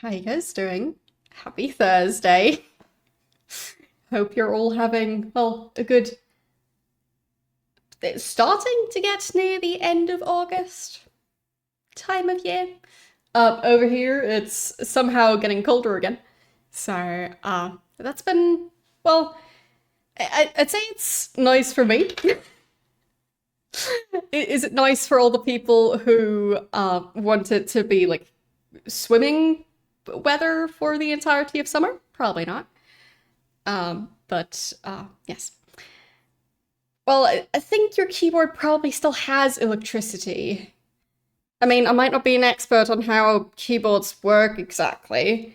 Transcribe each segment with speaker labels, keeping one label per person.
Speaker 1: How you guys doing? Happy Thursday. Hope you're all having, well, a good... It's starting to get near the end of August time of year. Over here, it's somehow getting colder again. So, that's been, well, I'd say it's nice for me. Is it nice for all the people who want it to be, like, swimming weather for the entirety of summer? Probably not. But yes. Well, I think your keyboard probably still has electricity. I mean, I might not be an expert on how keyboards work exactly,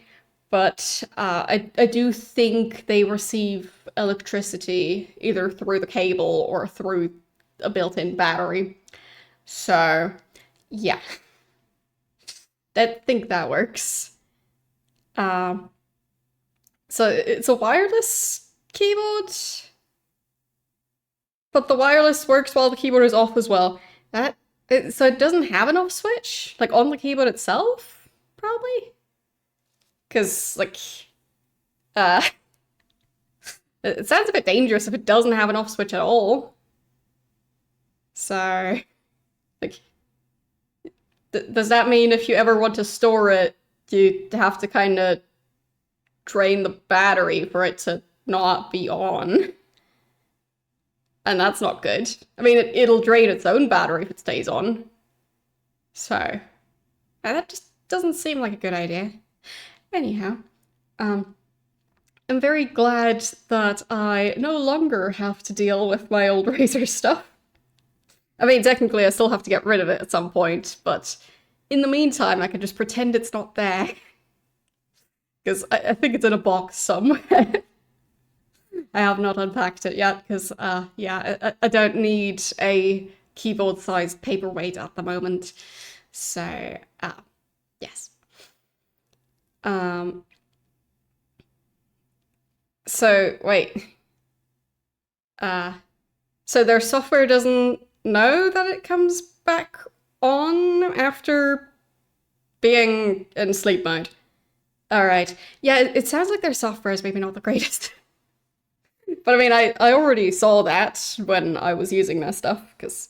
Speaker 1: but I do think they receive electricity either through the cable or through a built-in battery. So, yeah. I think that works. Um, so it's a wireless keyboard, but the wireless works while the keyboard is off as well. So it doesn't have an off switch, like on the keyboard itself, probably? Because, like, uh, it sounds a bit dangerous if it doesn't have an off switch at all. So, like, does that mean if you ever want to store it, you have to kind of drain the battery for it to not be on? And that's not good. I mean, it'll drain its own battery if it stays on. So, that just doesn't seem like a good idea. Anyhow, I'm very glad that I no longer have to deal with my old Razer stuff. I mean, technically I still have to get rid of it at some point, but in the meantime I can just pretend it's not there. Because I think it's in a box somewhere. I have not unpacked it yet, because, yeah, I don't need a keyboard-sized paperweight at the moment. So, yes. So, wait. So their software doesn't know that it comes back on after being in sleep mode. Alright. Yeah, it sounds like their software is maybe not the greatest. But I mean, I already saw that when I was using their stuff, because,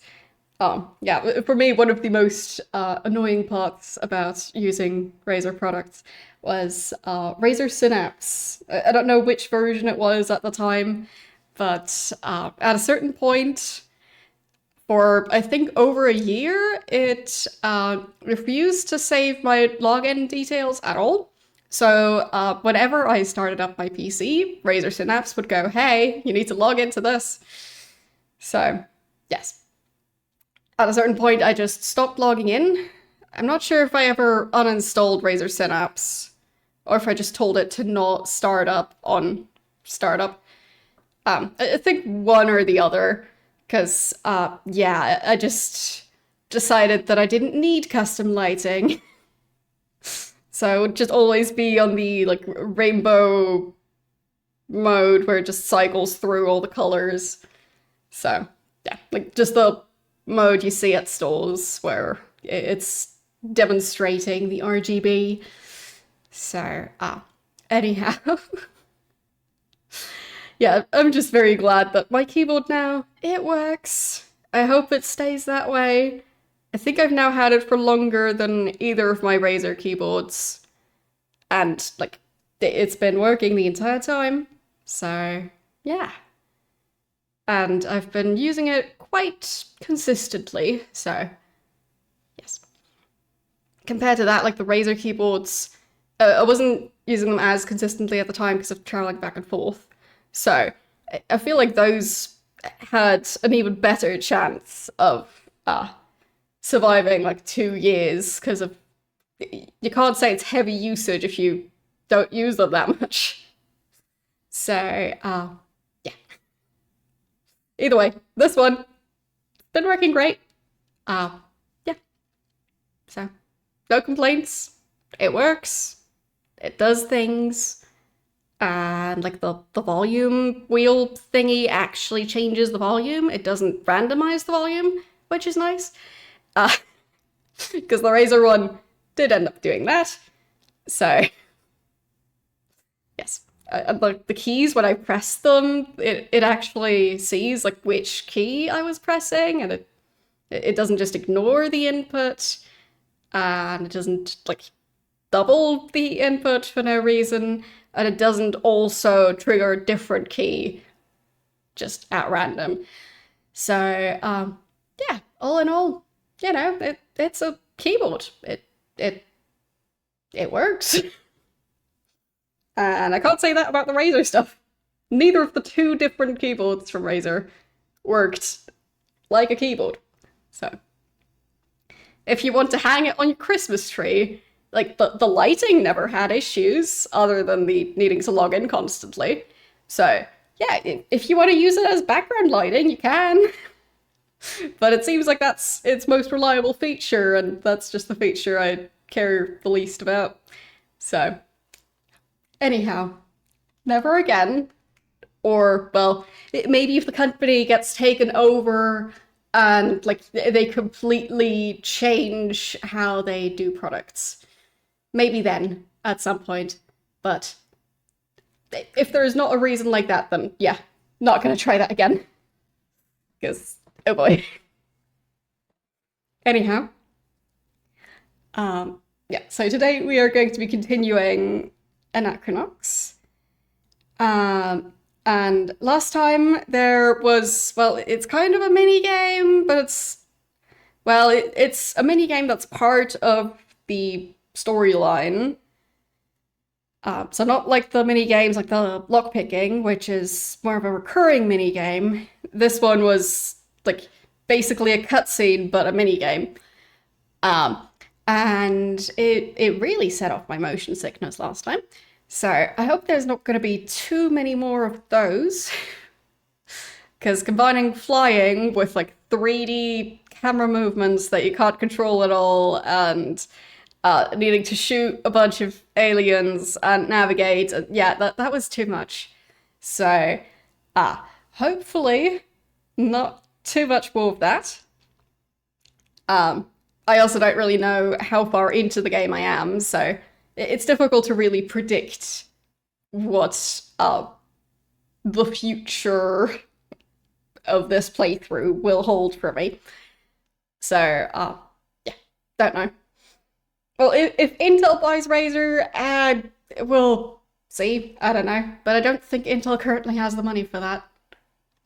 Speaker 1: yeah, for me, one of the most annoying parts about using Razer products was Razer Synapse. I don't know which version it was at the time, but at a certain point, for I think over a year, it refused to save my login details at all. So whenever I started up my PC, Razer Synapse would go, hey, you need to log into this. So, yes. At a certain point, I just stopped logging in. I'm not sure if I ever uninstalled Razer Synapse, or if I just told it to not start up on startup. I think one or the other, because, yeah, I just decided that I didn't need custom lighting. So it would just always be on the, like, rainbow mode where it just cycles through all the colors. So, yeah, like, just the mode you see at stores where it's demonstrating the RGB. So, anyhow. Yeah, I'm just very glad that my keyboard now, it works. I hope it stays that way. I think I've now had it for longer than either of my Razer keyboards. And, like, it's been working the entire time. So, yeah. And I've been using it quite consistently, so, yes. Compared to that, like, the Razer keyboards, I wasn't using them as consistently at the time because of traveling back and forth. So, I feel like those had an even better chance of, surviving like 2 years, because of you can't say it's heavy usage if you don't use them that much. So, yeah. Either way, this one been working great. Yeah. So, no complaints. It works. It does things. And like the volume wheel thingy actually changes the volume. It doesn't randomize the volume, which is nice. Because the Razer one did end up doing that. So, yes. The keys, when I press them, it actually sees like which key I was pressing, and it doesn't just ignore the input, and it doesn't like double the input for no reason, and it doesn't also trigger a different key just at random. So, yeah, all in all, it's a keyboard. It works. And I can't say that about the Razer stuff. Neither of the two different keyboards from Razer worked like a keyboard. So, if you want to hang it on your Christmas tree, like the lighting never had issues other than the needing to log in constantly. So, yeah, if you want to use it as background lighting, you can. But it seems like that's its most reliable feature, and that's just the feature I care the least about. So, anyhow, never again. Or, well, maybe if the company gets taken over and like they completely change how they do products. Maybe then, at some point. But if there is not a reason like that, then yeah, not gonna try that again. Because, oh boy. Anyhow. Yeah, so today we are going to be continuing Anachronox. And last time there was, well, it's kind of a mini game, but it's a mini game that's part of the storyline. So not like the mini games like the lockpicking, which is more of a recurring mini game. This one was like basically a cutscene, but a mini game. And it really set off my motion sickness last time. So I hope there's not going to be too many more of those. Because combining flying with like 3D camera movements that you can't control at all, and needing to shoot a bunch of aliens and navigate, and yeah, that was too much. So, hopefully not too much more of that. I also don't really know how far into the game I am, so it's difficult to really predict what the future of this playthrough will hold for me. So, yeah, don't know. Well, if Intel buys Razer, we'll see. I don't know. But I don't think Intel currently has the money for that.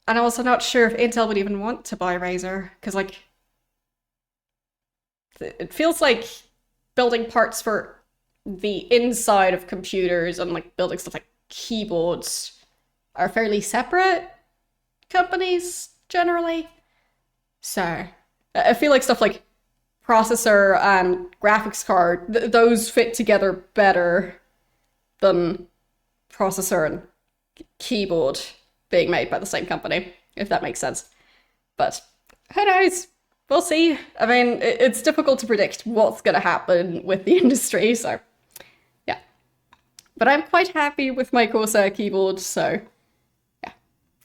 Speaker 1: And I'm also not sure if Intel would even want to buy Razer, because, like, it feels like building parts for the inside of computers and like building stuff like keyboards are fairly separate companies generally. So I feel like stuff like processor and graphics card, those fit together better than processor and keyboard being made by the same company, if that makes sense. But who knows? We'll see. I mean, it's difficult to predict what's going to happen with the industry, so yeah. But I'm quite happy with my Corsair keyboard, so yeah.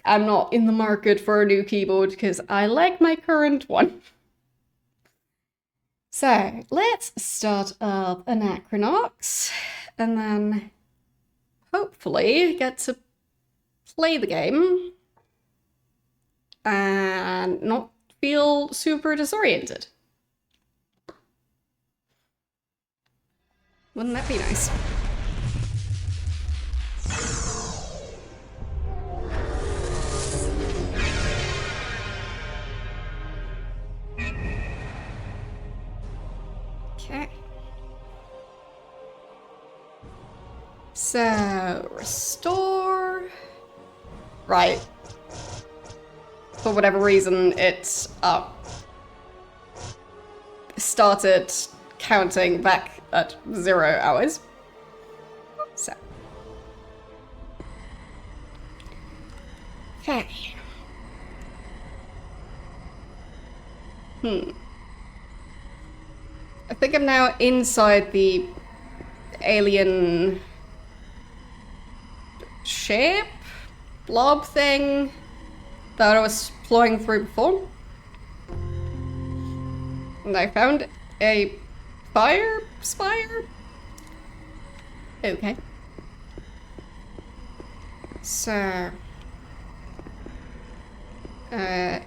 Speaker 1: I'm not in the market for a new keyboard because I like my current one. So let's start up Anachronox and then hopefully get to play the game and not feel super disoriented. Wouldn't that be nice? Okay. So, restore. Right. For whatever reason, it started counting back at 0 hours. So. Okay. I think I'm now inside the alien shape, blob thing that I was flying through before. And I found a fire spire. Okay. So...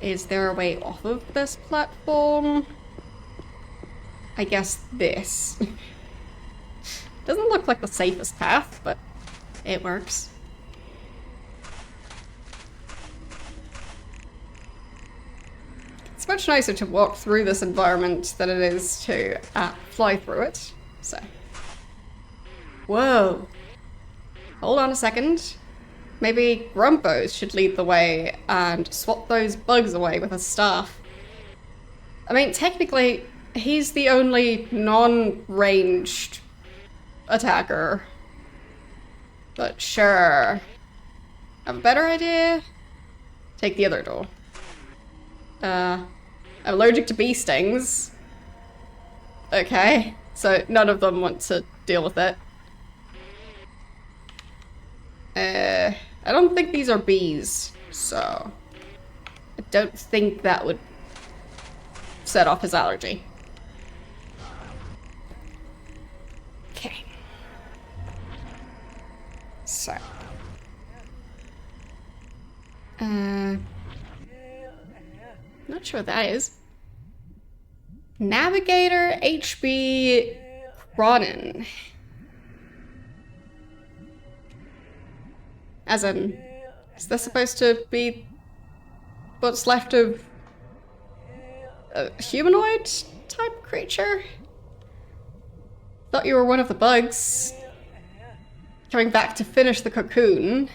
Speaker 1: is there a way off of this platform? I guess this. Doesn't look like the safest path, but it works. It's much nicer to walk through this environment than it is to fly through it, so. Whoa. Hold on a second. Maybe Grumpos should lead the way and swat those bugs away with a staff. I mean, technically, he's the only non-ranged attacker. But sure. Have a better idea? Take the other door. I'm allergic to bee stings. Okay, so none of them want to deal with it. I don't think these are bees, so I don't think that would set off his allergy. Okay. So. Not sure what that is. Navigator HB Cronin. As in, is this supposed to be what's left of a humanoid type creature? Thought you were one of the bugs coming back to finish the cocoon.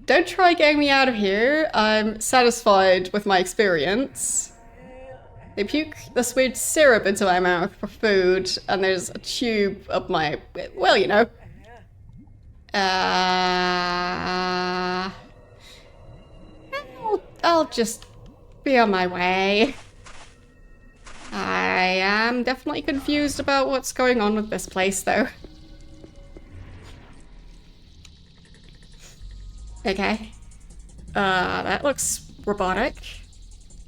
Speaker 1: Don't try getting me out of here. I'm satisfied with my experience. They puke the sweet syrup into my mouth for food, and there's a tube up my... well, you know. I'll just be on my way. I am definitely confused about what's going on with this place, though. Okay. That looks robotic.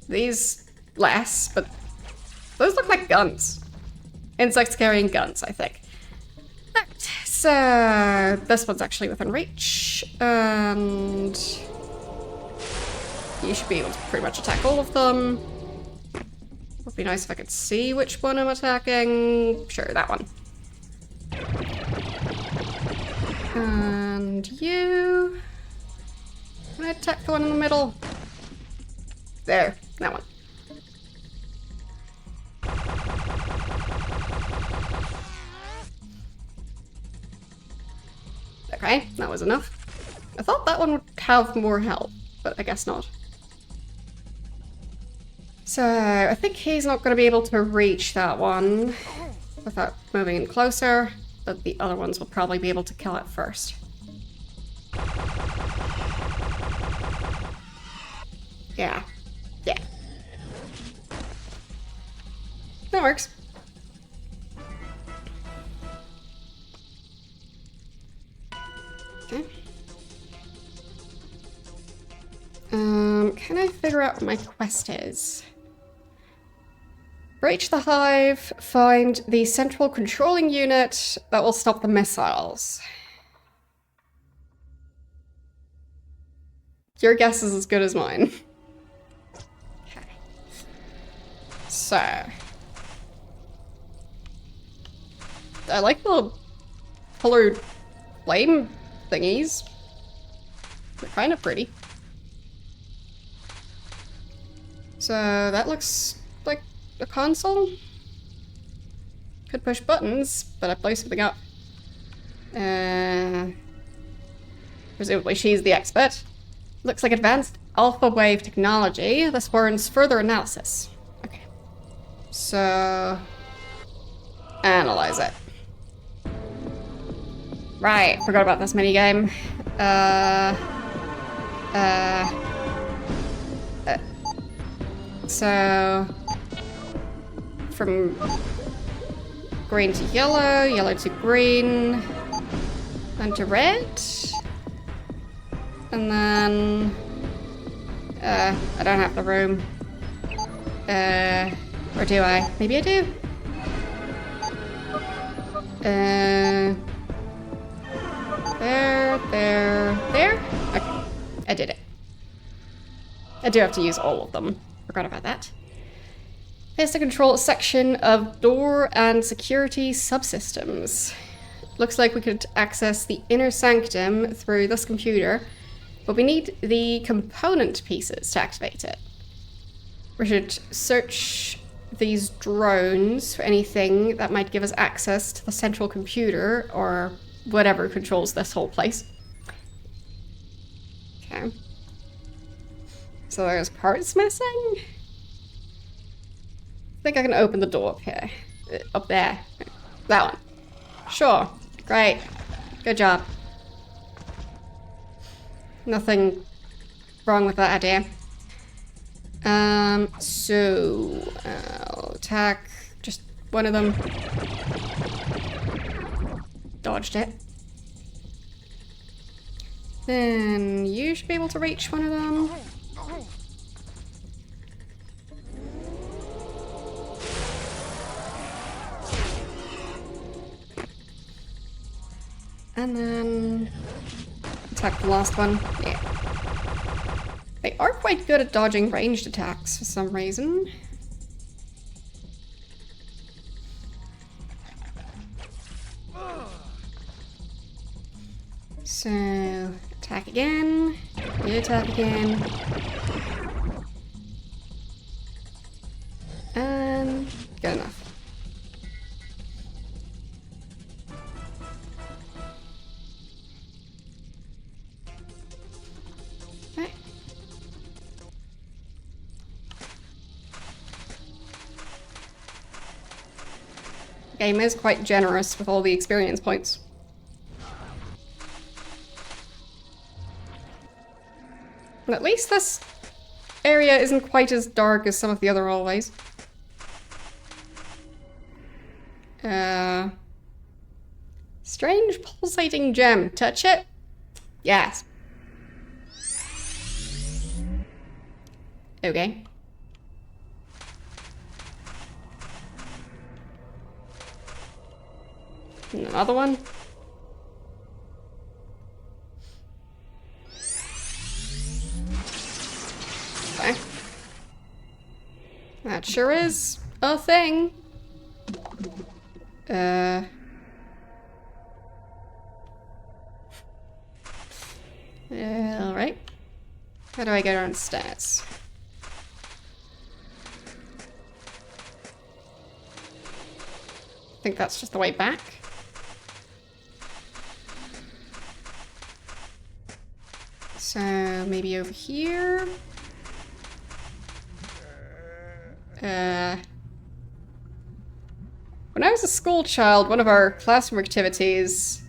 Speaker 1: These less, but those look like guns. Insects carrying guns, I think. Right, so this one's actually within reach, and you should be able to pretty much attack all of them. Would be nice if I could see which one I'm attacking. Sure, that one. And you... Can I attack the one in the middle? There, that one. Okay, that was enough. I thought that one would have more health, but I guess not. So, I think he's not going to be able to reach that one without moving in closer, but the other ones will probably be able to kill it first. Yeah. Yeah. That works. Okay. Can I figure out what my quest is? Breach the hive, find the central controlling unit that will stop the missiles. Your guess is as good as mine. Okay. So. I like the colored flame thingies. They're kind of pretty. So that looks like a console. Could push buttons, but I blew something up. Presumably she's the expert. Looks like advanced alpha wave technology. This warrants further analysis. Okay. So... analyze it. Right, forgot about this minigame. So... from green to yellow, yellow to green, then to red, and then I don't have the room. Or do I? Maybe I do. There. Okay, I did it. I do have to use all of them. Forgot about that. Here's the control section of door and security subsystems. Looks like we could access the inner sanctum through this computer, but we need the component pieces to activate it. We should search these drones for anything that might give us access to the central computer or whatever controls this whole place. Okay. So there's parts missing? I think I can open the door up here. Up there. That one. Sure. Great. Good job. Nothing wrong with that idea. So I'll attack just one of them. Dodged it. Then you should be able to reach one of them. And then attack the last one. Yeah. They are quite good at dodging ranged attacks for some reason. So, attack again. You attack again. And good enough. Okay. The game is quite generous with all the experience points. And at least this area isn't quite as dark as some of the other hallways. Strange pulsating gem. Touch it? Yes. Okay. And another one. Okay. That sure is a thing. Alright. How do I get downstairs? I think that's just the way back. So maybe over here. When I was a school child, one of our classroom activities,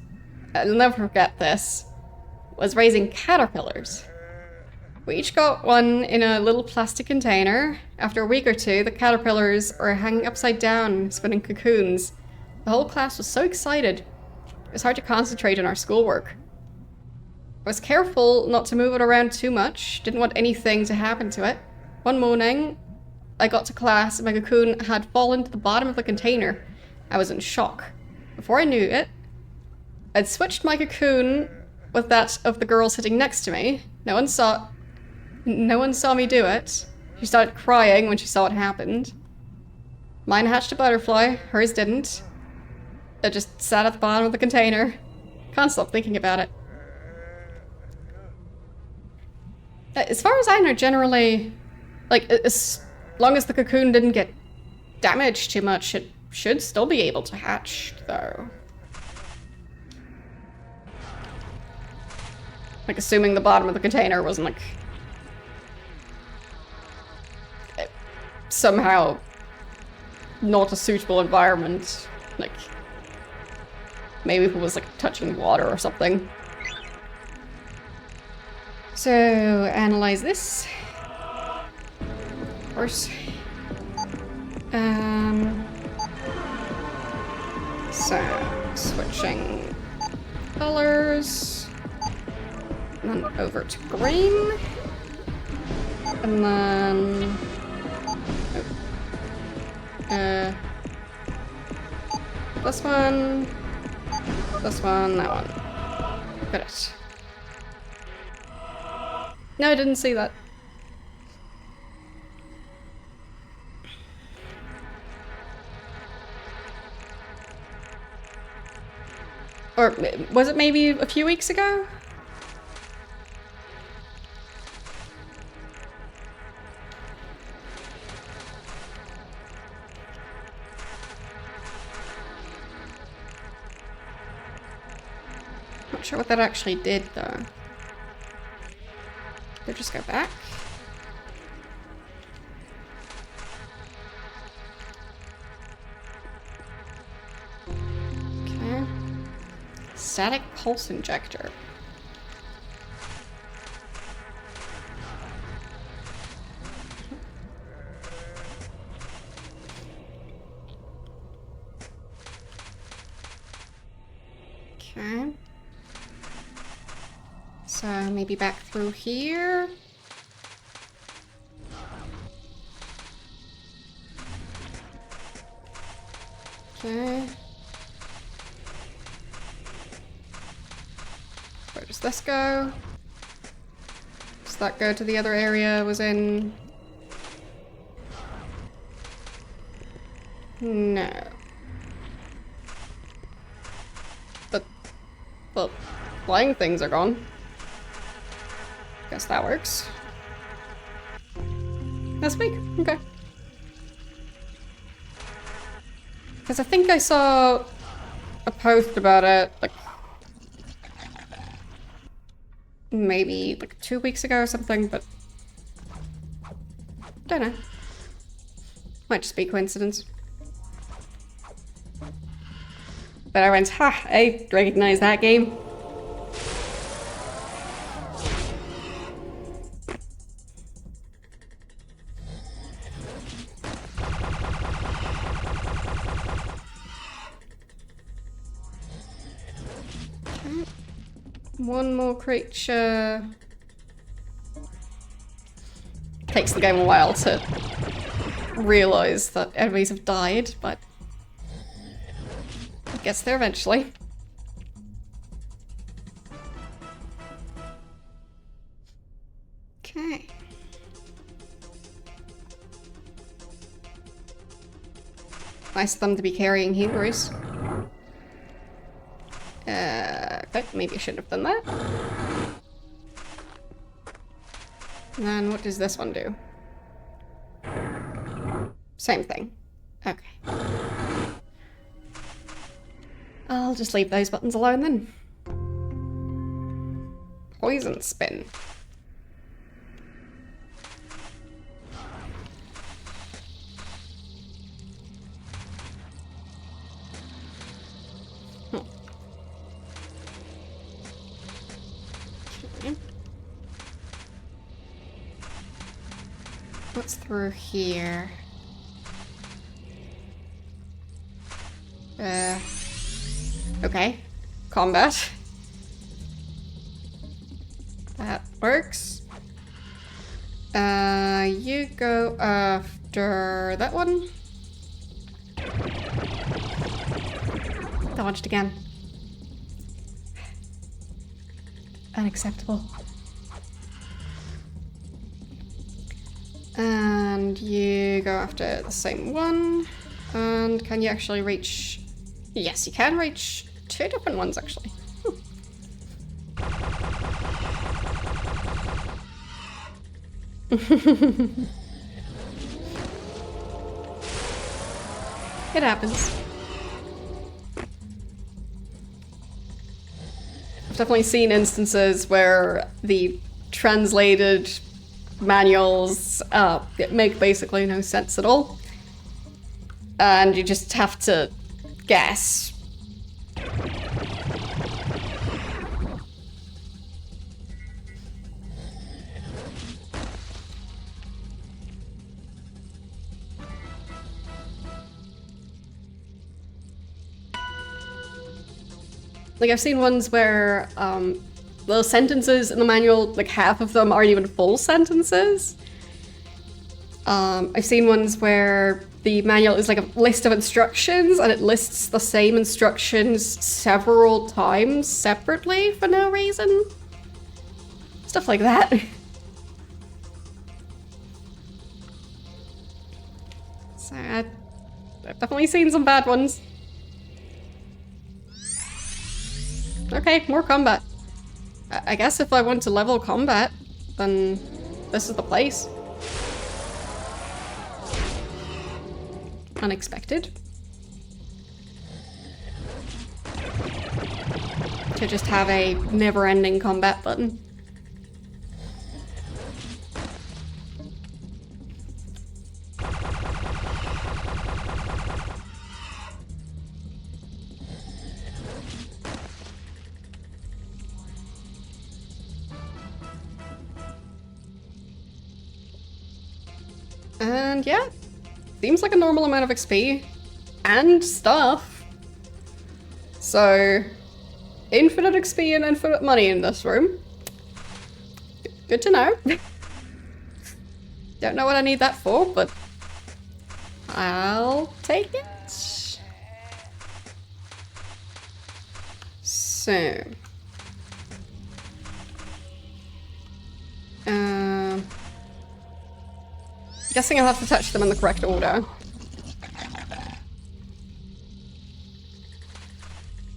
Speaker 1: I'll never forget this, was raising caterpillars. We each got one in a little plastic container. After a week or two, the caterpillars are hanging upside down, spinning cocoons. The whole class was so excited. It was hard to concentrate on our schoolwork. I was careful not to move it around too much, didn't want anything to happen to it. One morning, I got to class and my cocoon had fallen to the bottom of the container. I was in shock. Before I knew it, I'd switched my cocoon with that of the girl sitting next to me. No one saw me do it. She started crying when she saw what happened. Mine hatched a butterfly, hers didn't. It just sat at the bottom of the container. Can't stop thinking about it. As far as I know, generally, like, as long as the cocoon didn't get damaged too much, it should still be able to hatch, though. Like, assuming the bottom of the container wasn't, like, somehow not a suitable environment. Like, maybe if it was, like, touching water or something. So, analyze this. Of course. So, switching colors. And then over to green. And then... This one, that one. Got it. No, I didn't see that. Or was it maybe a few weeks ago? Not sure what that actually did though. Did it just go back? Okay. Static pulse injector. Okay. So maybe back through here. Okay. Where does this go? Does that go to the other area I was in? No. But, well, flying things are gone. Guess that works. That's big. Okay. Because I think I saw a post about it, like, maybe like 2 weeks ago or something, but don't know. Might just be coincidence. But I went, ha, I recognize that game. One more creature. Takes the game a while to realize that enemies have died, but it gets there eventually. Okay. Nice of them to be carrying Hebrews. Okay, maybe I shouldn't have done that. And then what does this one do? Same thing. Okay. I'll just leave those buttons alone then. Poison spin. What's through here? Okay. Combat. That works. You go after that one. Dodged again. Unacceptable. And you go after the same one. And can you actually reach... Yes, you can reach 2 different ones, actually. It happens. I've definitely seen instances where the translated manuals make basically no sense at all. And you just have to guess. Like, I've seen ones where the sentences in the manual, like half of them aren't even full sentences. I've seen ones where the manual is like a list of instructions, and it lists the same instructions several times separately for no reason. Stuff like that. So I've definitely seen some bad ones. Okay, more combat. I guess if I want to level combat, then this is the place. Unexpected. To just have a never-ending combat button. And yeah, seems like a normal amount of XP and stuff. So, infinite XP and infinite money in this room. Good to know. Don't know what I need that for, but I'll take it. So, guessing I'll have to touch them in the correct order.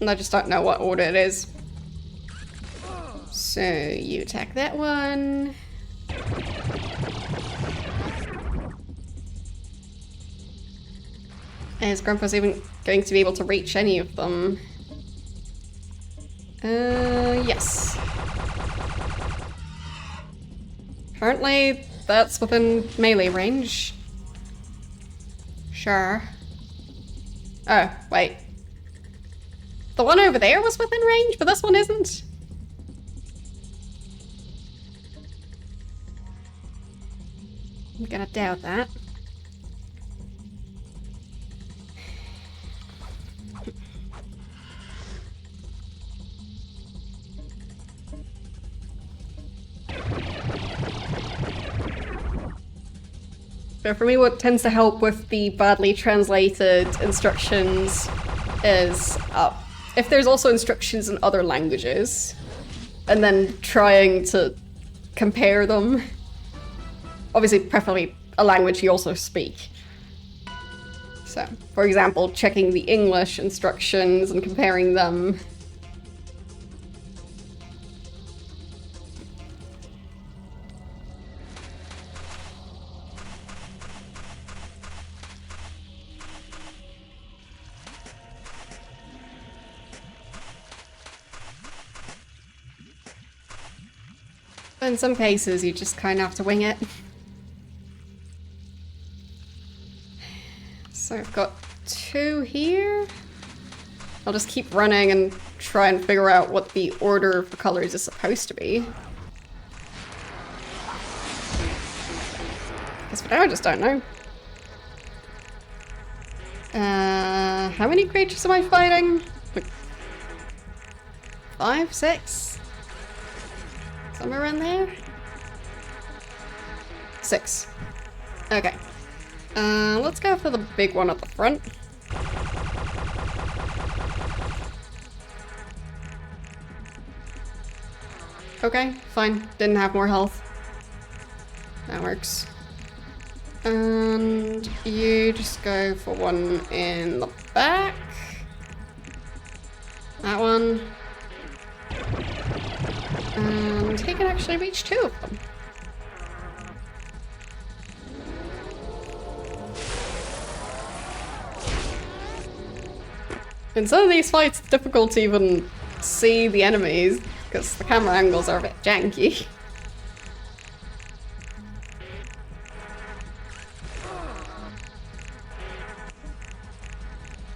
Speaker 1: And I just don't know what order it is. So you attack that one. Is Grandpa's even going to be able to reach any of them? Yes. Apparently that's within melee range. Sure. Oh, wait. The one over there was within range, but this one isn't? I'm gonna doubt that. But for me, what tends to help with the badly translated instructions is if there's also instructions in other languages, and then trying to compare them. Obviously, preferably a language you also speak. So, for example, checking the English instructions and comparing them. But in some cases, you just kind of have to wing it. So I've got 2 here. I'll just keep running and try and figure out what the order of the colors is supposed to be. Guess for now I just don't know. How many creatures am I fighting? Like 5, 6? Somewhere around there? 6. Okay. Let's go for the big one at the front. Okay, fine. Didn't have more health. That works. And you just go for one in the back. That one. And he can actually reach 2 of them. In some of these fights, it's difficult to even see the enemies because the camera angles are a bit janky.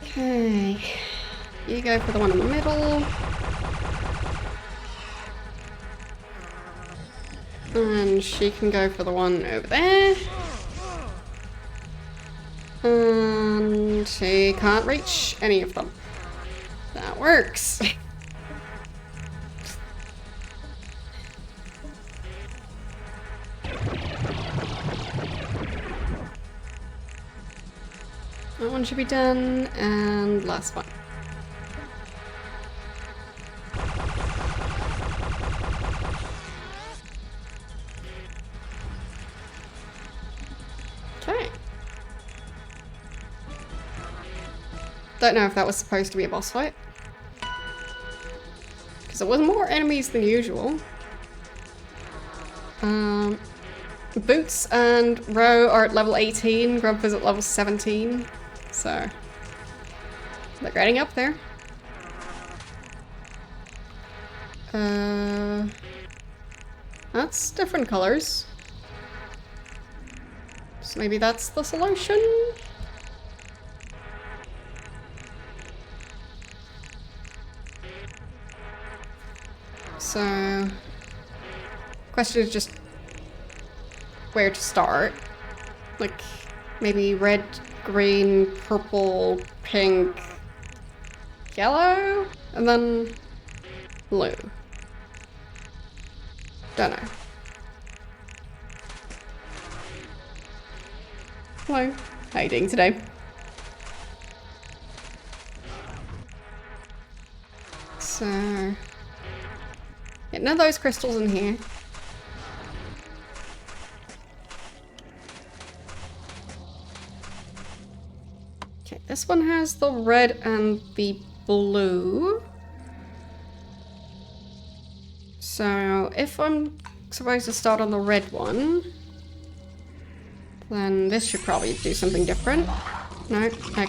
Speaker 1: Okay, you go for the one in the middle. And she can go for the one over there. And she can't reach any of them. That works. one should be done, and last one. Okay. Don't know if that was supposed to be a boss fight. Because there was more enemies than usual. Boots and Row are at level 18, Grump is at level 17, so they're getting up there. That's different colors. So maybe that's the solution? So, question is just where to start. Like, maybe red, green, purple, pink, yellow, and then blue. Don't know. Hello, how are you doing today? So, yeah, none of those crystals in here. Okay, this one has the red and the blue. So if I'm supposed to start on the red one, then this should probably do something different. No, okay.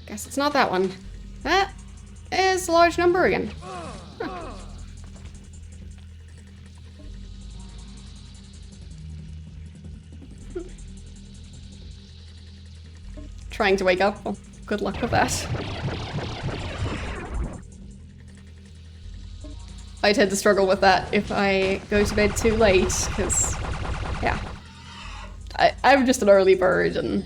Speaker 1: Guess it's not that one. That is a large number again. Huh. Trying to wake up. Well, good luck with that. I tend to struggle with that if I go to bed too late, because, yeah. I'm just an early bird, and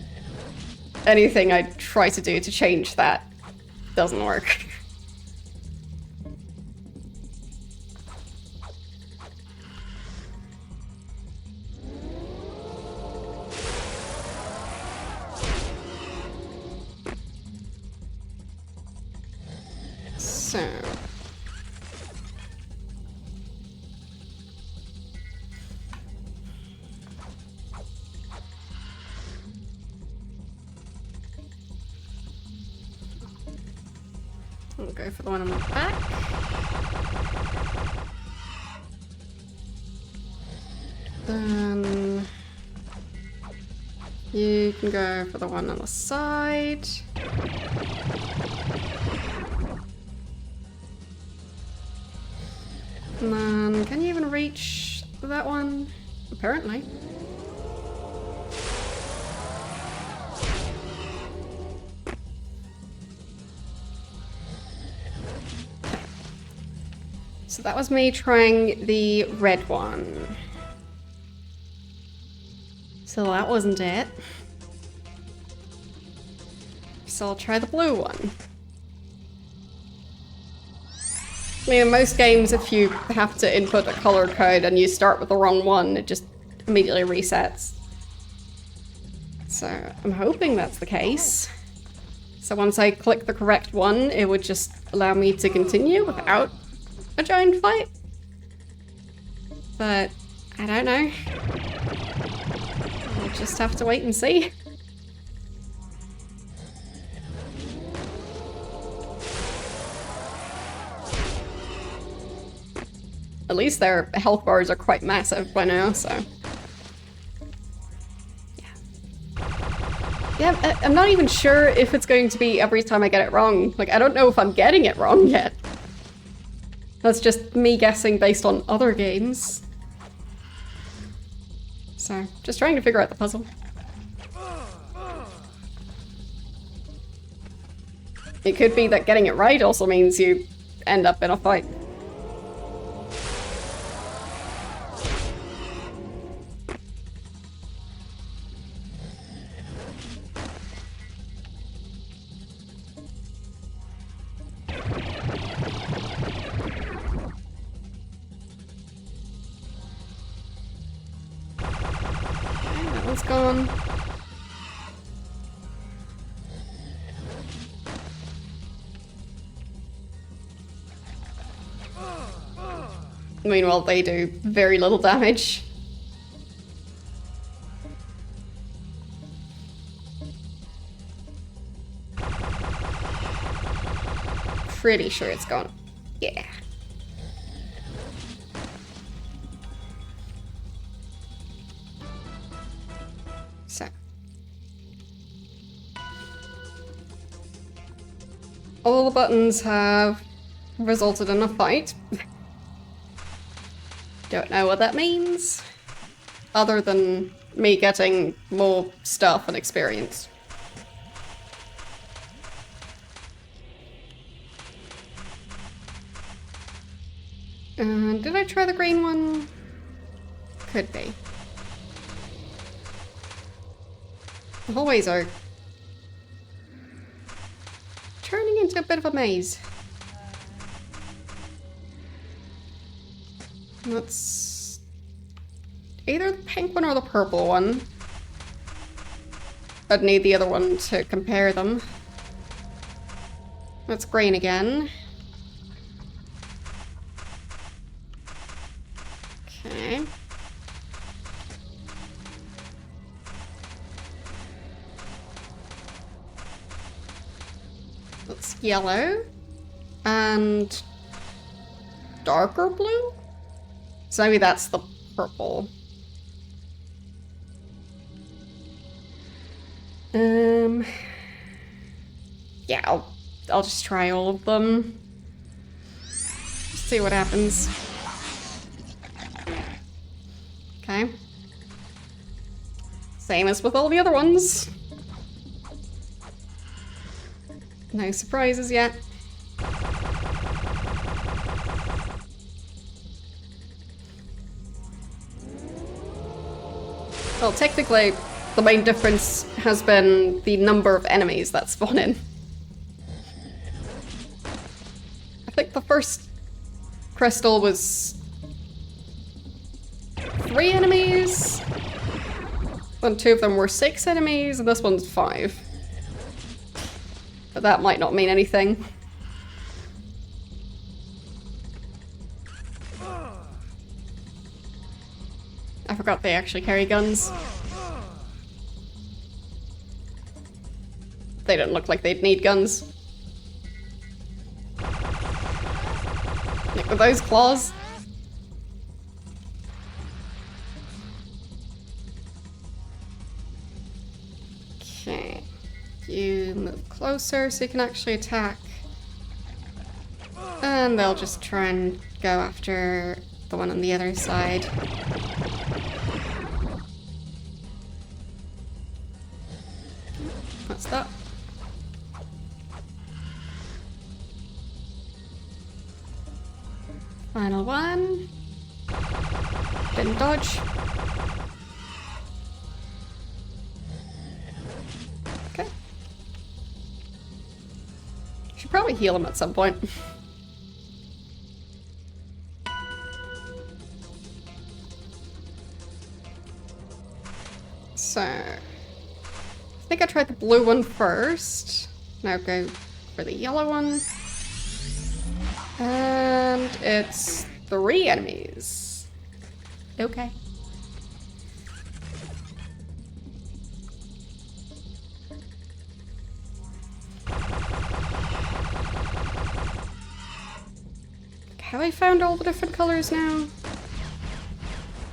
Speaker 1: anything I try to do to change that doesn't work. So... I'll go for the one on the back. Then you can go for the one on the side. And then, can you even reach that one? Apparently. So that was me trying the red one. So that wasn't it. So I'll try the blue one. I mean, in most games, if you have to input a color code and you start with the wrong one, it just immediately resets. So I'm hoping that's the case. So once I click the correct one, it would just allow me to continue without a giant fight. But I don't know. We'll just have to wait and see. At least their health bars are quite massive by now, so... Yeah, I'm not even sure if it's going to be every time I get it wrong. Like, I don't know if I'm getting it wrong yet. That's just me guessing based on other games. So, just trying to figure out the puzzle. It could be that getting it right also means you end up in a fight. Gone. Meanwhile, they do very little damage. Pretty sure it's gone. Yeah. So. All the buttons have resulted in a fight. Don't know what that means, other than me getting more stuff and experience. Did I try the green one? Could be. The hallways are turning into a bit of a maze. That's either the pink one or the purple one. I'd need the other one to compare them. That's green again. Okay. That's yellow. And darker blue? So maybe that's the purple. Yeah, I'll just try all of them. See what happens. Okay. Same as with all the other ones. No surprises yet. Well, technically, the main difference has been the number of enemies that spawn in. I think the first crystal was 3 enemies, and 2 of them were 6 enemies, and this one's 5. But that might not mean anything. I forgot they actually carry guns. They don't look like they'd need guns. Like with those claws. Okay. You move closer so you can actually attack. And they'll just try and go after the one on the other side. What's that? Final one. Didn't dodge. Okay. Should probably heal him at some point. So, I think I tried the blue one first. Now go for the yellow one. And it's 3 enemies. Okay. Have I found all the different colors now?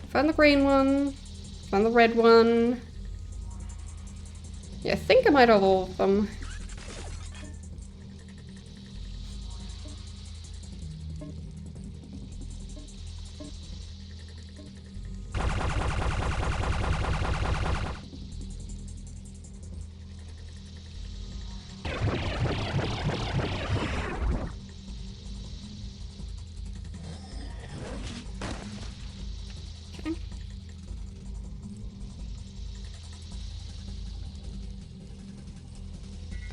Speaker 1: Found the green one. Found the red one. Yeah, I think I might have all of them.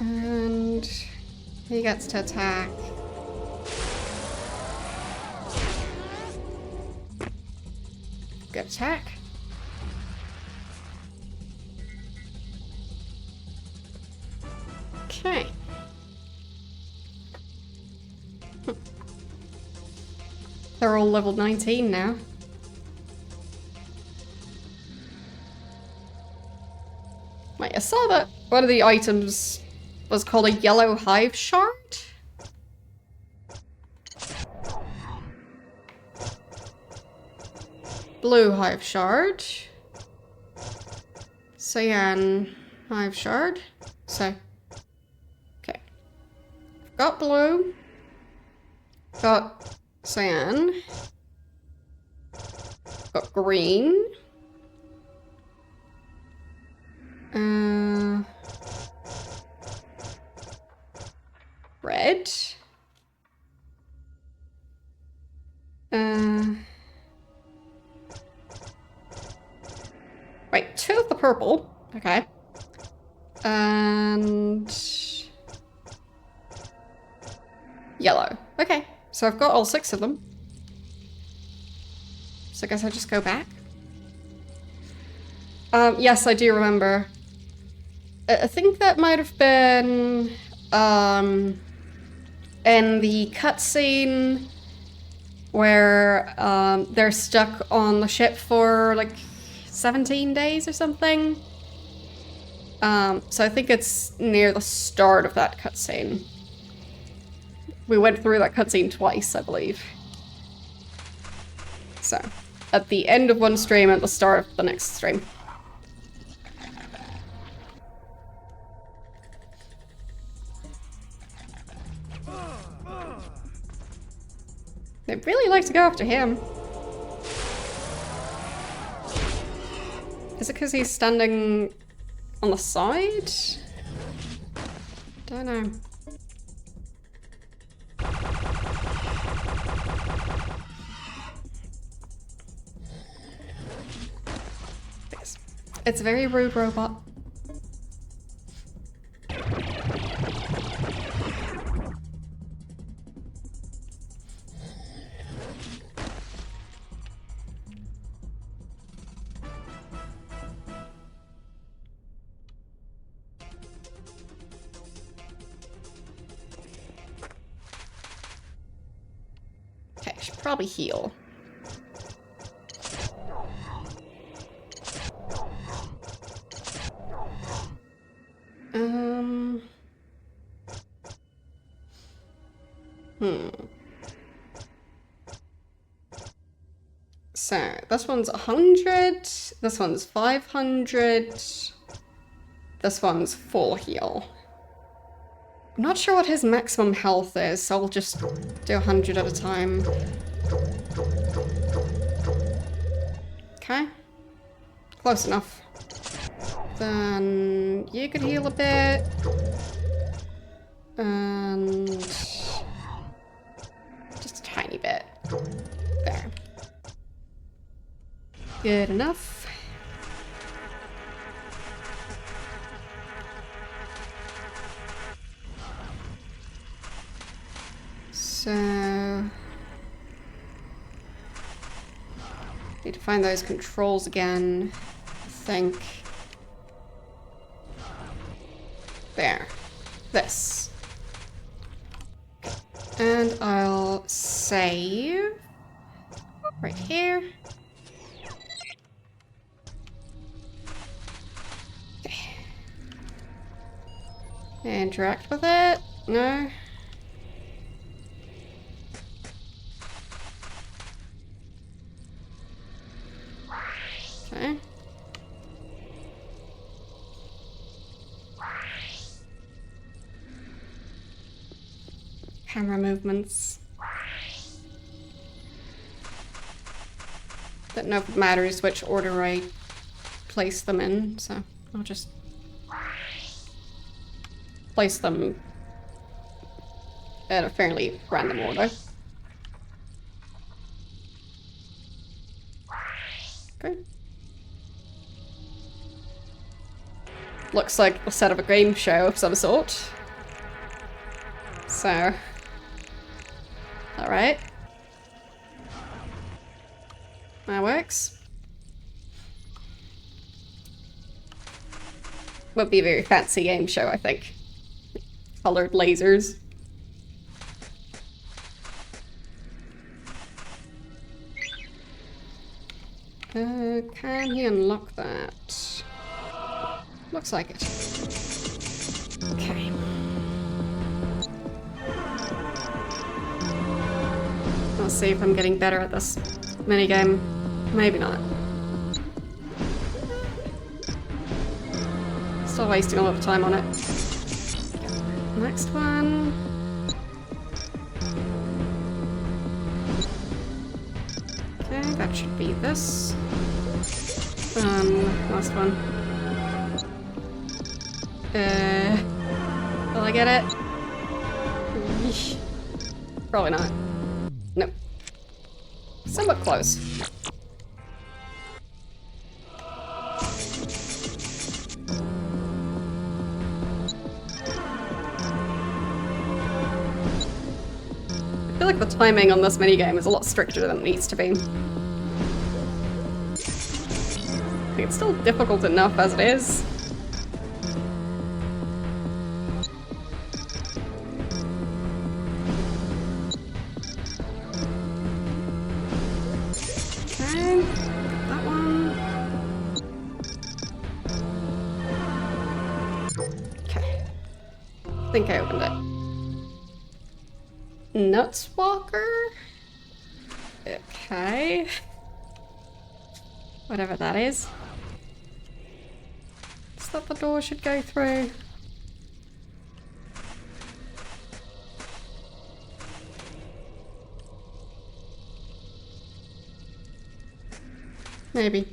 Speaker 1: And he gets to attack. Good attack. Okay. they're all level 19 now. Wait, I saw that one of the items was called a yellow hive shard? Blue hive shard. Cyan hive shard. So, okay. Got blue. Got cyan. Got green. Red. Right, 2 of the purple. Okay. And yellow. Okay, so I've got all 6 of them. So I guess I just go back. Yes, I do remember. I think that might have been in the cutscene where they're stuck on the ship for like 17 days or something. So I think it's near the start of that cutscene. We went through that cutscene twice, I believe. So, at the end of one stream, at the start of the next stream. They'd really like to go after him. Is it because he's standing on the side? Don't know. It's a very rude robot. Okay, I should probably heal. So, this one's 100, this one's 500, this one's full heal. I'm not sure what his maximum health is, so I'll just do 100 at a time. Okay. Close enough. Then you could heal a bit. And just a tiny bit. There. Good enough. So need to find those controls again, I think. There. This. And I'll save right here. Okay. Interact with it? No. Okay. Camera movements. Don't know if it matters which order I place them in, so I'll just place them in a fairly random order. Okay. Looks like the set of a game show of some sort. So, alright. That works. Would be a very fancy game show, I think. Colored lasers. Can he unlock that? Looks like it. Okay. Let's see if I'm getting better at this minigame. Maybe not. Still wasting a lot of time on it. Next one. Okay, that should be this. Last one. Will I get it? Yeesh. Probably not. Nope. Somewhat close. I feel like the timing on this minigame is a lot stricter than it needs to be. I think it's still difficult enough as it is. Okay, that one. Okay. I think I opened it. Nutswalker? Okay. Whatever that is. Is that the door should go through? Maybe.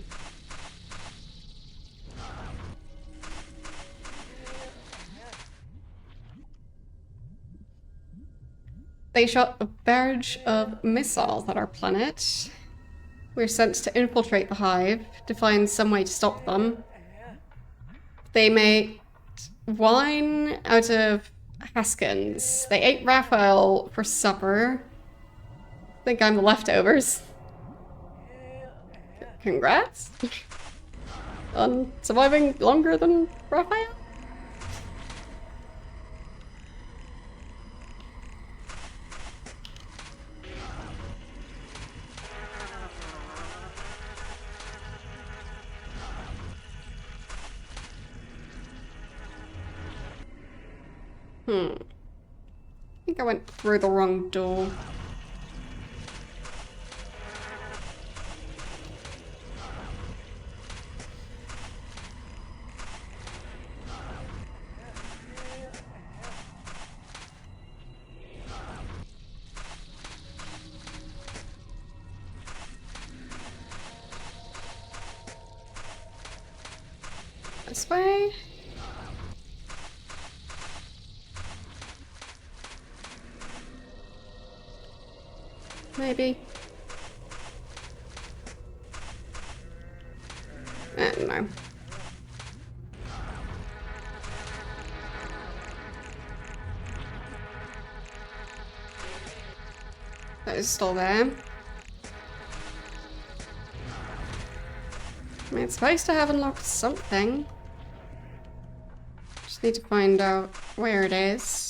Speaker 1: They shot a barrage of missiles at our planet. We're sent to infiltrate the hive to find some way to stop them. They made wine out of Haskins. They ate Raphael for supper. I think I'm the leftovers. Congrats on surviving longer than Raphael. I think I went through the wrong door. This way? Maybe. No. That is still there. I mean, it's supposed to have unlocked something. Just need to find out where it is.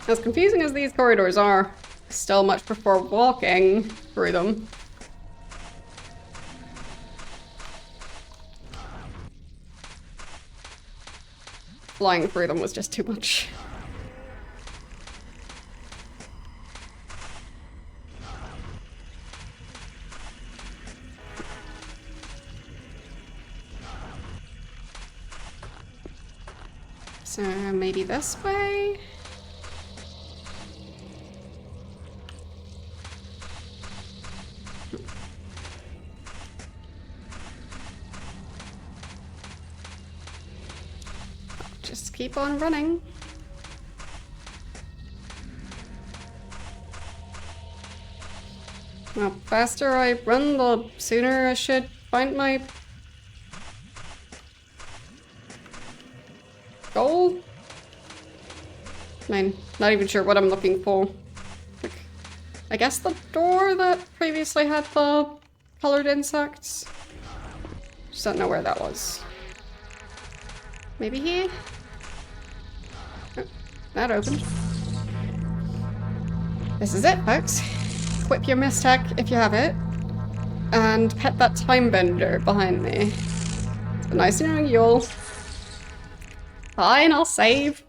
Speaker 1: As confusing as these corridors are, I still much prefer walking through them. Flying through them was just too much. So maybe this way? Just keep on running. The faster I run, the sooner I should find my goal. I mean, not even sure what I'm looking for. Like, I guess the door that previously had the colored insects. Just don't know where that was. Maybe here? Oh, that opened. This is it, folks. Equip your mistech if you have it. And pet that time bender behind me. It's been nice knowing you all. Fine, I'll save.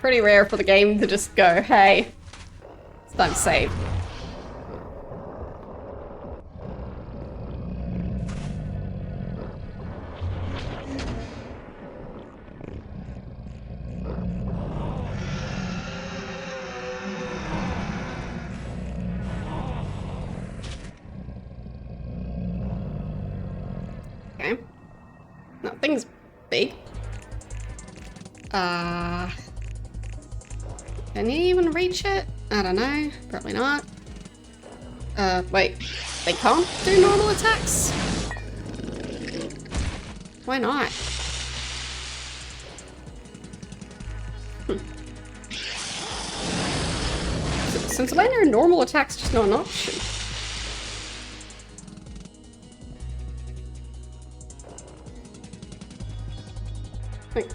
Speaker 1: Pretty rare for the game to just go, hey, it's time to save. Okay. Nothing's big. Can you even reach it? I don't know. Probably not. Wait. They can't do normal attacks? Why not? Since when are normal attacks just not an option? Wait.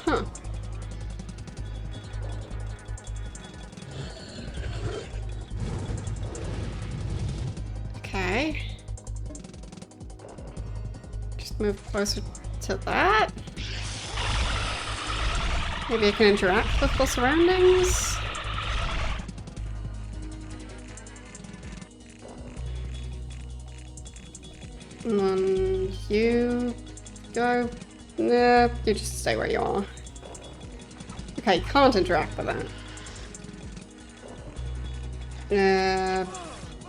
Speaker 1: Huh. Okay. Just move closer to that. Maybe I can interact with the surroundings. And then you go. Nah, you just stay where you are. Okay, can't interact with that.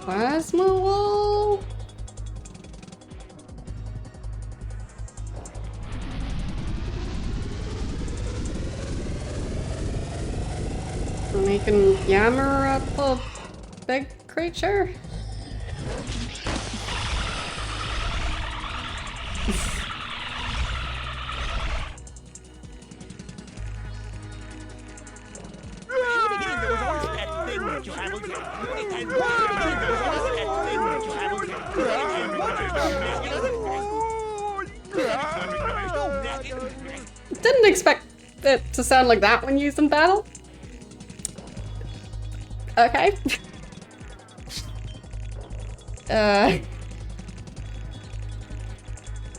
Speaker 1: Plasma wall? And we can yammer at the big creature? Didn't expect it to sound like that when used in battle. Okay.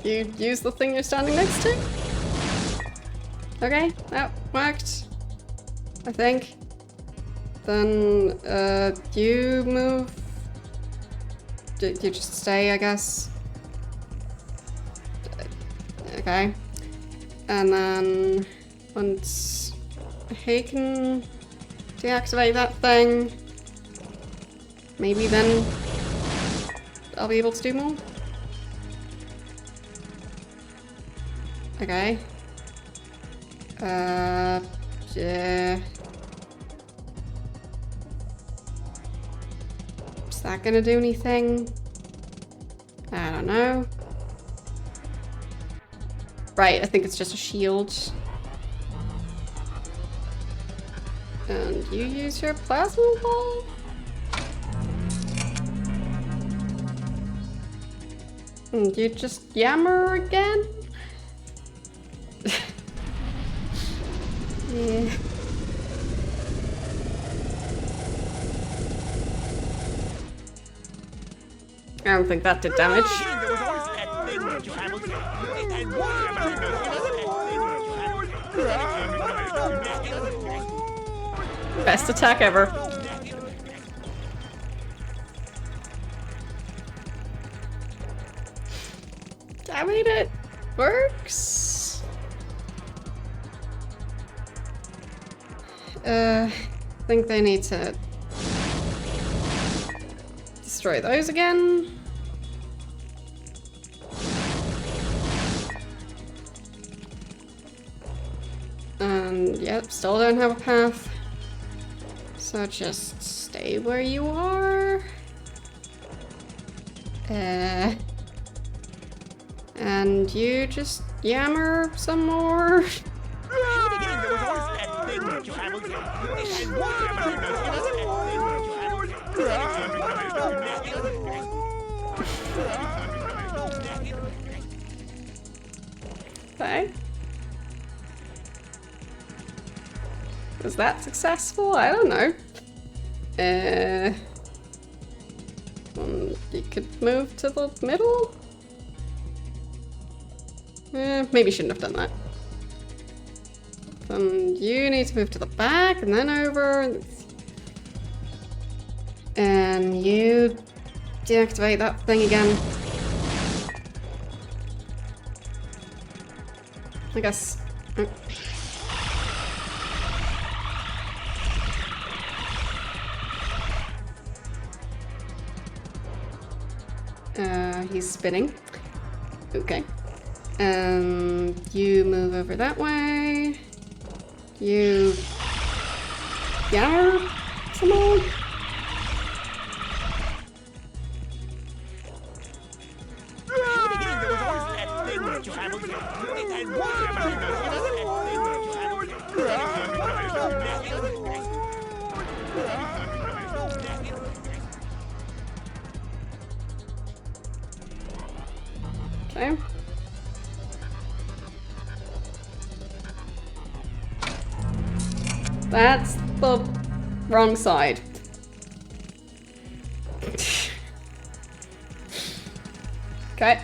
Speaker 1: You use the thing you're standing next to? Okay, that worked. I think. Then, you move. You just stay, I guess. Okay. And then, once he can deactivate that thing, maybe then I'll be able to do more. Okay. Yeah. Is that gonna do anything? I don't know. Right, I think it's just a shield. And you use your plasma ball? And you just yammer again? Yeah. I don't think that did damage. Best attack ever. I mean, it works. I think they need to destroy those again. And yep, still don't have a path. So just stay where you are. And you just yammer some more. Okay. Was that successful? I don't know. You could move to the middle? Maybe shouldn't have done that. You need to move to the back and then over. And you deactivate that thing again. I guess. He's spinning. Okay. You move over that way. You... Yeah? Someone? Okay. That's the wrong side. Okay.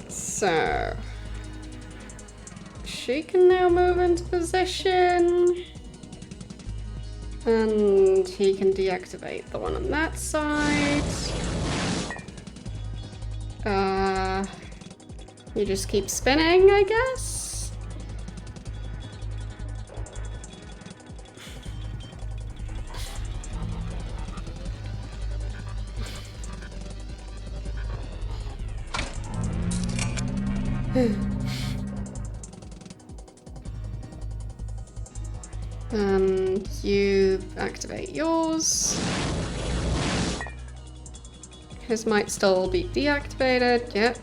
Speaker 1: So... she can now move into position. And he can deactivate the one on that side. You just keep spinning, I guess? You activate yours. His might still be deactivated, yep.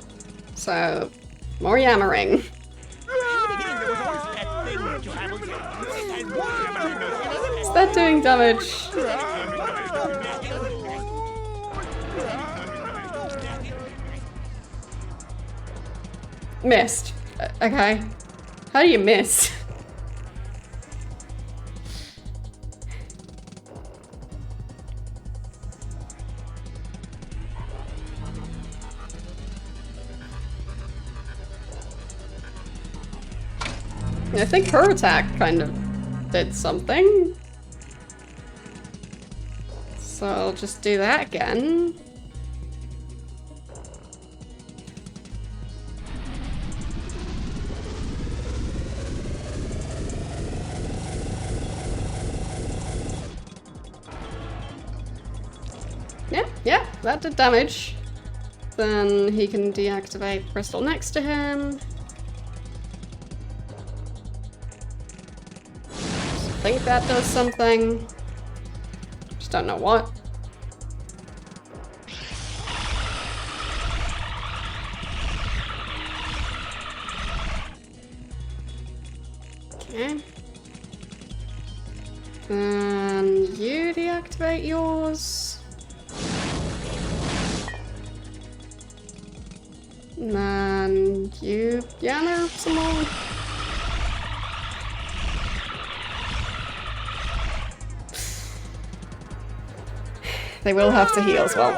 Speaker 1: So, more yammering. Is that doing damage? Missed. Okay. How do you miss? I think her attack kind of did something. So I'll just do that again. Yeah, that did damage. Then he can deactivate the crystal next to him. I think that does something. Just don't know what. Okay. Then you deactivate yours. And then you yammer some more. They will have to heal as well.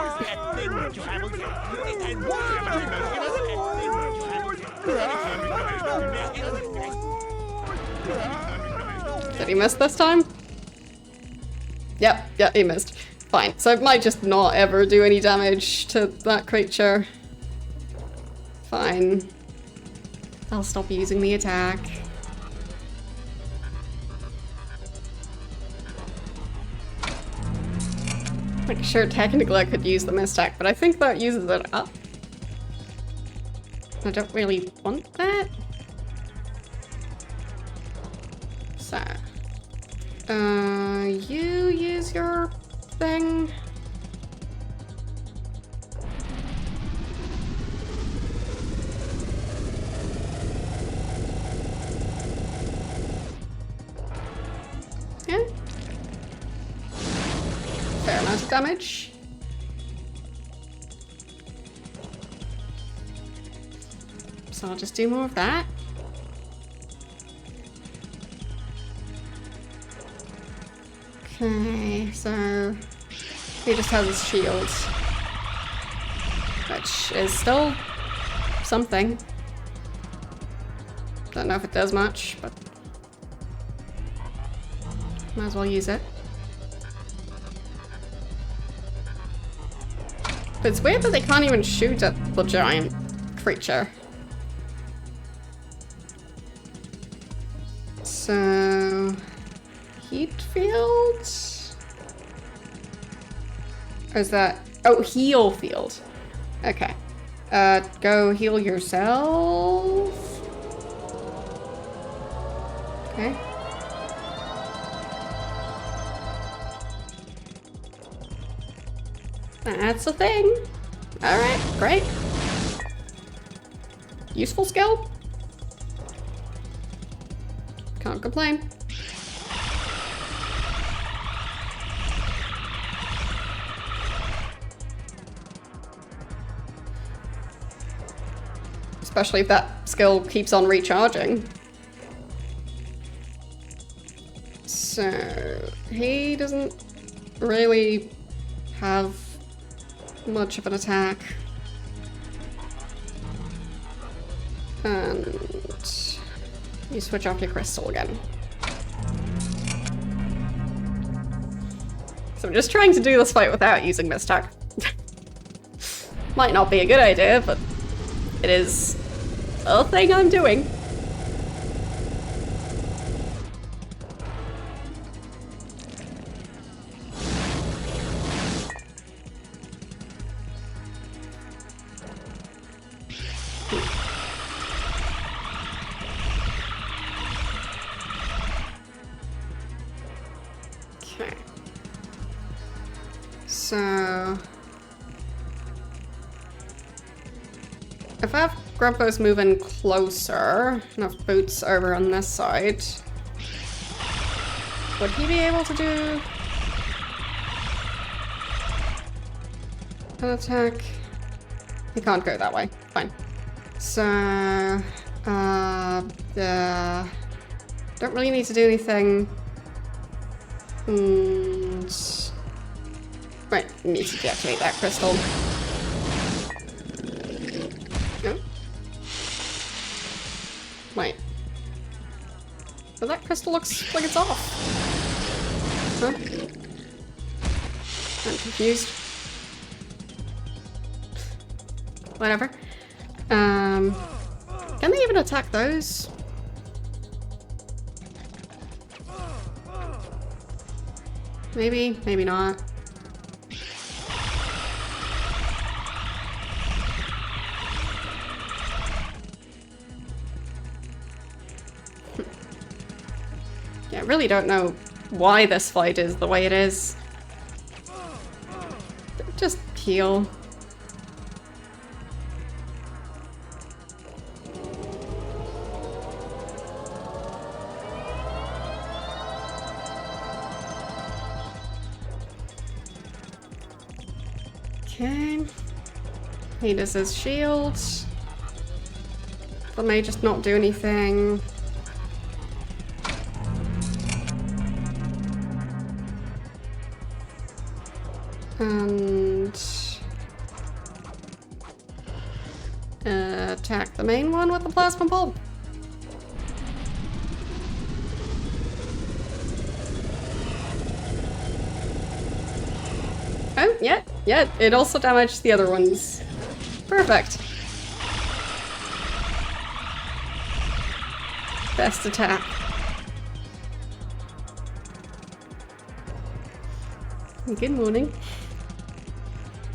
Speaker 1: Did he miss this time? Yep, he missed. Fine, so it might just not ever do any damage to that creature. Fine. I'll stop using the attack. Like, sure, technically I could use the mist-attack, but I think that uses it up. I don't really want that. So... you use your thing. Yeah. Fair amount of damage. so I'll just do more of that. Okay, so he just has his shield, which is still something. Don't know if it does much, but might as well use it. But it's weird that they can't even shoot at the giant creature. So... heat field? Or is that... oh, heal field. Okay. Go heal yourself. Okay. That's a thing. Alright, great. Useful skill. Can't complain. Especially if that skill keeps on recharging. So, he doesn't really have much of an attack. And you switch off your crystal again. So I'm just trying to do this fight without using Mistock. Might not be a good idea, but it is a thing I'm doing. Okay. So... if I have Grumpos moving closer, enough boots over on this side, would he be able to do an attack? He can't go that way. Fine. So, don't really need to do anything. And... right, need to deactivate that crystal. No? Wait. So that crystal looks like it's off. Huh? I'm confused. Whatever. Can they even attack those? Maybe, maybe not. Yeah, I really don't know why this fight is the way it is. Just heal. Okay. He does his shield. That may just not do anything. And attack the main one with the plasma bulb. Oh, yeah, yeah, it also damaged the other ones. Perfect. Best attack. Good morning.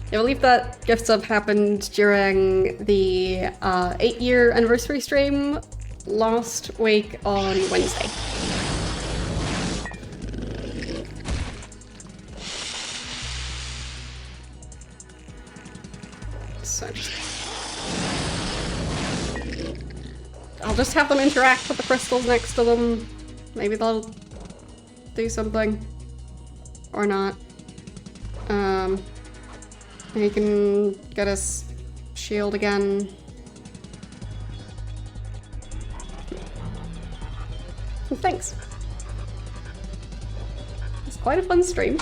Speaker 1: I believe that gift sub happened during the 8-year anniversary stream last week on Wednesday. So I'll just have them interact with the crystals next to them. Maybe they'll do something. Or not. He can get his shield again. Thanks. It's quite a fun stream.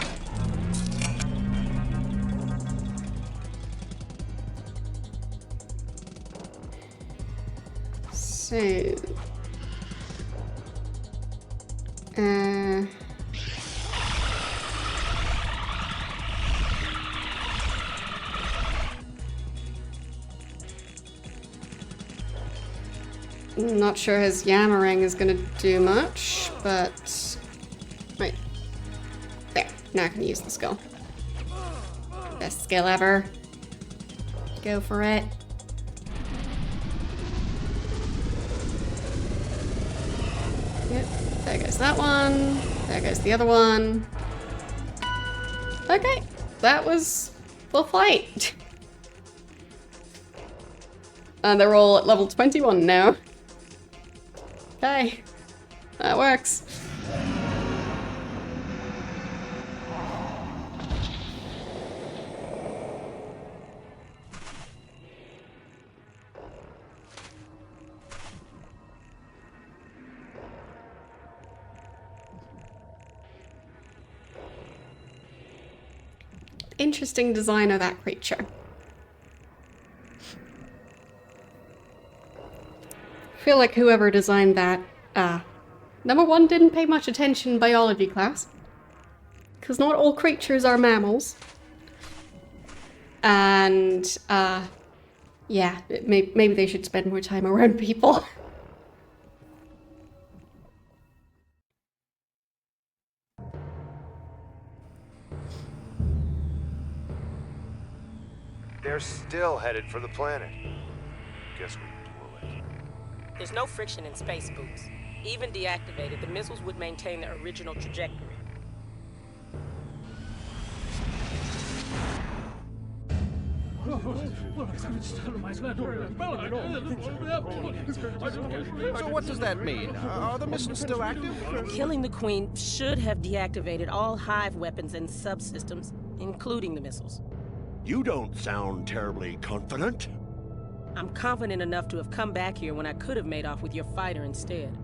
Speaker 1: So... Not sure his yammering is gonna do much, but... Right. There. Now I can use the skill. Best skill ever. Go for it. Yep. There goes that one. There goes the other one. Okay. That was full fight. And they're all at level 21 now. Okay, that works. Interesting design of that creature. I feel like whoever designed that, number one, didn't pay much attention in biology class. Because not all creatures are mammals. And, yeah, maybe they should spend more time around people.
Speaker 2: They're still headed for the planet. Guess we blew it.
Speaker 3: There's no friction in space boots. Even deactivated, the missiles would maintain their original trajectory.
Speaker 4: So what does that mean? Are the missiles still active?
Speaker 3: Killing the Queen should have deactivated all Hive weapons and subsystems, including the missiles.
Speaker 5: You don't sound terribly confident.
Speaker 3: I'm confident enough to have come back here when I could have made off with your fighter instead.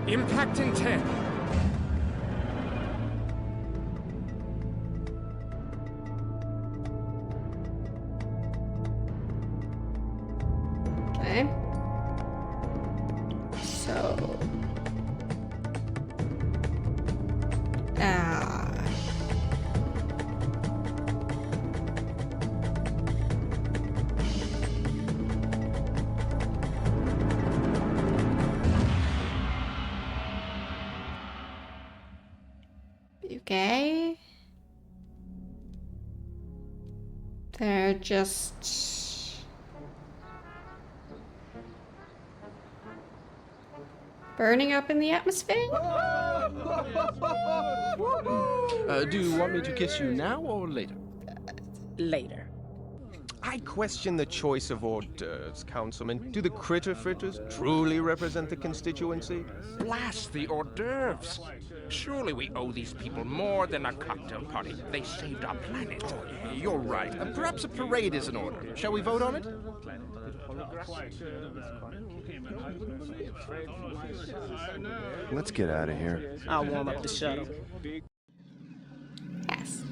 Speaker 6: Impact in 10.
Speaker 1: Okay. So... Okay. They're just... burning up in the atmosphere?
Speaker 4: Do you want me to kiss you now or later?
Speaker 3: Later.
Speaker 7: I question the choice of hors d'oeuvres, Councilman. Do the critter fritters truly represent the constituency?
Speaker 6: Blast the hors d'oeuvres. Surely we owe these people more than a cocktail party. They saved our planet.
Speaker 4: You're right. Perhaps a parade is in order. Shall we vote on it?
Speaker 2: Let's get out of here.
Speaker 3: I'll warm up the shuttle.
Speaker 1: Yes.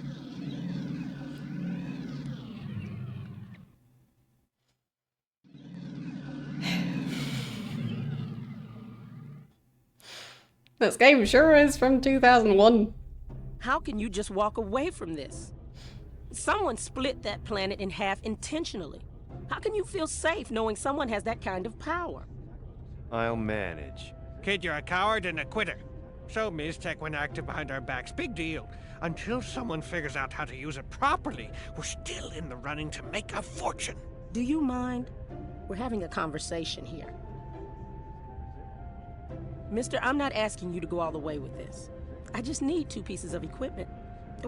Speaker 1: This game sure is from 2001.
Speaker 3: How can you just walk away from this? Someone split that planet in half intentionally. How can you feel safe knowing someone has that kind of power?
Speaker 2: I'll manage.
Speaker 8: Kid, you're a coward and a quitter. So Miztech went active behind our backs. Big deal. Until someone figures out how to use it properly, we're still in the running to make a fortune.
Speaker 3: Do you mind? We're having a conversation here. Mister, I'm not asking you to go all the way with this. I just need 2 pieces of equipment.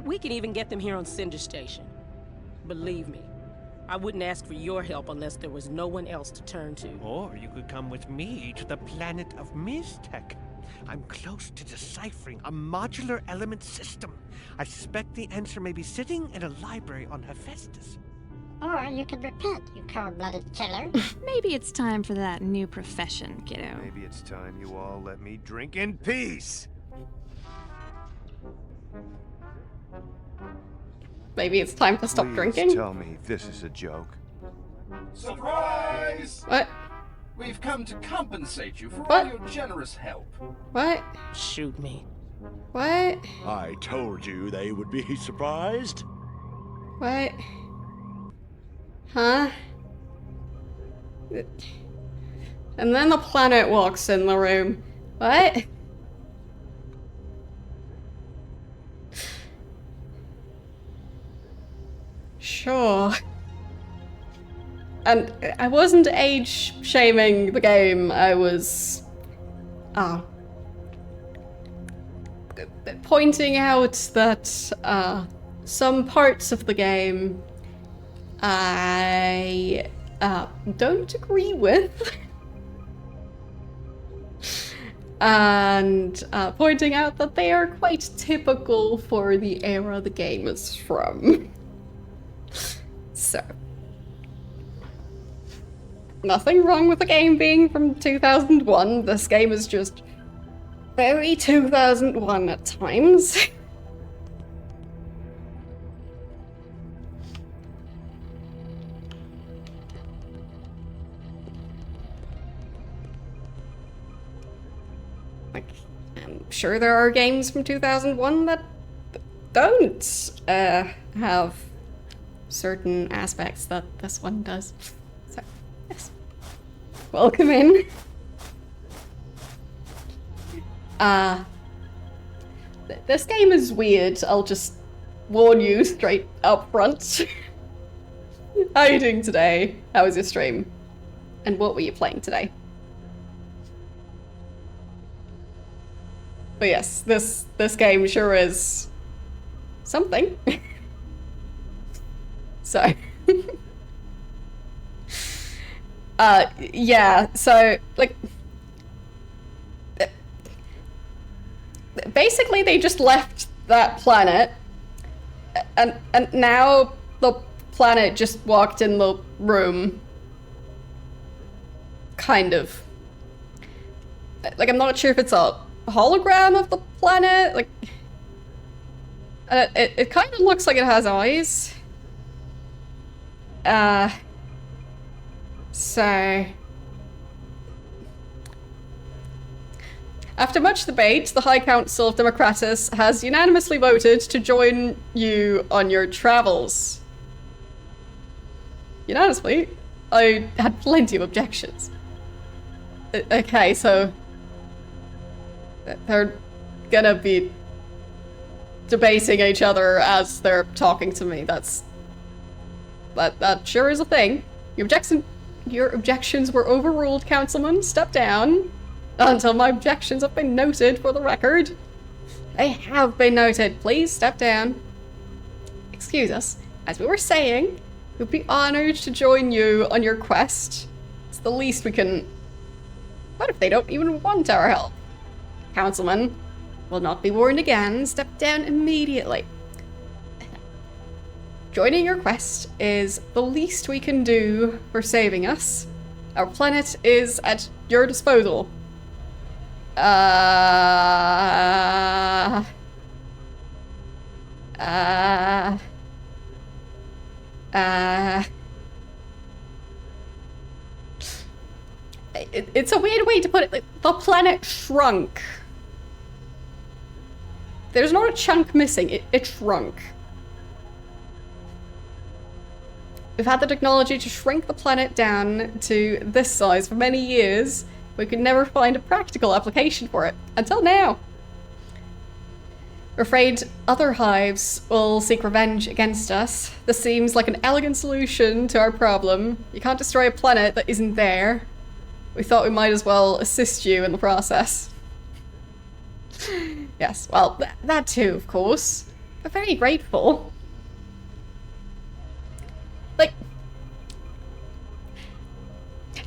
Speaker 3: We can even get them here on Cinder Station. Believe me, I wouldn't ask for your help unless there was no one else to turn to.
Speaker 8: Or you could come with me to the planet of Miztech. I'm close to deciphering a modular element system. I suspect the answer may be sitting in a library on Hephaestus.
Speaker 9: Or you could repent, you cold-blooded killer.
Speaker 10: Maybe it's time for that new profession, kiddo.
Speaker 2: Maybe it's time you all let me drink in peace.
Speaker 1: Maybe it's time to stop
Speaker 2: Please
Speaker 1: drinking.
Speaker 2: tell me this is a joke.
Speaker 11: Surprise!
Speaker 1: What?
Speaker 11: We've come to compensate you for
Speaker 1: What?
Speaker 11: all your generous help.
Speaker 1: What?
Speaker 3: Shoot me.
Speaker 1: What?
Speaker 5: I told you they would be surprised.
Speaker 1: What? Huh? And then the planet walks in the room. What? Sure. And I wasn't age shaming the game, I was pointing out that some parts of the game I don't agree with. And pointing out that they are quite typical for the era the game is from. So. Nothing wrong with the game being from 2001. This game is just very 2001 at times. Like, I'm sure there are games from 2001 that don't have certain aspects that this one does. So, yes. Welcome in. This game is weird, I'll just warn you straight up front. How are you doing today? How was your stream? And what were you playing today? But yes, this game sure is something. So yeah, so like basically they just left that planet and now the planet just walked in the room. Kind of. Like, I'm not sure if it's a hologram of the planet, like it kind of looks like it has eyes. So after much debate, the High Council of Democratus has unanimously voted to join you on your travels. Unanimously? I had plenty of objections. Okay, so they're gonna be debating each other as they're talking to me. That sure is a thing. Your objections were overruled, Councilman. Step down until my objections have been noted for the record. They have been noted. Please step down. Excuse us. As we were saying, we'd be honored to join you on your quest. It's the least we can... What if they don't even want our help? Councilman will not be warned again. Step down immediately. Joining your quest is the least we can do for saving us. Our planet is at your disposal. It's a weird way to put it. The planet shrunk. There's not a chunk missing. It shrunk. We've had the technology to shrink the planet down to this size for many years. We could never find a practical application for it. Until now. We're afraid other hives will seek revenge against us. This seems like an elegant solution to our problem. You can't destroy a planet that isn't there. We thought we might as well assist you in the process. Yes, well, that too, of course. We're very grateful. Like,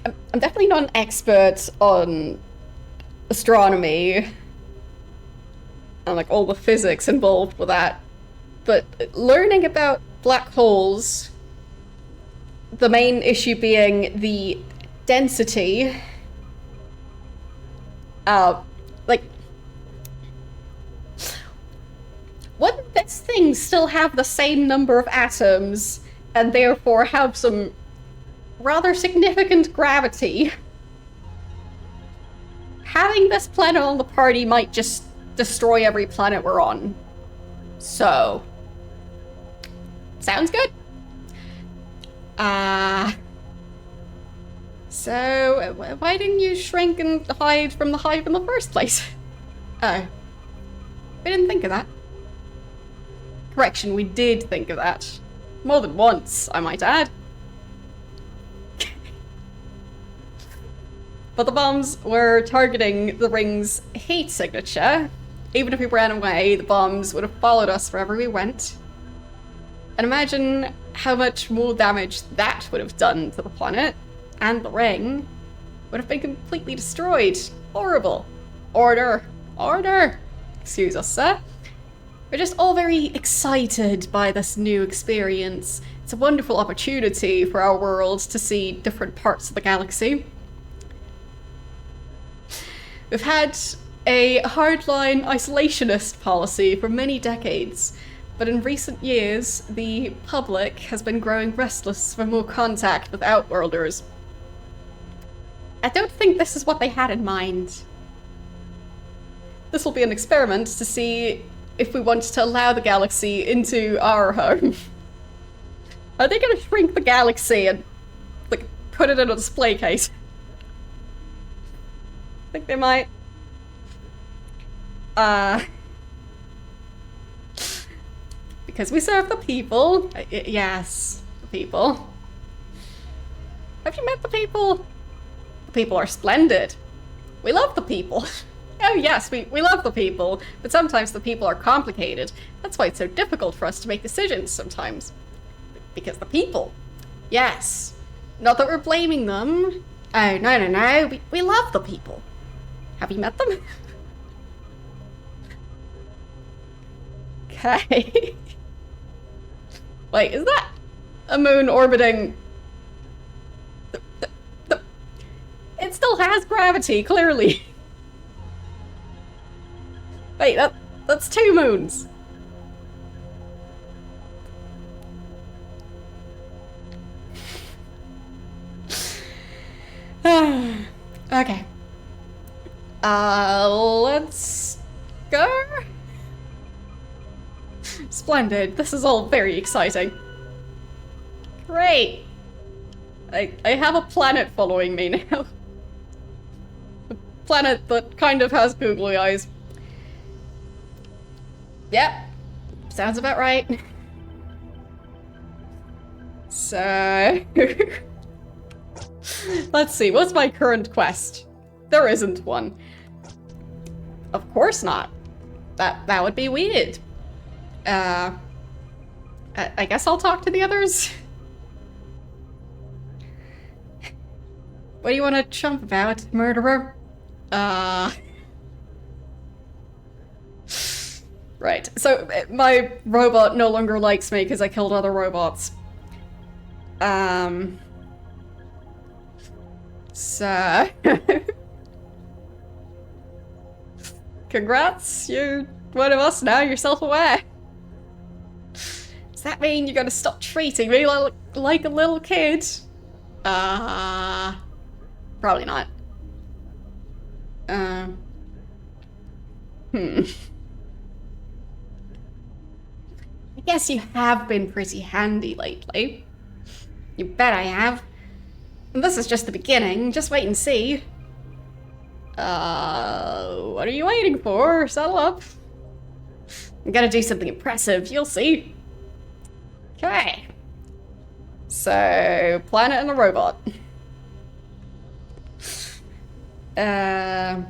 Speaker 1: I'm definitely not an expert on astronomy and like all the physics involved with that, but learning about black holes The main issue being the density. Like, wouldn't this thing still have the same number of atoms and therefore have some rather significant gravity? Having this planet on the party might just destroy every planet we're on. So, sounds good. So why didn't you shrink and hide from the hive in the first place? Oh. We didn't think of that. Correction, we did think of that. More than once, I might add. But the bombs were targeting the ring's heat signature. Even if we ran away, the bombs would have followed us wherever we went. And imagine how much more damage that would have done to the planet. And the ring would have been completely destroyed. Horrible. Order. Order. Excuse us, sir. We're just all very excited by this new experience. It's a wonderful opportunity for our world to see different parts of the galaxy. We've had a hardline isolationist policy for many decades, but in recent years, the public has been growing restless for more contact with Outworlders. I don't think this is what they had in mind. This will be an experiment to see if we want to allow the galaxy into our home. Are they going to shrink the galaxy and, like, put it in a display case? I think they might. Because we serve the people. Yes, the people. Have you met the people? The people are splendid. We love the people. Oh yes, we love the people, but sometimes the people are complicated. That's why it's so difficult for us to make decisions sometimes. Because the people. Yes. Not that we're blaming them. Oh, no. We love the people. Have you met them? Okay. Wait, is that a moon orbiting? It still has gravity, clearly. Wait, that's 2 moons. Okay. Let's go. Splendid. This is all very exciting. Great. I have a planet following me now. A planet that kind of has googly eyes. Yep. Sounds about right. So... let's see, what's my current quest? There isn't one. Of course not. That would be weird. I guess I'll talk to the others. What do you want to chump about, murderer? Right, so my robot no longer likes me because I killed other robots. So... Congrats, you're one of us now, you're self-aware. Does that mean you're gonna stop treating me like a little kid? Probably not. I guess you have been pretty handy lately. You bet I have. And this is just the beginning, just wait and see. What are you waiting for? Settle up. I'm gonna do something impressive, you'll see. Okay. So, planet and a robot. Can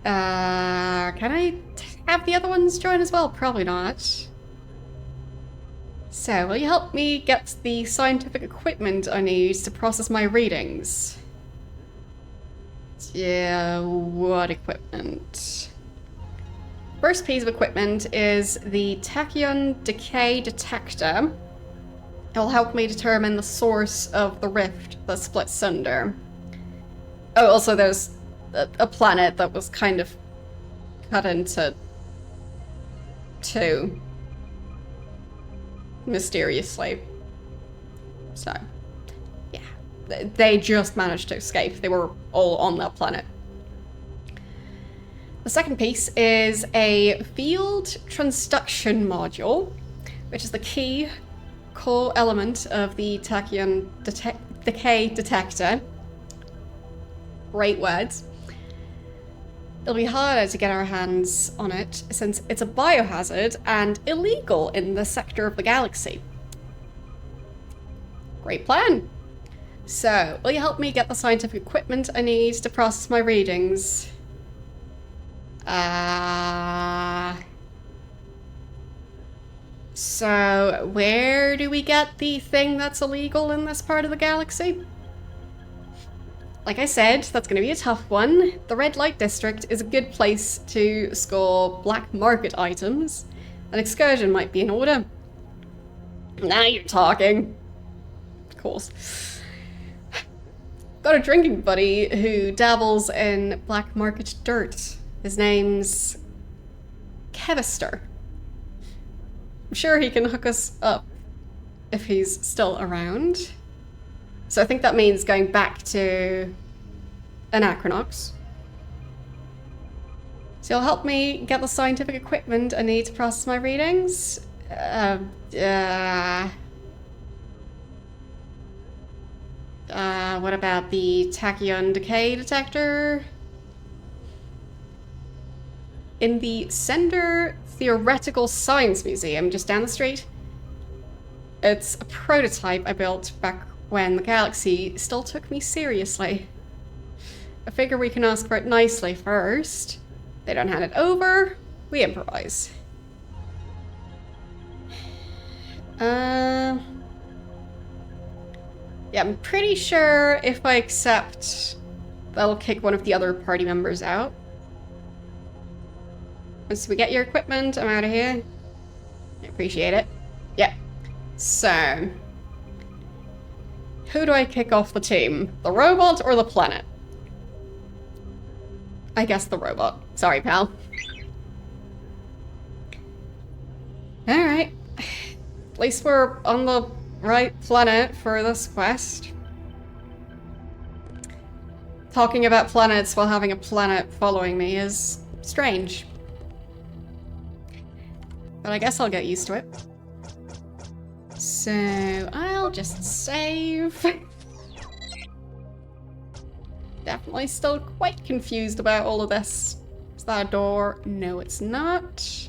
Speaker 1: I have the other ones join as well? Probably not. So, will you help me get the scientific equipment I need to process my readings? Yeah, what equipment? First piece of equipment is the tachyon decay detector. It'll help me determine the source of the rift that split Sunder. Oh, also there's a planet that was kind of cut into two. Mysteriously. So, yeah. They just managed to escape. They were all on that planet. The second piece is a field transduction module, which is the key core element of the tachyon decay detector. Great words. It'll be harder to get our hands on it since it's a biohazard and illegal in this sector of the galaxy. Great plan. So, will you help me get the scientific equipment I need to process my readings? So, where do we get the thing that's illegal in this part of the galaxy? Like I said, that's going to be a tough one. The Red Light District is a good place to score black market items. An excursion might be in order. Now you're talking. Of course. Got a drinking buddy who dabbles in black market dirt. His name's Kevister. I'm sure he can hook us up if he's still around. So I think that means going back to Anachronox. So you'll help me get the scientific equipment I need to process my readings? What about the tachyon decay detector? In the Sender Theoretical Science Museum just down the street. It's a prototype I built back when the galaxy still took me seriously. I figure we can ask for it nicely first. They don't hand it over, we improvise. Yeah, I'm pretty sure if I accept, that'll kick one of the other party members out. Once we get your equipment, I'm out of here. I appreciate it. Yeah. So, who do I kick off the team? The robot or the planet? I guess the robot. Sorry, pal. Alright. At least we're on the right planet for this quest. Talking about planets while having a planet following me is strange. But I guess I'll get used to it. So, I'll just save. Definitely still quite confused about all of this. Is that a door? No, it's not.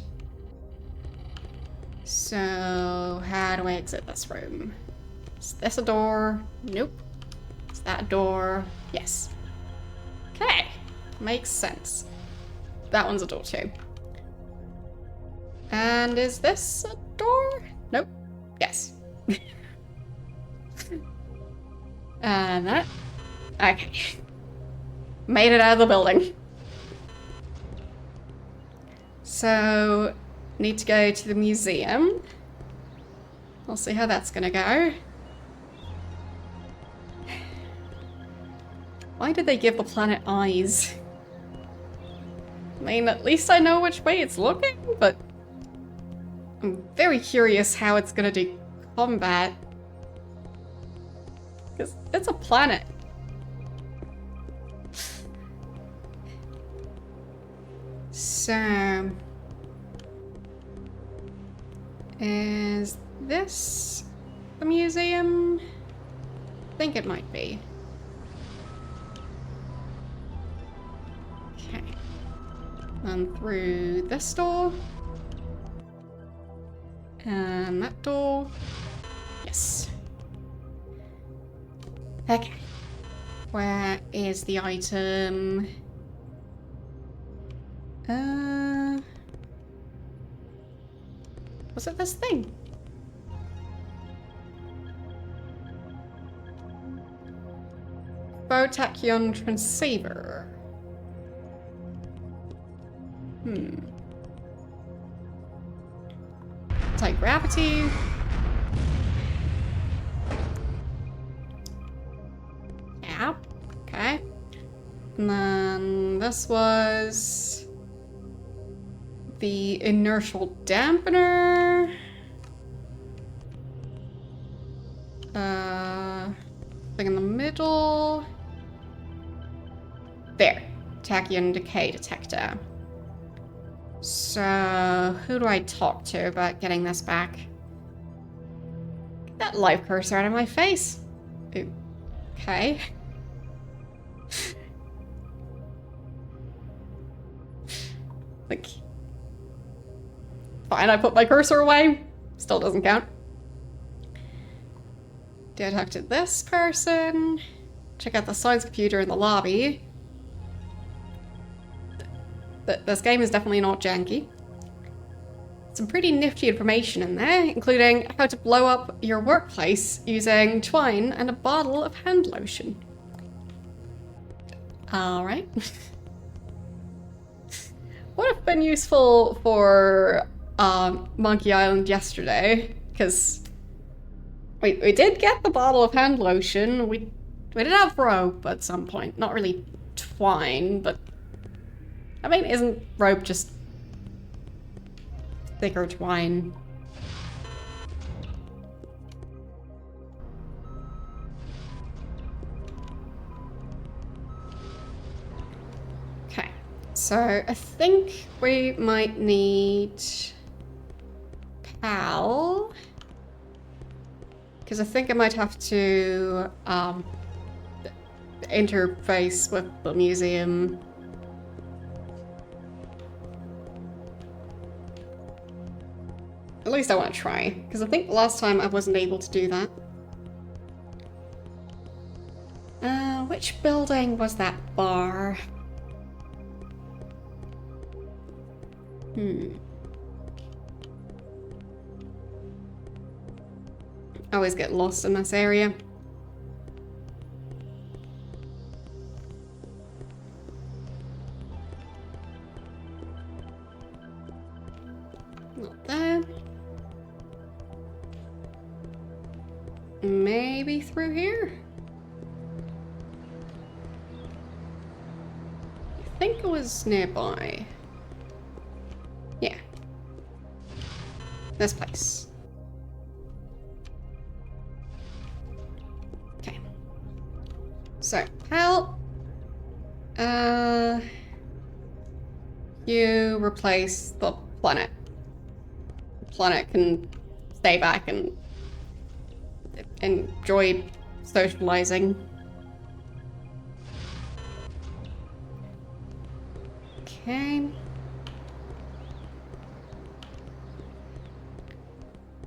Speaker 1: So, how do I exit this room? Is this a door? Nope. Is that a door? Yes. Okay. Makes sense. That one's a door too. And is this a door? Nope. Yes. And that. Okay. Made it out of the building. So, need to go to the museum. We'll see how that's gonna go. Why did they give the planet eyes? I mean, at least I know which way it's looking, but I'm very curious how it's gonna do combat. Because it's a planet. So, is this the museum? I think it might be. Okay. And through this door. And that door. Yes. Okay. Where is the item? Was it this thing? Photachyon transceiver. Anti-gravity. And then this was the inertial dampener. Thing in the middle. There. Tachyon decay detector. So, who do I talk to about getting this back? Get that live cursor out of my face. Okay. Like, fine, I put my cursor away. Still doesn't count. Detected this person. Check out the science computer in the lobby. This game is definitely not janky. Some pretty nifty information in there, including how to blow up your workplace using twine and a bottle of hand lotion. Alright. Would have been useful for Monkey Island yesterday, because we did get the bottle of hand lotion. We did have rope at some point. Not really twine, but I mean, isn't rope just thicker twine? Okay, so I think we might need PAL, because I think I might have to interface with the museum. At least I want to try, because I think last time I wasn't able to do that. Which building was that bar? I always get lost in this area. Not there. Maybe through here? I think it was nearby. Yeah. This place. Okay. So, PAL. You replace the planet. The planet can stay back and enjoy socializing. Okay.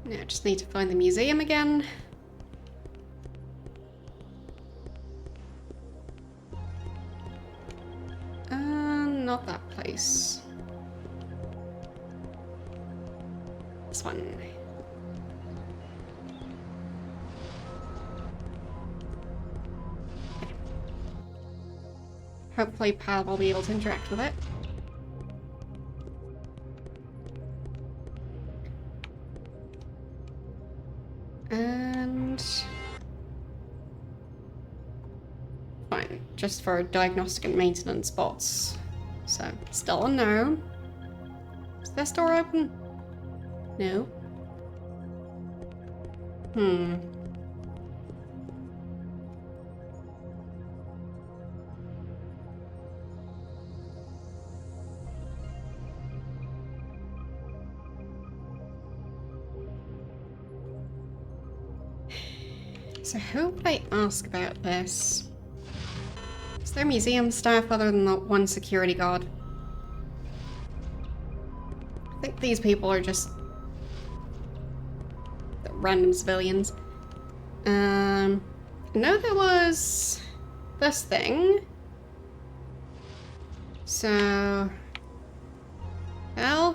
Speaker 1: Now I just need to find the museum again. Not that place. This one. Hopefully PAL will be able to interact with it. And fine, just for diagnostic and maintenance bots. So, still a no. Is this door open? No. So who would I ask about this? Is there museum staff other than the one security guard? I think these people are just the random civilians. No, there was this thing. So, well,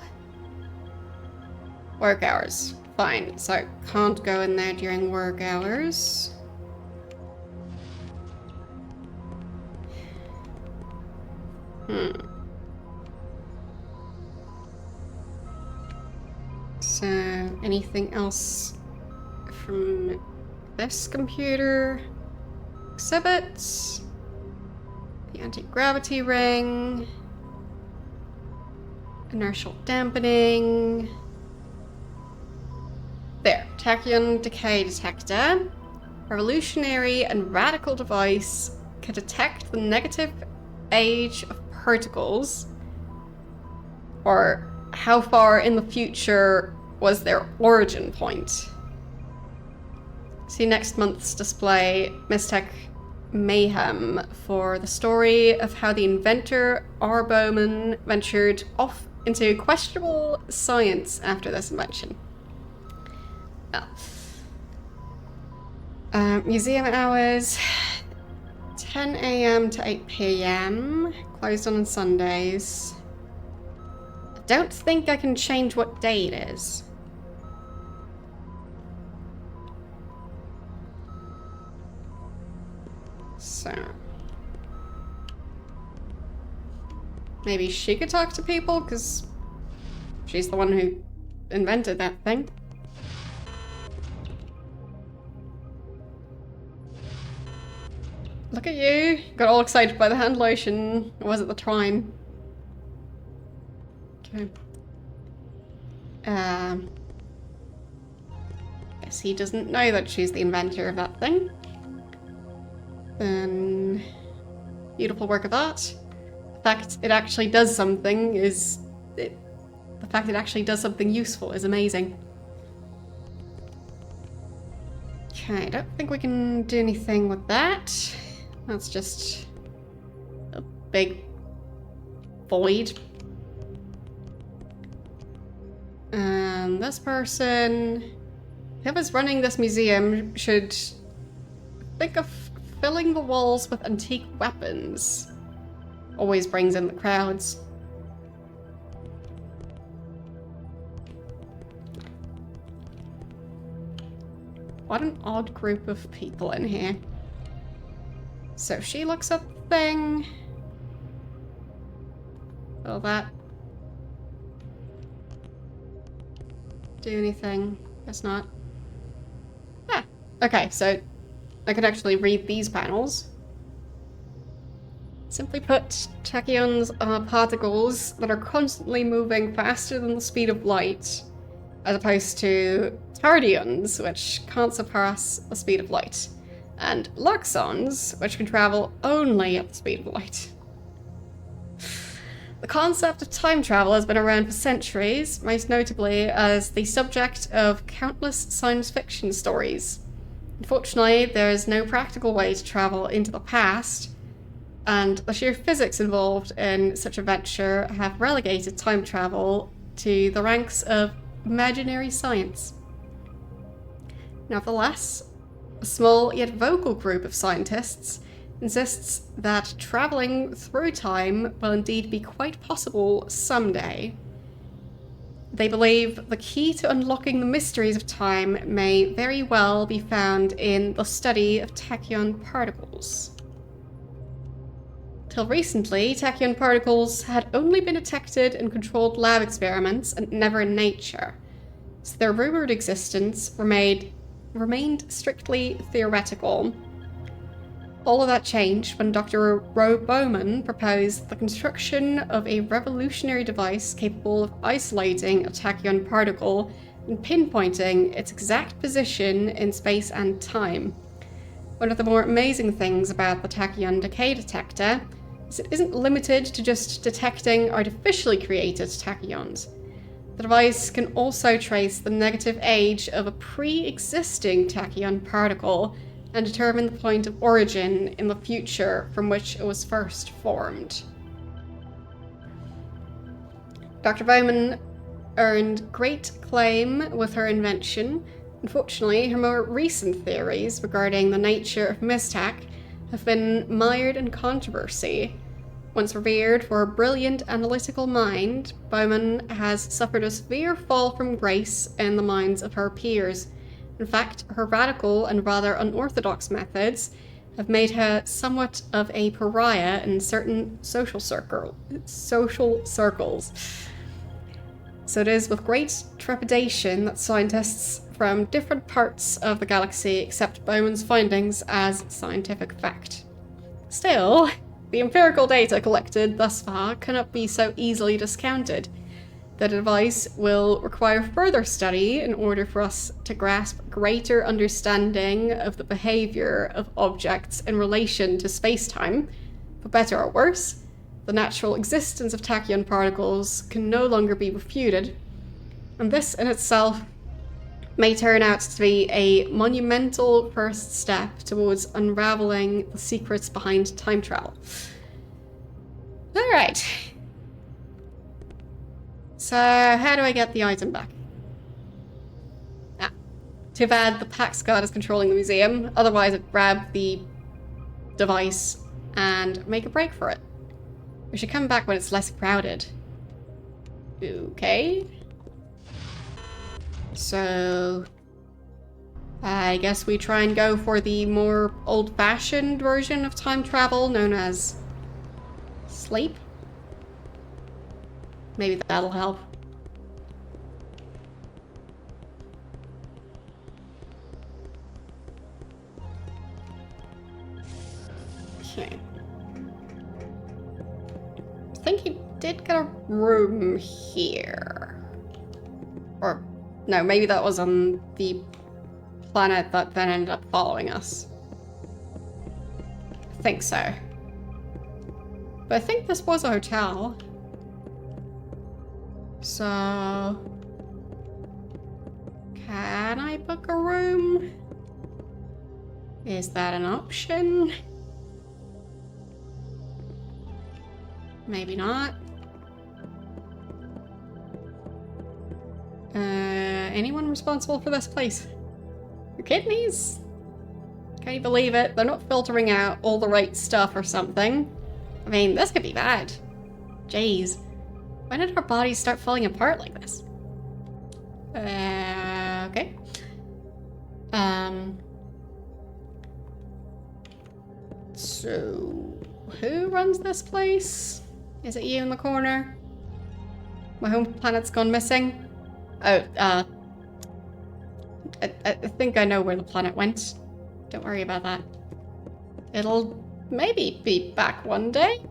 Speaker 1: work hours. Fine, so I can't go in there during work hours. So, anything else from this computer? Exhibits? The anti-gravity ring. Inertial dampening. There. Tachyon decay detector. Revolutionary and radical device can detect the negative age of particles. Or how far in the future was their origin point. See next month's display, Mistech Mayhem, for the story of how the inventor R. Bowman ventured off into questionable science after this invention. Museum hours, 10 a.m. to 8 p.m, closed on Sundays. I don't think I can change what day it is. So maybe she could talk to people, because she's the one who invented that thing. Look at you. Got all excited by the hand lotion. Or was it the Trine? Okay. Guess he doesn't know that she's the inventor of that thing. Then beautiful work of art. The fact it actually does something is... the fact it actually does something useful is amazing. Okay, I don't think we can do anything with that. That's just a big void. And this person, whoever's running this museum, should think of filling the walls with antique weapons. Always brings in the crowds. What an odd group of people in here. So she looks up the thing. Will that do anything? Guess not. Ah, okay, so I could actually read these panels. Simply put, tachyons are particles that are constantly moving faster than the speed of light, as opposed to tardions, which can't surpass the speed of light, and loxons, which can travel only at the speed of light. The concept of time travel has been around for centuries, most notably as the subject of countless science fiction stories. Unfortunately, there is no practical way to travel into the past, and the sheer physics involved in such a venture have relegated time travel to the ranks of imaginary science. Nevertheless, a small yet vocal group of scientists insists that traveling through time will indeed be quite possible someday. They believe the key to unlocking the mysteries of time may very well be found in the study of tachyon particles. Till recently, tachyon particles had only been detected in controlled lab experiments and never in nature, so their rumored existence remained strictly theoretical. All of that changed when Dr. Roe Bowman proposed the construction of a revolutionary device capable of isolating a tachyon particle and pinpointing its exact position in space and time. One of the more amazing things about the tachyon decay detector is it isn't limited to just detecting artificially created tachyons. The device can also trace the negative age of a pre-existing tachyon particle and determine the point of origin in the future from which it was first formed. Dr. Bowman earned great acclaim with her invention. Unfortunately, her more recent theories regarding the nature of Mistech have been mired in controversy. Once revered for her brilliant analytical mind, Bowman has suffered a severe fall from grace in the minds of her peers. In fact, her radical and rather unorthodox methods have made her somewhat of a pariah in certain social circles. So it is with great trepidation that scientists from different parts of the galaxy accept Bowman's findings as scientific fact. Still, The empirical data collected thus far cannot be so easily discounted. The device will require further study in order for us to grasp greater understanding of the behavior of objects in relation to space-time. For better or worse, the natural existence of tachyon particles can no longer be refuted, and this in itself may turn out to be a monumental first step towards unraveling the secrets behind time travel. Alright. So, how do I get the item back? Ah, too bad the PAX god is controlling the museum, otherwise I'd grab the device and make a break for it. We should come back when it's less crowded. Okay. So, I guess we try and go for the more old-fashioned version of time travel known as sleep. Maybe that'll help. Okay. I think you did get a room here. Or, no, maybe that was on the planet that then ended up following us. I think so. But I think this was a hotel. So, can I book a room? Is that an option? Maybe not. Anyone responsible for this place? The kidneys? Can you believe it? They're not filtering out all the right stuff or something. I mean, this could be bad. Jeez. When did our bodies start falling apart like this? Okay. So, who runs this place? Is it you in the corner? My home planet's gone missing? Oh, I think I know where the planet went. Don't worry about that. It'll maybe be back one day.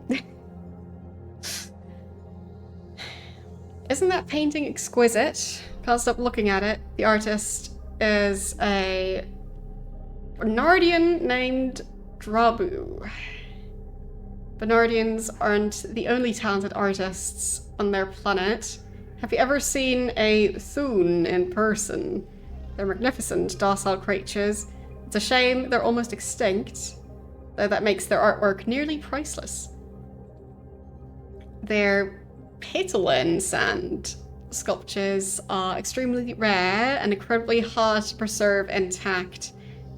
Speaker 1: Isn't that painting exquisite? Can't stop looking at it. The artist is a Bernardian named Drabu. Bernardians aren't the only talented artists on their planet. Have you ever seen a Thun in person? They're magnificent, docile creatures. It's a shame they're almost extinct, though that makes their artwork nearly priceless. Their petalin sand sculptures are extremely rare and incredibly hard to preserve intact.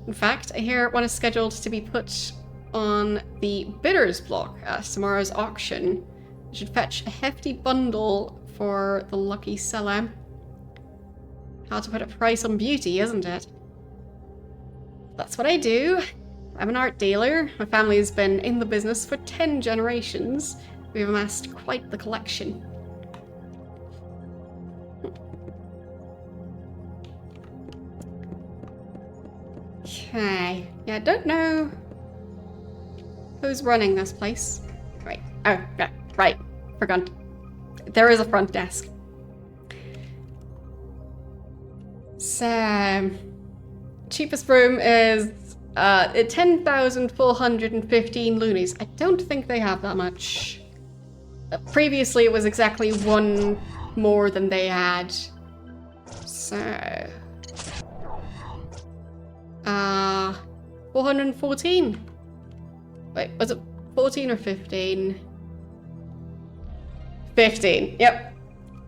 Speaker 1: In fact, I hear one is scheduled to be put on the bidders block at tomorrow's auction. It should fetch a hefty bundle for the lucky seller. Hard to put a price on beauty, isn't it? That's what I do. I'm an art dealer. My family has been in the business for 10 generations. We've amassed quite the collection. Okay. Yeah, I don't know who's running this place. Right. Oh, yeah, right. Forgot. There is a front desk. So, cheapest room is 10,415 loonies. I don't think they have that much. Previously, it was exactly one more than they had. So, 414. Wait, was it 14 or 15? 15, yep.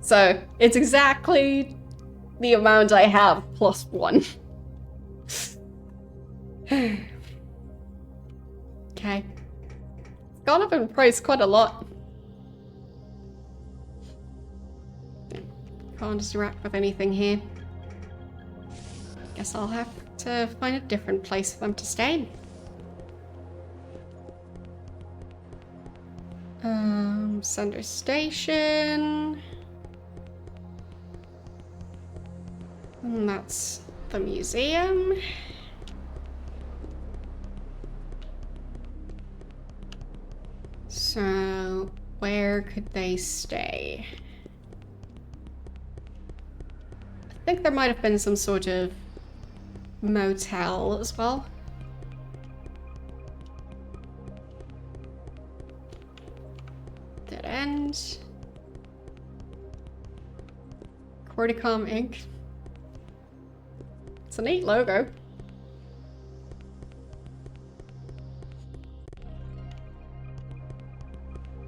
Speaker 1: So, it's exactly the amount I have plus one. Okay. It's gone up in price quite a lot. Can't interact with anything here. Guess I'll have to find a different place for them to stay. Center Station. And that's the museum. So, where could they stay? I think there might have been some sort of motel as well. Dead end. Corticom Inc. It's a neat logo.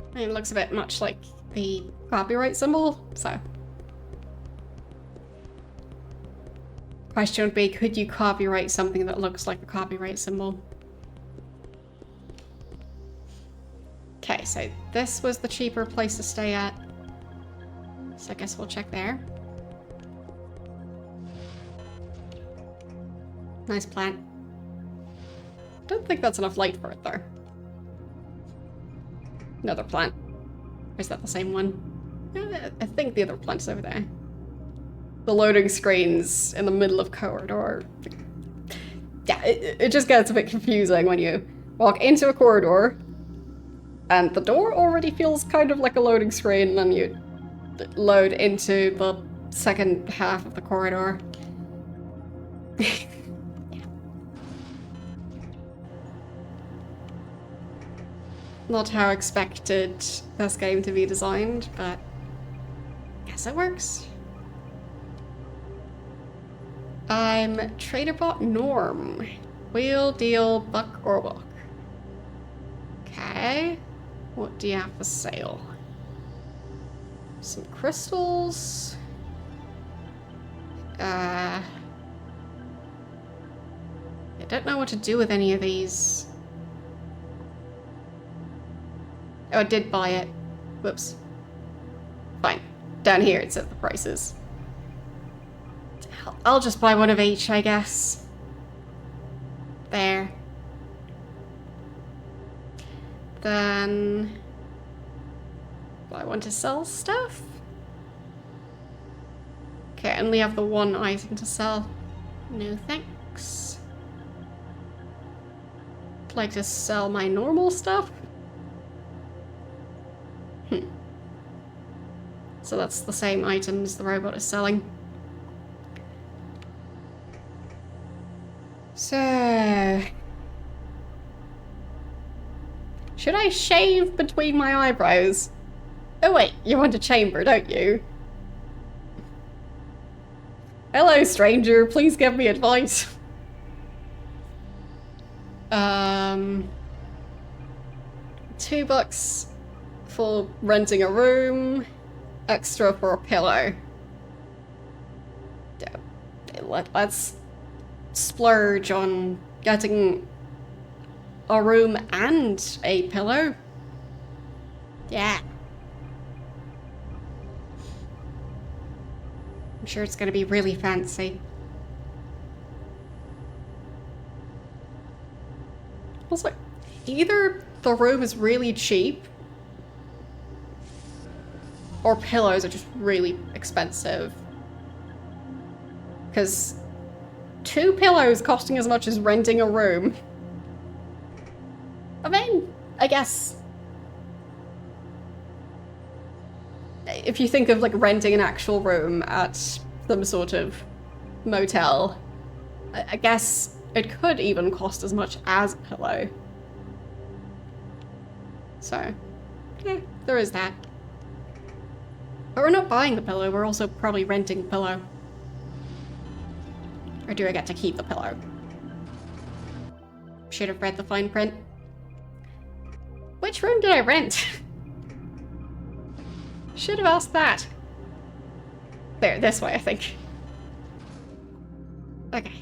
Speaker 1: I mean, it looks a bit much like the copyright symbol, so. Question would be, could you copyright something that looks like a copyright symbol? Okay, so this was the cheaper place to stay at. So I guess we'll check there. Nice plant. Don't think that's enough light for it though. Another plant. Or is that the same one? I think the other plant's over there. The loading screen's in the middle of corridor. Yeah, it just gets a bit confusing when you walk into a corridor and the door already feels kind of like a loading screen, and then you load into the second half of the corridor. Not how I expected this game to be designed, but I guess it works. I'm TraderBot Norm. Wheel, deal, buck, or walk. Okay. What do you have for sale? Some crystals. I don't know what to do with any of these. Oh, I did buy it. Whoops. Fine. Down here it says the prices. I'll just buy one of each, I guess. There. Then... do I want to sell stuff? Okay, I only have the one item to sell. No thanks. I'd like to sell my normal stuff. So that's the same items the robot is selling. So... should I shave between my eyebrows? Oh wait, you want a chamber, don't you? Hello, stranger. Please give me advice. $2 for renting a room. Extra for a pillow. Let's splurge on getting a room and a pillow. Yeah. I'm sure it's gonna be really fancy. Also, either the room is really cheap or pillows are just really expensive. Because 2 pillows costing as much as renting a room. I mean, I guess if you think of like renting an actual room at some sort of motel, I guess it could even cost as much as a pillow. So, yeah, there is that. But we're not buying the pillow, we're also probably renting the pillow. Or do I get to keep the pillow? Should have read the fine print. Which room did I rent? Should have asked that. There, this way, I think. Okay.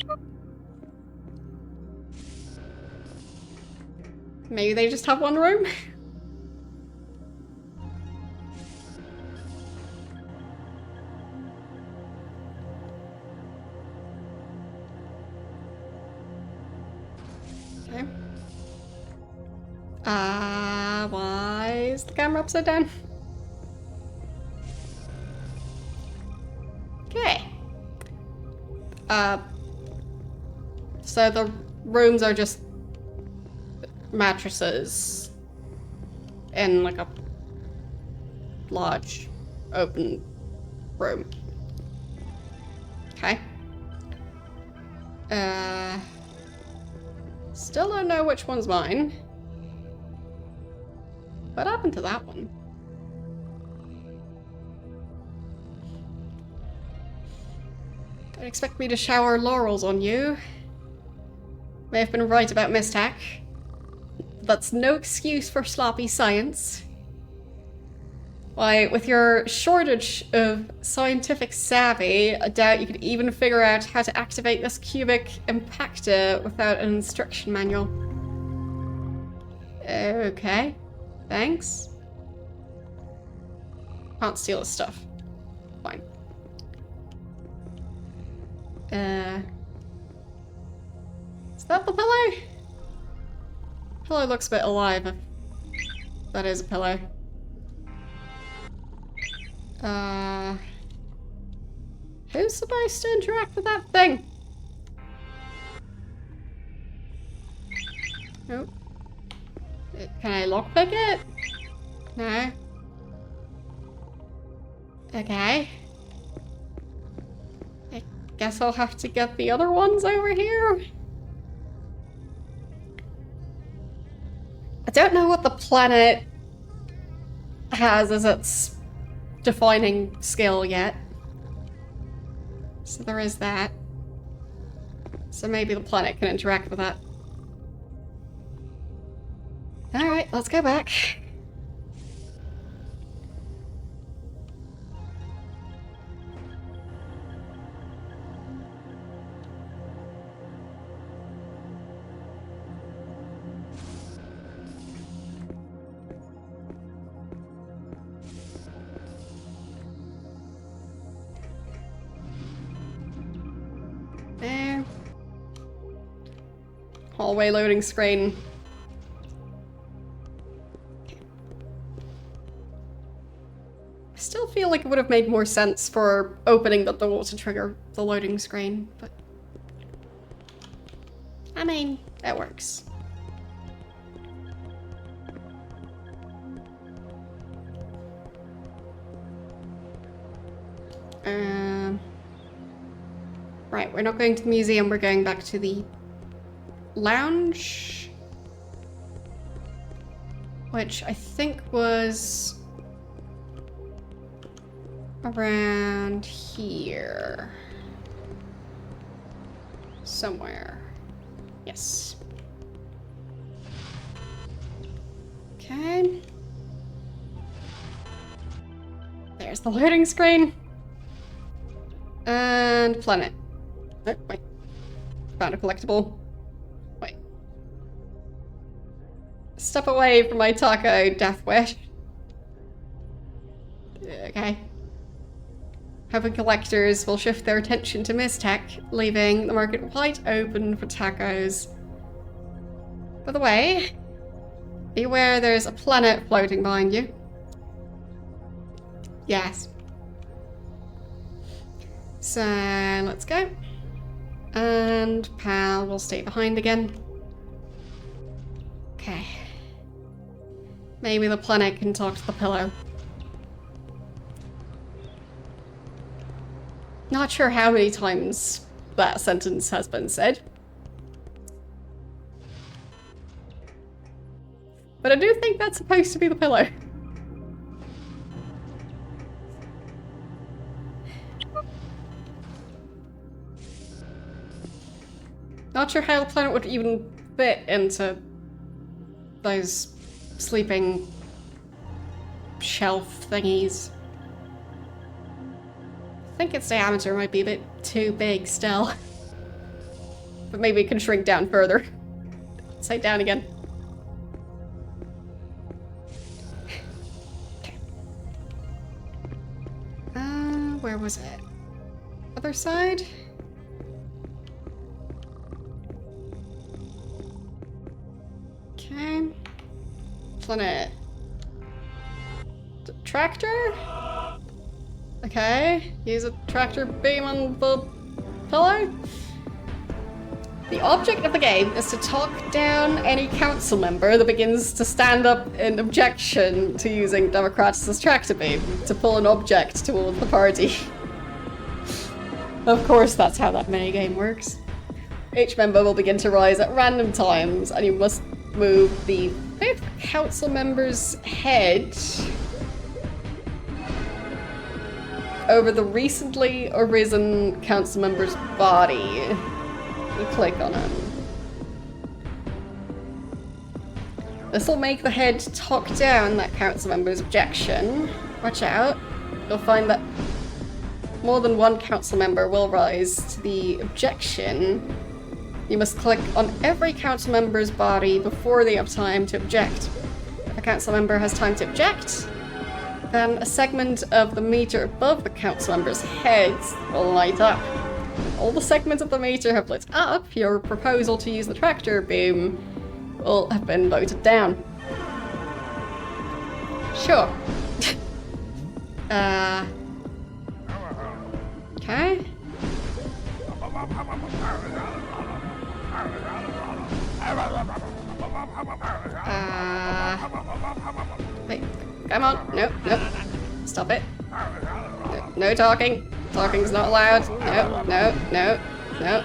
Speaker 1: Maybe they just have one room? Okay. Why is the camera upside down? Okay. So the rooms are just mattresses in like a large open room. Okay. Still don't know which one's mine. What happened to that one? Don't expect me to shower laurels on you. May have been right about Mistech. That's no excuse for sloppy science. Why, with your shortage of scientific savvy, I doubt you could even figure out how to activate this cubic impactor without an instruction manual. Okay, thanks. Can't steal his stuff. Fine. Is that the pillow? Pillow looks a bit alive. If that is a pillow. Who's supposed to interact with that thing? Nope. Can I lockpick it? No. Okay. I guess I'll have to get the other ones over here. I don't know what the planet has as its defining skill yet. So there is that. So maybe the planet can interact with that. Alright, let's go back. There. Hallway loading screen. I still feel like it would have made more sense for opening the door to trigger the loading screen, but I mean, that works. Right, we're not going to the museum, we're going back to the lounge. Which I think was around here. Somewhere. Yes. Okay. There's the loading screen. And planet. Oh, wait. Found a collectible. Wait. Step away from my taco, Death Wish. Okay. Hoping collectors will shift their attention to Mistech, leaving the market wide open for tacos. By the way, beware there's a planet floating behind you. Yes. So, let's go. And Pal will stay behind again. Okay. Maybe the planet can talk to the pillow. Not sure how many times that sentence has been said. But I do think that's supposed to be the pillow. Not sure how the planet would even fit into those sleeping shelf thingies. I think its diameter might be a bit too big still. But maybe it can shrink down further. Say down again. Okay. Where was it? Other side? Okay. Planet. Tractor? Okay. Use a tractor beam on the pillow? The object of the game is to talk down any council member that begins to stand up in objection to using Democrats' tractor beam to pull an object towards the party. Of course, that's how that minigame works. Each member will begin to rise at random times, and you must move the 5th council member's head over the recently arisen council member's body. You click on him. This will make the head talk down that council member's objection. Watch out. You'll find that more than one council member will rise to the objection. You must click on every council member's body before they have time to object. If a council member has time to object, then a segment of the meter above the council member's heads will light up. All the segments of the meter have lit up, your proposal to use the tractor beam will have been voted down. Sure. Okay. Wait, come on. Nope, nope. Stop it. No talking. Talking's not allowed. No, no, no, no.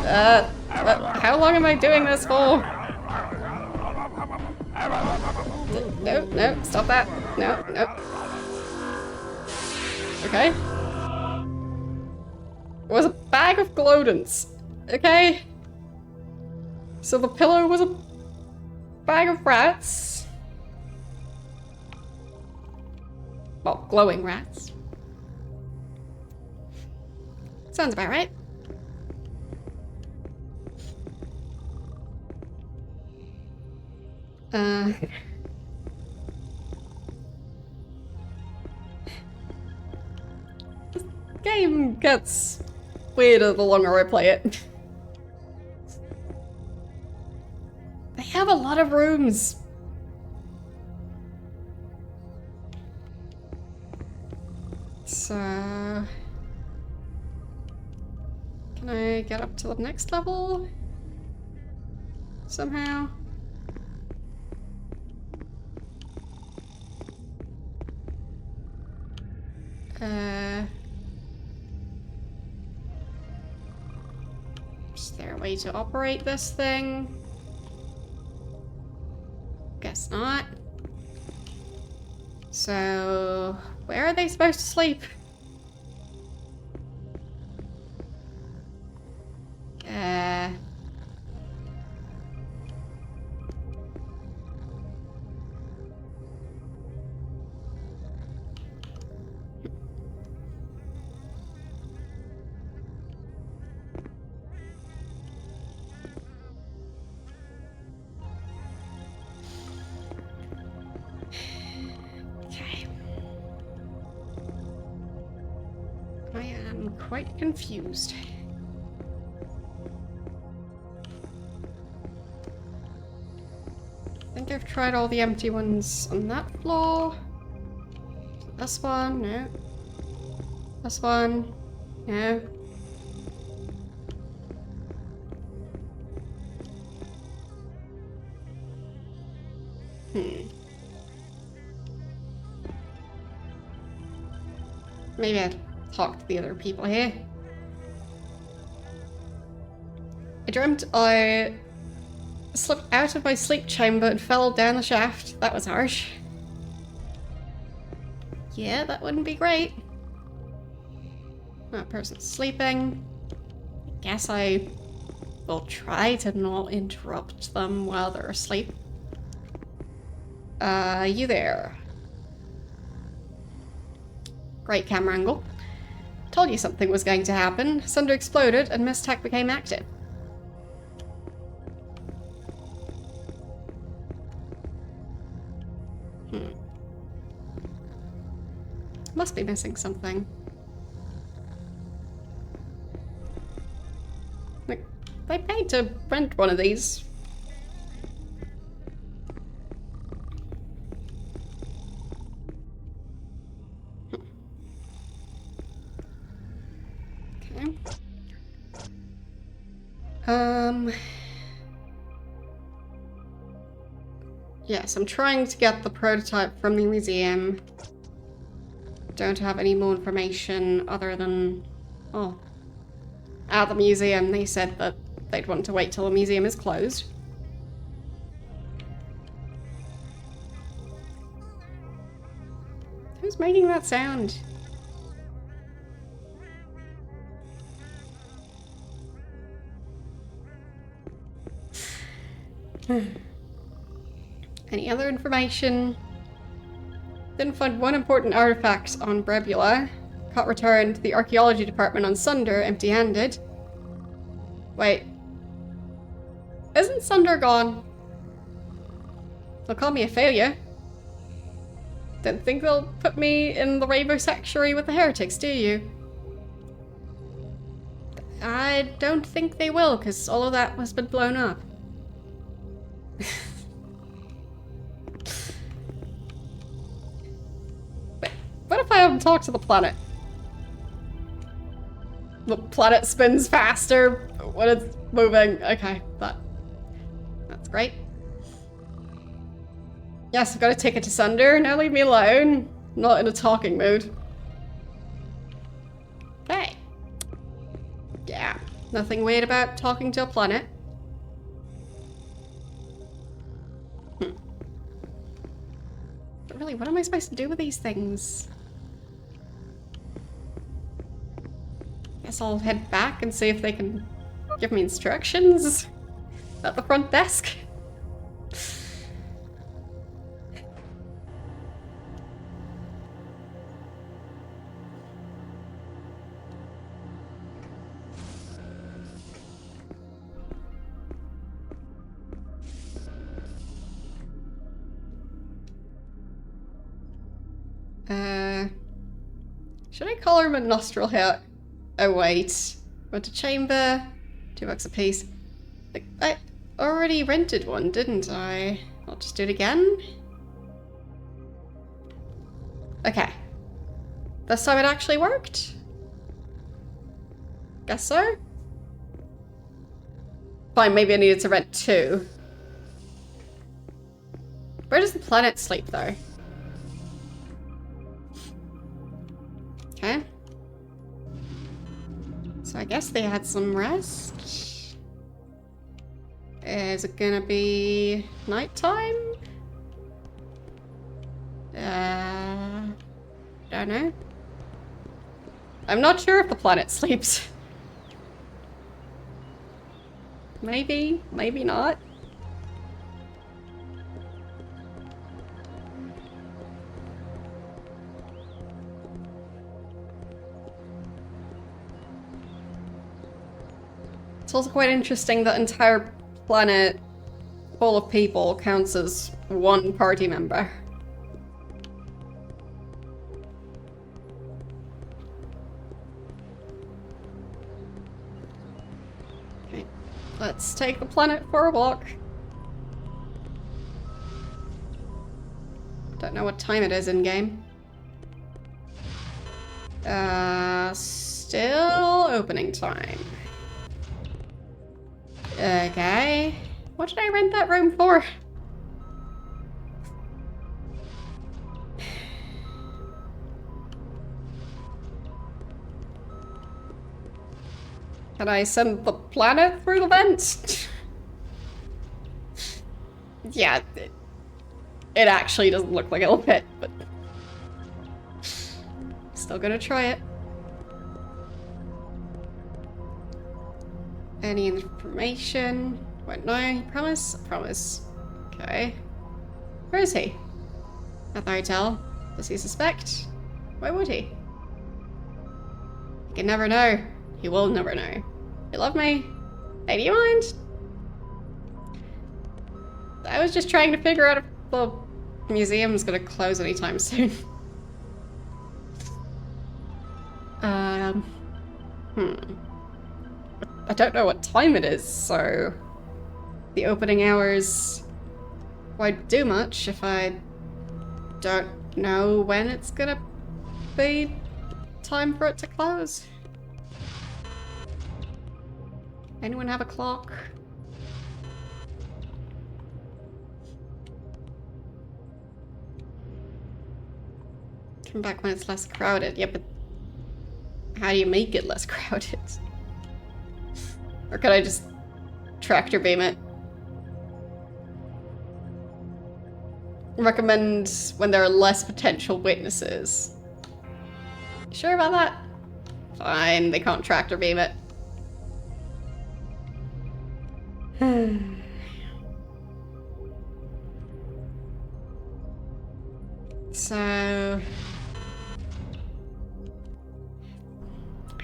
Speaker 1: No. How long am I doing this for? No, no, stop that. No, no. Okay. It was a bag of glowdents. Okay. So the pillow was a bag of rats. Well, glowing rats. Sounds about right. This game gets weirder the longer I play it. They have a lot of rooms. So, can I get up to the next level? Somehow? Is there a way to operate this thing? Guess not. So, where are they supposed to sleep? Quite confused. I think I've tried all the empty ones on that floor. This one, no. This one, no. Maybe I talk to the other people here. I dreamt I slipped out of my sleep chamber and fell down the shaft. That was harsh. Yeah, that wouldn't be great. That person's sleeping. I guess I will try to not interrupt them while they're asleep. You there? Great camera angle. Told you something was going to happen. Sunder exploded and Miss Tech became active. Must be missing something. Like, they paid to rent one of these. Yes, I'm trying to get the prototype from the museum. Don't have any more information other than... Oh. At the museum, they said that they'd want to wait till the museum is closed. Who's making that sound? Any other information? Didn't find one important artifact on Brebula. Caught returned to the archaeology department on Sunder empty-handed. Wait. Isn't Sunder gone? They'll call me a failure. Don't think they'll put me in the Rainbow Sanctuary with the heretics, do you? I don't think they will, because all of that has been blown up. Wait, what if I haven't talked to the planet? The planet spins faster when it's moving. Okay, that's great. Yes, I've got a ticket to Sunder. Now leave me alone. I'm not in a talking mood. Okay. Yeah, nothing weird about talking to a planet. But really, what am I supposed to do with these things? Guess I'll head back and see if they can give me instructions at the front desk. Should I call her a nostril hair? Oh wait. Went to chamber. $2 a piece. I already rented one, didn't I? I'll just do it again. Okay. This time it actually worked? Guess so? Fine, maybe I needed to rent 2. Where does the planet sleep though? Okay. So I guess they had some rest. Is it gonna be nighttime? Don't know. I'm not sure if the planet sleeps. Maybe, maybe not. It's also quite interesting that entire planet full of people counts as one party member. Okay, let's take the planet for a walk. Don't know what time it is in game. Still opening time. Okay. What did I rent that room for? Can I send the planet through the vent? Yeah, it actually doesn't look like it'll fit, but still gonna try it. Any information? Wait, no, promise? Promise. Okay. Where is he? At the hotel. Does he suspect? Why would he? He can never know. He will never know. You love me? Hey, do you mind? I was just trying to figure out if the museum's gonna close anytime soon. I don't know what time it is, so the opening hours won't do much if I don't know when it's gonna be time for it to close. Anyone have a clock? Come back when it's less crowded. Yeah, but how do you make it less crowded? Or could I just tractor beam it? Recommend when there are less potential witnesses. Sure about that? Fine, they can't tractor beam it. So...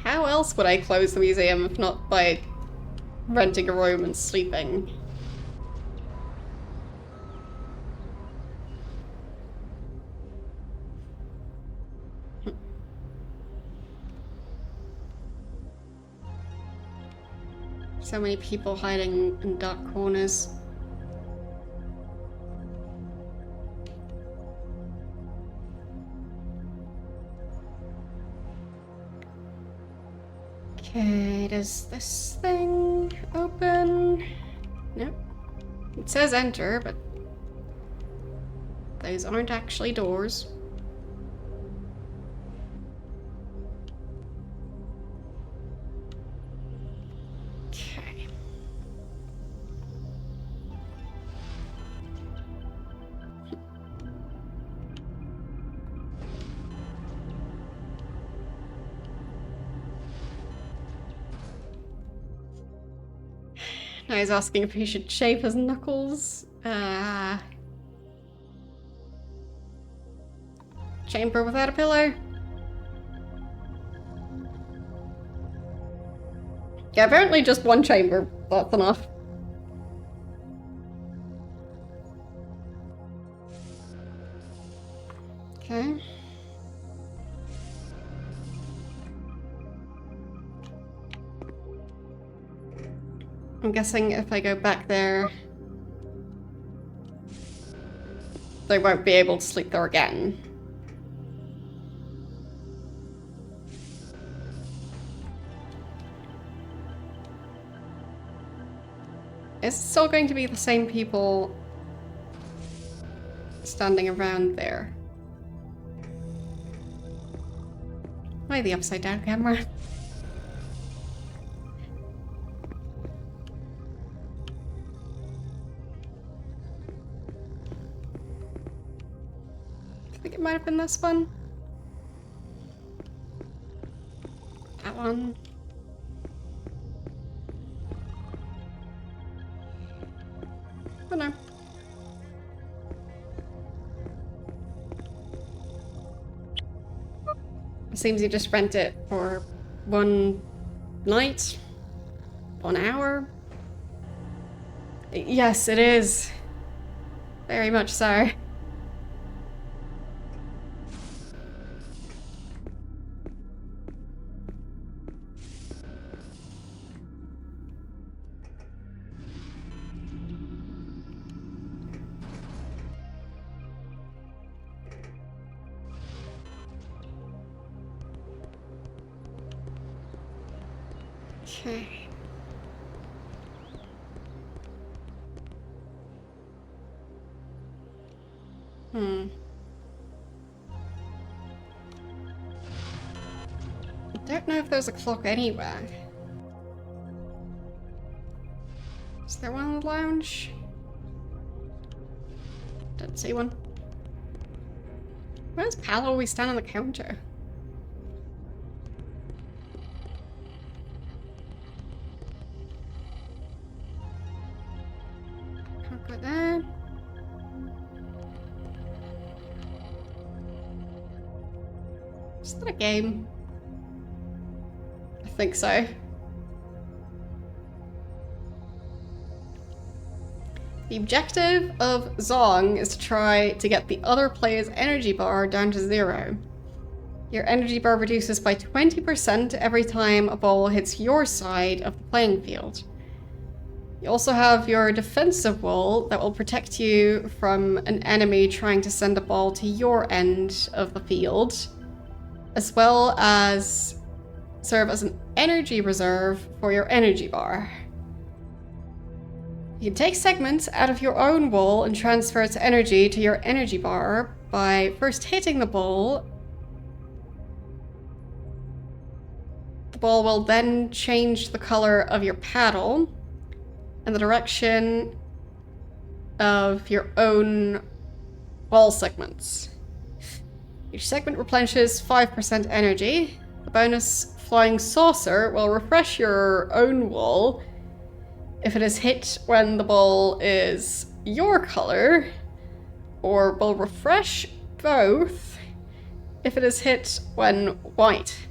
Speaker 1: how else would I close the museum if not by renting a room and sleeping? So many people hiding in dark corners. Okay, does this thing open? Nope. It says enter, but those aren't actually doors. Okay. Now he's asking if he should shave his knuckles. Chamber without a pillow? Yeah, apparently just one chamber. That's enough. Okay. I'm guessing if I go back there, they won't be able to sleep there again. Is it still going to be the same people standing around there? Why the upside down camera? I think it might have been this one. That one. Oh no. It seems you just rent it for one night? 1 hour? Yes, it is. Very much so. Okay. I don't know if there's a clock anywhere. Is there one in the lounge? Don't see one. Where's Pal always stand on the counter? Can't go there. Is that a game? I think so. The objective of Zong is to try to get the other player's energy bar down to 0. Your energy bar reduces by 20% every time a ball hits your side of the playing field. You also have your defensive wall that will protect you from an enemy trying to send a ball to your end of the field, as well as serve as an energy reserve for your energy bar. You can take segments out of your own wall and transfer its energy to your energy bar by first hitting the ball. The ball will then change the color of your paddle and the direction of your own ball segments. Each segment replenishes 5% energy. The bonus flying saucer will refresh your own wall if it is hit when the ball is your color, or will refresh both if it is hit when white.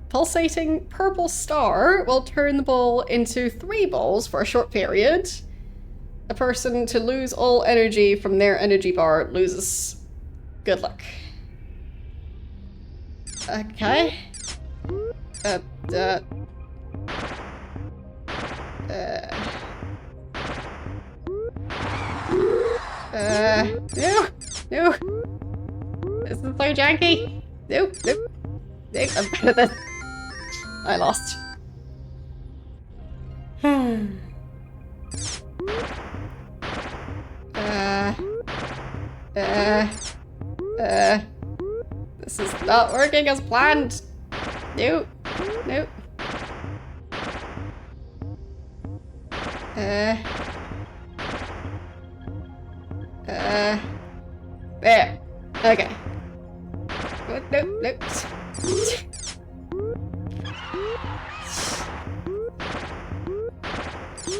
Speaker 1: Pulsating purple star will turn the ball into 3 balls for a short period. A person to lose all energy from their energy bar loses. Good luck. Okay. No. This is so janky. Nope. I'm bad at this. I lost. This is not working as planned. Nope. There. Okay. Nope.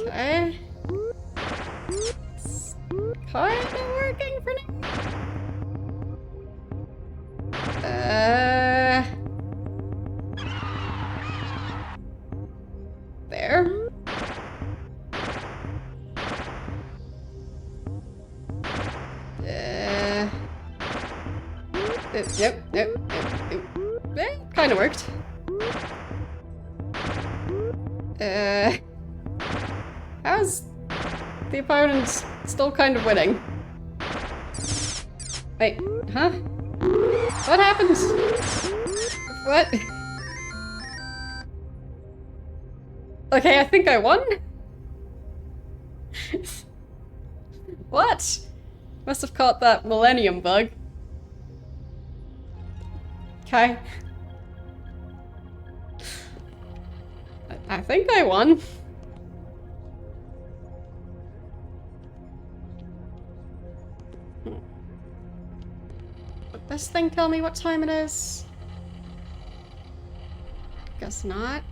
Speaker 1: Okay. It's kinda working for now. There. Nope. Kinda worked. How's the opponent still kind of winning? Wait, huh? What happened? What? Okay, I think I won? What? Must have caught that millennium bug. Okay. I think I won. Would this thing tell me what time it is? Guess not.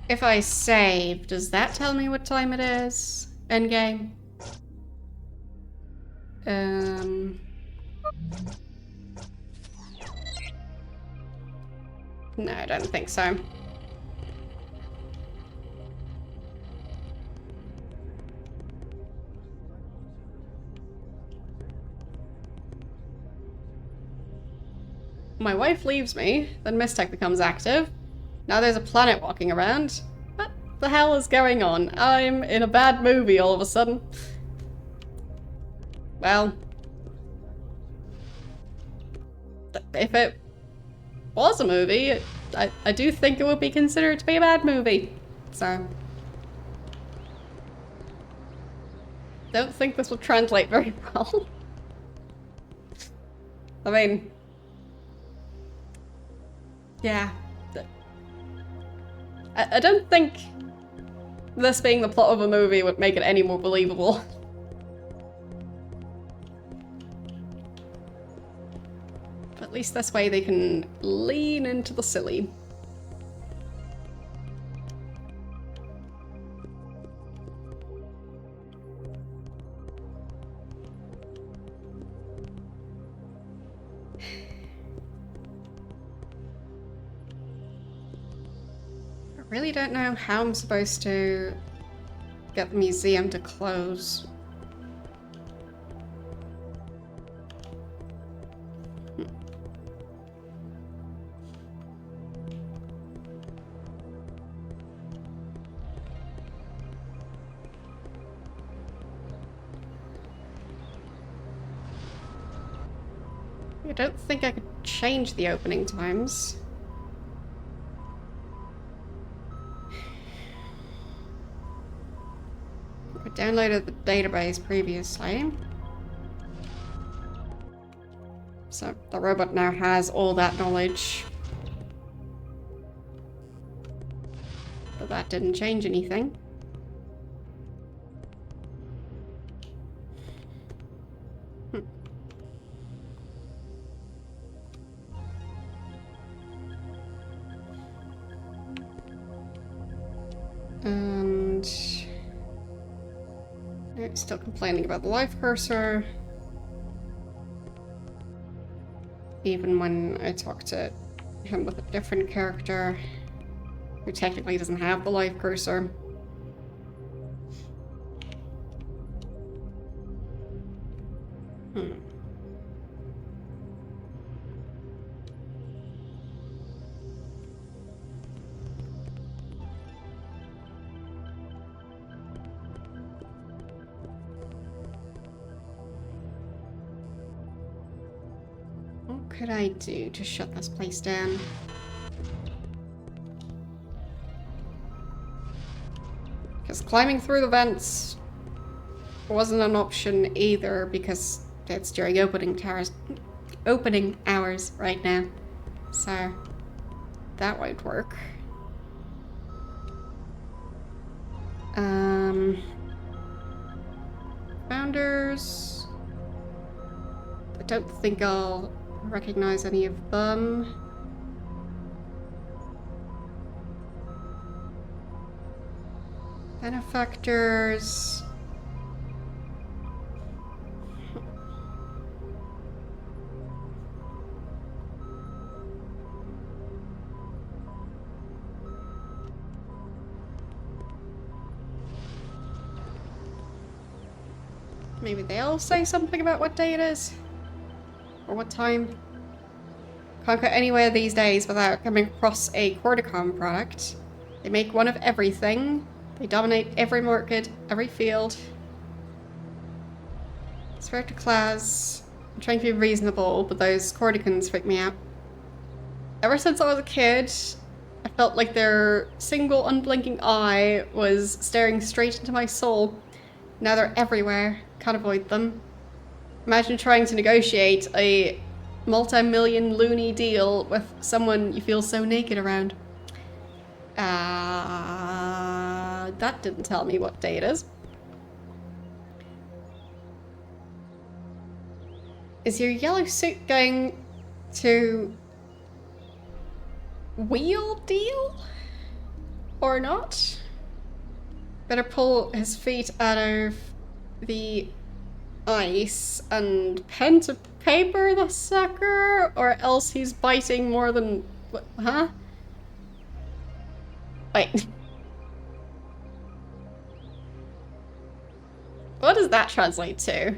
Speaker 1: If I save, does that tell me what time it is? Endgame? No, I don't think so. My wife leaves me, then Mistech becomes active. Now there's a planet walking around. What the hell is going on? I'm in a bad movie all of a sudden. Well, if it was a movie, I do think it would be considered to be a bad movie. So, don't think this will translate very well. I mean, yeah. I don't think this being the plot of a movie would make it any more believable. But at least this way they can lean into the silly. I really don't know how I'm supposed to get the museum to close. I don't think I could change the opening times. downloaded the database previously. So the robot now has all that knowledge. But that didn't change anything. And it's still complaining about the life cursor. Even when I talk to him with a different character who technically doesn't have the life cursor. What could I do to shut this place down? Because climbing through the vents wasn't an option either, because it's during opening hours right now. So that won't work. Founders. I don't think I'll recognize any of them. Benefactors. Maybe they'll say something about what day it is. Or what time. Can't go anywhere these days without coming across a Cordicom product. They make one of everything. They dominate every market, every field. Spectre class. I'm trying to be reasonable, but those Cordicans freak me out. Ever since I was a kid, I felt like their single unblinking eye was staring straight into my soul. Now they're everywhere. Can't avoid them. Imagine trying to negotiate a multi-million loony deal with someone you feel so naked around. That didn't tell me what day it is. Is your yellow suit going to wheel deal? Or not? Better pull his feet out of the ice and pen to paper the sucker, or else he's biting more than... Huh? Wait. What does that translate to?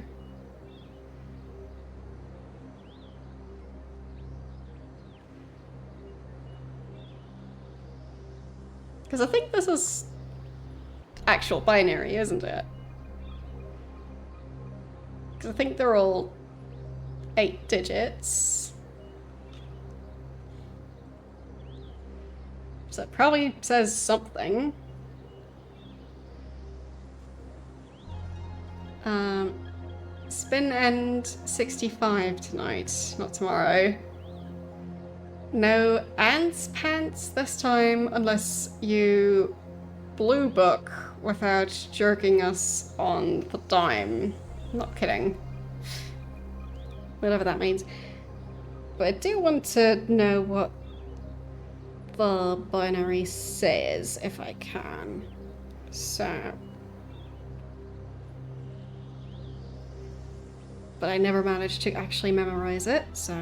Speaker 1: Because I think this is actual binary, isn't it? Because I think they're all 8 digits. So it probably says something. Spin end 65 tonight, not tomorrow. No ants pants this time, unless you blue book without jerking us on the dime. Not kidding. Whatever that means. But I do want to know what the binary says, if I can. So. But I never managed to actually memorize it, so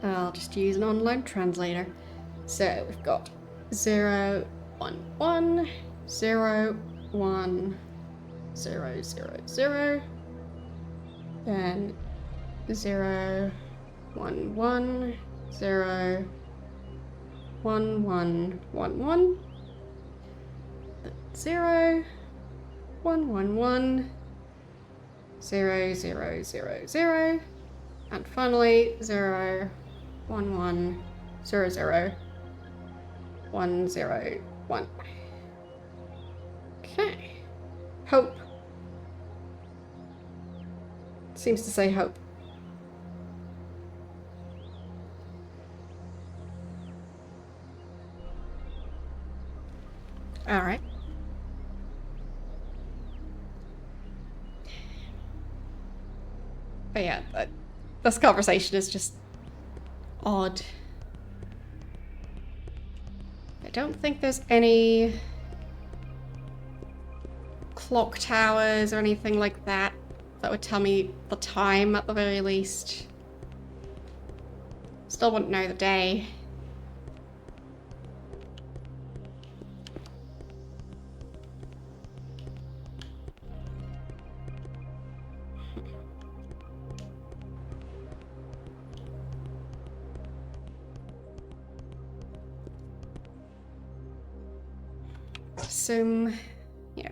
Speaker 1: I'll just use an online translator. So we've got 0, 1, 1, 0, 1, 0, 0, 0, then 0, 1, 1, 0, 1, 1, 1, 1, 0, 1, 1, 1, 0, 0, 0, 0, and finally 0, 1, 1, 0, 0, 1, 0, 1. Okay. Hope. Seems to say hope. Alright. But yeah, this conversation is just odd. I don't think there's any clock towers or anything like that that would tell me the time at the very least. Still wouldn't know the day. Assume, yeah.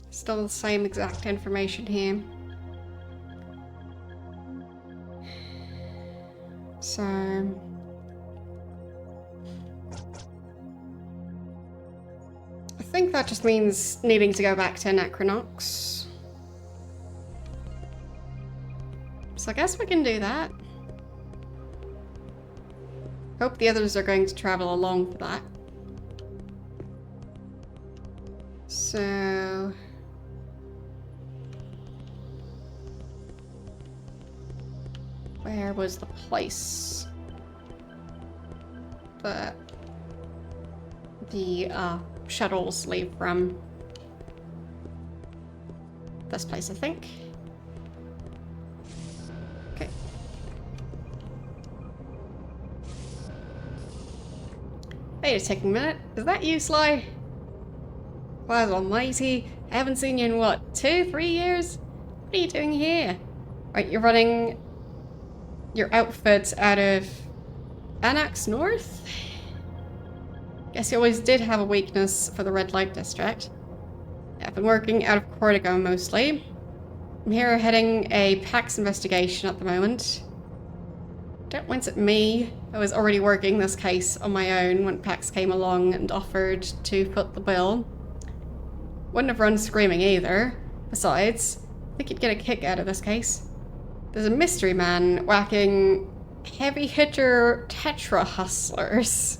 Speaker 1: Still the same exact information here. So... I think that just means needing to go back to Anachronox. So I guess we can do that. Hope the others are going to travel along for that. So... where was the place that the shuttles leave from? This place, I think. Okay. Wait a second minute. Is that you, Sly? God almighty. I haven't seen you in what, 2-3 years? What are you doing here? Right, you're running your outfit out of Anachronox North? Guess you always did have a weakness for the red light district. I've been working out of Cortico mostly. I'm here heading a PAX investigation at the moment. Don't wince at me. I was already working this case on my own when PAX came along and offered to foot the bill. Wouldn't have run screaming either. Besides, I think you'd get a kick out of this case. There's a mystery man whacking heavy hitter Tetra hustlers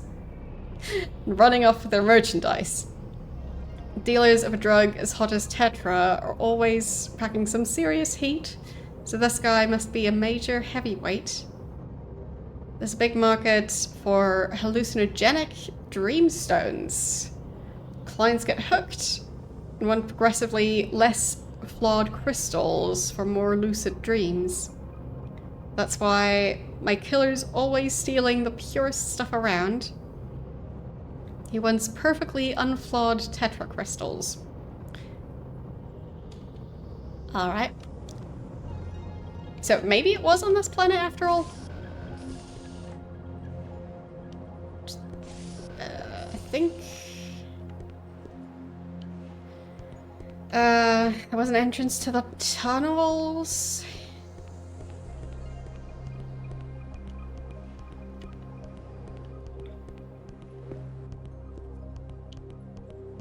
Speaker 1: and running off with their merchandise. Dealers of a drug as hot as Tetra are always packing some serious heat, so this guy must be a major heavyweight. There's a big market for hallucinogenic dreamstones. Clients get hooked and want progressively less flawed crystals for more lucid dreams. That's why my killer's always stealing the purest stuff around. He wants perfectly unflawed Tetra crystals. Alright. So maybe it was on this planet after all? I think... there was an entrance to the tunnels.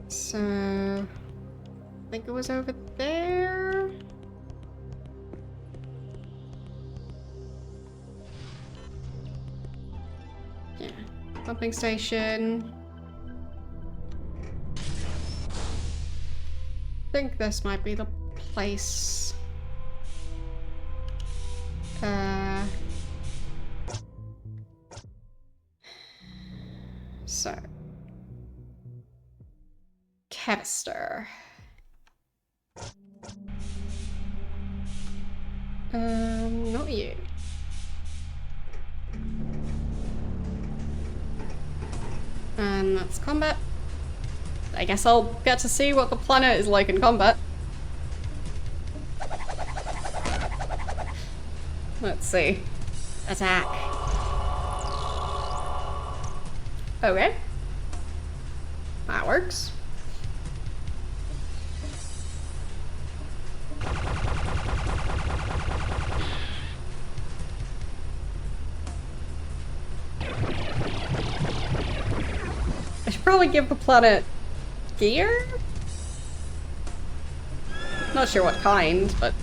Speaker 1: So... I think it was over there. Yeah. Pumping station. I think this might be the place. So. Canister. Not you. And that's combat. I guess I'll get to see what the planet is like in combat. Let's see. Attack. Okay. That works. I should probably give the planet gear? Not sure what kind, but...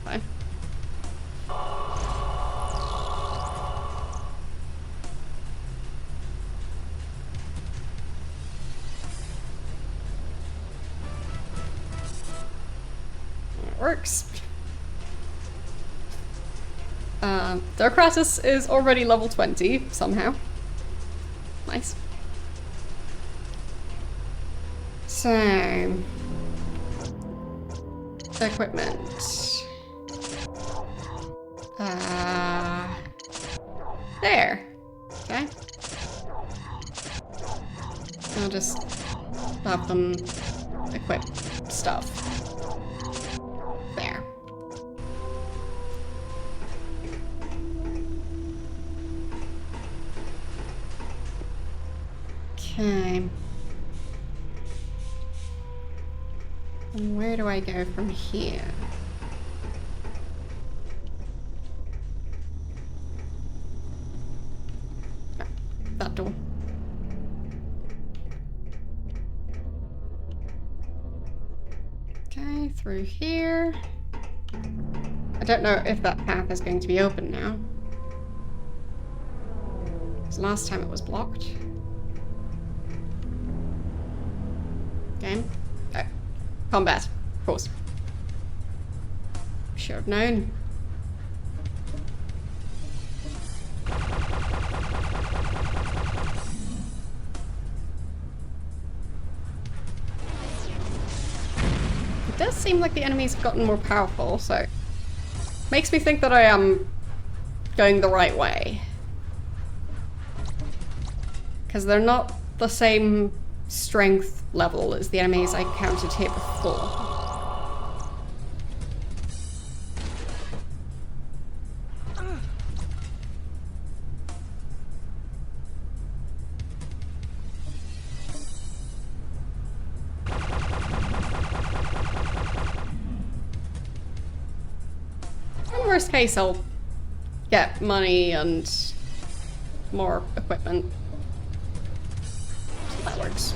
Speaker 1: Fine. It works. Darkratus is already level 20, somehow. Nice. So... equipment. There. Okay. I'll just have them equip stuff. There. Okay. And where do I go from here? Oh, that door. Okay, through here. I don't know if that path is going to be open now. Because last time it was blocked. Game. Oh. Combat. Of course. Should have known. It does seem like the enemies have gotten more powerful, so... makes me think that I am going the right way. Because they're not the same strength level as the enemies I encountered here before. In worst case, I'll get money and more equipment. So that works.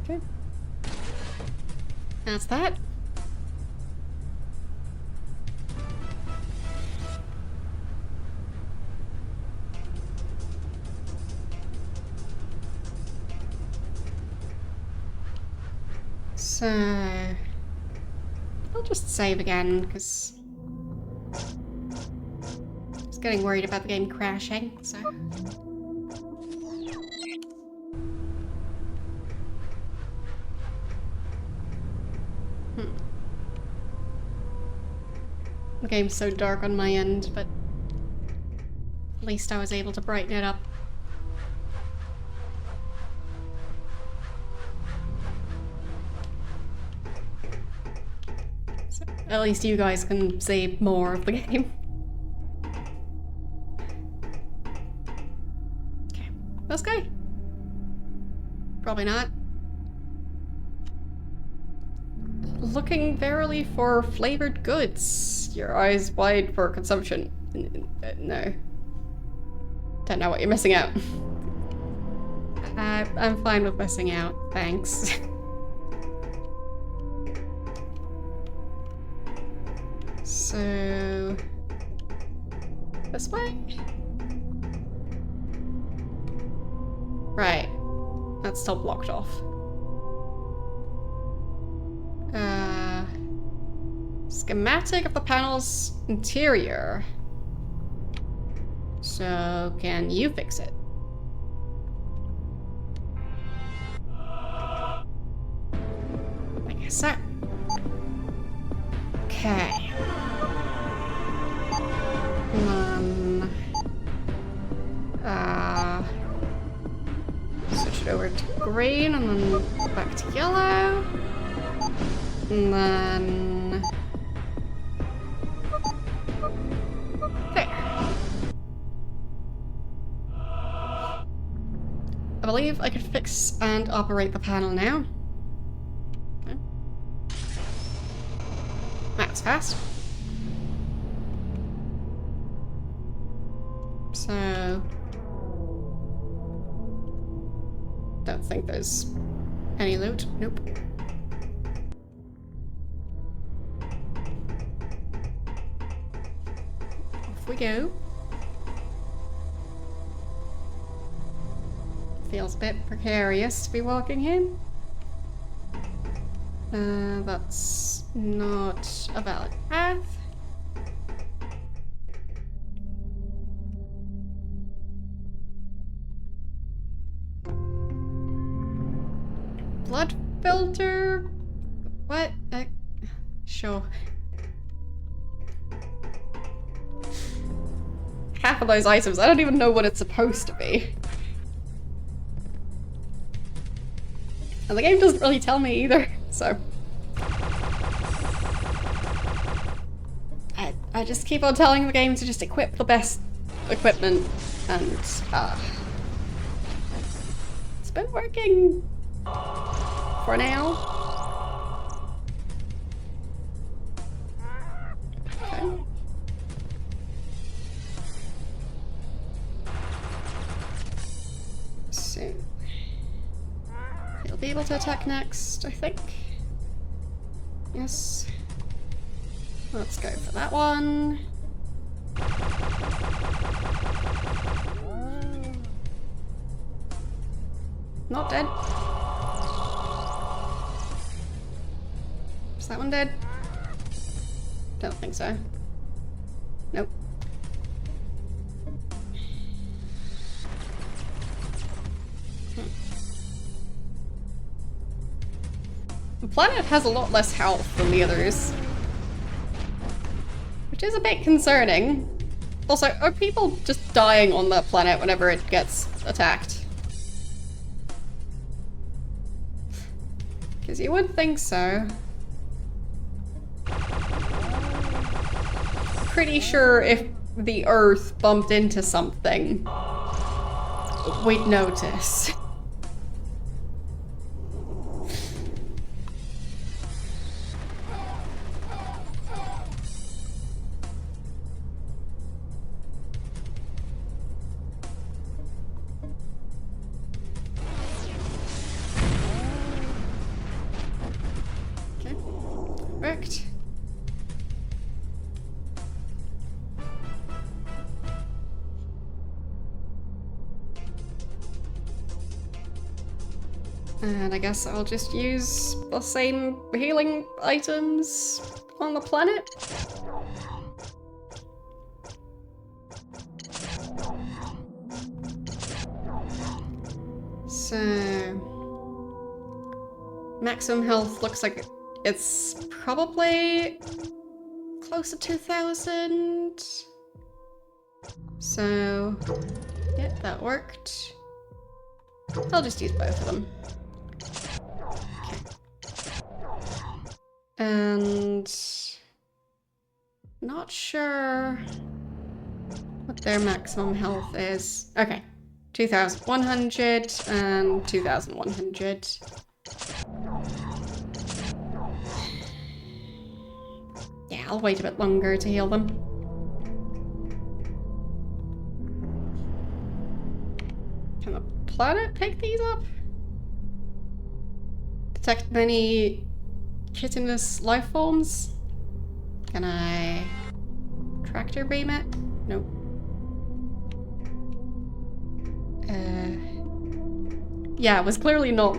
Speaker 1: Okay. That's that. So... I'll just save again, because... I was getting worried about the game crashing, so... The game's so dark on my end, but... at least I was able to brighten it up. At least you guys can see more of the game. Okay, let's go. Probably not. Looking verily for flavored goods. Your eyes wide for consumption. No. Don't know what you're missing out. I'm fine with missing out, thanks. So... this way? Right. That's still blocked off. Schematic of the panel's interior. So, can you fix it? I guess so. Okay. Switch it over to green and then back to yellow. And then... there. I believe I could fix and operate the panel now. fast. So... don't think there's any loot. Nope. Off we go. Feels a bit precarious to be walking in. That's not a valid path. Blood filter? What? Sure. Half of those items, I don't even know what it's supposed to be. And the game doesn't really tell me either, so... I just keep on telling the game to just equip the best equipment, and it's been working for now. Okay. So he'll be able to attack next, I think. Yes. Let's go for that one. Not dead. Is that one dead? Don't think so. Nope. The planet has a lot less health than the others, which is a bit concerning. Also, are people just dying on that planet whenever it gets attacked? Because you would think so. Pretty sure if the Earth bumped into something, we'd notice. Correct. And I guess I'll just use the same healing items on the planet. So... maximum health looks like it's probably close to 2,000. So, yeah, that worked. I'll just use both of them. Okay. And not sure what their maximum health is. Okay, 2,100 and 2,100. Yeah, I'll wait a bit longer to heal them. Can the planet pick these up? Detect many chitinous life forms? Can I tractor beam it? Nope. Yeah, it was clearly not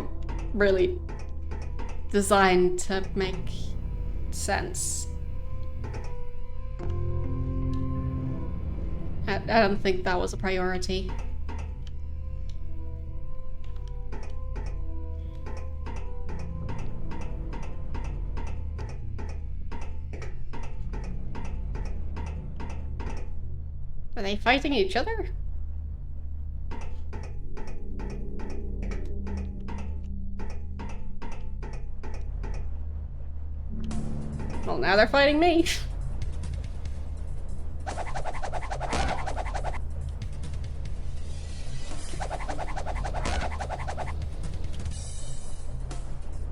Speaker 1: really designed to make sense. I don't think that was a priority. Are they fighting each other? Well, now they're fighting me.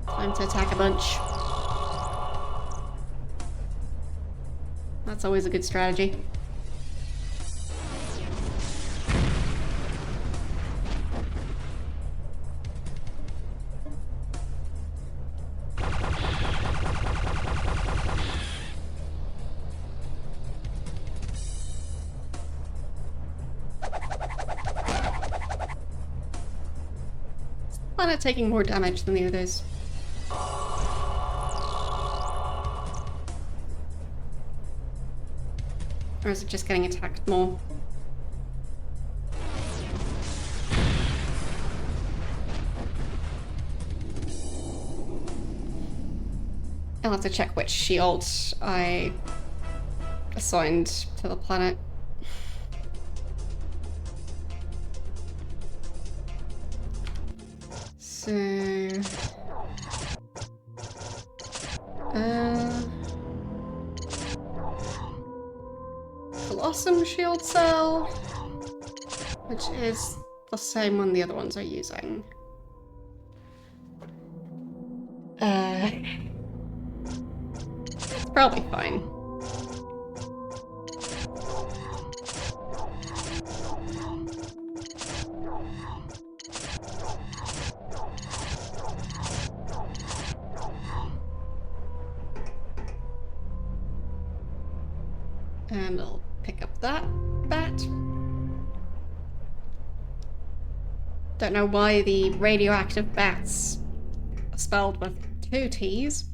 Speaker 1: Time to attack a bunch. That's always a good strategy. Planet taking more damage than the others. Or is it just getting attacked more? I'll have to check which shield I assigned to the planet. So... Blossom shield cell, which is the same one the other ones are using. It's probably fine. And I'll pick up that bat. Don't know why the radioactive bats are spelled with 2 T's.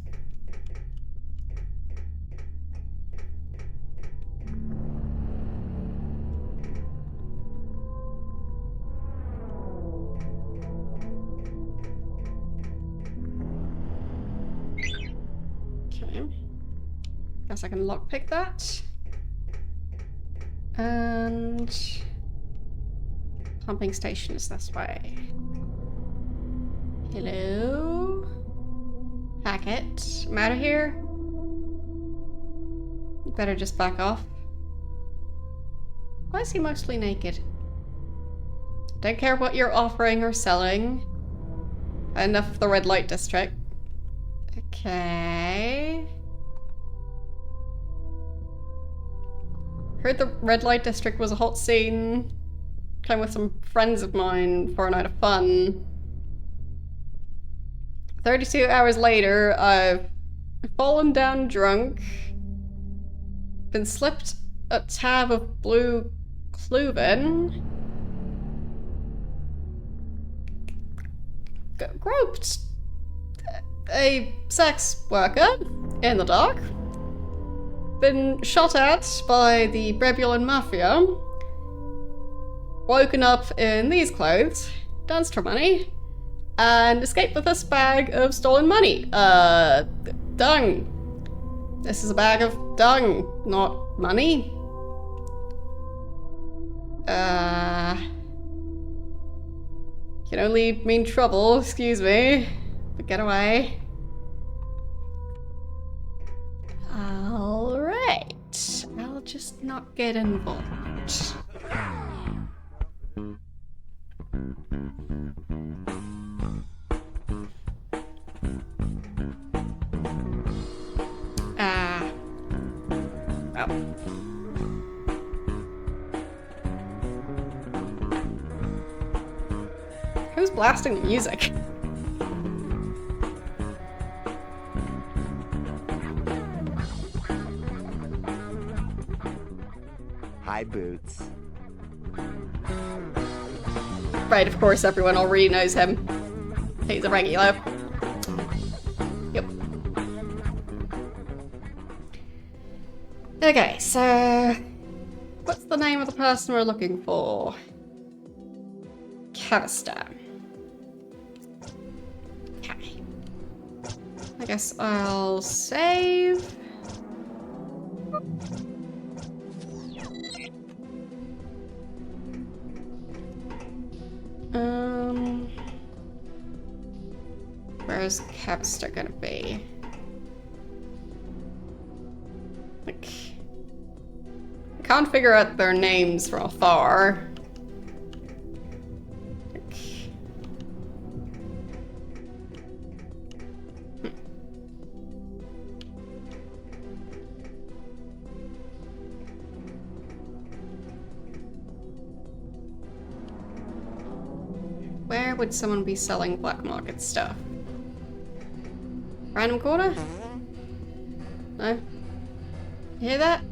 Speaker 1: Okay. Guess I can lockpick that. And pumping station is this way. Hello? Hackett, I'm out of here. You better just back off. Why is he mostly naked? Don't care what you're offering or selling. Enough of the red light district. Okay. Heard the red light district was a hot scene. Came with some friends of mine for a night of fun. 32 hours later, I've fallen down drunk. Been slipped a tab of blue Cluven. Groped a sex worker in the dark. Been shot at by the Brebulan Mafia. Woken up in these clothes, danced for money, and escaped with this bag of stolen money. Dung. This is a bag of dung, not money. Can only mean trouble, excuse me. But get away. Alright. I'll just not get involved. Oh. Who's blasting the music?
Speaker 12: Hi, Boots.
Speaker 1: Right, of course, everyone already knows him. He's a regular. Yep. Okay, so... what's the name of the person we're looking for? Cavista. Okay. I guess I'll save. Where's Cavista gonna be? Like, I can't figure out their names from afar. Where would someone be selling black market stuff? Random corner? No? You hear that?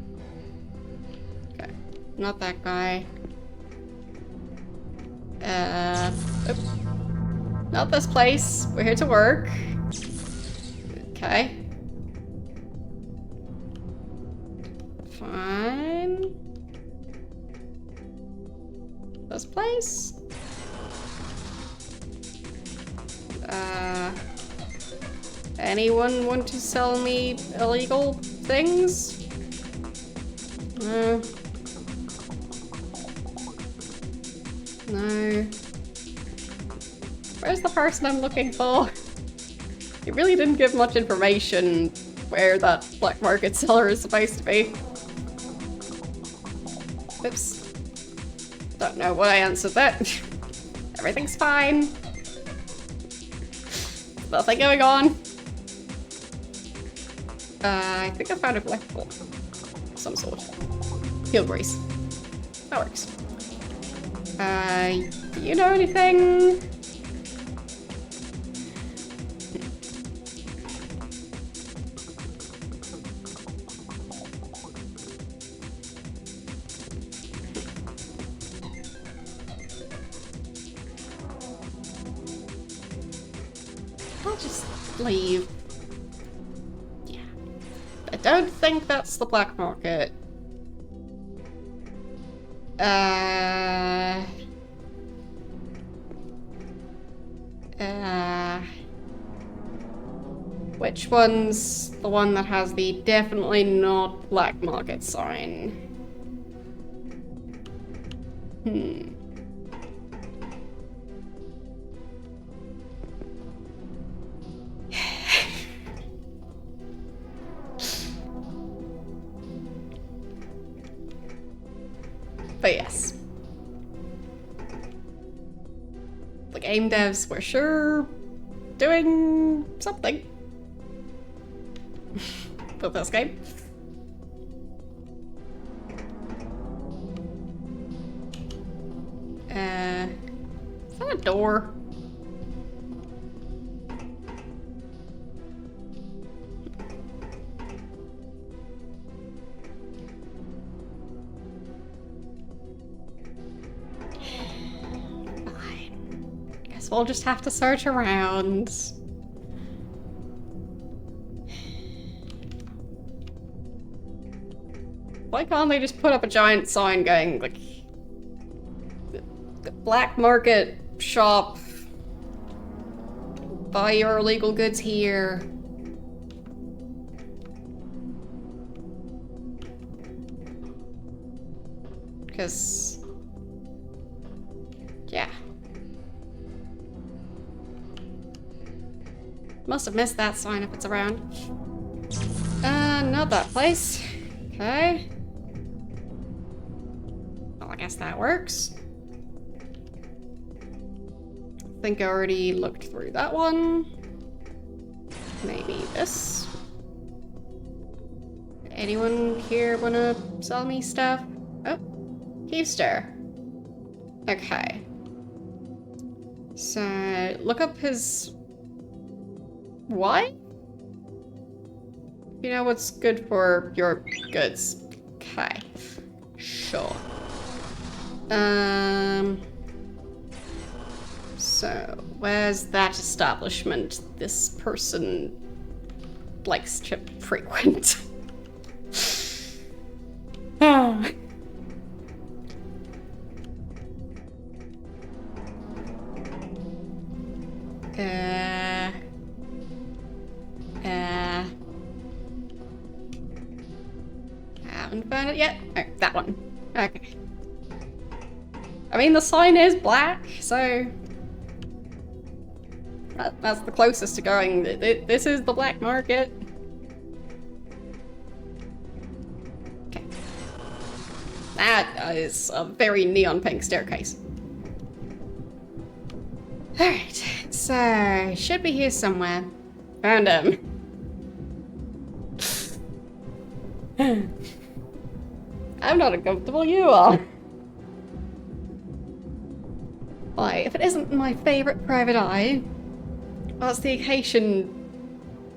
Speaker 1: Okay. Not that guy. Oop. Not this place. We're here to work. Okay. Fine. This place? Anyone want to sell me illegal things? No. No. Where's the person I'm looking for? It really didn't give much information where that black market seller is supposed to be. Oops. Don't know why I answered that. Everything's fine. Nothing going on. I think I found a collectible. Some sort. Heal grease. That works. Do you know anything? I'll just leave. Yeah. I don't think that's the black market. Which one's the one that has the definitely not black market sign? But yes. The game devs were sure doing something with this game. Is that a door? We'll just have to search around. Why can't they just put up a giant sign going, like, the black market shop, buy your illegal goods here. Because, yeah. Must have missed that sign if it's around. Not that place. Okay. Well, I guess that works. I think I already looked through that one. Maybe this. Anyone here wanna sell me stuff? Oh, Keister. Okay. So, look up his... Why? You know what's good for your goods. Okay. Sure. So, where's that establishment this person likes to frequent? Haven't found it yet. Oh, that one. Okay. I mean, the sign is black, so that's the closest to going. This is the black market. Okay. That is a very neon pink staircase. Alright, so should be here somewhere. Found him. I'm not uncomfortable, you are. Why, if it isn't my favourite private eye, what's the occasion?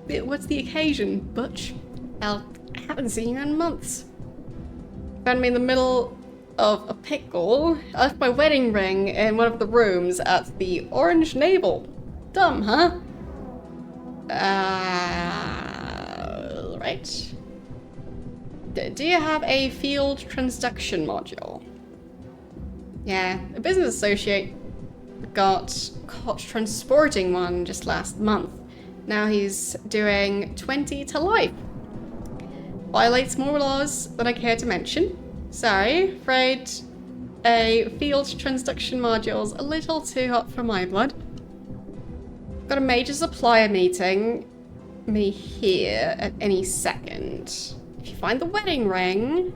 Speaker 1: What's the occasion, Butch? I haven't seen you in months. Found me in the middle of a pickle. I left my wedding ring in one of the rooms at the Orange Navel. Dumb, huh? Right. Do you have a field transduction module? Yeah, a business associate got caught transporting one just last month. Now he's doing 20 to life. Violates more laws than I care to mention. Sorry, afraid a field transduction module's a little too hot for my blood. Got a major supplier meeting me here at any second. If you find the wedding ring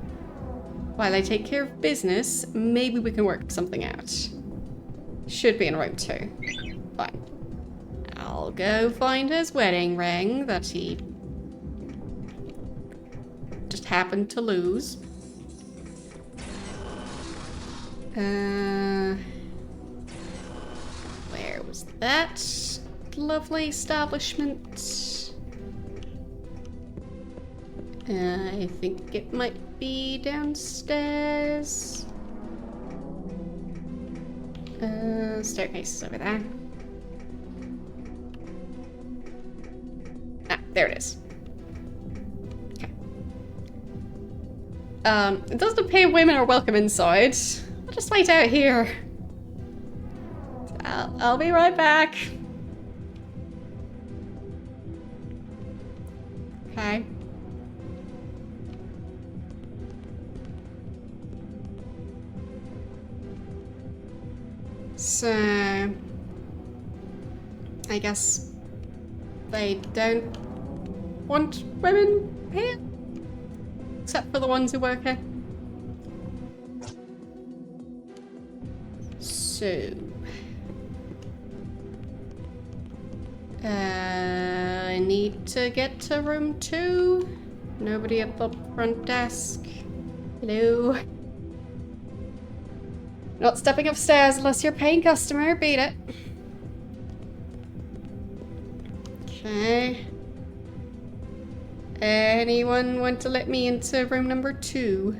Speaker 1: while I take care of business, maybe we can work something out. Should be in room 2. Fine. I'll go find his wedding ring that he just happened to lose. Where was that lovely establishment? I think it might be downstairs. Staircase is over there. Ah, there it is. Okay. It doesn't appear women are welcome inside. I'll just wait out here. I'll be right back. Okay. So, I guess they don't want women here? Except for the ones who work here. So, I need to get to room 2. Nobody at the front desk. Hello. Not stepping upstairs unless you're a paying customer. Beat it. Okay. Anyone want to let me into room number 2?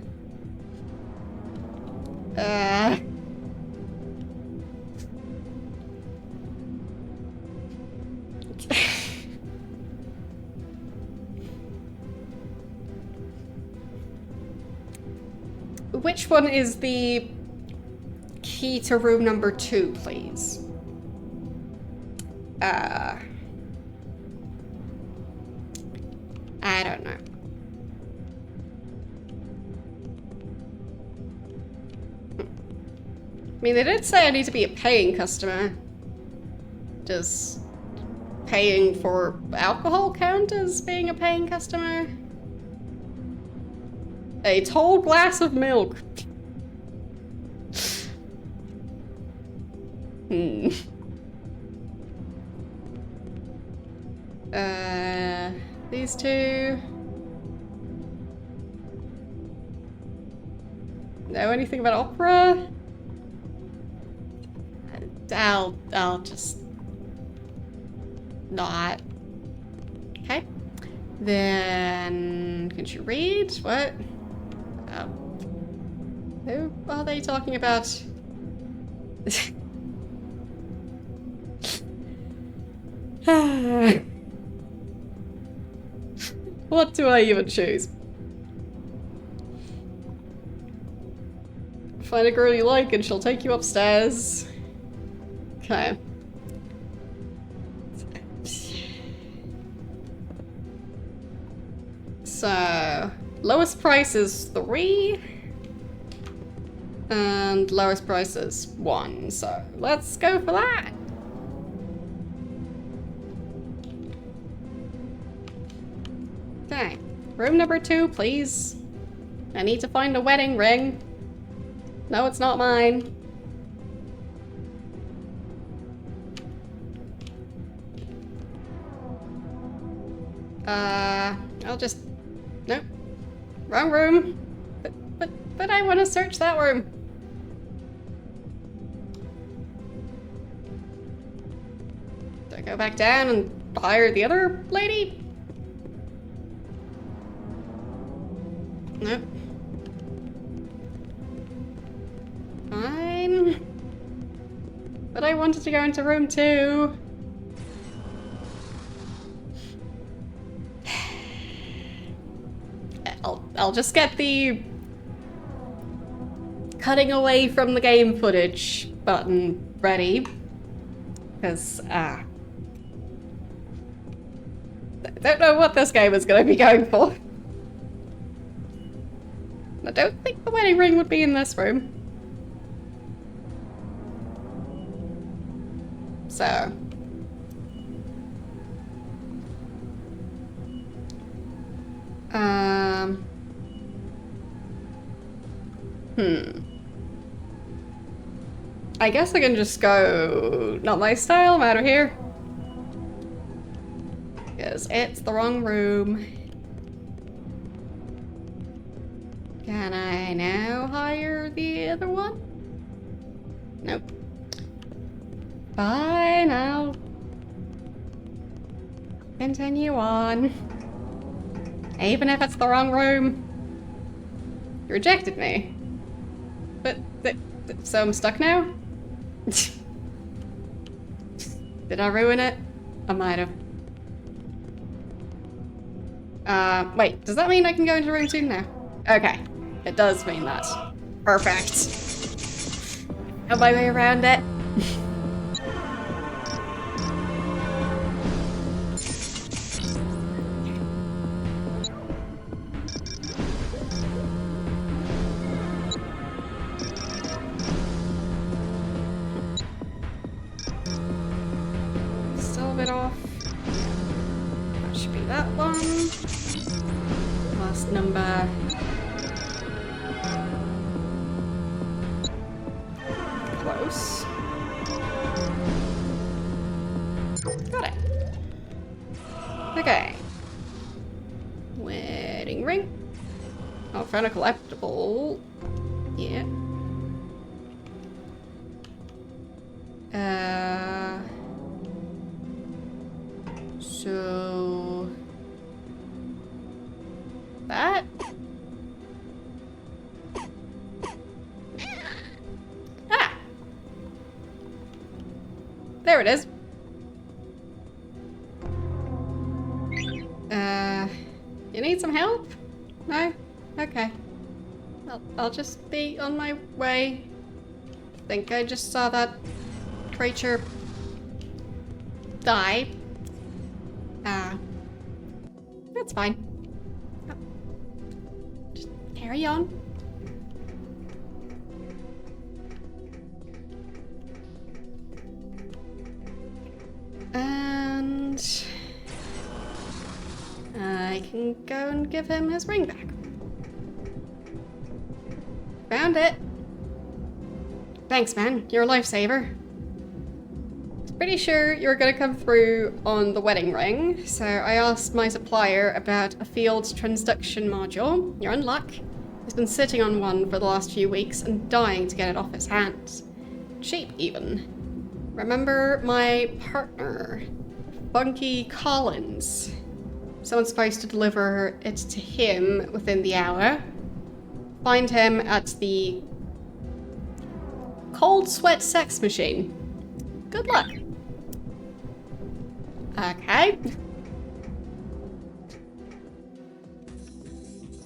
Speaker 1: Which one is the key to room number 2, please? I don't know. I mean, they did say I need to be a paying customer. Does paying for alcohol count as being a paying customer? A tall glass of milk. These two. Know anything about opera? I'll just not. Okay. Then can you read? What? Who are they talking about? What do I even choose? Find a girl you like and she'll take you upstairs. Okay. So, lowest price is 3. And lowest price is 1. So, let's go for that. Okay. Room number 2, please. I need to find a wedding ring. No, it's not mine. I'll just... Nope. Wrong room. But I want to search that room. Go back down and hire the other lady? Nope. Fine. But I wanted to go into room 2. I'll just get the cutting away from the game footage button ready. Because, I don't know what this game is going to be going for. I don't think the wedding ring would be in this room. So. I guess I can just go, not my style, I'm out of here. Because it's the wrong room. Can I now hire the other one? Nope. Fine, I'll continue on. Even if it's the wrong room. You rejected me. But, so I'm stuck now? Did I ruin it? I might have. Wait, does that mean I can go into room 2 now? Okay, it does mean that. Perfect. Got my way around it. Still a bit off. That should be that one. Last number. Close. Got it. Okay. Wedding ring. Oh, found a collectible. Yeah. So that. Ah. There it is. You need some help? No? Okay. I'll just be on my way. Think I just saw that creature die. That's fine. Just carry on. And I can go and give him his ring back. Found it. Thanks, man. You're a lifesaver. Pretty sure you're gonna come through on the wedding ring, so I asked my supplier about a field transduction module. You're in luck. He's been sitting on one for the last few weeks and dying to get it off his hands. Cheap, even. Remember my partner, Funky Collins? Someone's supposed to deliver it to him within the hour. Find him at the Cold Sweat Sex Machine. Good luck. Okay.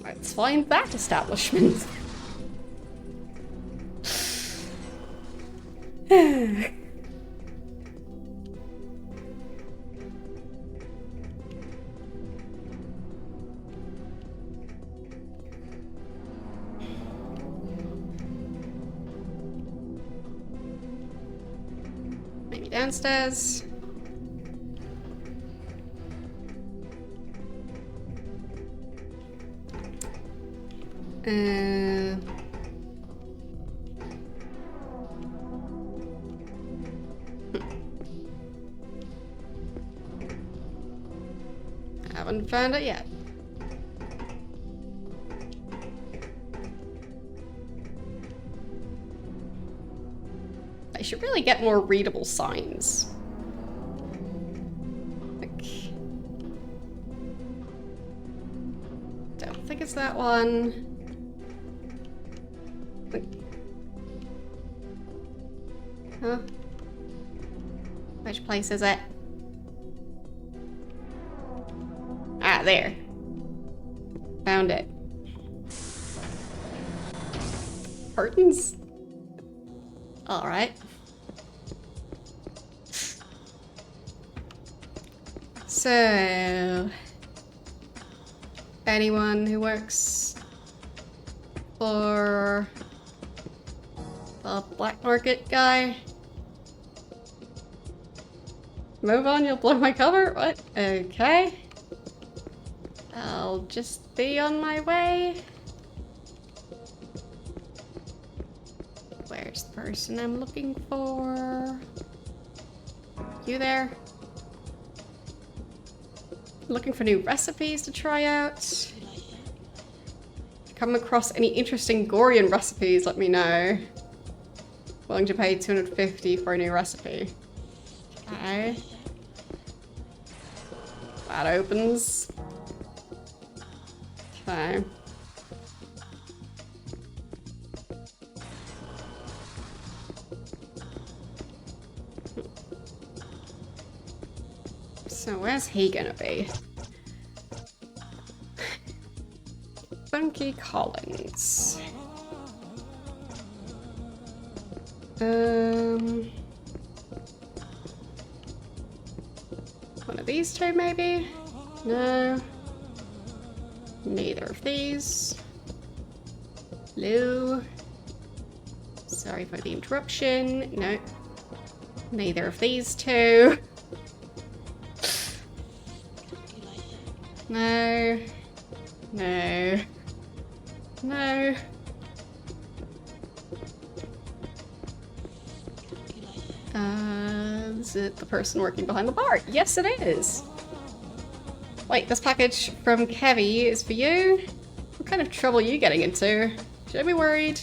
Speaker 1: Let's find that establishment. Maybe downstairs. Haven't found it yet. I should really get more readable signs. There's that one. Huh? Which place is it? Ah, there. Found it. Curtains? Alright. So... anyone who works for the black market guy? Move on, you'll blow my cover? What? Okay. I'll just be on my way. Where's the person I'm looking for? You there? Looking for new recipes to try out. If you come across any interesting Gorian recipes, let me know. Willing to pay 250 for a new recipe. Okay. That opens. Okay. So where's he gonna be? Funky Collins. One of these two maybe? No. Neither of these. Hello. Sorry for the interruption. No. Neither of these two. No. No. No. Is it the person working behind the bar? Yes, it is. Wait, this package from Kevy is for you? What kind of trouble are you getting into? Should I be worried?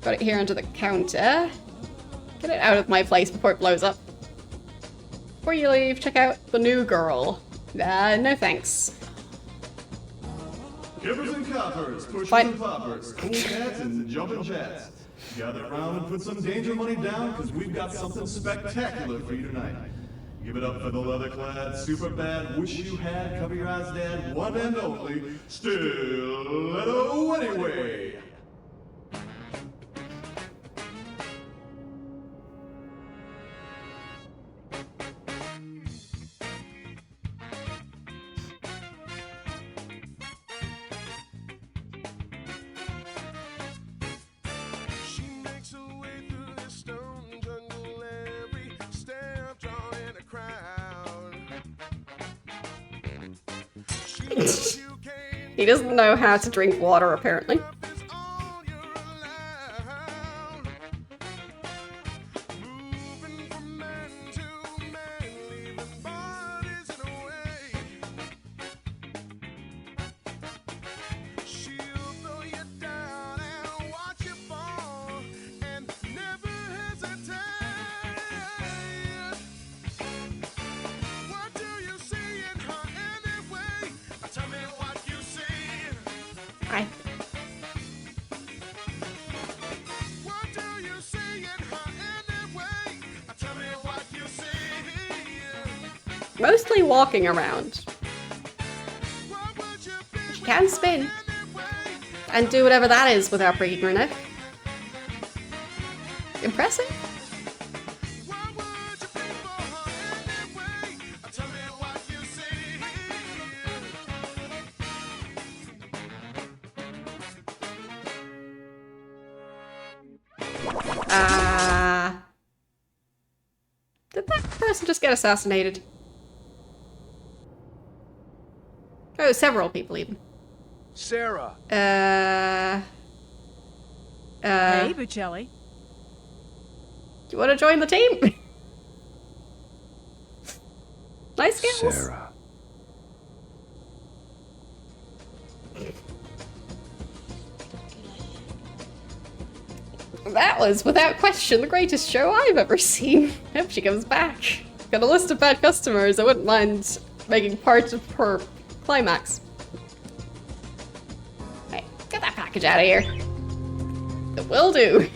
Speaker 1: Got it here under the counter. Get it out of my place before it blows up. Before you leave, check out the new girl. No thanks.
Speaker 13: Kippers and coppers, pushers
Speaker 1: Fine.
Speaker 13: and poppers, cool cats and jumping jets. Gather around and put some danger money down, because we've got something spectacular for you tonight. Give it up for the leather-clad, super bad, wish you had, cover your eyes, dad, one and only, Stiletto Anyway.
Speaker 1: He doesn't know how to drink water, apparently. Mostly walking around. She can spin. And do whatever that is without breaking her neck. Impressive. Did that person just get assassinated? Oh, several people even.
Speaker 5: Sarah.
Speaker 10: Hey, Buccelli.
Speaker 1: Do you want to join the team? Nice skills.
Speaker 5: Sarah.
Speaker 1: That was, without question, the greatest show I've ever seen. Hope she comes back. Got a list of bad customers I wouldn't mind making part of her climax. package out of here. It will do.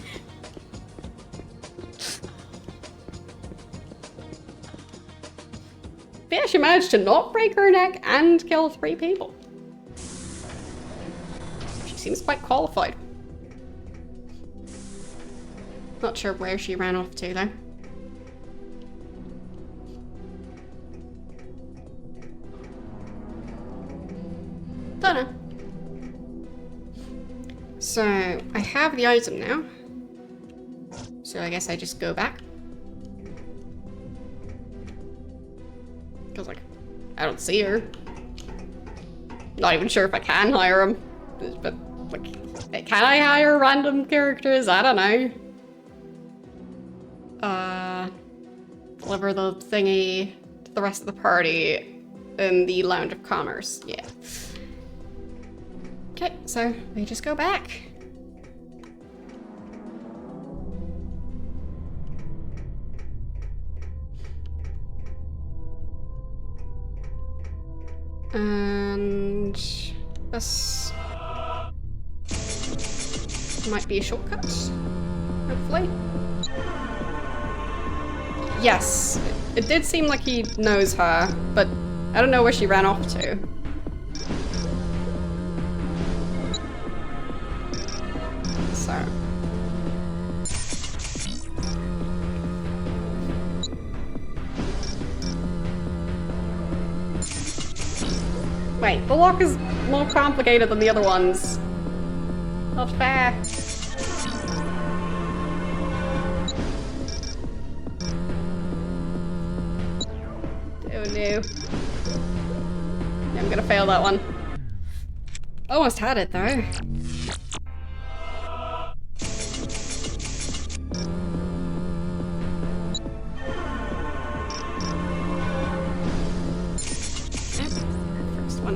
Speaker 1: But yeah, she managed to not break her neck and kill 3 people. She seems quite qualified. Not sure where she ran off to though. Don't know. So, I have the item now. So I guess I just go back. Because, like, I don't see her. Not even sure if I can hire him. But, like, can I hire random characters? I don't know. Deliver the thingy to the rest of the party in the Lounge of Commerce. Yeah. Okay, so we just go back. And this might be a shortcut, hopefully. Yes, it did seem like he knows her, but I don't know where she ran off to. So. Wait, the lock is more complicated than the other ones. Not fair. Oh no. I'm gonna fail that one. Almost had it though.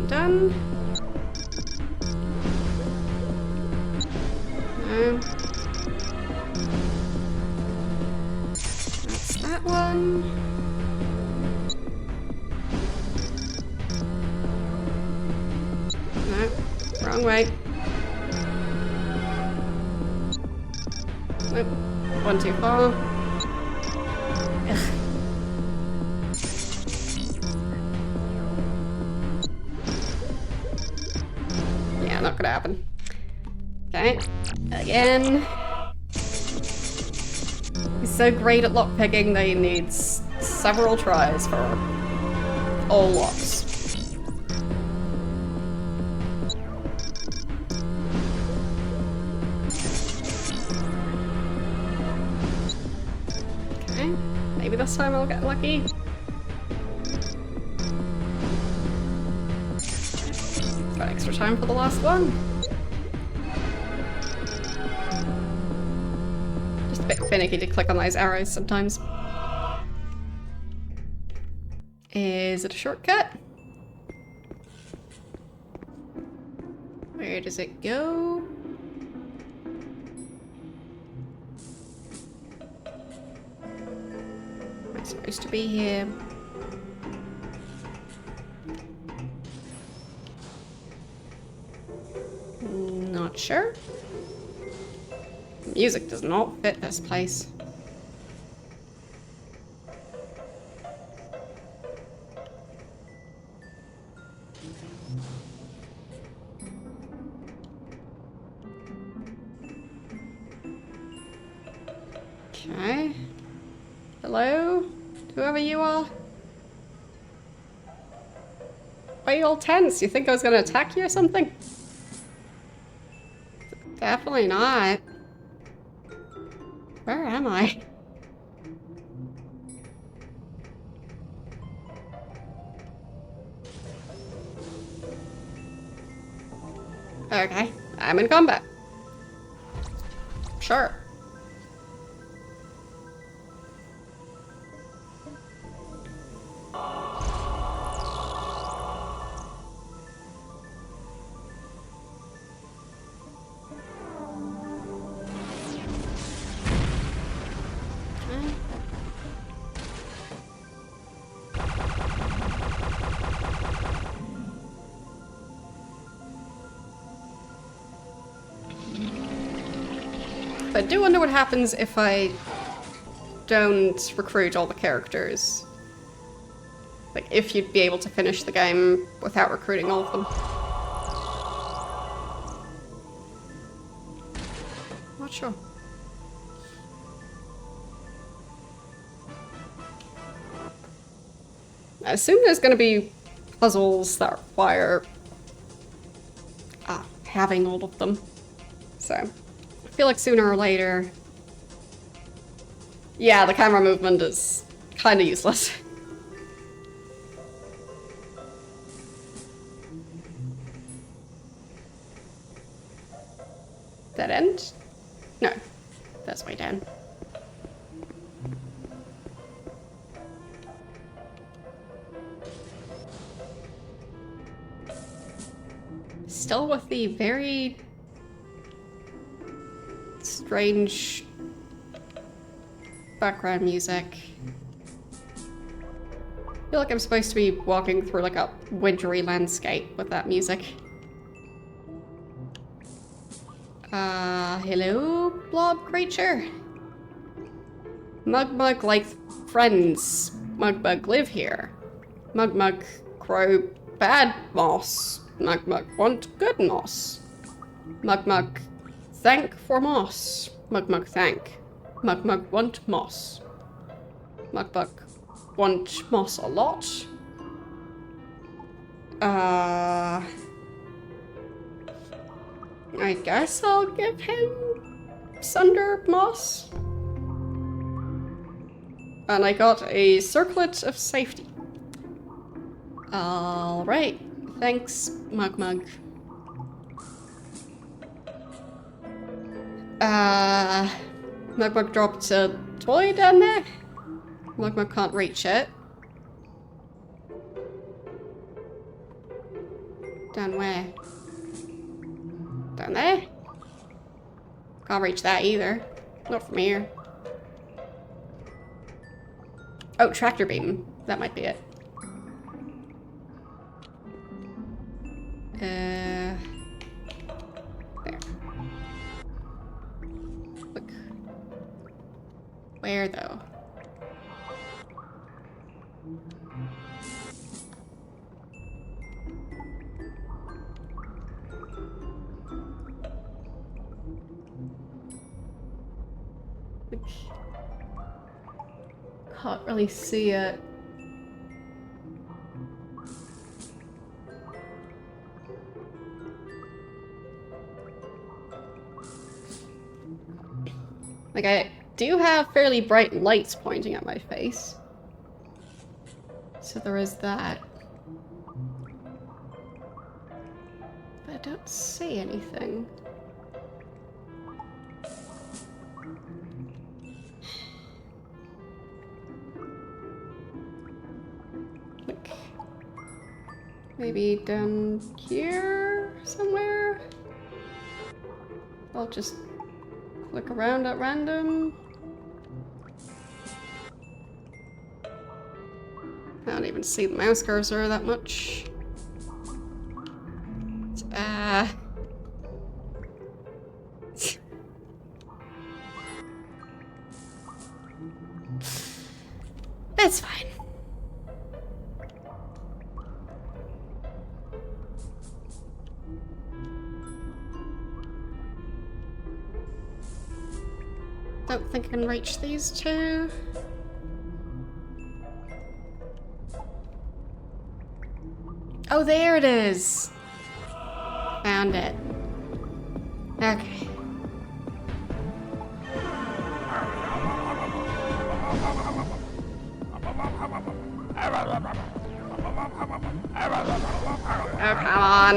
Speaker 1: Done. No. That's that one. No, wrong way. Nope, one too far. Ugh. Not gonna happen. Okay, again. He's so great at lockpicking that he needs several tries for all locks. Okay, maybe this time I'll get lucky. Got extra time for the last one. Just a bit finicky to click on those arrows sometimes. Is it a shortcut? Where does it go? It's supposed to be here. Not sure. Music does not fit this place. Okay. Hello? Whoever you are? Why are you all tense? You think I was gonna attack you or something? Definitely not. Where am I? Okay, I'm in combat. Sure. I do wonder what happens if I don't recruit all the characters. Like, if you'd be able to finish the game without recruiting all of them. Not sure. I assume there's going to be puzzles that require having all of them. So, I feel like sooner or later... Yeah, the camera movement is kind of useless. Dead end? No. That's way down. Still with the very strange background music. I feel like I'm supposed to be walking through like a wintry landscape with that music. Hello, blob creature? Mugmug like friends. Mugmug live here. Mugmug grow bad moss. Mugmug want good moss. Mugmug thank for moss. Mugmug thank. Mugmug want moss. Mugmug want moss a lot. I guess I'll give him Sunder Moss. And I got a circlet of safety. Alright. Thanks, Mugmug. Mugmug dropped a toy down there. Mugmug can't reach it. Down where? Down there? Can't reach that either. Not from here. Oh, tractor beam. That might be it. There. Look. Where though? Can't really see it. Like, I do have fairly bright lights pointing at my face. So there is that. But I don't see anything. Like, maybe down here somewhere? I'll just click around at random. I don't even see the mouse cursor that much. That's fine. Don't think I can reach these two. Oh, there it is. Found it. Okay. Oh, come on.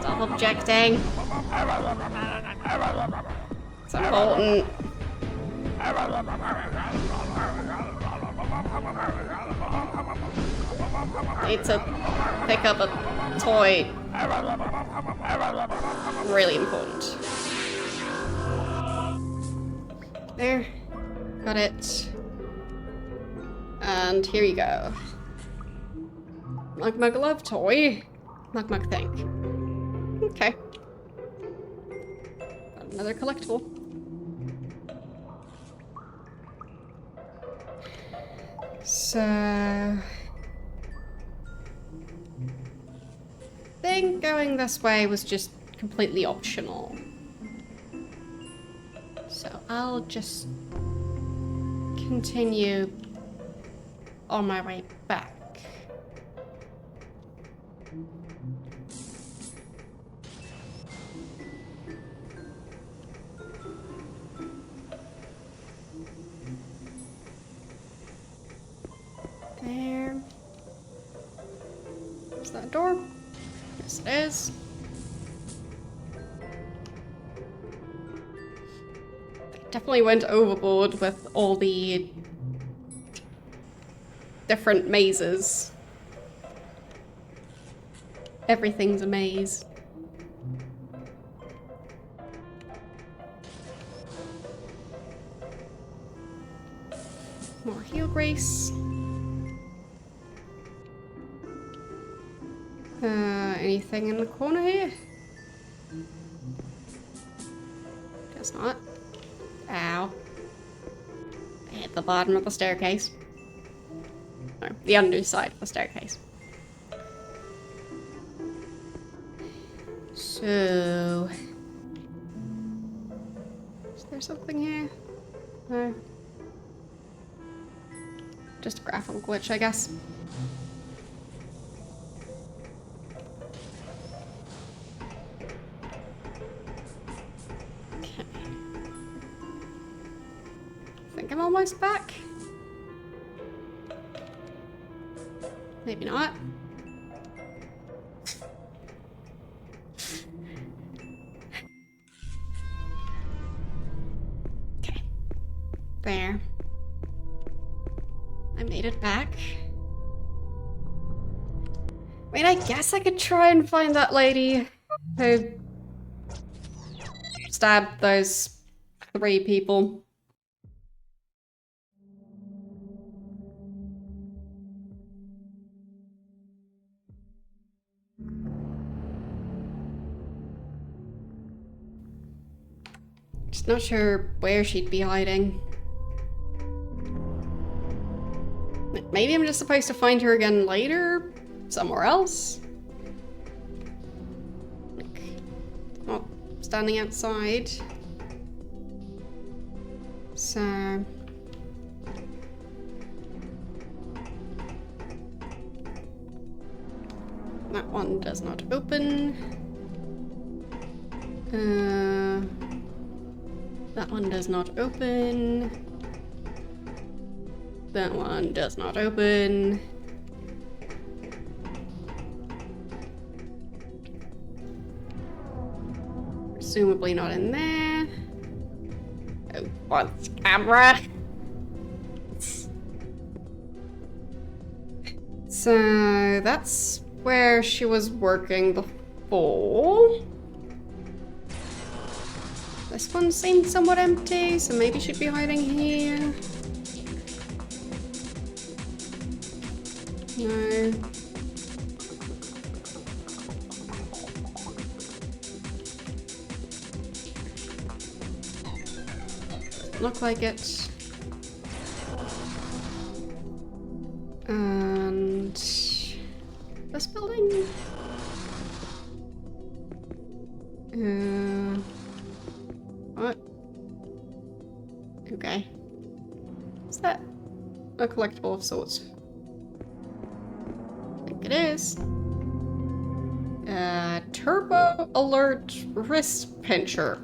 Speaker 1: Stop objecting. It's important. Need to pick up a toy. Really important. There. Got it. And here you go. Mugmug love toy. Mugmug thank. Okay. Another collectible. So... I think going this way was just completely optional. So I'll just continue on my way back. There. Is that a door? Yes, it is. They definitely went overboard with all the different mazes. Everything's a maze. More heel grace. Anything in the corner here? Guess not. Ow. I hit the bottom of the staircase. No, the underside of the staircase. So... is there something here? No. Just a graphical glitch, I guess. Okay. I think I'm almost back. Maybe not. Okay. There. I made it back. I mean, I guess I could try and find that lady who stabbed those 3 people. Just not sure where she'd be hiding. Maybe I'm just supposed to find her again later? Somewhere else? Like, not standing outside. So... that one does not open. That one does not open. That one does not open. Presumably not in there. Oh, what's camera? So that's where she was working before. This one seemed somewhat empty, so maybe she'd be hiding here. No. Doesn't look like it. And this building? What? Okay. Is that a collectible of sorts? I think it is. Turbo Alert Wrist Pincher.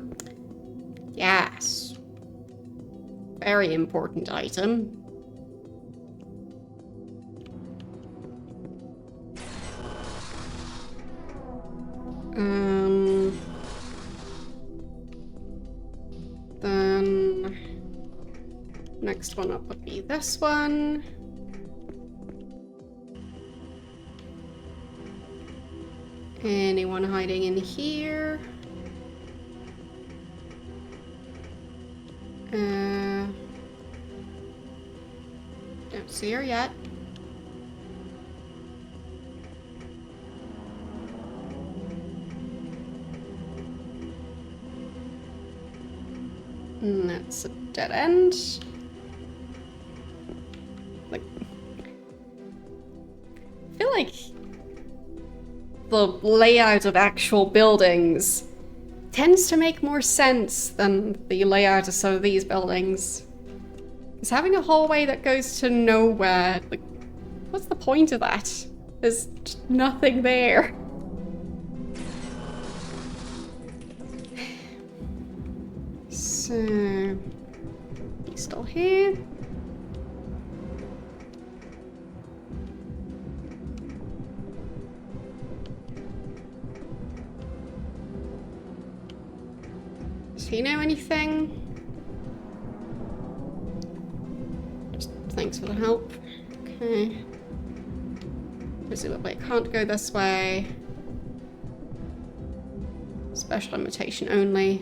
Speaker 1: Yes. Very important item. Then next one up would be this one. Anyone hiding in here? Don't see her yet. And that's a dead end. Like, I feel like the layout of actual buildings tends to make more sense than the layout of some of these buildings. Is having a hallway that goes to nowhere, like, what's the point of that? There's just nothing there. So, he's still here. Does he know anything? Just thanks for the help. Okay. Presumably it can't go this way. Special invitation only.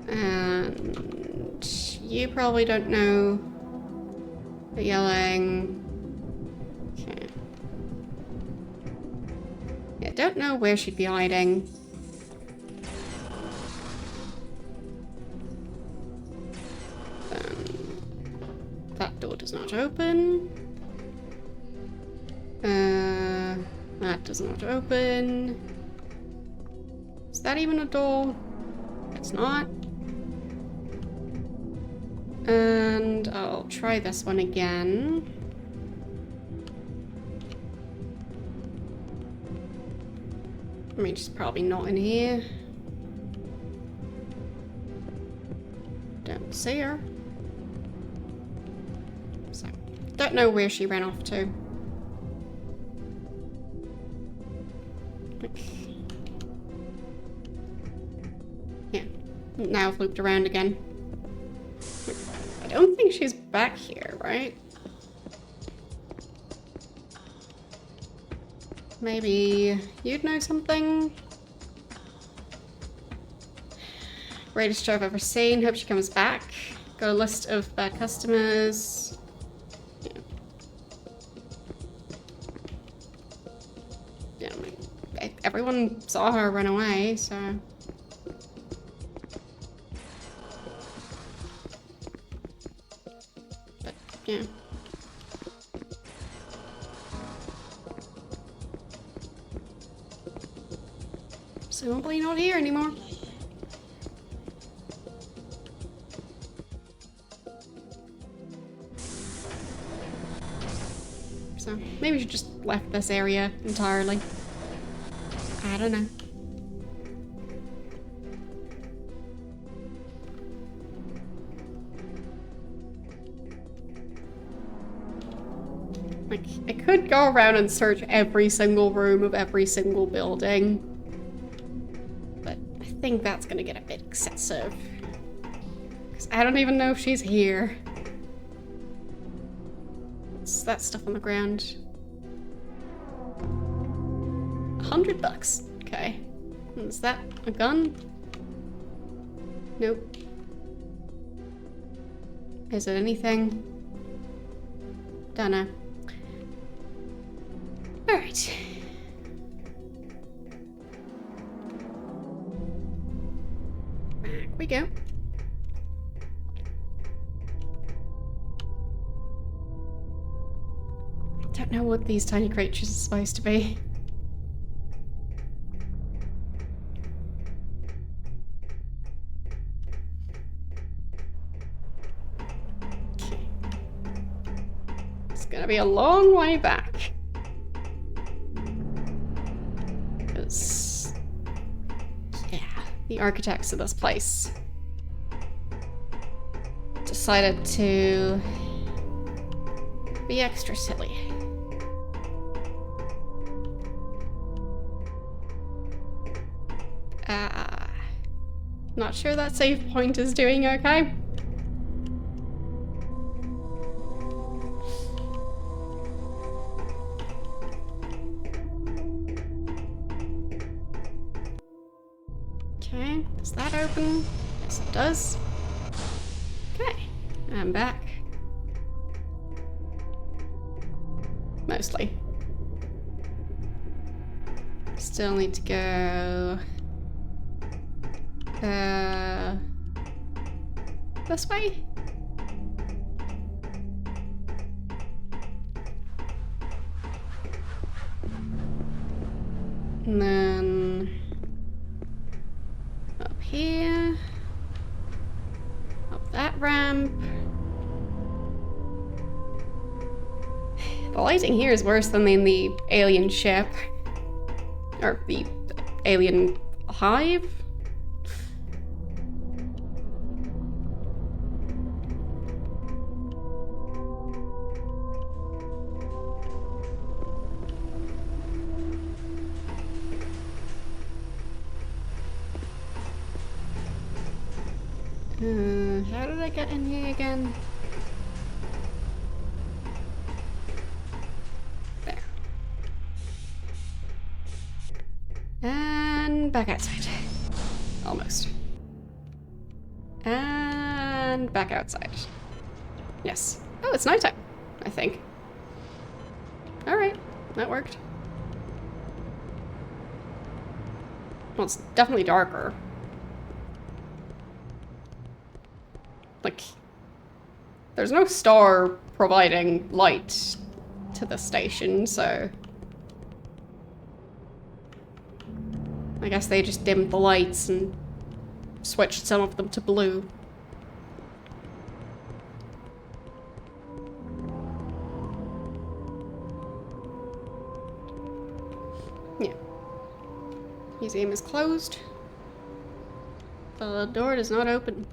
Speaker 1: And you probably don't know the yelling. Okay. Yeah, don't know where she'd be hiding. That door does not open. That does not open. Is that even a door? It's not. And I'll try this one again. I mean, she's probably not in here. Don't see her. So, don't know where she ran off to. Yeah, now I've looped around again. I don't think she's back here, right? Maybe you'd know something? Greatest show I've ever seen. Hope she comes back. Got a list of bad customers. Yeah, I mean, everyone saw her run away, so... But, yeah. Presumably not here anymore. So maybe she just left this area entirely. I don't know. Like, I could go around and search every single room of every single building, but I think that's gonna get a bit excessive. Because I don't even know if she's here. What's that stuff on the ground? $100. Okay. Is that a gun? Nope. Is it anything? Don't know. Alright. Back we go. Don't know what these tiny creatures are supposed to be. It's gonna be a long way back. Because, yeah, the architects of this place decided to be extra silly. Not sure that save point is doing okay. Okay, does that open? Yes, it does. Okay, I'm back. Mostly. Still need to go This way? And then up here. Up that ramp. The lighting here is worse than in the alien ship. Or the alien hive. How did I get in here again? There. And back outside. Almost. And back outside. Yes. Oh, it's nighttime, I think. Alright, that worked. Well, it's definitely darker. Like, there's no star providing light to the station, so I guess they just dimmed the lights and switched some of them to blue. Yeah. Museum is closed. The door does not open.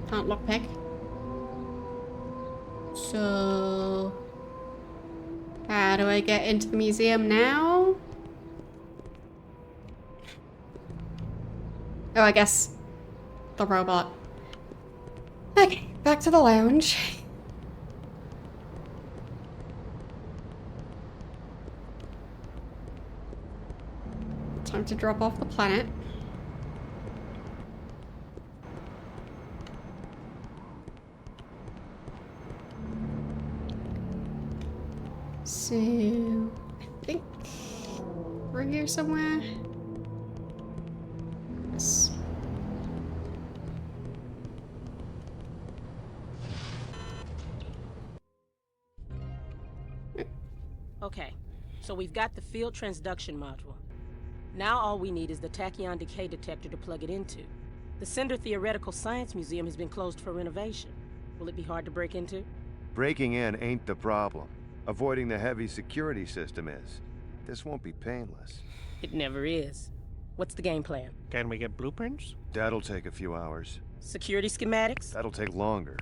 Speaker 1: Can't lockpick. So, how do I get into the museum now? Oh, I guess the robot. Okay, back to the lounge. Time to drop off the planet. So, I think we're here somewhere. Yes.
Speaker 3: Okay, so we've got the field transduction module. Now all we need is the tachyon decay detector to plug it into. The Cinder Theoretical Science Museum has been closed for renovation. Will it be hard to break into?
Speaker 2: Breaking in ain't the problem. Avoiding the heavy security system is. This won't be painless.
Speaker 3: It never is. What's the game plan?
Speaker 8: Can we get blueprints?
Speaker 2: That'll take a few hours.
Speaker 3: Security schematics?
Speaker 2: That'll take longer.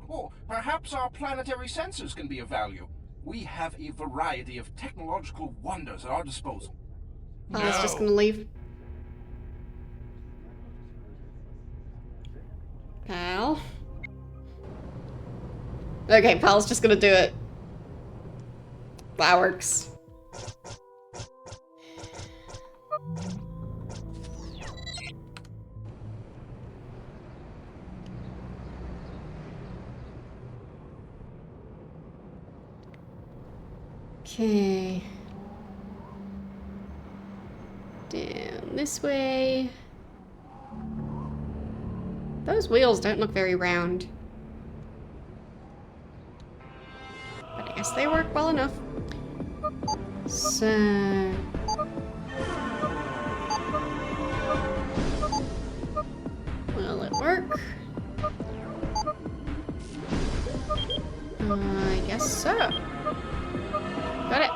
Speaker 11: Or perhaps our planetary sensors can be of value. We have a variety of technological wonders at our disposal.
Speaker 1: I was just gonna leave. Pal. Okay, Pal's just gonna do it. That works. Okay. Down this way. Those wheels don't look very round. But I guess they work well enough. So... will it work? I guess so. Got it.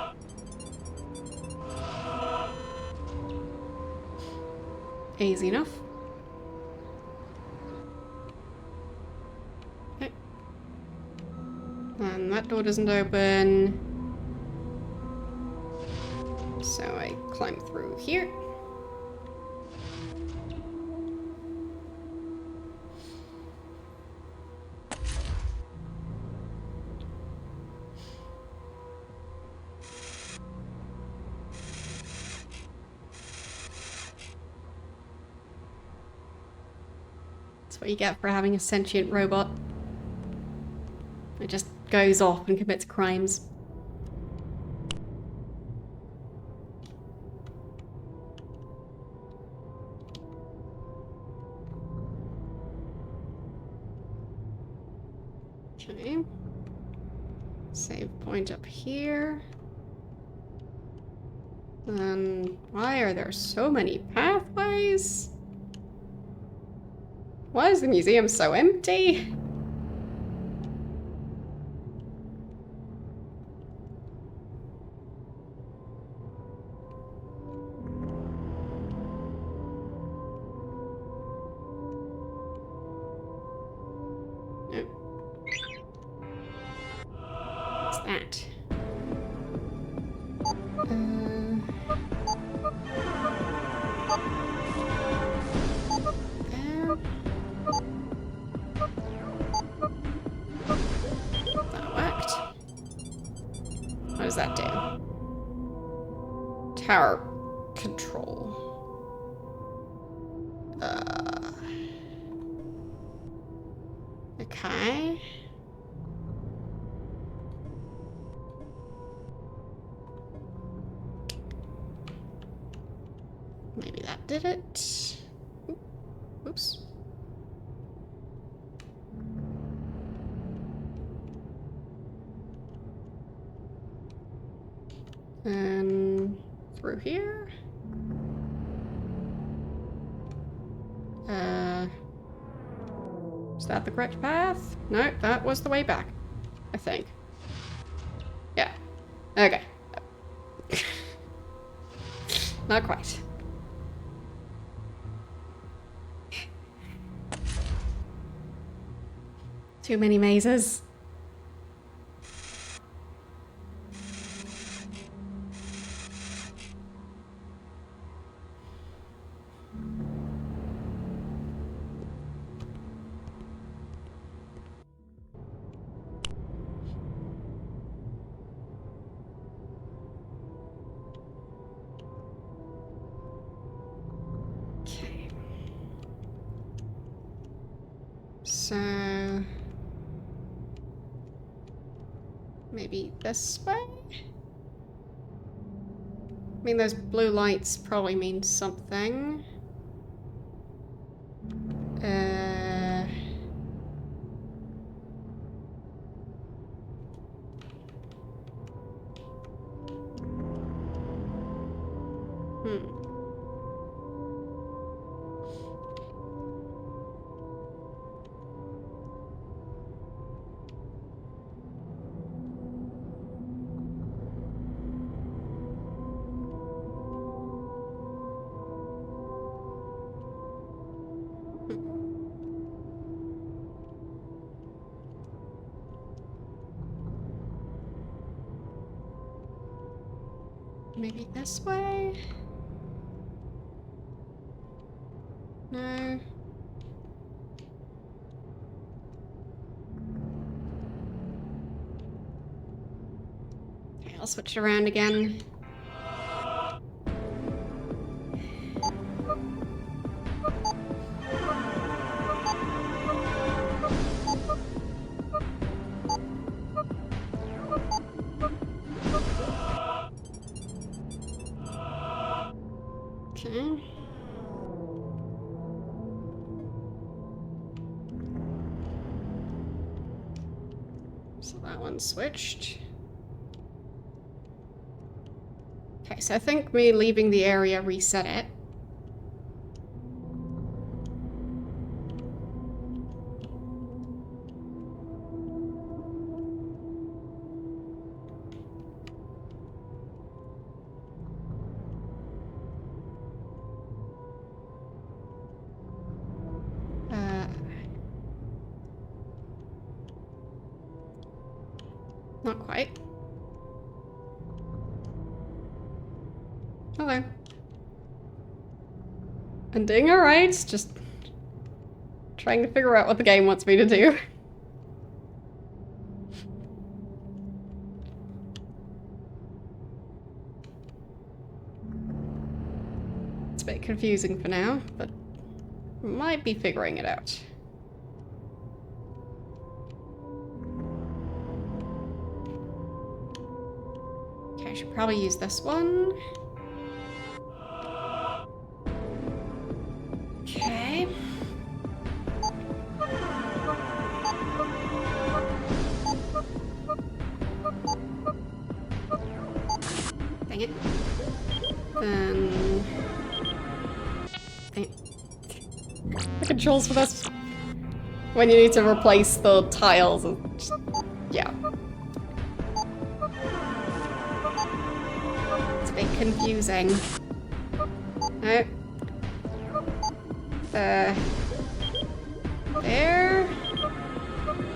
Speaker 1: Easy enough. Okay. And that door doesn't open. So I climb through here. What you get for having a sentient robot. It just goes off and commits crimes. Okay. Save point up here. Then why are there so many pathways? Why is the museum so empty? What's that? There. That worked. What does that do? Tower control. Okay. Maybe that did it. Oops. And through here. Is that the correct path? No, that was the way back, I think. Yeah. Okay. Not quite. Too many mazes. Okay. So maybe this way? I mean, those blue lights probably mean something. Maybe this way? No. Okay, I'll switch it around again. Okay. So that one switched. Okay, so I think me leaving the area reset it. Not quite. Okay. I'm doing alright, just trying to figure out what the game wants me to do. It's a bit confusing for now, but might be figuring it out. Okay, I should probably use this one. Okay. Then... The controls for this... When you need to replace the tiles and just... Yeah. It's a bit confusing. No. There.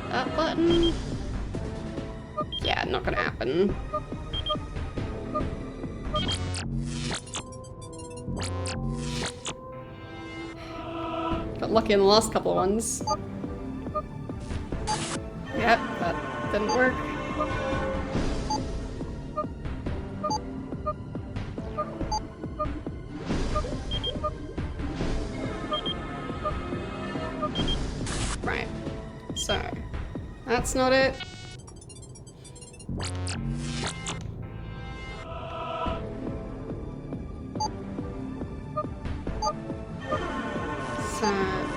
Speaker 1: That button. Yeah, not gonna happen. Got lucky in the last couple of ones. Yep, that didn't work. Right. So, that's not it. So,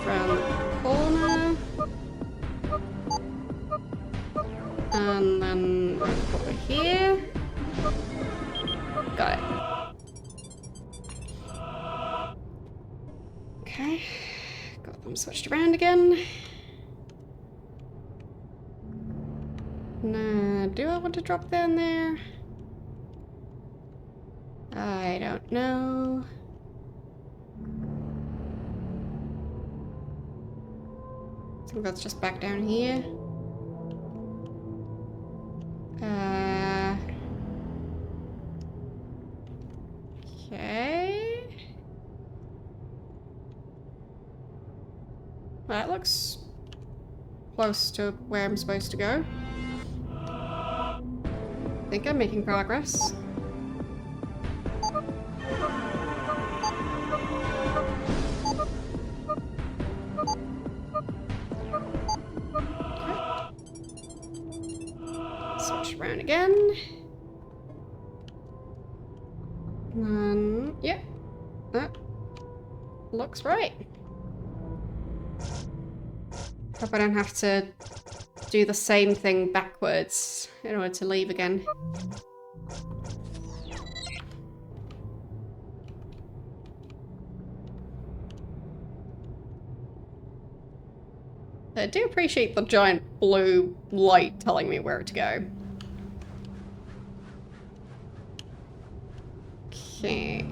Speaker 1: around the corner. And then over here. Got it. Okay. Got them switched around again. Nah, do I want to drop down there? I don't know. I think that's just back down here. Okay. That looks close to where I'm supposed to go. I think I'm making progress. Switch around again. Yeah, that looks right. Hope I don't have to do the same thing backwards in order to leave again. I do appreciate the giant blue light telling me where to go. Okay.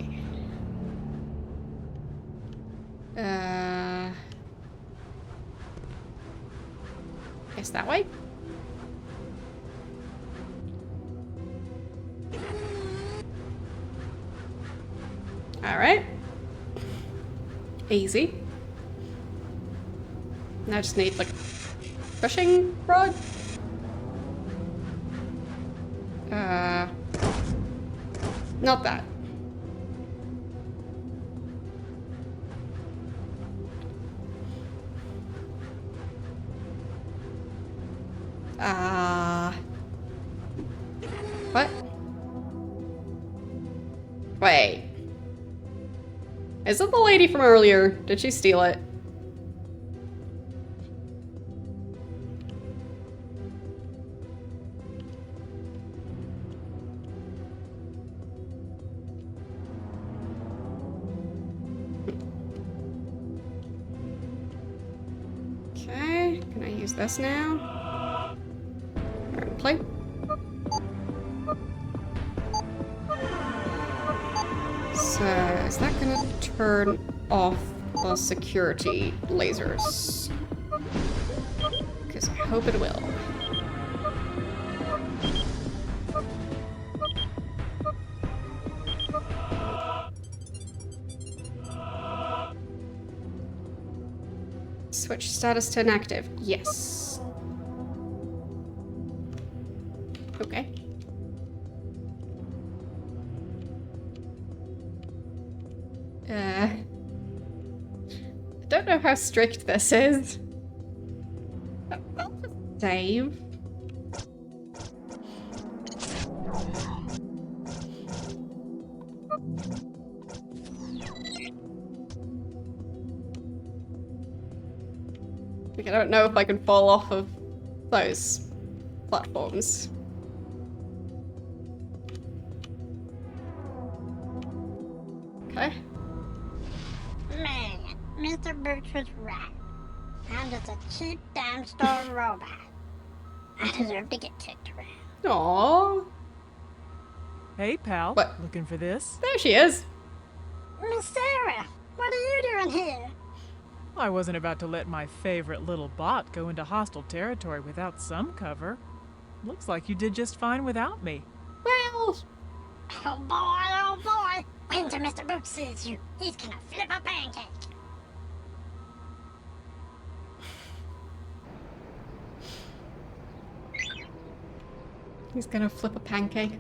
Speaker 1: Guess that way? Alright. Easy. Now I just need, like, pushing rod? Not that. What? Wait. Is it the lady from earlier? Did she steal it? Okay, can I use this now? Play. So, is that gonna turn off the security lasers? Because I hope it will. Switch status to inactive. Yes. Okay. I don't know how strict this is. I'll just save. Like, I don't know if I can fall off of those platforms. Okay.
Speaker 9: Man, Mr. Boots was right. I'm just a cheap dime store robot. I deserve to get kicked around.
Speaker 1: Aww.
Speaker 14: Hey, pal.
Speaker 1: What?
Speaker 14: Looking for this?
Speaker 1: There she is.
Speaker 9: Miss Sarah, what are you doing here?
Speaker 14: I wasn't about to let my favorite little bot go into hostile territory without some cover. Looks like you did just fine without me.
Speaker 1: Well...
Speaker 9: Oh boy, oh boy. Wait till Mr. Boots sees you. He's gonna flip a pancake.
Speaker 1: He's gonna flip a pancake.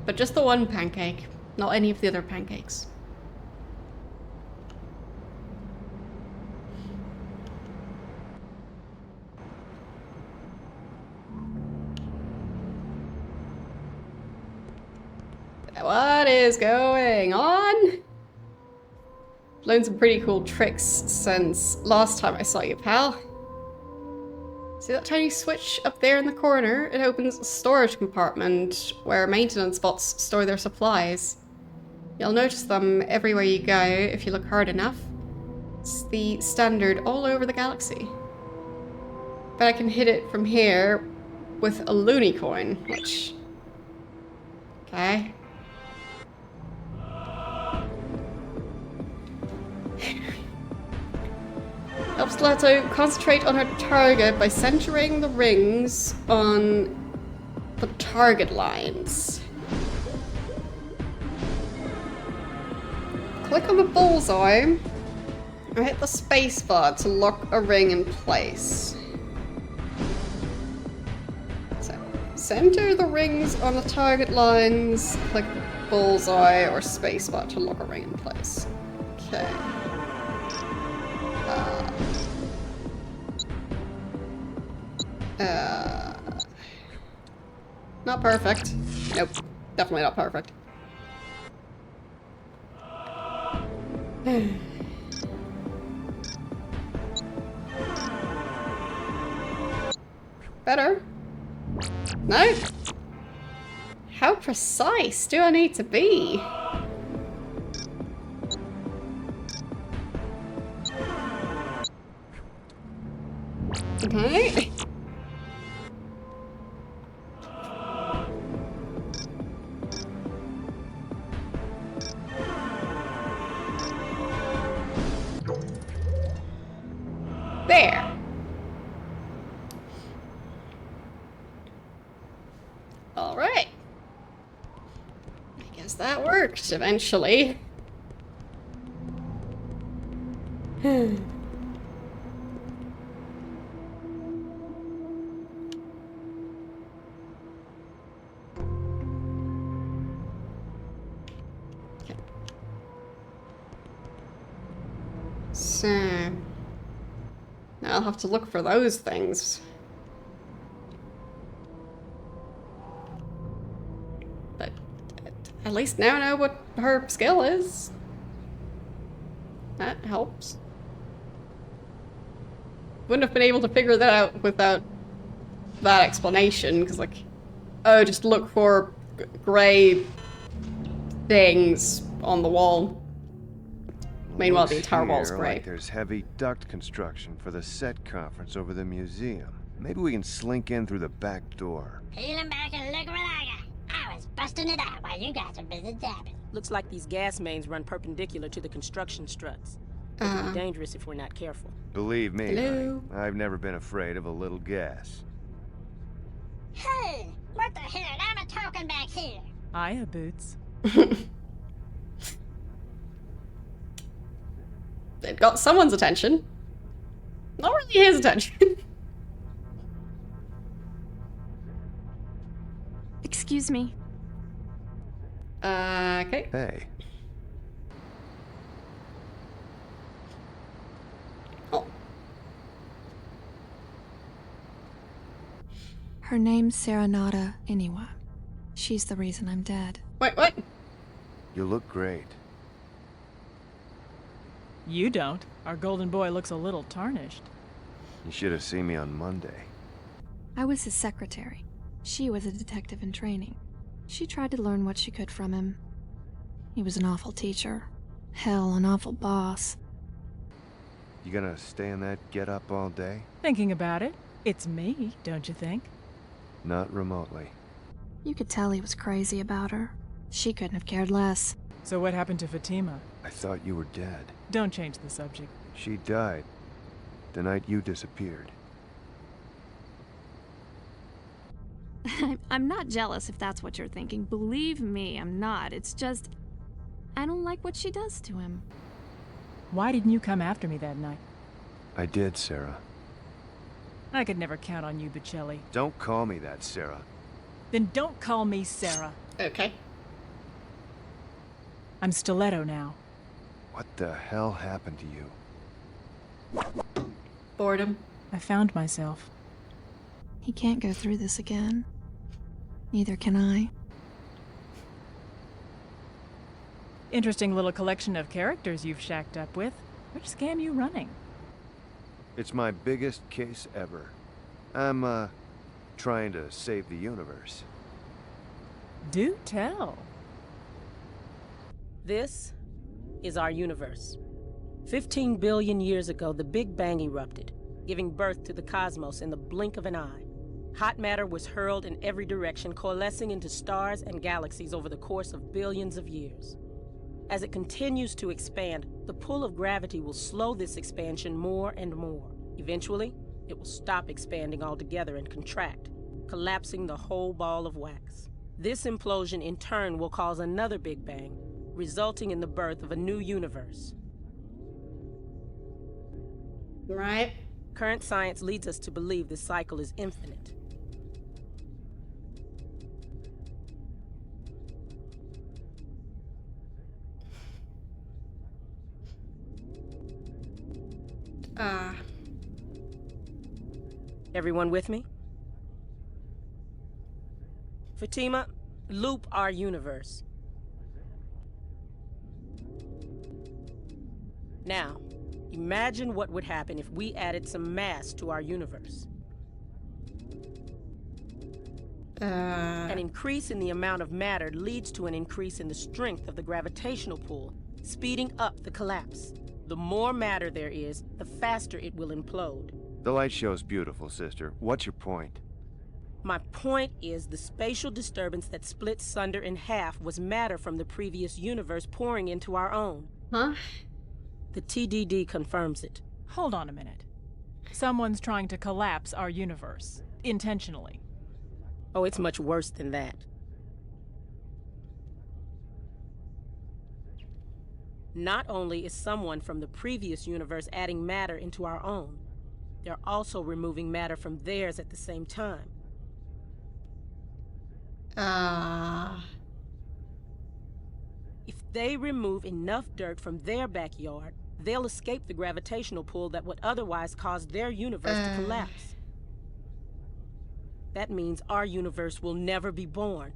Speaker 1: But just the one pancake, not any of the other pancakes. What is going on? Learned some pretty cool tricks since last time I saw you, pal. See that tiny switch up there in the corner? It opens a storage compartment where maintenance bots store their supplies. You'll notice them everywhere you go if you look hard enough. It's the standard all over the galaxy. But I can hit it from here with a loony coin, which... Okay. Helps Lato concentrate on her target by centering the rings on the target lines. Click on the bullseye or hit the spacebar to lock a ring in place. So, center the rings on the target lines, click bullseye or spacebar to lock a ring in place. Okay. Not perfect. Nope. Definitely not perfect. Better? No? How precise do I need to be? Okay. There. All right. I guess that worked eventually. So, now I'll have to look for those things. But at least now I know what her skill is. That helps. Wouldn't have been able to figure that out without that explanation, because like, oh, just look for grey things on the wall. Meanwhile, the entire wall's grey.
Speaker 2: Like there's heavy duct construction for the set conference over the museum. Maybe we can slink in through the back door.
Speaker 9: Peeling back and look what I got. I was busting it out while you guys are busy dabbing.
Speaker 3: Looks like these gas mains run perpendicular to the construction struts. It can be dangerous if we're not careful.
Speaker 2: Believe me,
Speaker 1: Hello?
Speaker 2: honey, I've never been afraid of a little gas.
Speaker 9: Hey, what the hell? I'm a talking back here.
Speaker 14: Hiya, Boots.
Speaker 1: It got someone's attention. Not really his attention.
Speaker 10: Excuse me.
Speaker 1: Okay.
Speaker 2: Hey.
Speaker 1: Oh.
Speaker 10: Her name's Serenata Iniwa. She's the reason I'm dead.
Speaker 1: Wait, what?
Speaker 2: You look great.
Speaker 14: You don't. Our golden boy looks a little tarnished.
Speaker 2: You should have seen me on Monday.
Speaker 10: I was his secretary. She was a detective in training. She tried to learn what she could from him. He was an awful teacher. Hell, an awful boss.
Speaker 2: You gonna stay in that get-up all day?
Speaker 14: Thinking about it, it's me, don't you think?
Speaker 2: Not remotely.
Speaker 10: You could tell he was crazy about her. She couldn't have cared less.
Speaker 14: So what happened to Fatima?
Speaker 2: I thought you were dead.
Speaker 14: Don't change the subject.
Speaker 2: She died the night you disappeared.
Speaker 10: I'm not jealous if that's what you're thinking. Believe me, I'm not. It's just, I don't like what she does to him.
Speaker 14: Why didn't you come after me that night?
Speaker 2: I did, Sarah.
Speaker 14: I could never count on you, Bocelli.
Speaker 2: Don't call me that, Sarah.
Speaker 14: Then don't call me Sarah.
Speaker 1: Okay.
Speaker 14: I'm Stiletto now.
Speaker 2: What the hell happened to you?
Speaker 1: Boredom.
Speaker 14: I found myself.
Speaker 10: He can't go through this again. Neither can I.
Speaker 14: Interesting little collection of characters you've shacked up with. Which scam you running?
Speaker 2: It's my biggest case ever. I'm, trying to save the universe.
Speaker 14: Do tell.
Speaker 3: This is our universe. 15 billion years ago, the Big Bang erupted, giving birth to the cosmos in the blink of an eye. Hot matter was hurled in every direction, coalescing into stars and galaxies over the course of billions of years. As it continues to expand, the pull of gravity will slow this expansion more and more. Eventually, it will stop expanding altogether and contract, collapsing the whole ball of wax. This implosion in turn will cause another Big Bang, resulting in the birth of a new universe.
Speaker 1: Right.
Speaker 3: Current science leads us to believe this cycle is infinite. Everyone with me? Fatima, loop our universe. Now, imagine what would happen if we added some mass to our universe. An increase in the amount of matter leads to an increase in the strength of the gravitational pull, speeding up the collapse. The more matter there is, the faster it will implode.
Speaker 2: The light show's beautiful, sister. What's your point?
Speaker 3: My point is the spatial disturbance that split Sunder in half was matter from the previous universe pouring into our own.
Speaker 1: Huh?
Speaker 3: The TDD confirms it.
Speaker 14: Hold on a minute. Someone's trying to collapse our universe. Intentionally.
Speaker 3: Oh, it's much worse than that. Not only is someone from the previous universe adding matter into our own, they're also removing matter from theirs at the same time. If they remove enough dirt from their backyard, they'll escape the gravitational pull that would otherwise cause their universe to collapse. That means our universe will never be born.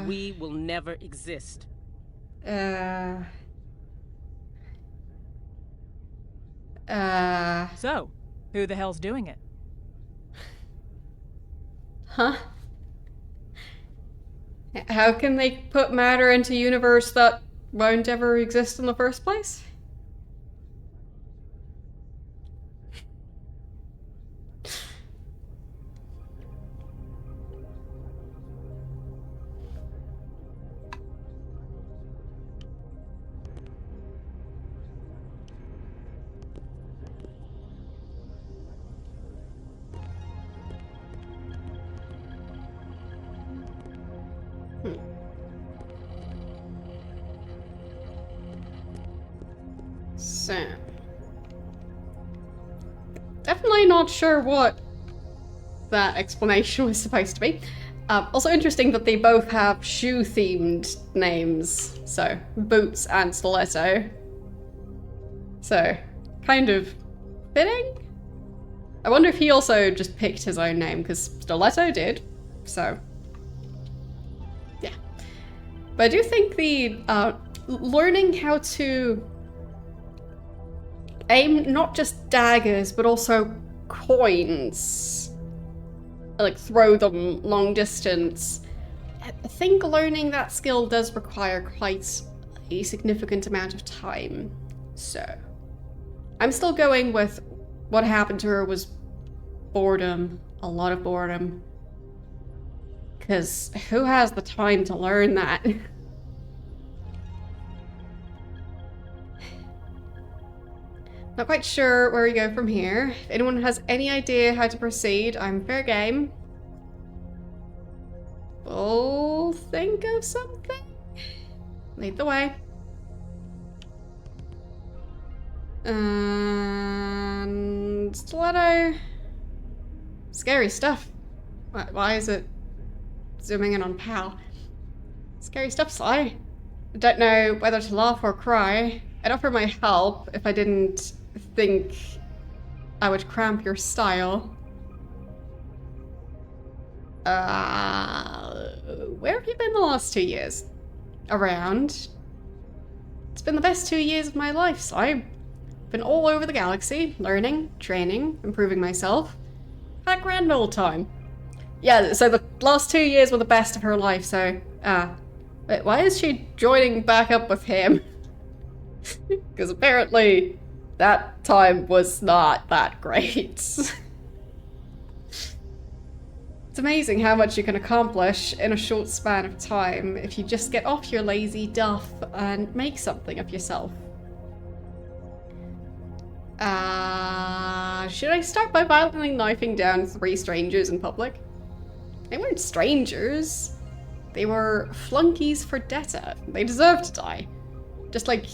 Speaker 3: We will never exist.
Speaker 14: So, who the hell's doing it?
Speaker 1: Huh? How can they put matter into a universe that won't ever exist in the first place? So, definitely not sure what that explanation was supposed to be. Also interesting that they both have shoe-themed names, so Boots and Stiletto. So, kind of fitting? I wonder if he also just picked his own name, because Stiletto did, so yeah. But I do think the learning how to aim not just daggers, but also coins like throw them long distance. I think learning that skill does require quite a significant amount of time. So I'm still going with what happened to her was boredom, a lot of boredom. Because who has the time to learn that? Not quite sure where we go from here. If anyone has any idea how to proceed, I'm fair game. We'll think of something. Lead the way. And stiletto. Scary stuff. Why is it zooming in on Pal? Scary stuff, Sly. I don't know whether to laugh or cry. I'd offer my help if I didn't think I would cramp your style. Where have you been the last 2 years? Around. It's been the best 2 years of my life, so I've been all over the galaxy, learning, training, improving myself. Had a grand old time. Yeah, so the last 2 years were the best of her life, so, wait, why is she joining back up with him? Because apparently that time was not that great. It's amazing how much you can accomplish in a short span of time if you just get off your lazy duff and make something of yourself. Should I start by violently knifing down 3 strangers in public? They weren't strangers. They were flunkies for Detta. They deserve to die. Just like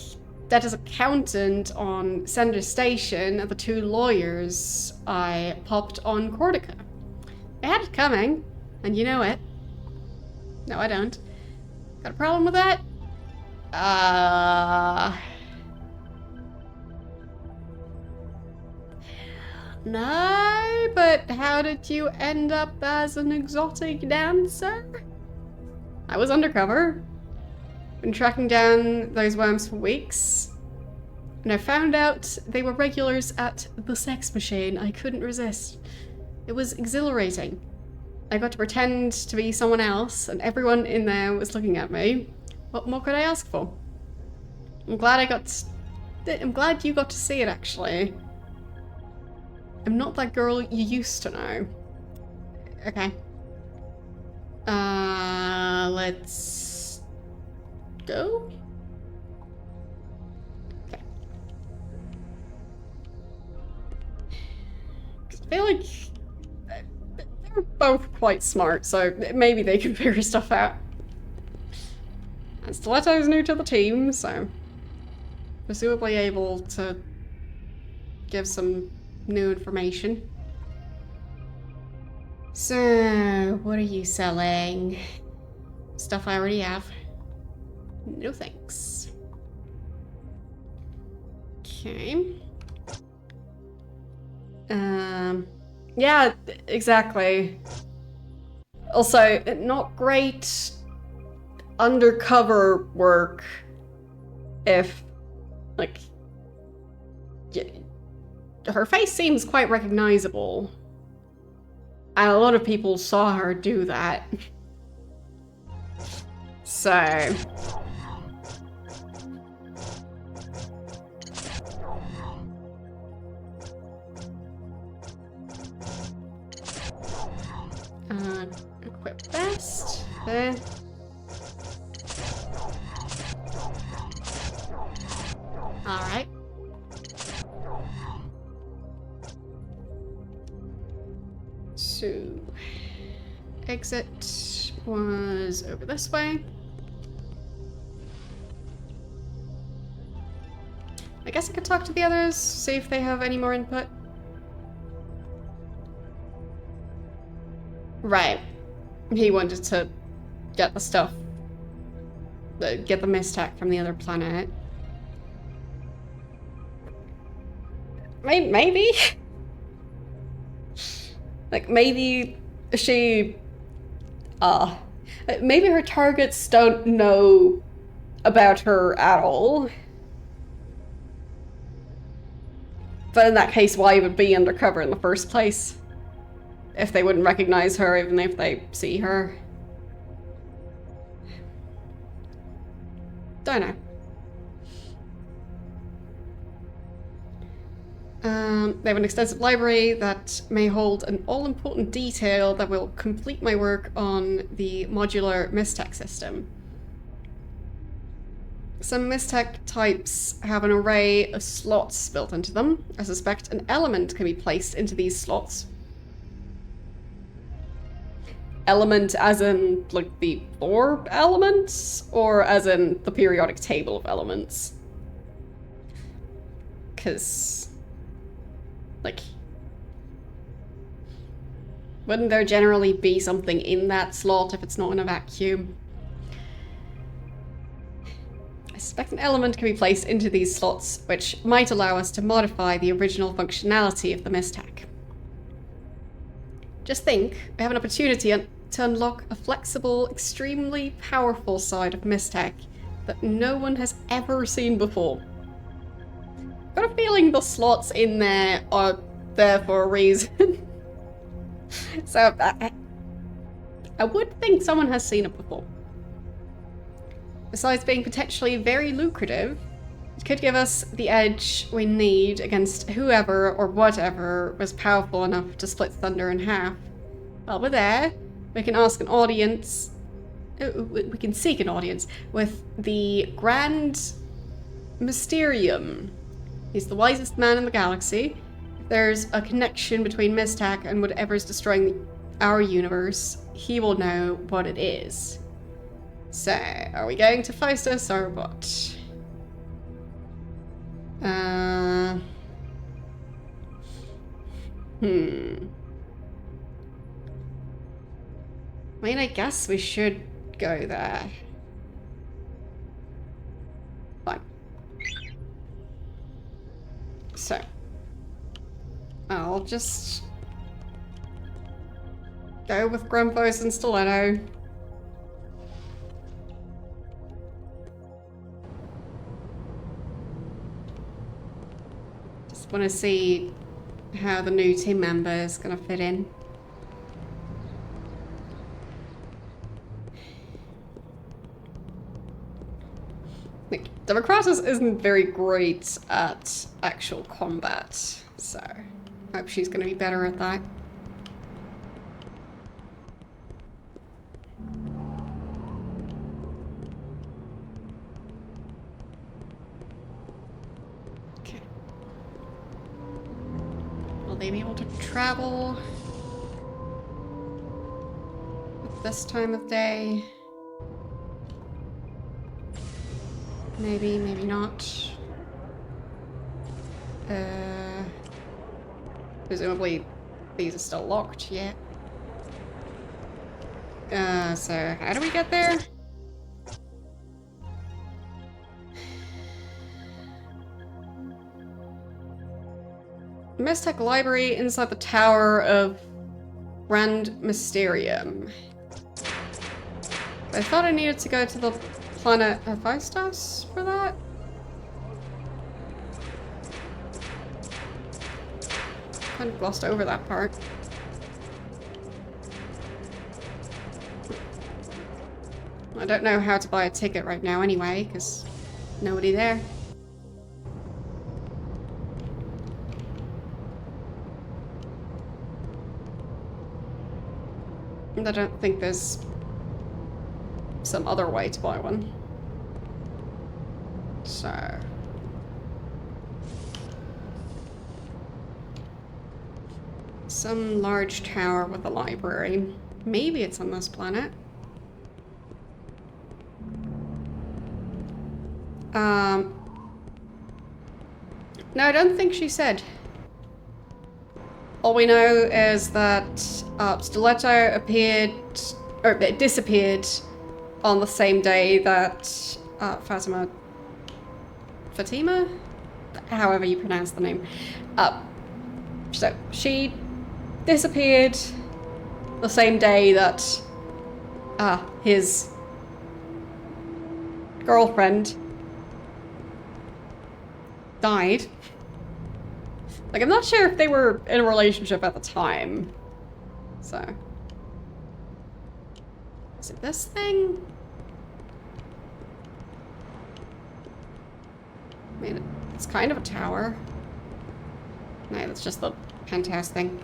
Speaker 1: Detta's accountant on Sender Station and the 2 lawyers I popped on Cortica. I had it coming, and you know it. No, I don't. Got a problem with that? No, but how did you end up as an exotic dancer? I was undercover. Been tracking down those worms for weeks. And I found out they were regulars at the sex machine. I couldn't resist. It was exhilarating. I got to pretend to be someone else, and everyone in there was looking at me. What more could I ask for? I'm glad you got to see it, actually. I'm not that girl you used to know. Okay. Let's go? Okay. I feel like they're both quite smart, so maybe they can figure stuff out. And Stiletto's new to the team, so presumably able to give some new information. So, what are you selling? Stuff I already have. No thanks. Okay. Yeah, exactly. Also, not great undercover work if, like, her face seems quite recognizable. And a lot of people saw her do that. So... equip vest. There. Alright. So, exit was over this way. I guess I could talk to the others, see if they have any more input. Right. He wanted to get the stuff, get the mistech from the other planet. Maybe? Like, maybe she... maybe her targets don't know about her at all. But in that case, why even be undercover in the first place? if they wouldn't recognize her even if they see her. Don't know. They have an extensive library that may hold an all-important detail that will complete my work on the modular Mystech system. Some Mystech types have an array of slots built into them. I suspect an element can be placed into these slots. Element as in, like, the orb elements? Or as in the periodic table of elements? Because, like, wouldn't there generally be something in that slot if it's not in a vacuum? I suspect an element can be placed into these slots, which might allow us to modify the original functionality of the Mystech. Just think, we have an opportunity to unlock a flexible, extremely powerful side of Mystech that no one has ever seen before. I've got a feeling the slots in there are there for a reason. So, I would think someone has seen it before. Besides being potentially very lucrative, it could give us the edge we need against whoever or whatever was powerful enough to split Thunder in half. While we're there, we can ask an audience, we can seek an audience with the Grand Mysterium. He's the wisest man in the galaxy. If there's a connection between Mystech and whatever's destroying our universe, he will know what it is. So, are we going to Faustus or what? I mean, I guess we should go there. Fine. So, I'll just go with Grumpos and Stiletto. Just want to see how the new team member is going to fit in. Like, Democratus isn't very great at actual combat, so I hope she's going to be better at that. Okay. Will they be able to travel at this time of day? Maybe, maybe not. Presumably these are still locked, yeah. So how do we get there? Mystech Library inside the Tower of Grand Mysterium. I thought I needed to go to the planet Hephaestus for that? Kind of glossed over that part. I don't know how to buy a ticket right now anyway, because nobody there. And I don't think there's some other way to buy one. So... some large tower with a library. Maybe it's on this planet. No, I don't think she said. All we know is that Stiletto appeared, or disappeared on the same day that Fatima, however you pronounce the name. So she disappeared the same day that his girlfriend died. Like, I'm not sure if they were in a relationship at the time. So, is it this thing? I mean, it's kind of a tower. No, that's just the penthouse thing.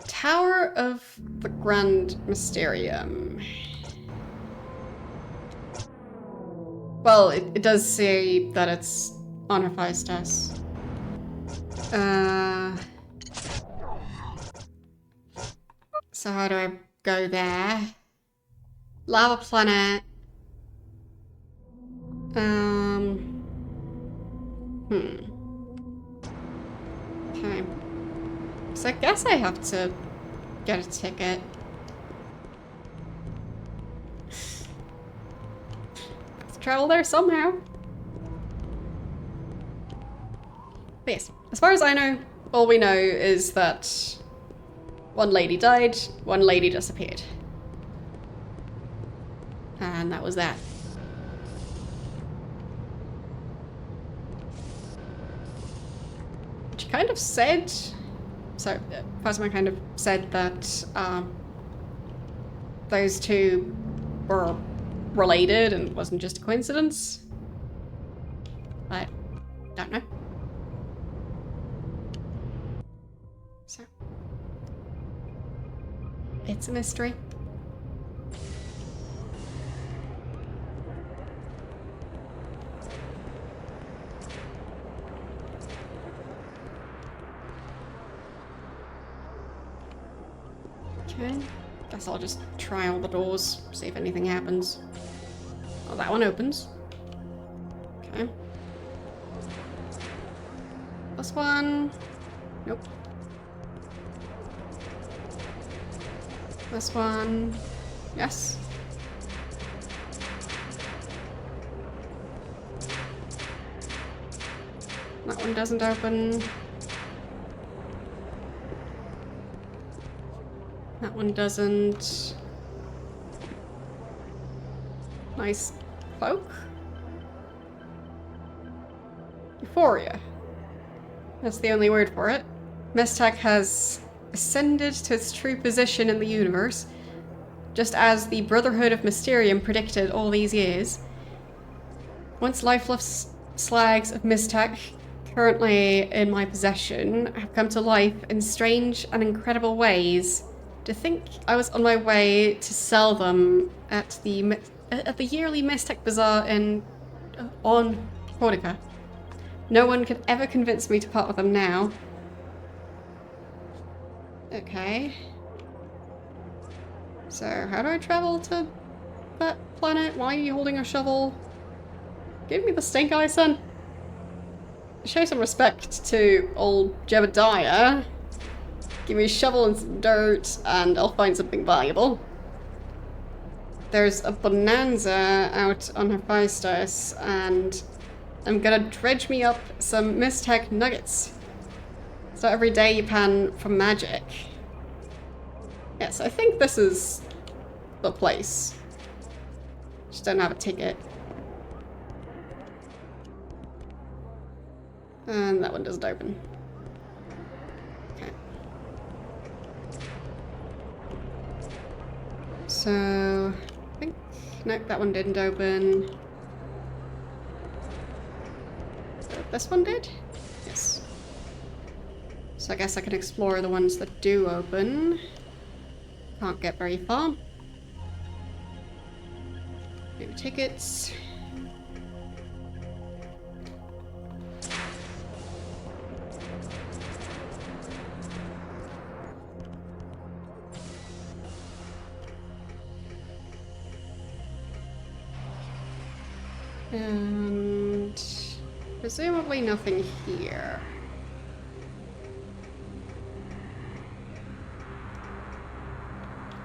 Speaker 1: Tower of the Grand Mysterium. Well, it does say that it's on Hephaestus. So how do I go there? Lava planet. Okay. So I guess I have to get a ticket. Let's travel there somehow. But yes, as far as I know, all we know is that one lady died, one lady disappeared. And that was that. She kind of said, so Fatima kind of said that those two were related and wasn't just a coincidence. I don't know. So, it's a mystery. Okay, guess I'll just try all the doors, see if anything happens. Oh, that one opens. Okay. This one. Nope. This one. Yes. That one doesn't open. That one doesn't. Nice cloak. Euphoria. That's the only word for it. Mistech has ascended to its true position in the universe, just as the Brotherhood of Mysterium predicted all these years. Once lifeless slags of Mistech, currently in my possession, have come to life in strange and incredible ways. To think I was on my way to sell them at the yearly Mistech Bazaar on Cortica. No one could ever convince me to part with them now. Okay. So, how do I travel to that planet? Why are you holding a shovel? Give me the stink eye, son. Show some respect to old Jebediah. Give me a shovel and some dirt, and I'll find something valuable. There's a bonanza out on Hephaestus, and I'm gonna dredge me up some Mistech nuggets. So every day you pan for magic. Yes, I think this is the place. Just don't have a ticket. And that one doesn't open. Okay. So, I think, nope, that one didn't open. This one did? Yes. So I guess I can explore the ones that do open. Can't get very far. Maybe tickets. And presumably nothing here.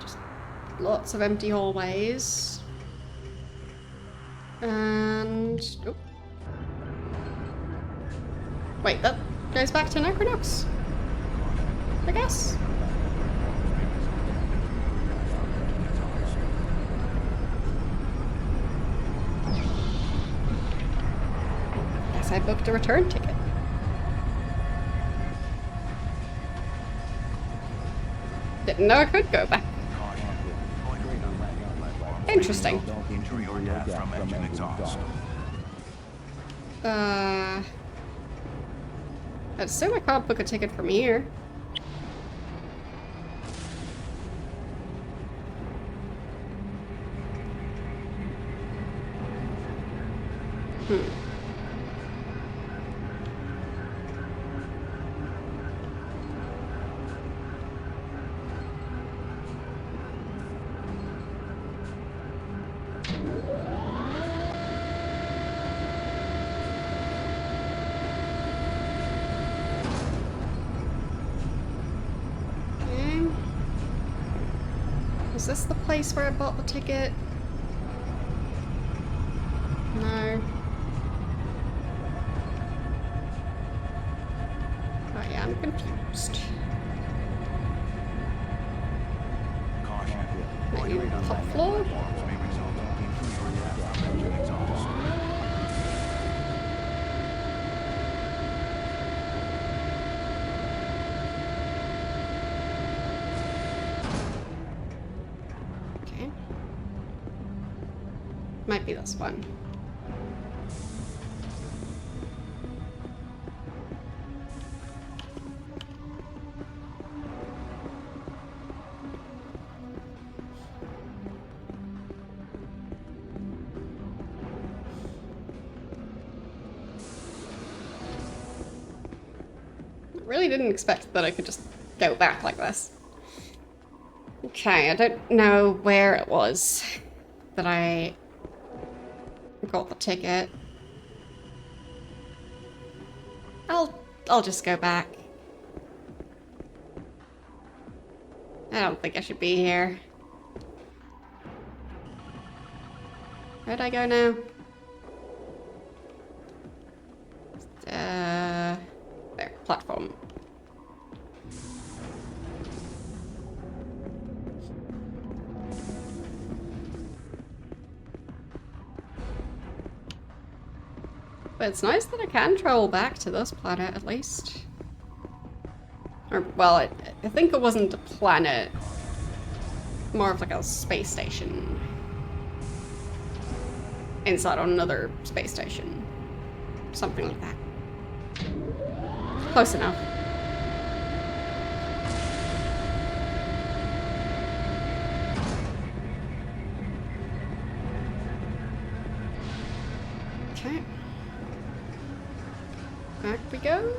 Speaker 1: Just lots of empty hallways. And... oh. Wait, that goes back to Anachronox? I guess? I booked a return ticket. know I could go back. Interesting. I'd assume I can't book a ticket from here. Is this the place where I bought the ticket? No. Oh yeah, I'm confused. Maybe top floor? Okay. Might be this one. Really didn't expect that I could just go back like this. Okay, I don't know where it was that I got the ticket. I'll just go back. I don't think I should be here. Where'd I go now? There, platform. But it's nice that I can travel back to this planet, at least. Or, well, I think it wasn't a planet. More of like a space station. Inside on another space station. Something like that. Close enough. Okay. Back we go.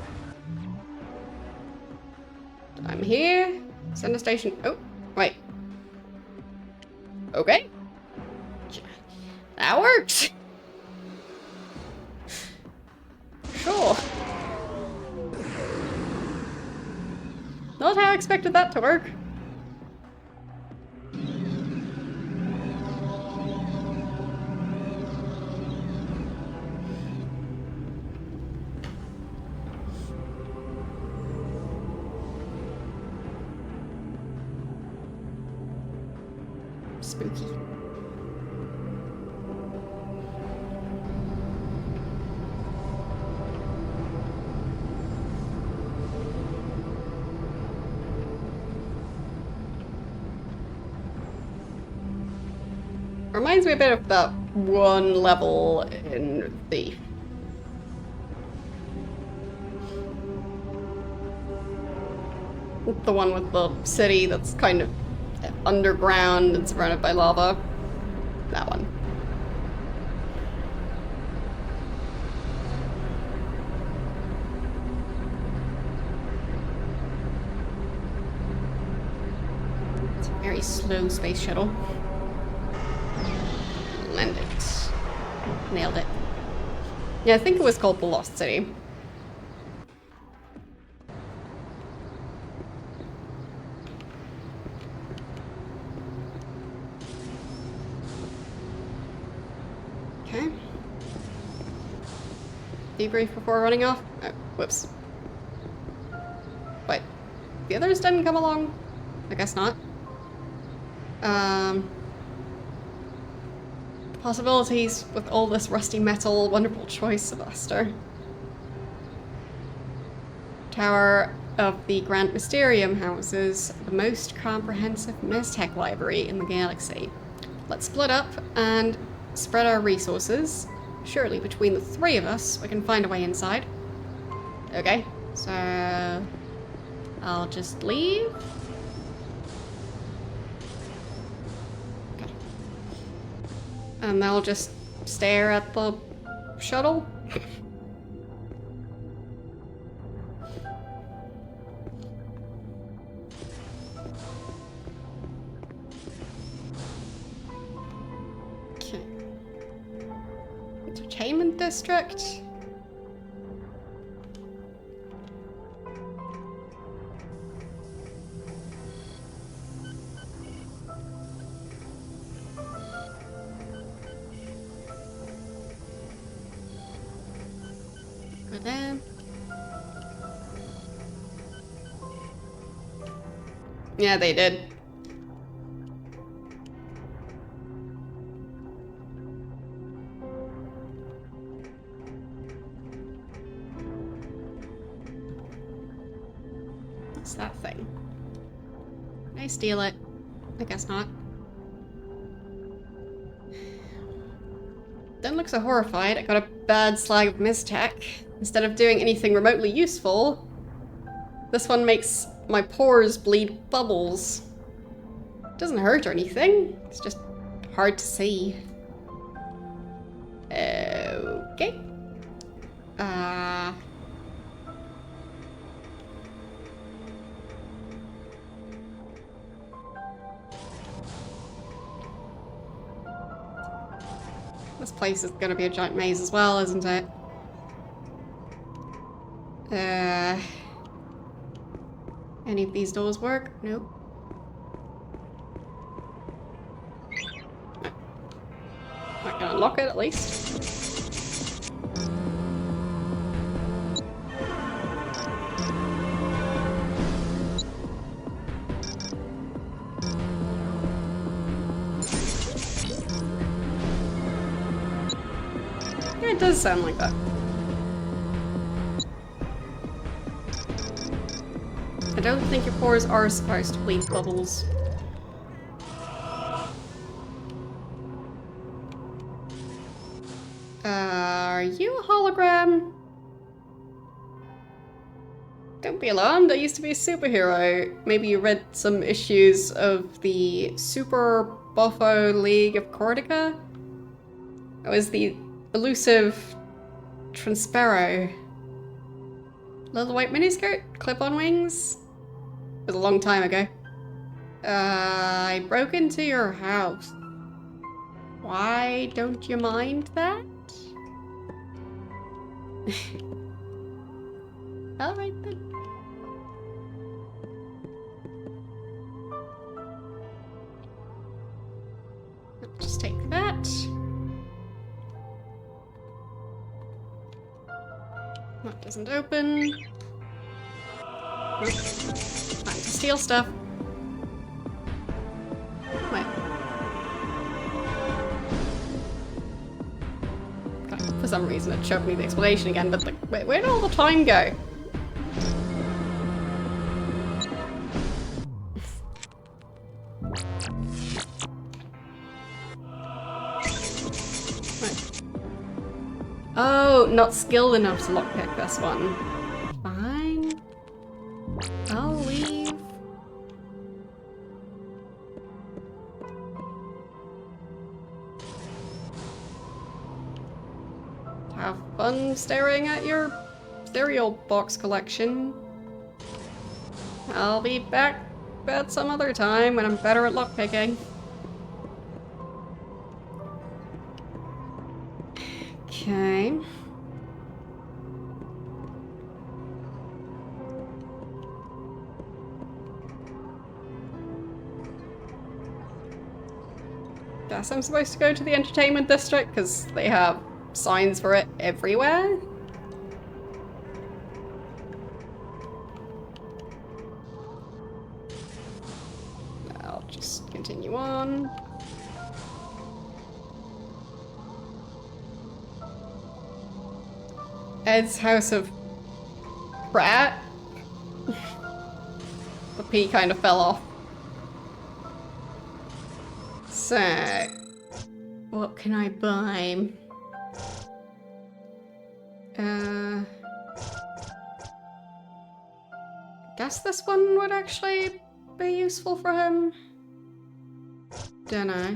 Speaker 1: I'm here. Center station. Oh, wait. Okay. That works. Sure. Not how I expected that to work. Spooky. Reminds me a bit of that one level in Thief. The one with the city that's kind of underground and surrounded by lava. That one. It's a very slow space shuttle. Land it. Nailed it. Yeah, I think it was called the Lost City. Okay. Debrief before running off? Oh, whoops. Wait. The others didn't come along? I guess not. Possibilities with all this rusty metal. Wonderful choice, Sylvester. Tower of the Grand Mysterium houses the most comprehensive Mistech library in the galaxy. Let's split up and spread our resources. Surely between the three of us, we can find a way inside. Okay, so I'll just leave. Okay. And they'll just stare at the shuttle. Okay. Entertainment district. Go there. Yeah, they did. What's that thing? Can I steal it? I guess not. Don't look so horrified. I got a bad slag of Mistech. Instead of doing anything remotely useful, this one makes my pores bleed bubbles. It doesn't hurt or anything. It's just hard to see. Okay. This place is gonna be a giant maze as well, isn't it? Any of these doors work? Nope. I can unlock it at least. Yeah, it does sound like that. I don't think your pores are supposed to bleed bubbles. Are you a hologram? Don't be alarmed, I used to be a superhero. Maybe you read some issues of the Super Buffo League of Cortica? I was the elusive Transpero. Little white miniskirt? Clip-on wings? It was a long time ago. I broke into your house. Why don't you mind that? Alright then. Just take that. That doesn't open. Nope. Time to steal stuff. Wait. Okay, for some reason it showed me the explanation again, but like, wait, where did all the time go? Oh, not skilled enough to lockpick this one. Fine. I'll leave. Have fun staring at your cereal box collection. I'll be back at some other time when I'm better at lockpicking. Okay. Guess I'm supposed to go to the entertainment district because they have signs for it everywhere. I'll just continue on. Ed's House of Brat. HP kind of fell off. So, what can I buy? Guess this one would actually be useful for him. Dunno.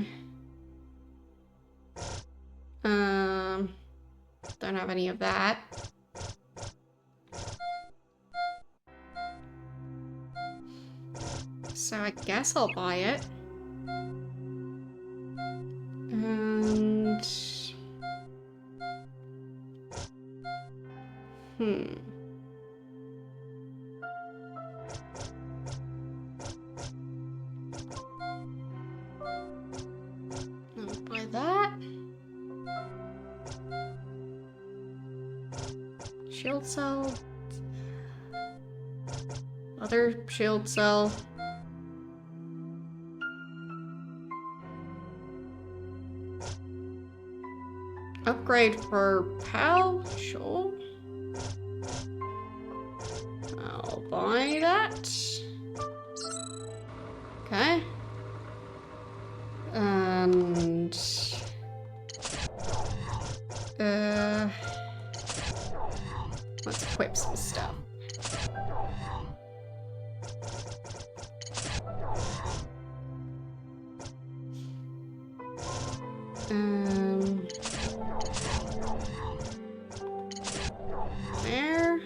Speaker 1: Don't have any of that. So I guess I'll buy it. And... I'll buy that. Shield cell. Other shield cell. Upgrade for PAL? Sure. I'll buy that. Okay. And... let's equip some stuff. There.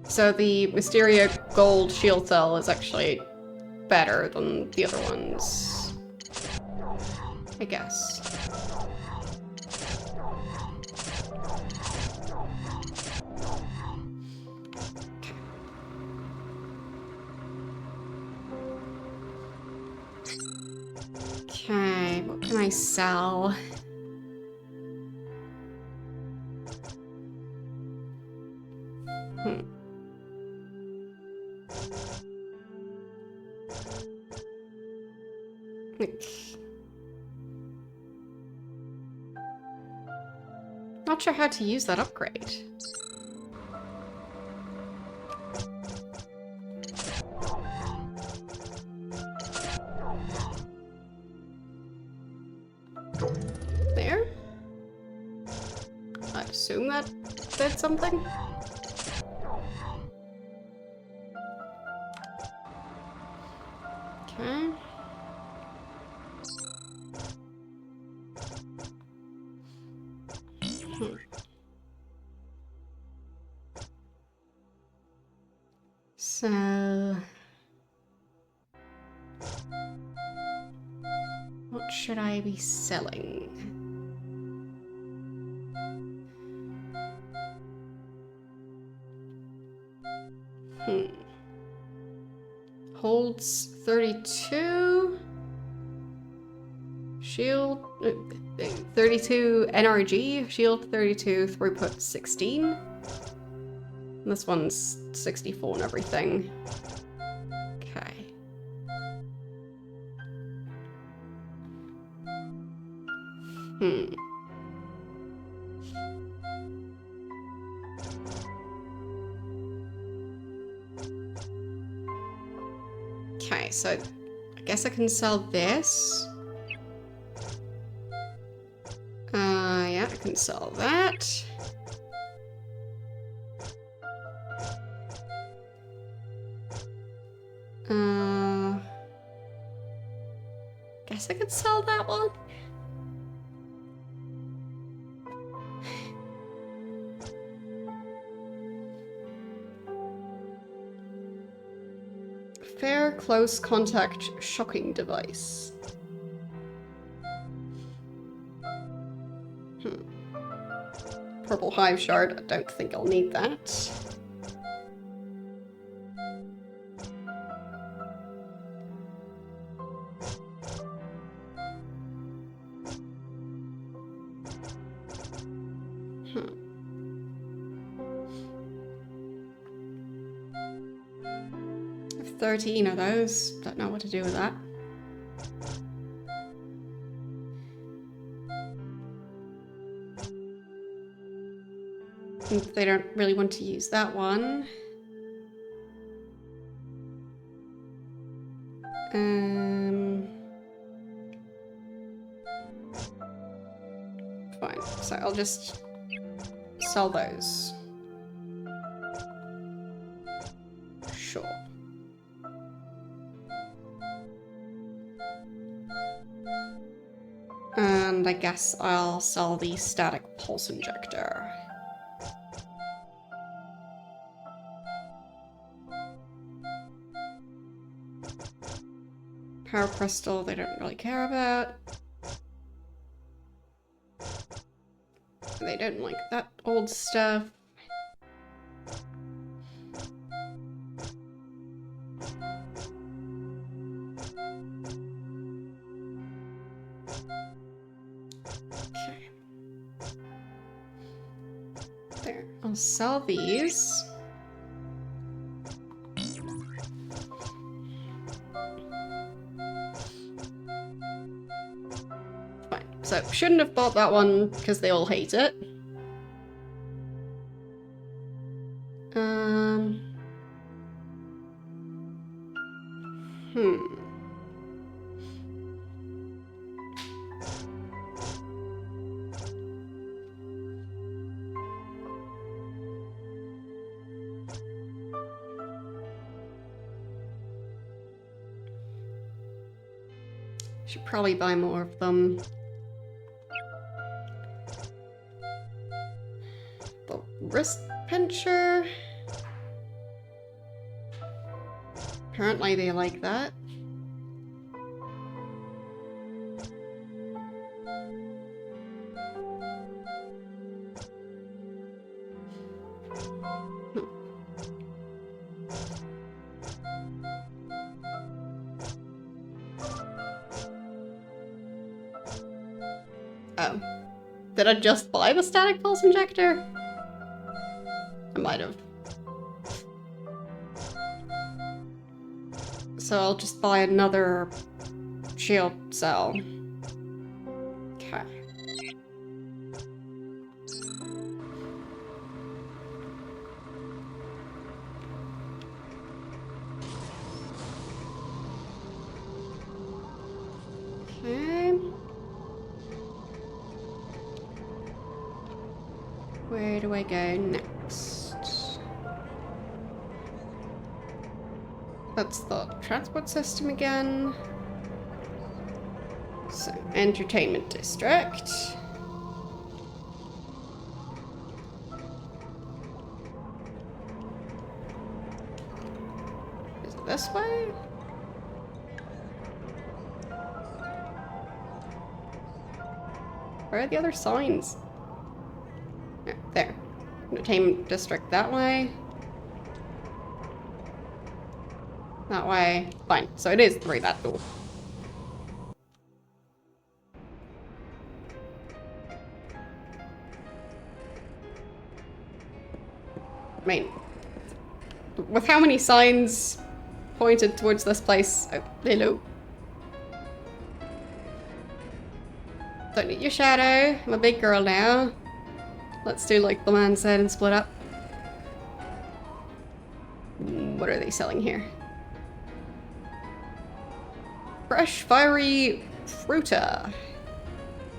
Speaker 1: So the Mysteria Gold Shield Cell is actually better than the other ones, I guess. Okay, what can I sell? Not sure how to use that upgrade. There? I'd assume that did something. Okay. So, what should I be selling? Holds 32. Shield 32 NRG, shield 32, throughput 16. This one's 64 and everything. Okay. Okay, so I guess I can sell this. Yeah, I can sell that. Guess I could sell that one. Fair close contact shocking device. Purple hive shard, I don't think I'll need that. I have 13 of those, don't know what to do with that. think they don't really want to use that one. Fine. So I'll just sell those. Sure. And I guess I'll sell the static pulse injector. Power crystal, they don't really care about. They don't like that old stuff. Okay. There, I'll sell these. So, shouldn't have bought that one because they all hate it. Should probably buy more of them. The wrist pincher. Apparently they like that. Oh. Did I just buy the static pulse injector? I might have. So I'll just buy another shield cell. Okay. Okay. Where do I go next? That's the transport system again. So, entertainment district. Is it this way? Where are the other signs? Oh, there. Entertainment district that way. That way. Fine. So it is through that door. I mean, with how many signs pointed towards this place? Oh, hello. Don't need your shadow. I'm a big girl now. Let's do like the man said and split up. What are they selling here? Fresh, fiery fruta.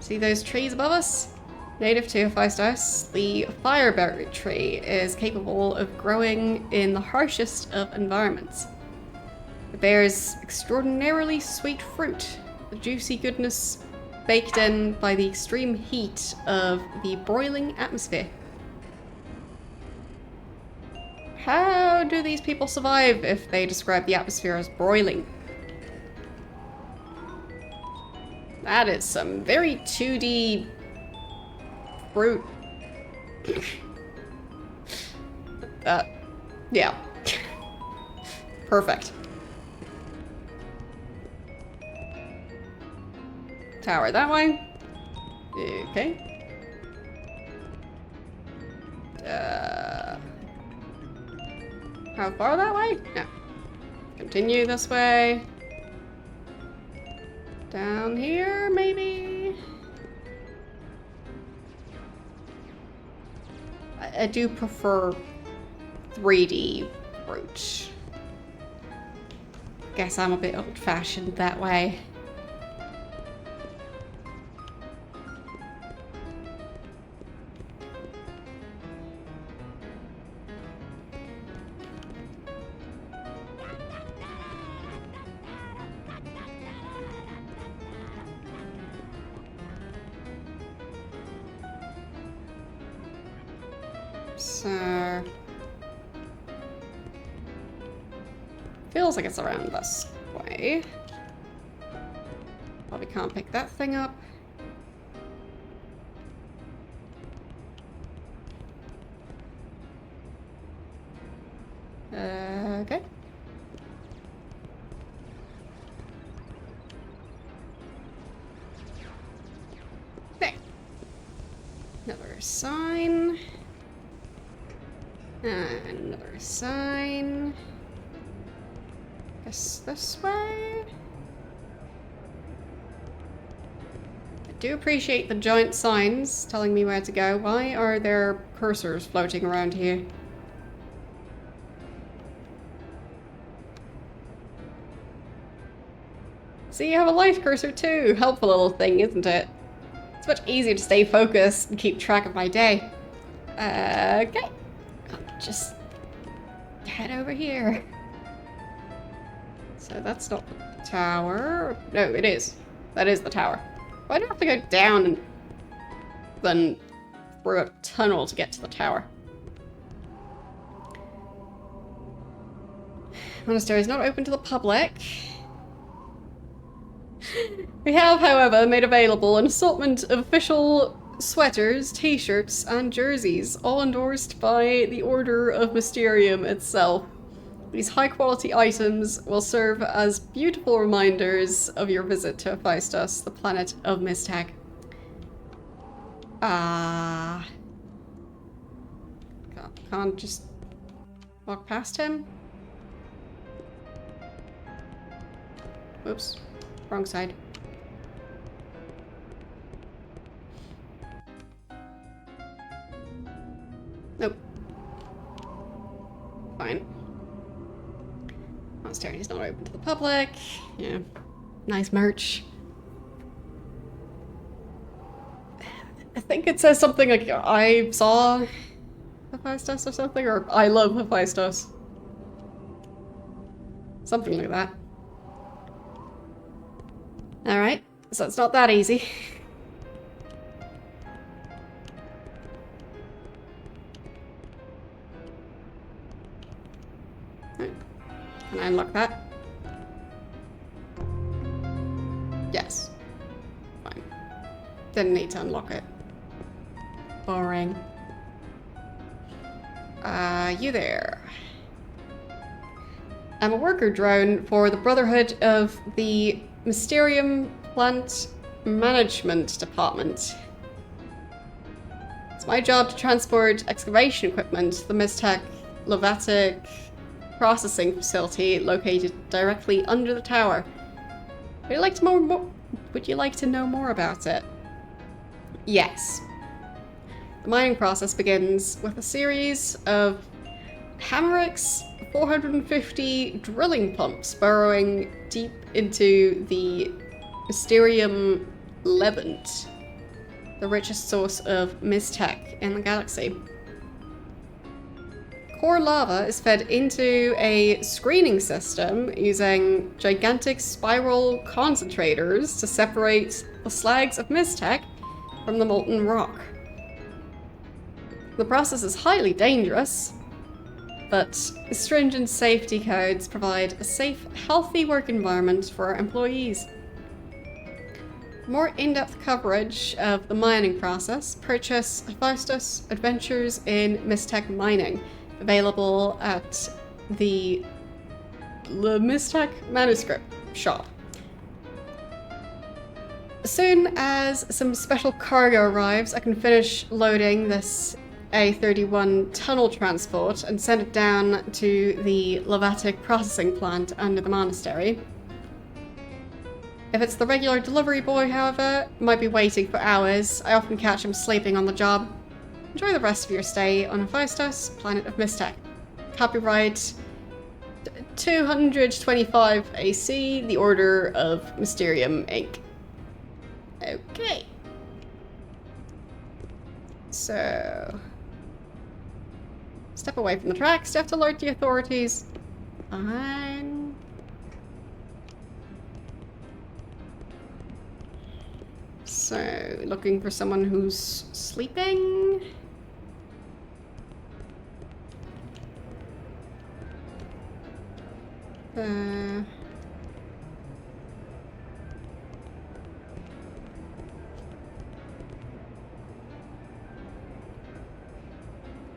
Speaker 1: See those trees above us? Native to Hephaestus, the fireberry tree is capable of growing in the harshest of environments. It bears extraordinarily sweet fruit, the juicy goodness baked in by the extreme heat of the broiling atmosphere. How do these people survive if they describe the atmosphere as broiling? That is some very 2D fruit. Yeah. Perfect. Tower that way. Okay. How far that way? No. Continue this way. Down here, maybe? I do prefer 3D route. Guess I'm a bit old-fashioned that way. So... feels like it's around this way. Probably can't pick that thing up. Okay. There. Another sign. And another sign. Guess this way? I do appreciate the giant signs telling me where to go. Why are there cursors floating around here? See, you have a life cursor too. Helpful little thing, isn't it? It's much easier to stay focused and keep track of my day. Okay. I'll just head over here. So that's not the tower. No, it is. That is the tower. Why do I have to go down and then through a tunnel to get to the tower? Monastery is not open to the public. We have, however, made available an assortment of official sweaters, t-shirts, and jerseys, all endorsed by the Order of Mysterium itself. These high-quality items will serve as beautiful reminders of your visit to Hephaestus, the planet of Mistech. Can't just walk past him? Oops. Wrong side. Nope. Fine. Monastery is not open to the public. Yeah. Nice merch. I think it says something like, I saw Hephaestus or something, or I love Hephaestus. Something like that. Alright, so it's not that easy. Right. Can I unlock that? Yes. Fine. Didn't need to unlock it. Boring. You there. I'm a worker drone for the Brotherhood of the Mysterium Plant Management Department. It's my job to transport excavation equipment to the Mistech Levatic processing facility located directly under the tower. Would you like to know more about it? Yes. The mining process begins with a series of Hammerick's 450 drilling pumps burrowing deep into the Mysterium Levant, the richest source of Mistech in the galaxy. Core lava is fed into a screening system using gigantic spiral concentrators to separate the slags of Mistech from the molten rock. The process is highly dangerous, but stringent safety codes provide a safe, healthy work environment for our employees. For more in-depth coverage of the mining process, purchase Hephaestus Adventures in Mistech Mining, available at the Mistech Manuscript Shop. As soon as some special cargo arrives, I can finish loading this A31 tunnel transport and send it down to the Levatic processing plant under the monastery. If it's the regular delivery boy, however, might be waiting for hours. I often catch him sleeping on the job. Enjoy the rest of your stay on Hephaestus, planet of Mistech. Copyright 225 AC, the Order of Mysterium, Inc. Okay. So... step away from the tracks, you have to alert the authorities. And... so, looking for someone who's sleeping?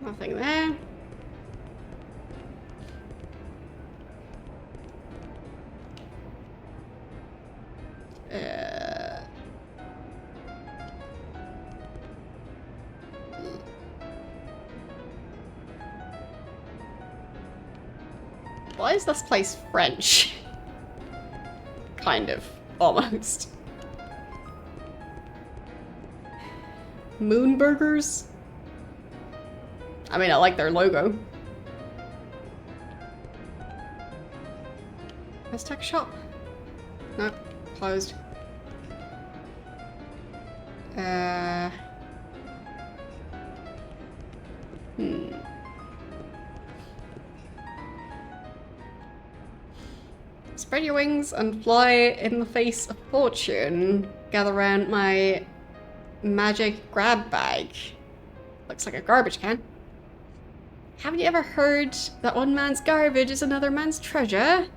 Speaker 1: Nothing there. Why is this place French? Kind of. Almost. Moonburgers? I mean, I like their logo. Aztec shop? Nope. Closed. Spread your wings and fly in the face of fortune. Gather around my magic grab bag. Looks like a garbage can. Haven't you ever heard that one man's garbage is another man's treasure?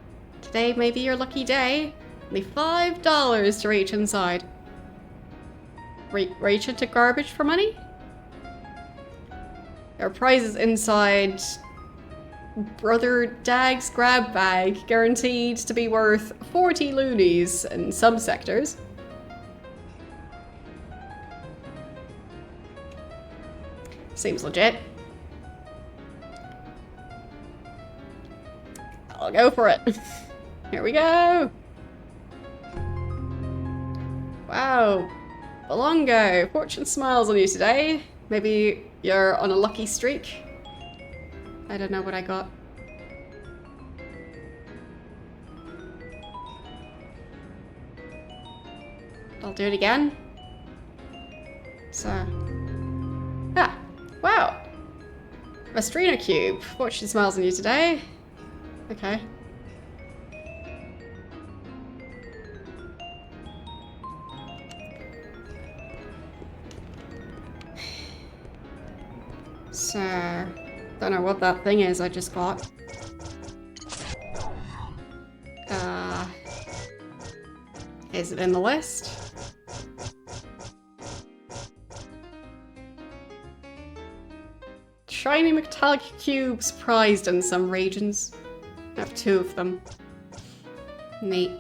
Speaker 1: Today may be your lucky day. Only $5 to reach inside. Reach into garbage for money? There are prizes inside Brother Dag's grab bag, guaranteed to be worth 40 loonies in some sectors. Seems legit. I'll go for it. Here we go. Wow. Belongo. Fortune smiles on you today. Maybe you're on a lucky streak. I don't know what I got. I'll do it again. So. Ah. Wow. Mastrina Cube. Fortune smiles on you today. Okay. So, don't know what that thing is I just got. Is it in the list? Shiny metallic cubes prized in some regions. I have 2 of them. Neat.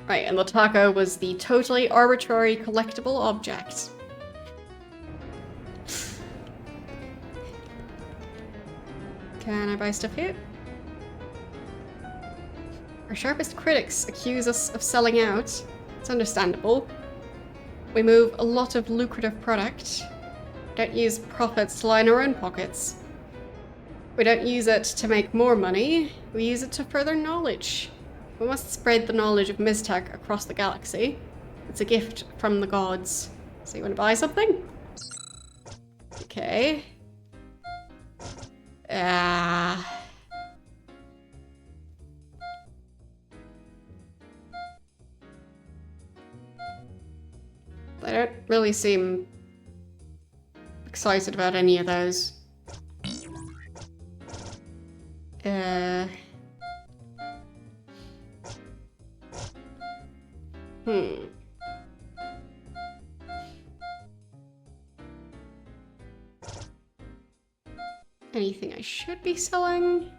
Speaker 1: Right, and the taco was the totally arbitrary collectible object. Can I buy stuff here? Our sharpest critics accuse us of selling out. It's understandable. We move a lot of lucrative product. Don't use profits to line our own pockets. We don't use it to make more money. We use it to further knowledge. We must spread the knowledge of Mistech across the galaxy. It's a gift from the gods. So you want to buy something? Okay. They don't really seem excited about any of those. Anything I should be selling?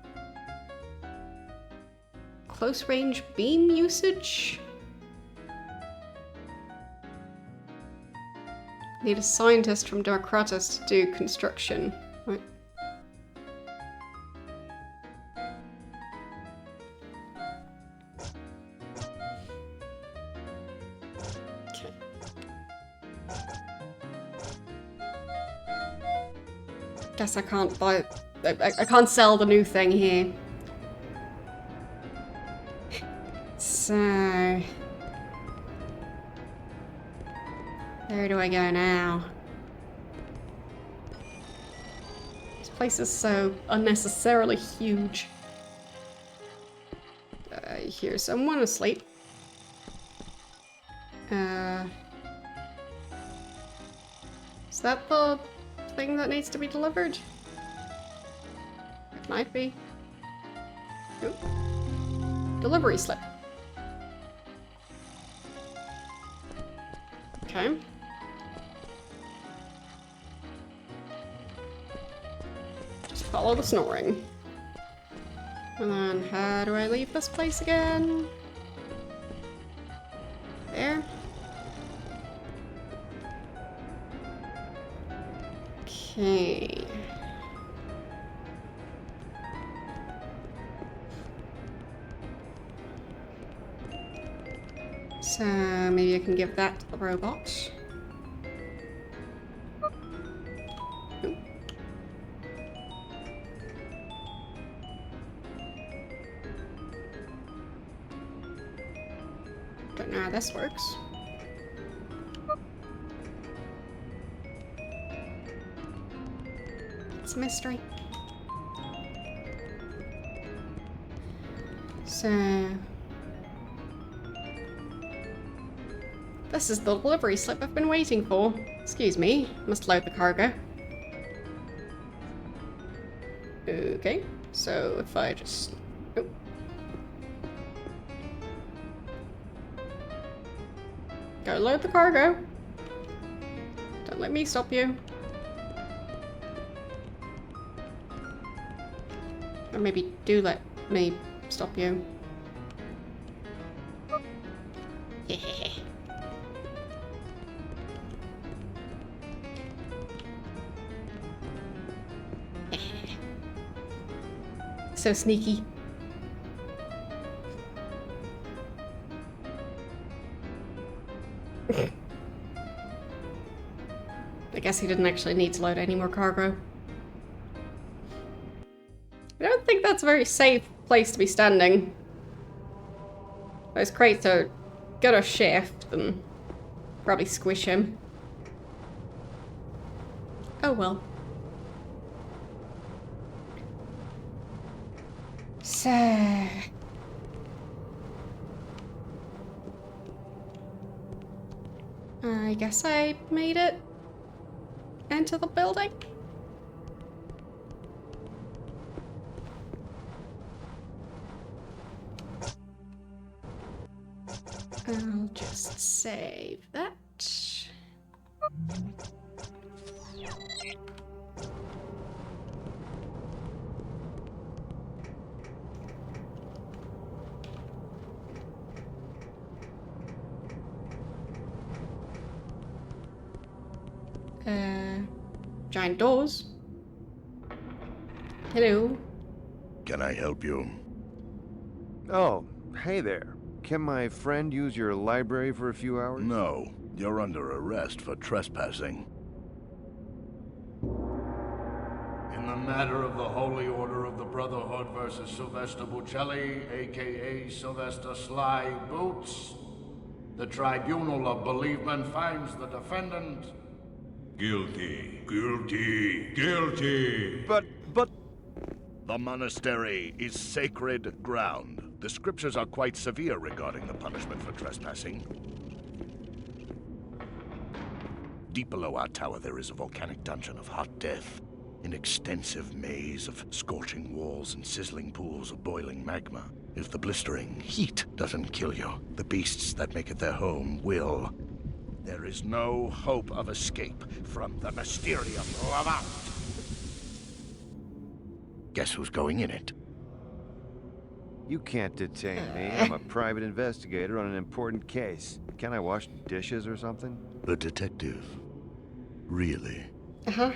Speaker 1: Close range beam usage? Need a scientist from Anachronox to do construction. Right. Guess I can't buy... I can't sell the new thing here. So... where do I go now? This place is so unnecessarily huge. I hear someone asleep. Is that the thing that needs to be delivered? It might be. Ooh. Delivery slip. Okay. Just follow the snoring. And then how do I leave this place again? There. Okay. So maybe I can give that to the robot. Ooh. Don't know how this works. It's a mystery. So... this is the delivery slip I've been waiting for. Excuse me, must load the cargo. Okay, so if I just... oh. Go load the cargo. Don't let me stop you. Or maybe do let me stop you. So sneaky. I guess he didn't actually need to load any more cargo. I don't think that's a very safe place to be standing. Those crates are gonna shift and probably squish him. Oh well. So... I guess I made it into the building. I'll just save that. Giant doors. Hello.
Speaker 5: Can I help you?
Speaker 2: Oh, hey there. Can my friend use your library for a few hours?
Speaker 5: No. You're under arrest for trespassing.
Speaker 15: In the matter of the Holy Order of the Brotherhood versus Sylvester Buccelli, aka Sylvester Sly Boots, the Tribunal of Bereavement finds the defendant guilty. Guilty. Guilty.
Speaker 5: But... The monastery is sacred ground. The scriptures are quite severe regarding the punishment for trespassing. Deep below our tower, there is a volcanic dungeon of hot death. An extensive maze of scorching walls and sizzling pools of boiling magma. If the blistering heat doesn't kill you, the beasts that make it their home will. There is no hope of escape from the Mysterium Levant. Guess who's going in it?
Speaker 2: You can't detain me. I'm a private investigator on an important case. Can I wash dishes or something?
Speaker 5: The detective. Really?
Speaker 1: Uh-huh.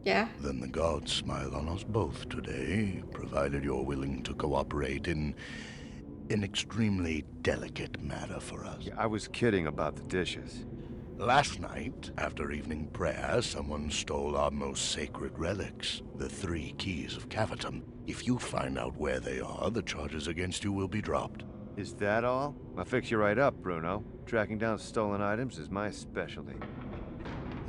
Speaker 1: Yeah.
Speaker 5: Then the gods smile on us both today, provided you're willing to cooperate in an extremely delicate matter for us.
Speaker 2: Yeah, I was kidding about the dishes.
Speaker 5: Last night, after evening prayer, someone stole our most sacred relics, the 3 keys of Cavitum. If you find out where they are, the charges against you will be dropped.
Speaker 2: Is that all? I'll fix you right up, Bruno. Tracking down stolen items is my specialty.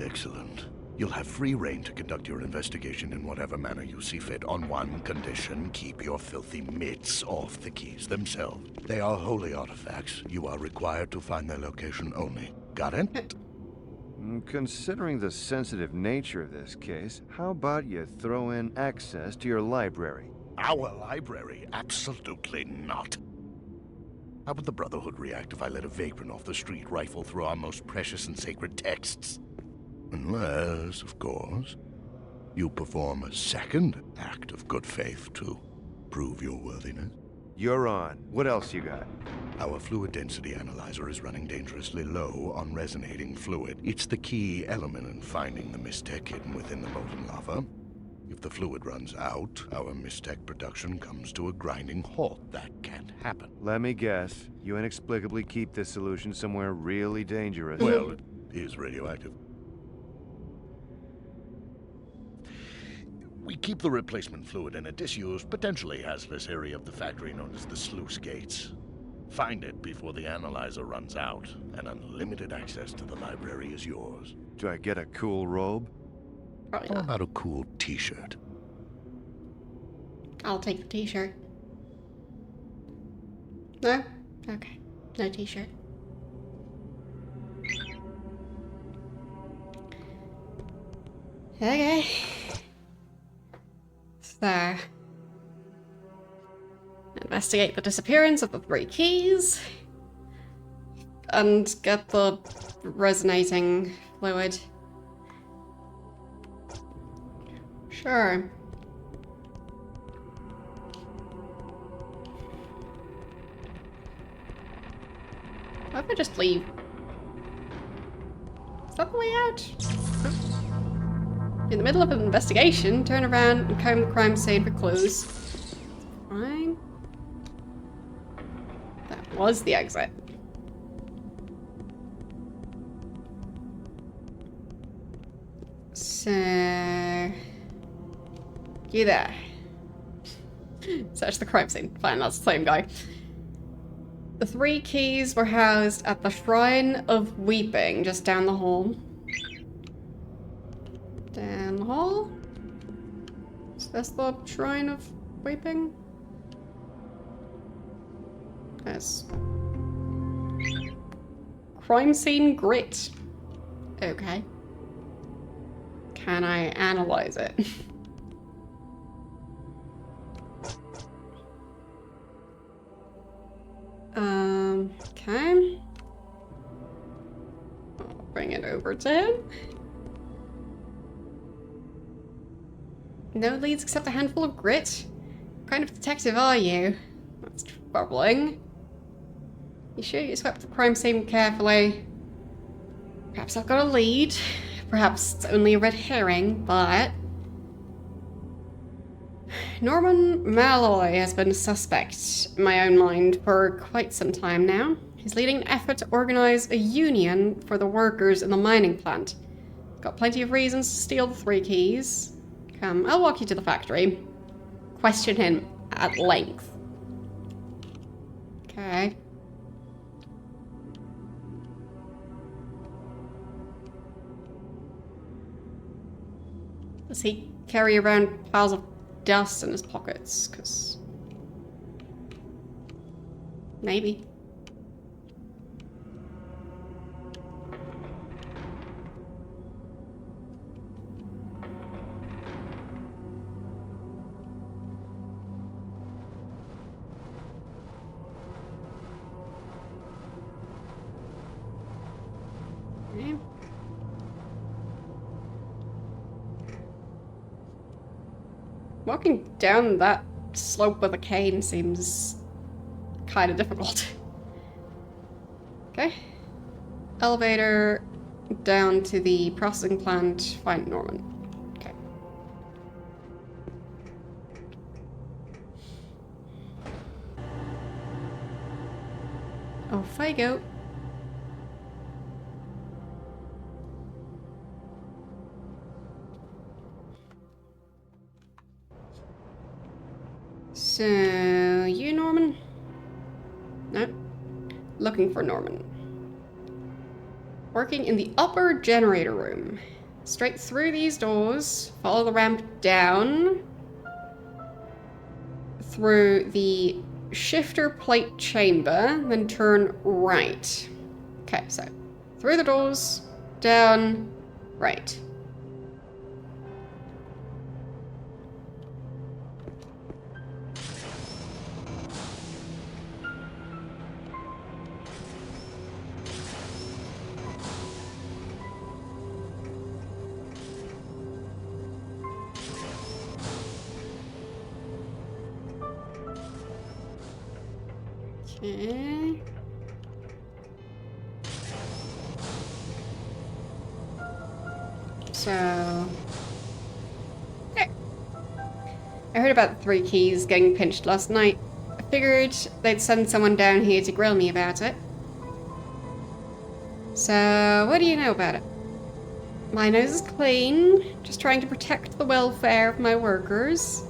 Speaker 5: Excellent. You'll have free rein to conduct your investigation in whatever manner you see fit, on one condition: keep your filthy mitts off the keys themselves. They are holy artifacts. You are required to find their location only. Got it?
Speaker 2: Considering the sensitive nature of this case, how about you throw in access to your library?
Speaker 5: Our library? Absolutely not. How would the Brotherhood react if I let a vagrant off the street rifle through our most precious and sacred texts? Unless, of course, you perform a second act of good faith to prove your worthiness.
Speaker 2: You're on. What else you got?
Speaker 5: Our fluid density analyzer is running dangerously low on resonating fluid. It's the key element in finding the Mystech hidden within the molten lava. If the fluid runs out, our Mystech production comes to a grinding halt. That can't happen.
Speaker 2: Let me guess. You inexplicably keep this solution somewhere really dangerous.
Speaker 5: Well, it is radioactive. We keep the replacement fluid in a disused, potentially hazardous area of the factory known as the sluice gates. Find it before the analyzer runs out, and unlimited access to the library is yours.
Speaker 2: Do I get a cool robe?
Speaker 1: Probably
Speaker 5: How
Speaker 1: not.
Speaker 5: about a cool t-shirt?
Speaker 1: I'll take the t-shirt. No? Okay. No t-shirt. Okay. So, investigate the disappearance of the 3 keys and get the resonating fluid. Sure. Why don't I just leave? Is that the way out? In the middle of an investigation, turn around and comb the crime scene for clues. Fine. That was the exit. So... you there. Search the crime scene. Fine, that's the same guy. The 3 keys were housed at the Shrine of Weeping, just down the hall. Down the hall? Is this the Shrine of Weeping? Yes. Crime scene grit. Okay. Can I analyze it? Okay. I'll bring it over to him. No leads except a handful of grit? What kind of detective are you? That's troubling. You sure you swept the crime scene carefully? Perhaps I've got a lead. Perhaps it's only a red herring, but... Norman Malloy has been a suspect in my own mind for quite some time now. He's leading an effort to organize a union for the workers in the mining plant. Got plenty of reasons to steal the 3 keys. Come, I'll walk you to the factory. Question him at length. Okay. Does he carry around piles of dust in his pockets? Because... maybe. Okay. Walking down that slope with a cane seems kind of difficult. Okay. Elevator down to the processing plant. Find Norman. Okay. Off I go. So, you Norman? No. Looking for Norman. Working in the upper generator room. Straight through these doors, follow the ramp down through the shifter plate chamber, then turn right. Okay, so through the doors, down, right. Okay. So, there. I heard about the 3 keys getting pinched last night. I figured they'd send someone down here to grill me about it. So, what do you know about it? My nose is clean, just trying to protect the welfare of my workers.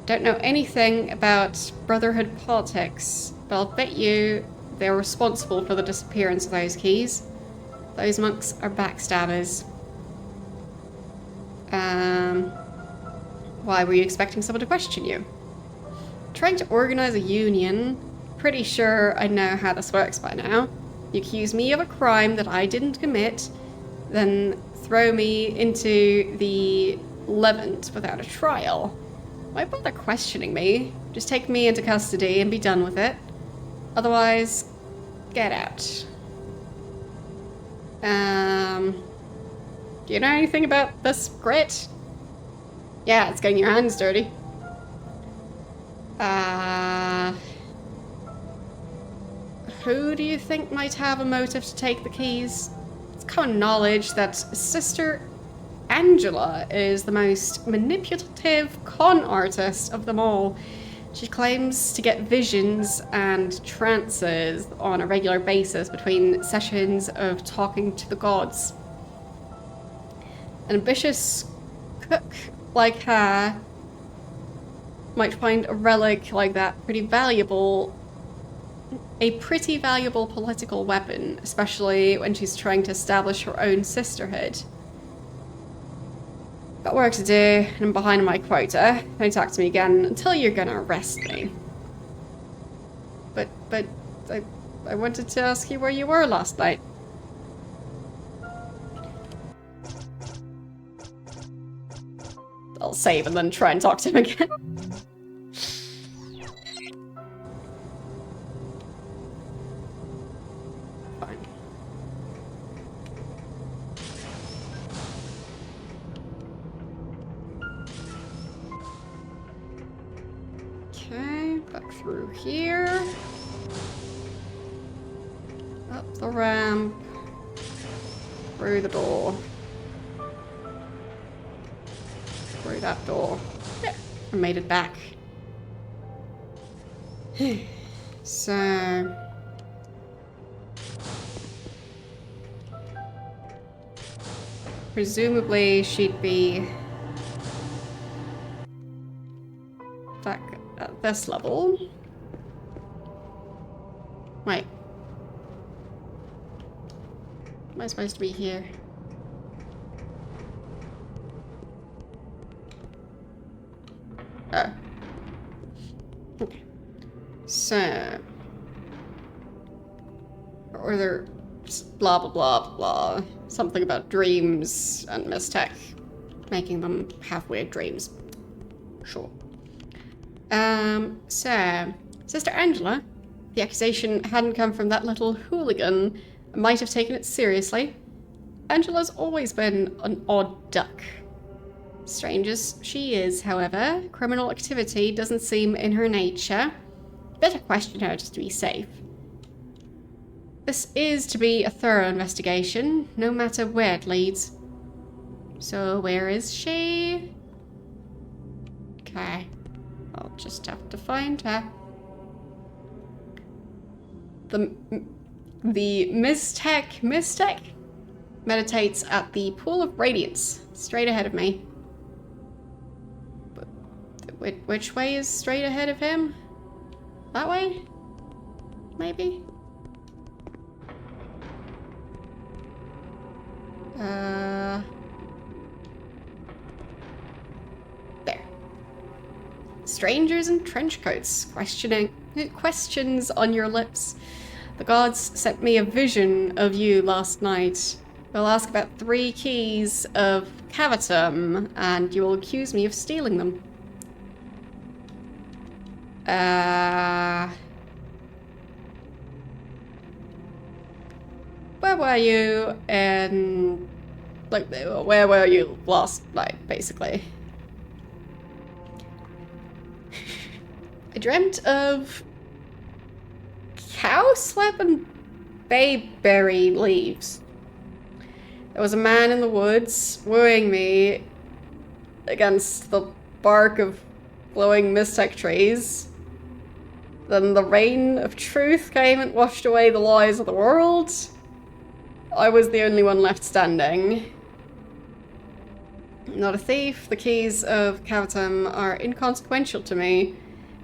Speaker 1: Don't know anything about Brotherhood politics, but I'll bet you they're responsible for the disappearance of those keys. Those monks are backstabbers. Why were you expecting someone to question you? Trying to organize a union. Pretty sure I know how this works by now. You accuse me of a crime that I didn't commit, then throw me into the Levant without a trial. Why bother questioning me? Just take me into custody and be done with it. Otherwise, get out. Do you know anything about this grit? Yeah, it's getting your hands dirty. Who do you think might have a motive to take the keys? It's common knowledge that Sister Angela is the most manipulative con artist of them all. She claims to get visions and trances on a regular basis between sessions of talking to the gods. An ambitious cook like her might find a relic like that pretty valuable. A pretty valuable political weapon, especially when she's trying to establish her own sisterhood. Got work to do, and I'm behind on my quota. Don't talk to me again until you're gonna arrest me. But I wanted to ask you where you were last night. I'll save and then try and talk to him again. Fine. Okay, back through here. Up the ramp. Through the door. Through that door. Yeah, I made it back. So... presumably she'd be back at this level. Wait. Am I supposed to be here? Oh. Okay. So... or there... blah blah blah blah. Something about dreams and Mistech. Making them have weird dreams. Sure. So... Sister Angela? The accusation hadn't come from that little hooligan. I might have taken it seriously. Angela's always been an odd duck. Strange as she is, however, criminal activity doesn't seem in her nature. Better question her just to be safe. This is to be a thorough investigation, no matter where it leads. So where is she? Okay. I'll just have to find her. The Mistech meditates at the Pool of Radiance, straight ahead of me. But Which way is straight ahead of him? That way? Maybe? There. Strangers in trench coats, questions on your lips. The gods sent me a vision of you last night. They'll ask about 3 keys of Cavatum, and you will accuse me of stealing them. Where were you in... like, where were you last night, basically? I dreamt of cowslip and bayberry leaves. There was a man in the woods wooing me against the bark of glowing mistake trees. Then the rain of truth came and washed away the lies of the world. I was the only one left standing. I'm not a thief. The keys of Cavatum are inconsequential to me.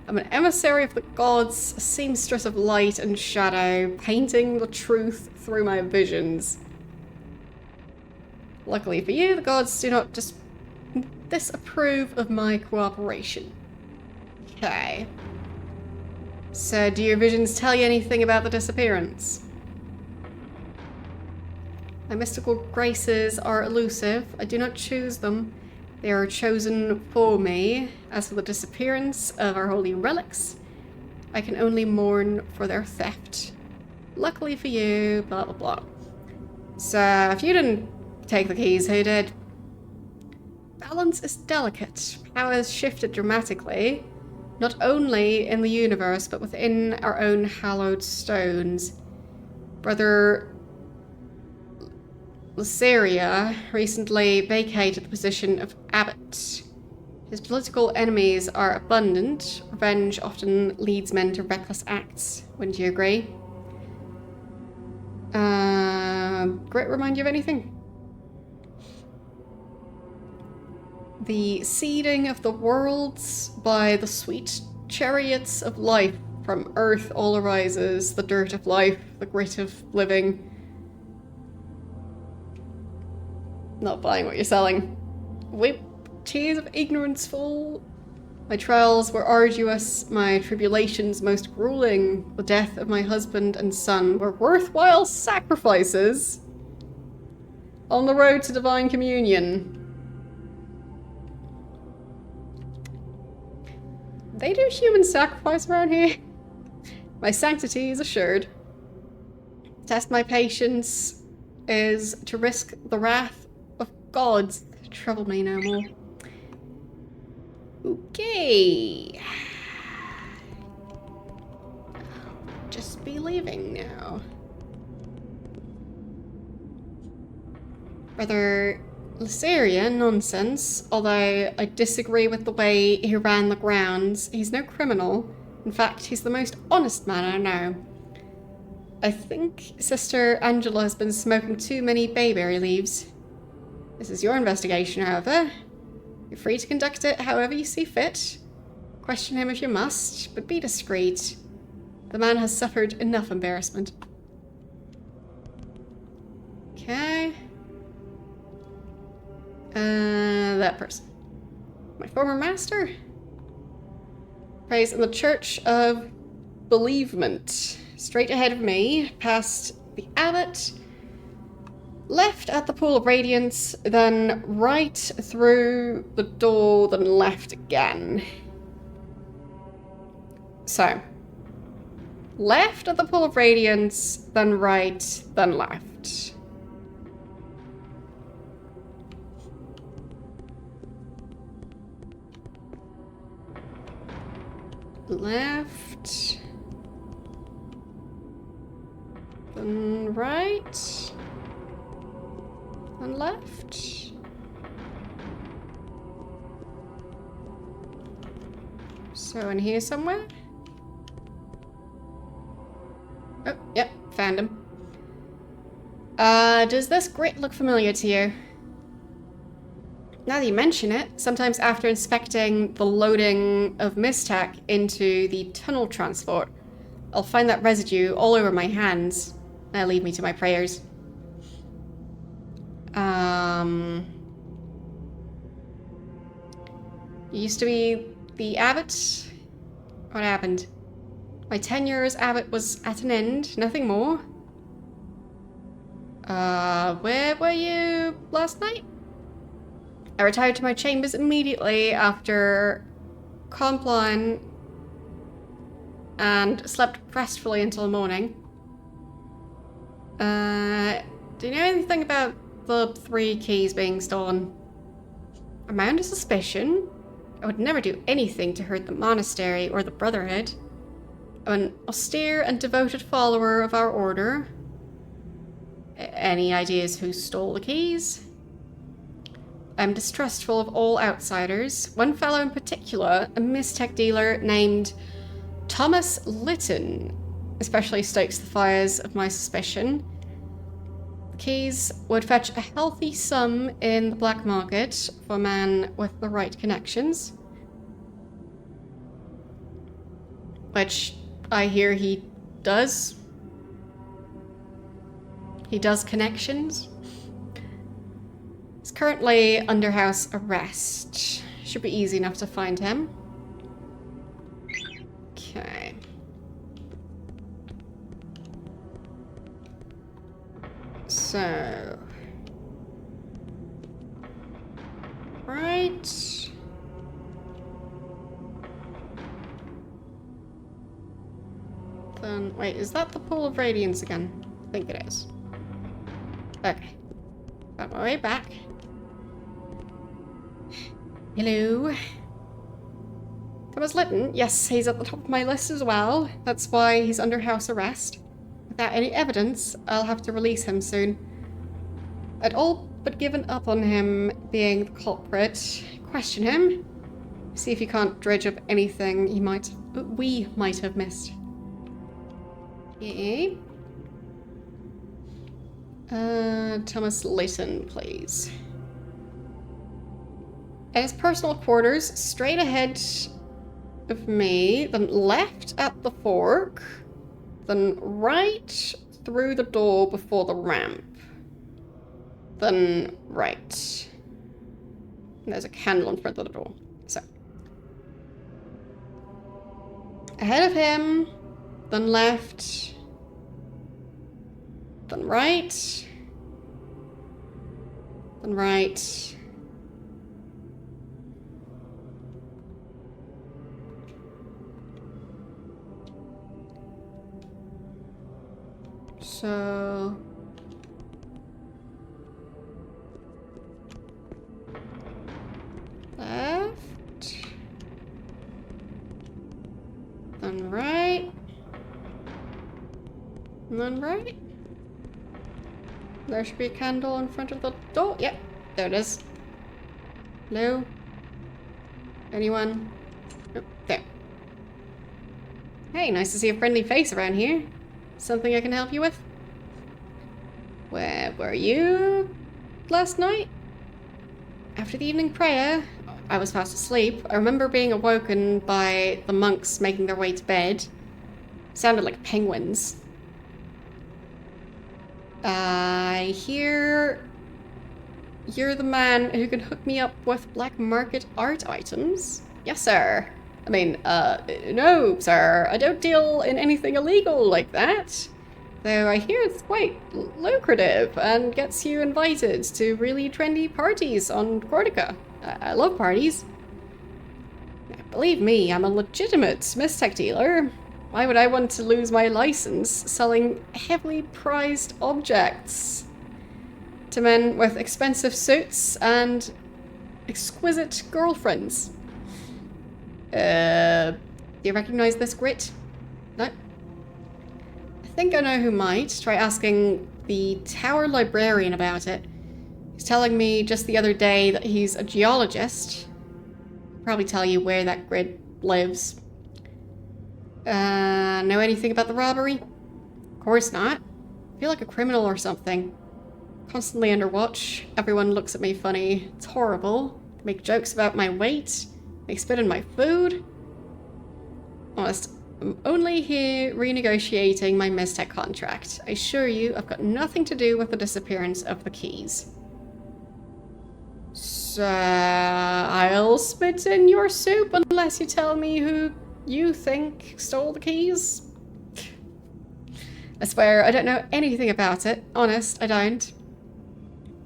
Speaker 1: I'm an emissary of the gods, a seamstress of light and shadow, painting the truth through my visions. Luckily for you, the gods do not disapprove of my cooperation. Okay. So, do your visions tell you anything about the disappearance? My mystical graces are elusive. I do not choose them. They are chosen for me. As for the disappearance of our holy relics, I can only mourn for their theft. Luckily for you, blah blah blah. So, if you didn't take the keys, who did? Balance is delicate. Power has shifted dramatically. Not only in the universe, but within our own hallowed stones. Brother Lysaria recently vacated the position of abbot. His political enemies are abundant. Revenge often leads men to reckless acts. Wouldn't you agree? Grit remind you of anything? The seeding of the worlds by the sweet chariots of life. From earth all arises the dirt of life, the grit of living. Not buying what you're selling. Weep tears of ignorance fall. My trials were arduous, my tribulations most grueling. The death of my husband and son were worthwhile sacrifices on the road to divine communion. They do human sacrifice around here. My sanctity is assured. To test my patience is to risk the wrath of gods. Trouble me no more. Okay. Just be leaving now. Brother Lysaria, nonsense. Although I disagree with the way he ran the grounds. He's no criminal. In fact, he's the most honest man I know. I think Sister Angela has been smoking too many bayberry leaves. This is your investigation, however. You're free to conduct it however you see fit. Question him if you must, but be discreet. The man has suffered enough embarrassment. Okay. That person. My former master? Prays in the Church of Believement. Straight ahead of me, past the abbot, left at the Pool of Radiance, then right through the door, then left again. So, left at the Pool of Radiance, then right, then left. Left. Then right. Then left. So in here somewhere? Oh, yep, found him. Does this grit look familiar to you? Now that you mention it, sometimes after inspecting the loading of Mistech into the tunnel transport, I'll find that residue all over my hands. That'll lead me to my prayers. You used to be the abbot? What happened? My tenure as abbot was at an end, nothing more. Where were you last night? I retired to my chambers immediately after Compline and slept restfully until morning. Do you know anything about the 3 keys being stolen? Am I under suspicion? I would never do anything to hurt the monastery or the Brotherhood. I'm an austere and devoted follower of our order. Any ideas who stole the keys? I'm distrustful of all outsiders. One fellow in particular, a Mistech dealer named Thomas Litton, especially stokes the fires of my suspicion. The keys would fetch a healthy sum in the black market for a man with the right connections. Which I hear he does. He does connections. He's currently under house arrest. Should be easy enough to find him. Okay. So. Right. Then, wait, is that the Pool of Radiance again? I think it is. Okay. Got my way back. Hello. Thomas Litton? Yes, he's at the top of my list as well. That's why he's under house arrest. Without any evidence, I'll have to release him soon. I'd all but given up on him being the culprit. Question him. See if he can't dredge up anything we might have missed. Yeah. Thomas Litton, please. At his personal quarters, straight ahead of me, then left at the fork, then right through the door before the ramp, then right. And there's a candle in front of the door. So. Ahead of him, then left, then right, then right. So left, then right, and then right. There should be a candle in front of the door. Yep, there it is. Hello? Anyone? Oh, there. Hey, nice to see a friendly face around here. Something I can help you with? Where were you last night? After the evening prayer, I was fast asleep. I remember being awoken by the monks making their way to bed. Sounded like penguins. I hear you're the man who can hook me up with black market art items. Yes, sir. I mean, no, sir. I don't deal in anything illegal like that. Though I hear it's quite lucrative and gets you invited to really trendy parties on Cortica. I love parties. Believe me, I'm a legitimate Mistech dealer. Why would I want to lose my license selling heavily prized objects to men with expensive suits and exquisite girlfriends? Do you recognize this grit? No? I think I know who might. Try asking the tower librarian about it. He's telling me just the other day that he's a geologist. Probably tell you where that grit lives. Know anything about the robbery? Of course not. I feel like a criminal or something. Constantly under watch. Everyone looks at me funny. It's horrible. Make jokes about my weight. They spit in my food. Honest, I'm only here renegotiating my Mistech contract. I assure you, I've got nothing to do with the disappearance of the keys. So, I'll spit in your soup unless you tell me who you think stole the keys. I swear, I don't know anything about it. Honest, I don't.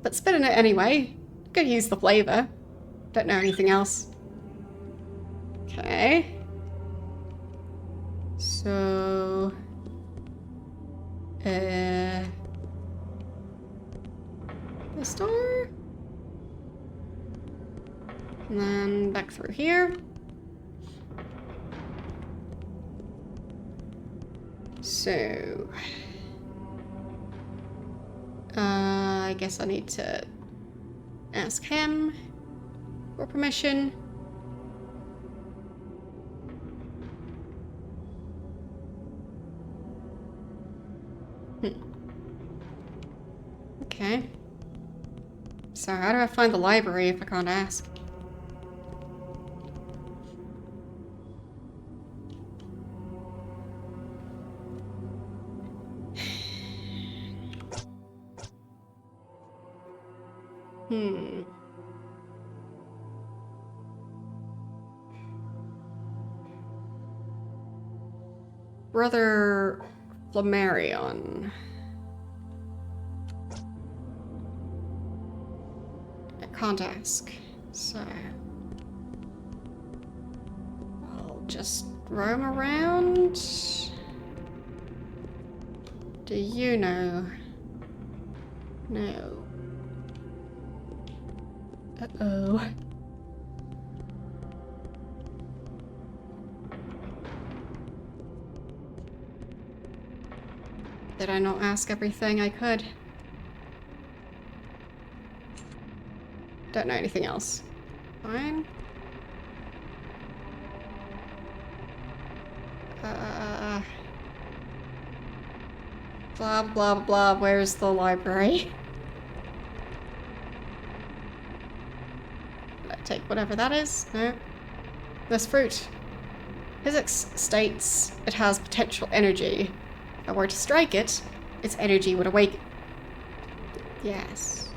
Speaker 1: But spit in it anyway. Could use the flavor. Don't know anything else. Okay. So... this door? And then back through here. So... I guess I need to ask him for permission. Okay. So how do I find the library if I can't ask? Brother Flammarion. I can't ask, so I'll just roam around. Do you know? No. Uh-oh. Did I not ask everything I could? Don't know anything else. Fine. Blah, blah, blah. Where's the library? Take whatever that is. No. This fruit. Physics states it has potential energy. If I were to strike it, its energy would awaken. Yes.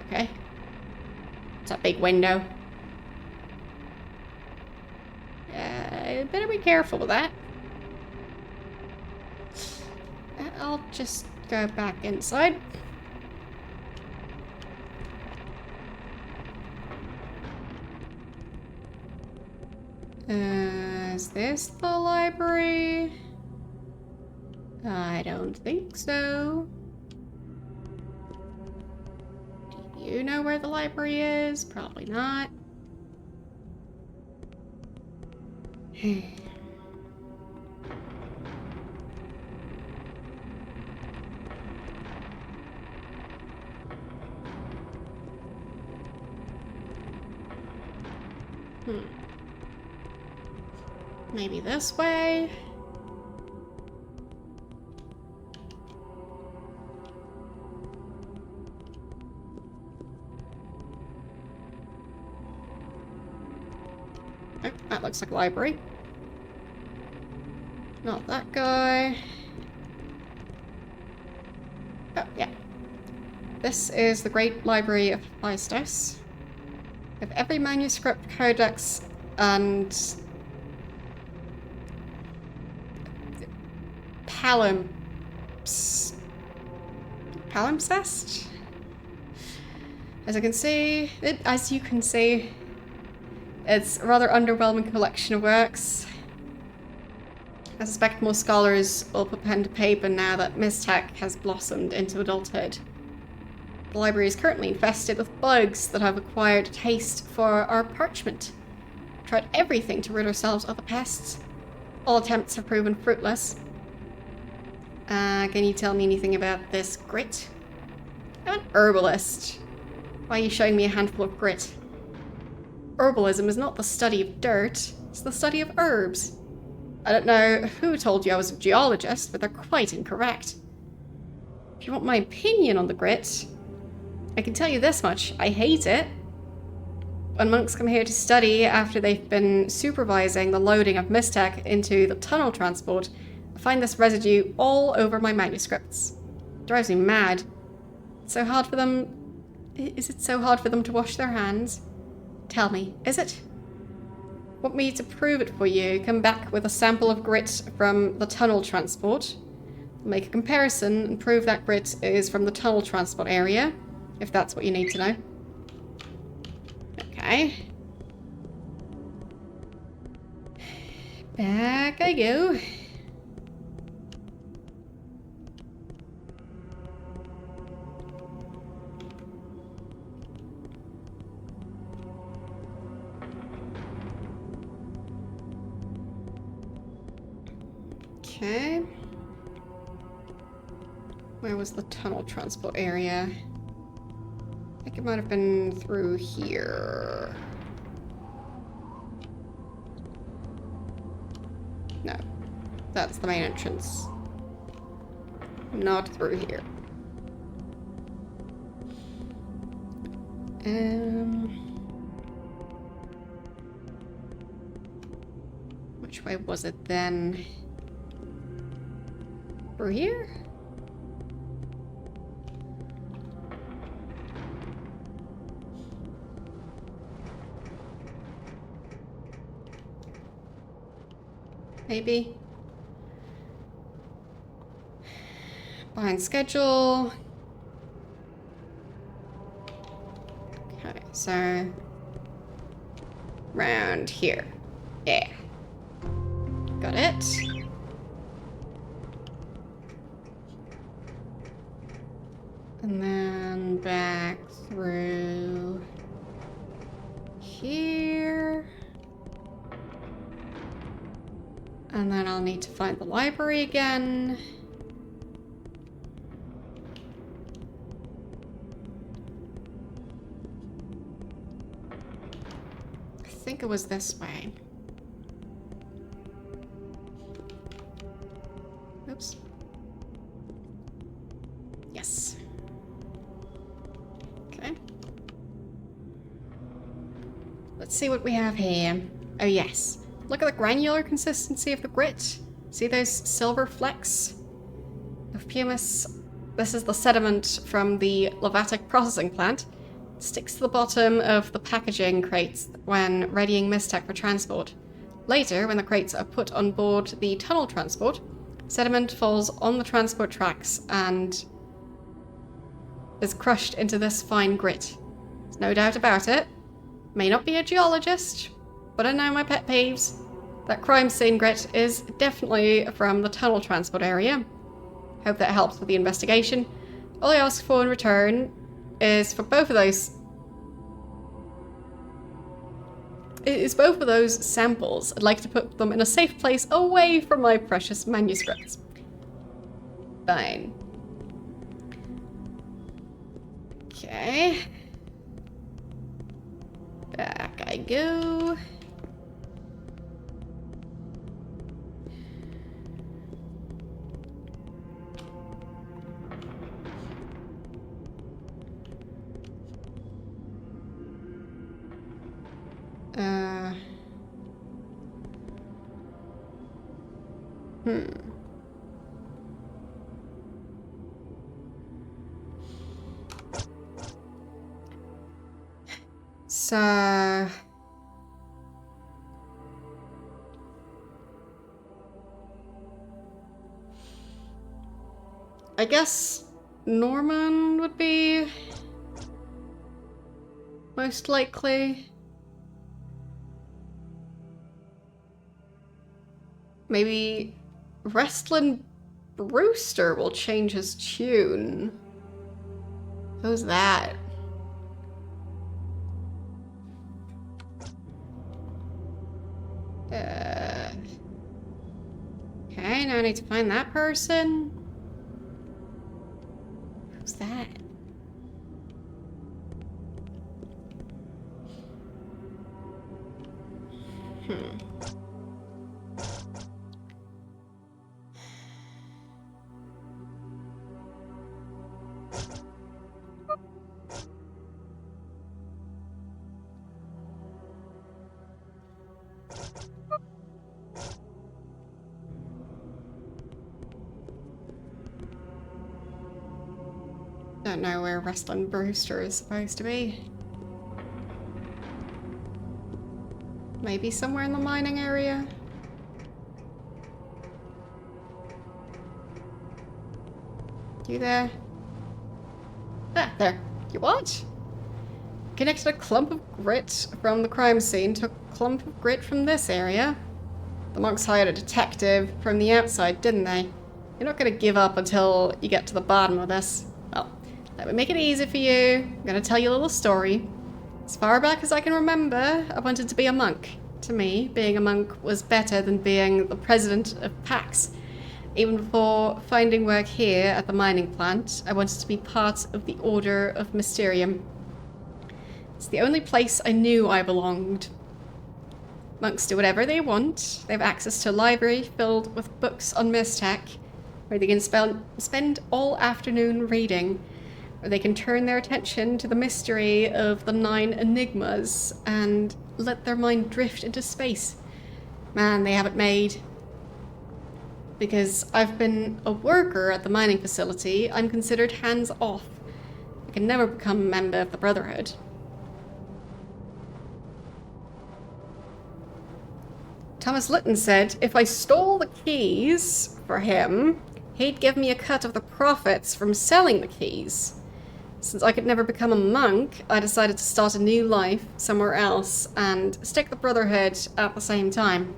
Speaker 1: Okay. It's a big window. Better be careful with that. I'll just go back inside. Is this the library? I don't think so. Do you know where the library is? Probably not. Maybe this way? Oh, that looks like a library. Not that guy. Oh, yeah. This is the Great Library of Hephaestus. With every manuscript, codex, and palimpsest? As you can see, it's a rather underwhelming collection of works. I suspect most scholars will put pen to paper now that Mistech has blossomed into adulthood. The library is currently infested with bugs that have acquired a taste for our parchment. We've tried everything to rid ourselves of the pests. All attempts have proven fruitless. Can you tell me anything about this grit? I'm an herbalist. Why are you showing me a handful of grit? Herbalism is not the study of dirt, it's the study of herbs. I don't know who told you I was a geologist, but they're quite incorrect. If you want my opinion on the grit, I can tell you this much. I hate it. When monks come here to study after they've been supervising the loading of Mystech into the tunnel transport, I find this residue all over my manuscripts. It drives me mad. It's so hard for them... Is it so hard for them to wash their hands? Tell me, is it? Want me to prove it for you? Come back with a sample of grit from the tunnel transport. Make a comparison and prove that grit is from the tunnel transport area, if that's what you need to know. Okay. Back I go. Okay. Where was the tunnel transport area? I think it might have been through here. No. That's the main entrance. Not through here. Which way was it then? Through here? Maybe. Behind schedule. Okay, so round here. Yeah. Got it. And then back through here. And then I'll need to find the library again. I think it was this way. Oops. Yes. Okay. Let's see what we have here. Oh yes. Look at the granular consistency of the grit. See those silver flecks of pumice? This is the sediment from the Levatic processing plant. It sticks to the bottom of the packaging crates when readying Mystech for transport. Later, when the crates are put on board the tunnel transport, sediment falls on the transport tracks and is crushed into this fine grit. There's no doubt about it. May not be a geologist, but I know my pet peeves. That crime scene grit is definitely from the tunnel transport area. Hope that helps with the investigation. All I ask for in return is for both of those... both of those samples. I'd like to put them in a safe place away from my precious manuscripts. Fine. Okay. Back I go. So... I guess Norman would be most likely. Maybe Restlin Brewster will change his tune. Who's that? Okay, now I need to find that person. Who's that? Don't know where Wrestling Brewster is supposed to be. Maybe somewhere in the mining area? You there? Ah, there. You what? Connected a clump of grit from the crime scene to a clump of grit from this area. The monks hired a detective from the outside, didn't they? You're not gonna give up until you get to the bottom of this. Well, let me make it easy for you. I'm gonna tell you a little story. As far back as I can remember, I wanted to be a monk. To me, being a monk was better than being the president of PAX. Even before finding work here at the mining plant, I wanted to be part of the Order of Mysterium. It's the only place I knew I belonged. Monks do whatever they want. They have access to a library filled with books on Mystech, where they can spend all afternoon reading, or they can turn their attention to the mystery of the 9 enigmas and let their mind drift into space. Man, they have it made. Because I've been a worker at the mining facility, I'm considered hands-off. I can never become a member of the Brotherhood. Thomas Litton said if I stole the keys for him, he'd give me a cut of the profits from selling the keys. Since I could never become a monk, I decided to start a new life somewhere else and stick the Brotherhood at the same time.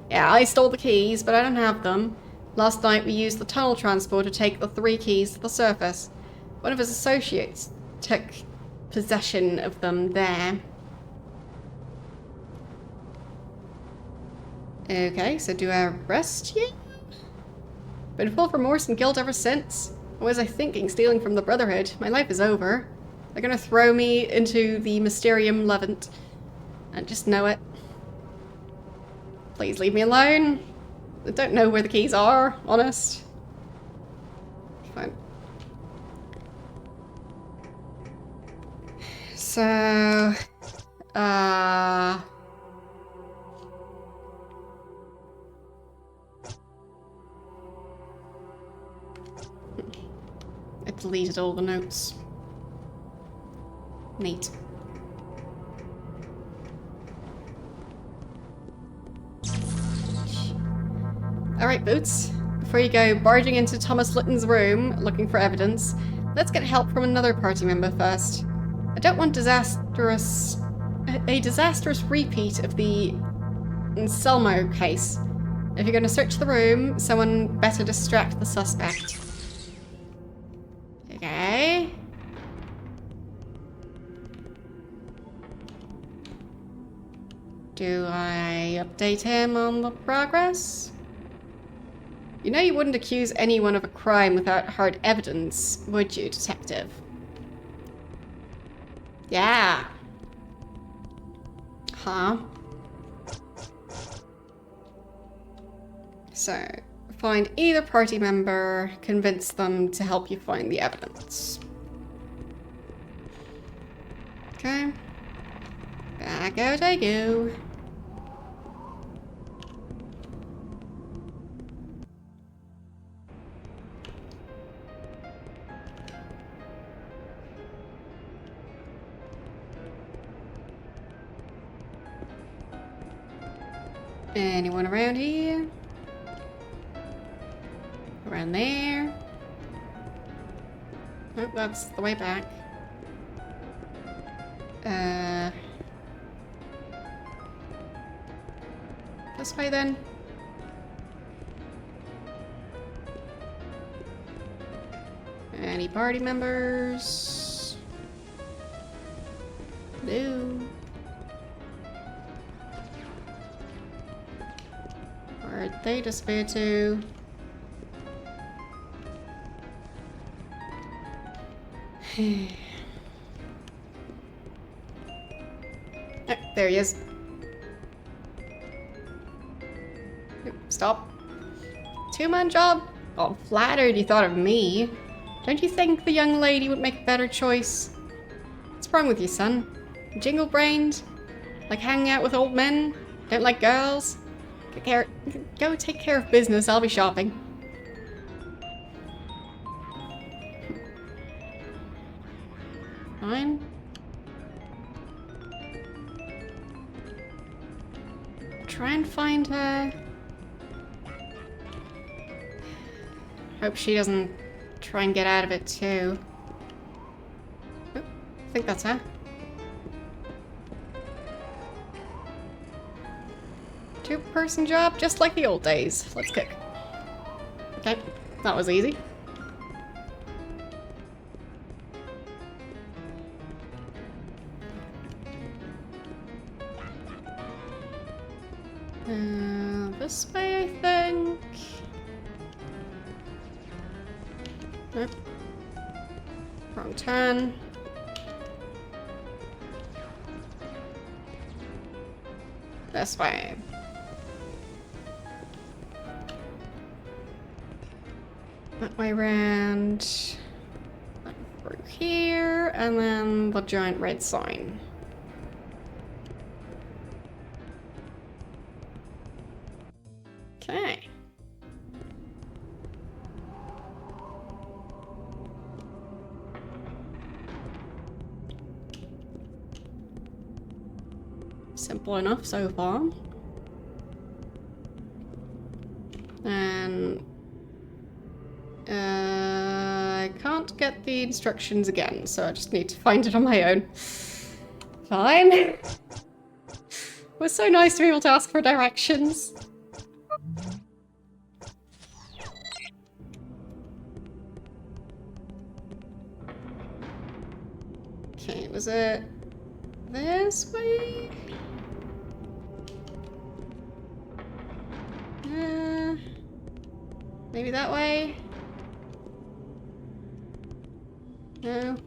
Speaker 1: Yeah, I stole the keys, but I don't have them. Last night we used the tunnel transport to take the 3 keys to the surface. One of his associates took possession of them there. Okay, so do I arrest you? Been full of remorse and guilt ever since. What was I thinking, stealing from the Brotherhood? My life is over. They're gonna throw me into the Mysterium Levant. I just know it. Please leave me alone. I don't know where the keys are, honest. Fine. So... I deleted all the notes. Neat. Alright, Boots. Before you go barging into Thomas Litton's room looking for evidence, let's get help from another party member first. I don't want a disastrous repeat of the Anselmo case. If you're going to search the room, someone better distract the suspect. Okay. Do I update him on the progress? You know you wouldn't accuse anyone of a crime without hard evidence, would you, detective? Yeah. Huh? So, find either party member, convince them to help you find the evidence. Okay. Back out I go. Anyone around here? Around there? Oh, that's the way back. This way then? Any party members? No. Where'd they disappear to? Oh, there he is. Stop. 2-man job? Oh, flattered you thought of me. Don't you think the young lady would make a better choice? What's wrong with you, son? Jingle-brained? Like hanging out with old men? Don't like girls? Go take care of business, I'll be shopping. Fine. Try and find her. Hope she doesn't try and get out of it too. Oh, I think that's her. Two-person job, just like the old days. Let's cook. Okay, that was easy. This way, I think. Nope. Wrong turn. This way. That way round. Through here, and then the giant red sign. Okay. Simple enough so far. And I can't get the instructions again, so I just need to find it on my own. Fine. It was so nice to be able to ask for directions. Okay, was it this way? Maybe that way? No.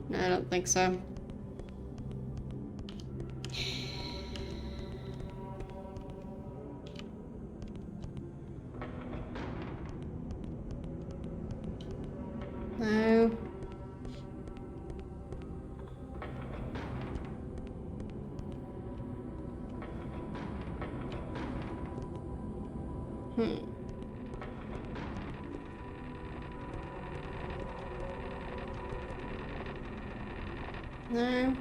Speaker 1: No, I don't think so. No. No.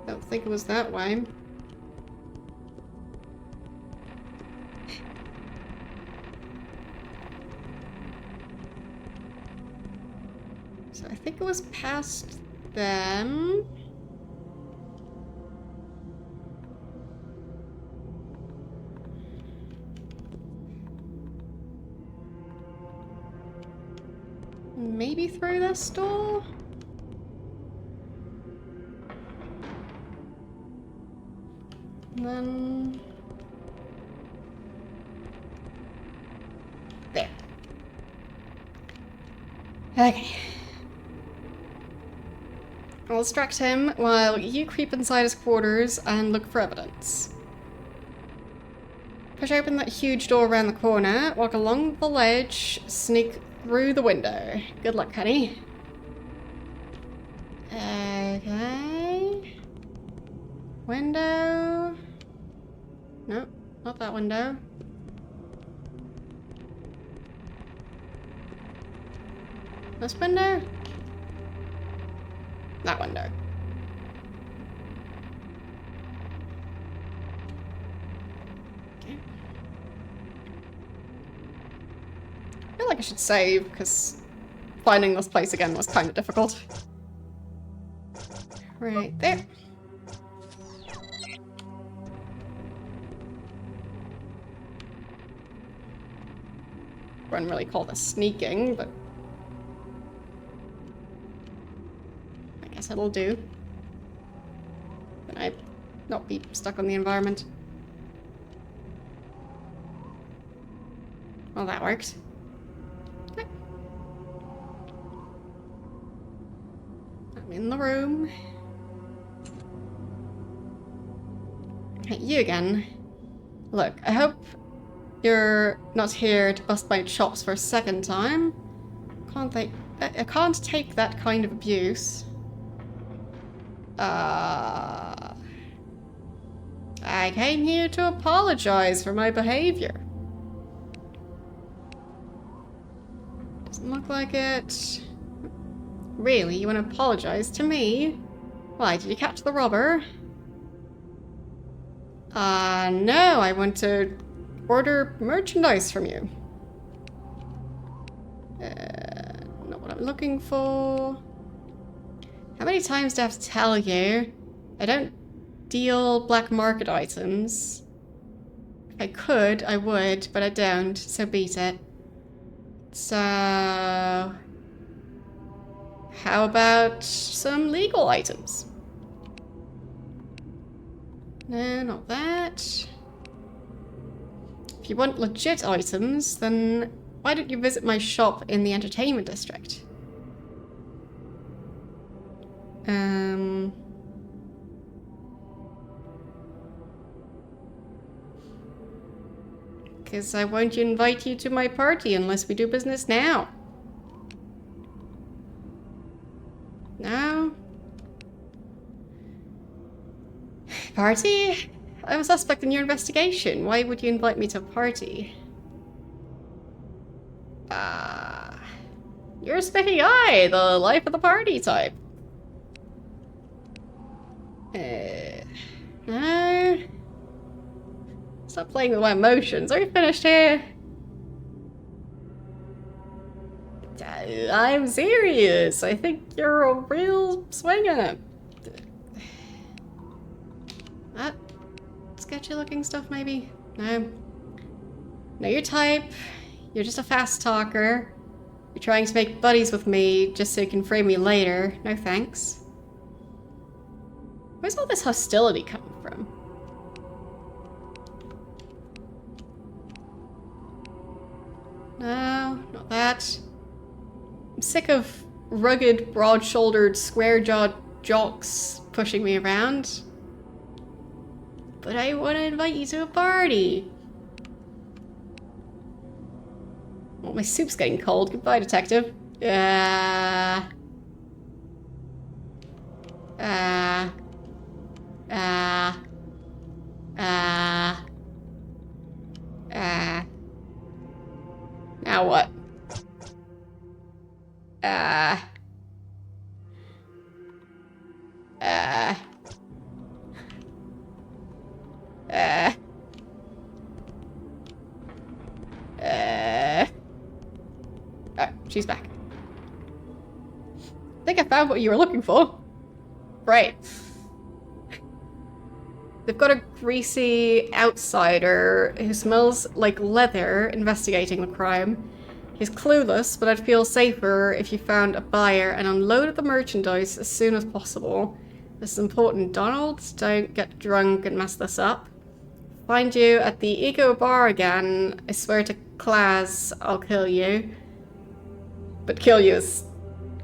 Speaker 1: Don't think it was that way. So I think it was past them. Maybe through this door? And then... there. Okay. I'll distract him while you creep inside his quarters and look for evidence. Push open that huge door around the corner, walk along the ledge, sneak through the window. Good luck, honey. Okay. Window. Nope, not that window. This window? That window. Okay. I feel like I should save, because finding this place again was kind of difficult. Right there. Wouldn't really call this sneaking, but I guess it'll do. Then I not be stuck on the environment. Well, that worked. That in the room. Hey, you again. Look, I hope you're not here to bust my chops for a second time. I can't take that kind of abuse. I came here to apologize for my behavior. Doesn't look like it. Really? You want to apologize to me? Why, did you catch the robber? No, I want to order merchandise from you. Not what I'm looking for. How many times do I have to tell you? I don't deal black market items. If I could, I would, but I don't, so beat it. So... how about some legal items? No, not that. If you want legit items, then why don't you visit my shop in the entertainment district? Because I won't invite you to my party unless we do business now. No? Party? I'm a suspect in your investigation. Why would you invite me to a party? You're a spiffy guy, the life of the party type. No. Stop playing with my emotions. Are you finished here? I'm serious. I think you're a real swinger. That sketchy looking stuff, maybe? No. No, your type. You're just a fast talker. You're trying to make buddies with me just so you can frame me later. No thanks. Where's all this hostility coming from? No, not that. I'm sick of rugged, broad-shouldered, square-jawed jocks pushing me around. But I want to invite you to a party. Well, my soup's getting cold. Goodbye, detective. Now what? Oh, she's back. I think I found what you were looking for. Right. They've got a greasy outsider who smells like leather investigating the crime. He's clueless, but I'd feel safer if you found a buyer and unloaded the merchandise as soon as possible. This is important, Donald. Don't get drunk and mess this up. Find you at the Eco Bar again. I swear to Class, I'll kill you. But kill you is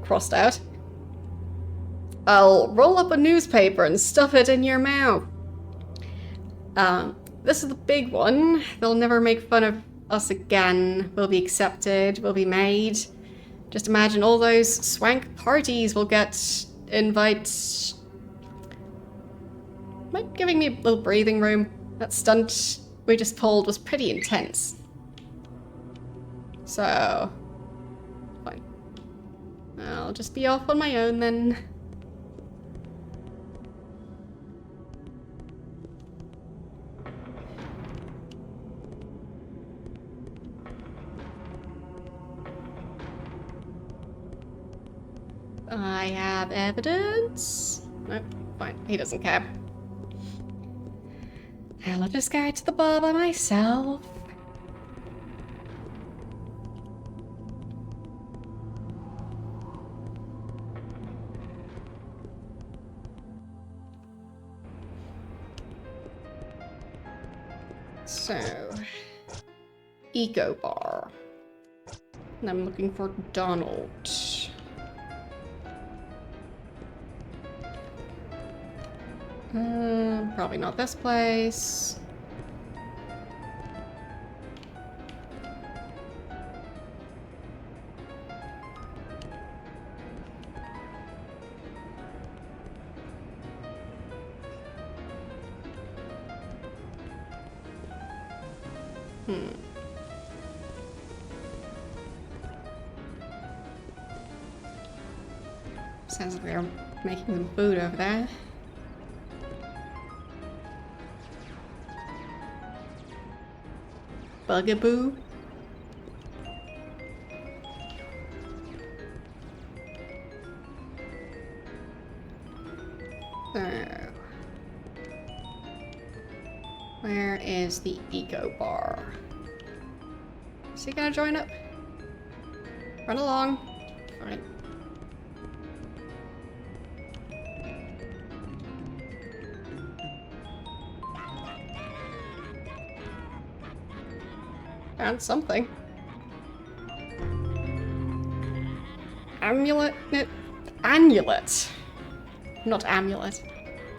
Speaker 1: crossed out. I'll roll up a newspaper and stuff it in your mouth. This is the big one. They'll never make fun of us again. We'll be accepted. We'll be made. Just imagine all those swank parties we'll get invites. Am I giving me a little breathing room? That stunt we just pulled was pretty intense. So, fine. I'll just be off on my own then. I have evidence. Nope, fine. He doesn't care. I'll just go to the bar by myself. So, Eco Bar. And I'm looking for Donald. Probably not this place. Sounds like they're making some food over there. Bugaboo. So, where is the eco bar? Is he gonna join up? Run along. Fine. Found something. Amulet? Amulet. Not amulet.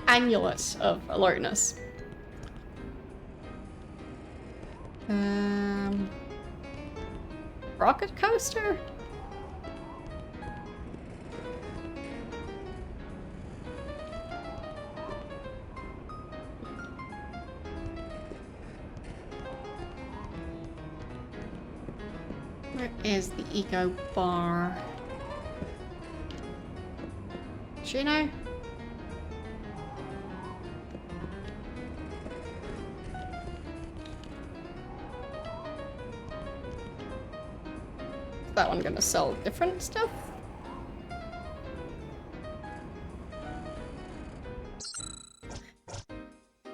Speaker 1: Amulet of alertness. Rocket coaster? Where is the eco bar? Does she know? Is that one gonna sell different stuff?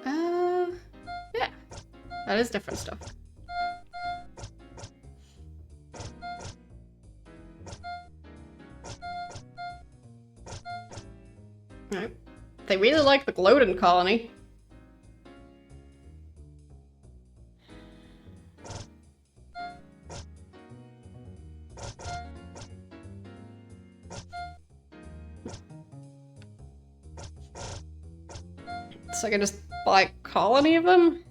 Speaker 1: Yeah. That is different stuff. Right. They really like the Gloatin colony. So I can just buy a colony of them?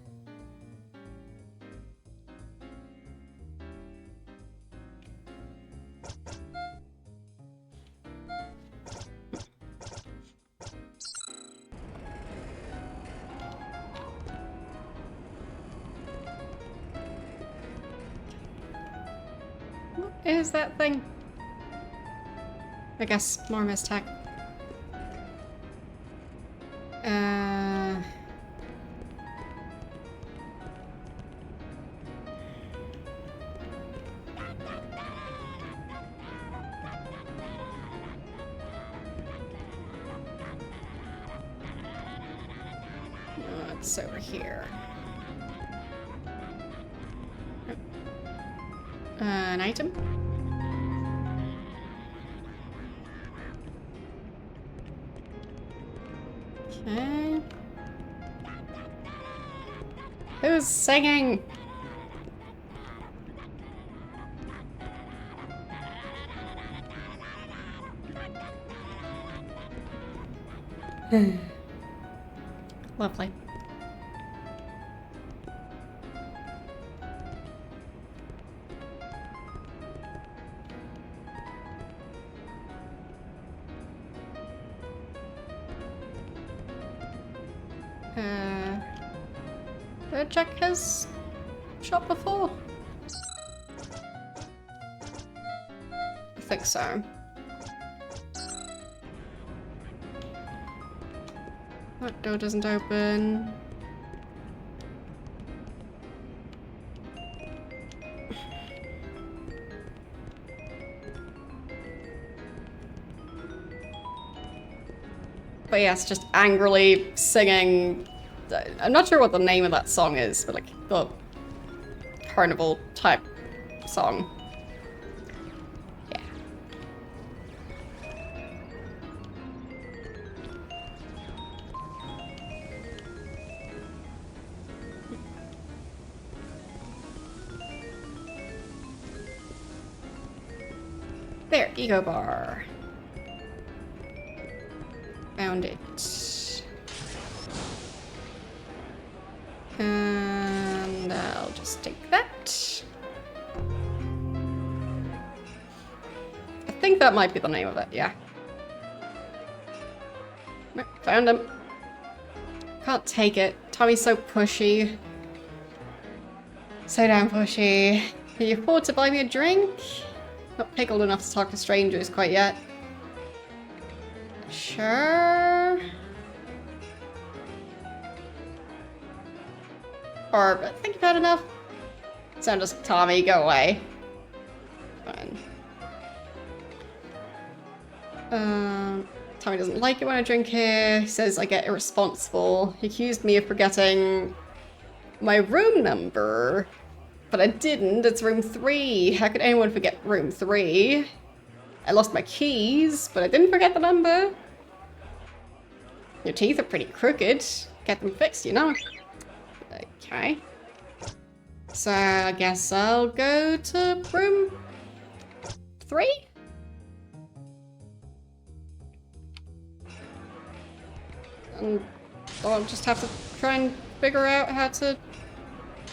Speaker 1: What is that thing? I guess more mistech. It's over here. An item? Okay. Who's singing? Lovely. Did I check his shop before? I think so. That door doesn't open. But yes, just angrily singing. I'm not sure what the name of that song is, but like the carnival type song. Yeah. There, ego bar. Found it. Just take that. I think that might be the name of it, yeah. Found him. Can't take it. Tommy's so pushy. So damn pushy. Can you afford to buy me a drink? Not pickled enough to talk to strangers quite yet. Sure. Or, I think you've had enough. So I'm just, Tommy, go away. Fine. Tommy doesn't like it when I drink here. He says I get irresponsible. He accused me of forgetting my room number. But I didn't. It's room 3. How could anyone forget room 3? I lost my keys, but I didn't forget the number. Your teeth are pretty crooked. Get them fixed, you know. Okay. So I guess I'll go to room 3? And I'll just have to try and figure out how to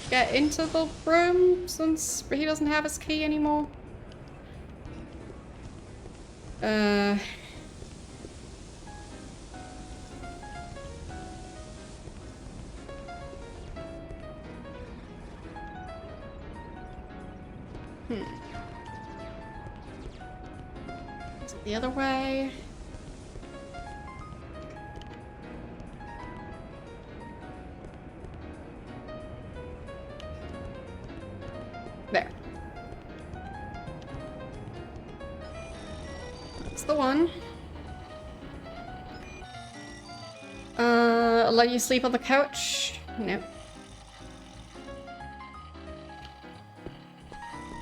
Speaker 1: get into the room since he doesn't have his key anymore. Is it the other way? There. That's the one. I'll let you sleep on the couch? Nope.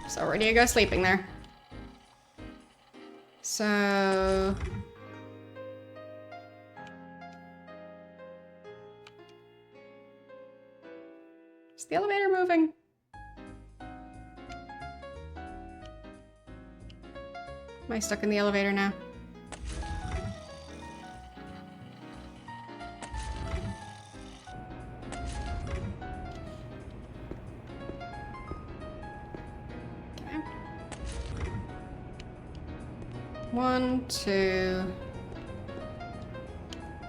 Speaker 1: So ready to go sleeping there. So... is the elevator moving? Am I stuck in the elevator now? Okay. 1, 2,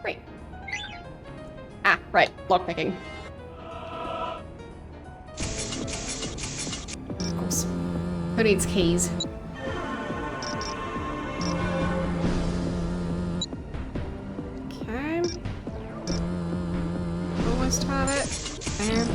Speaker 1: 3. Ah, right, lockpicking. Of course. Who needs keys? Have it. And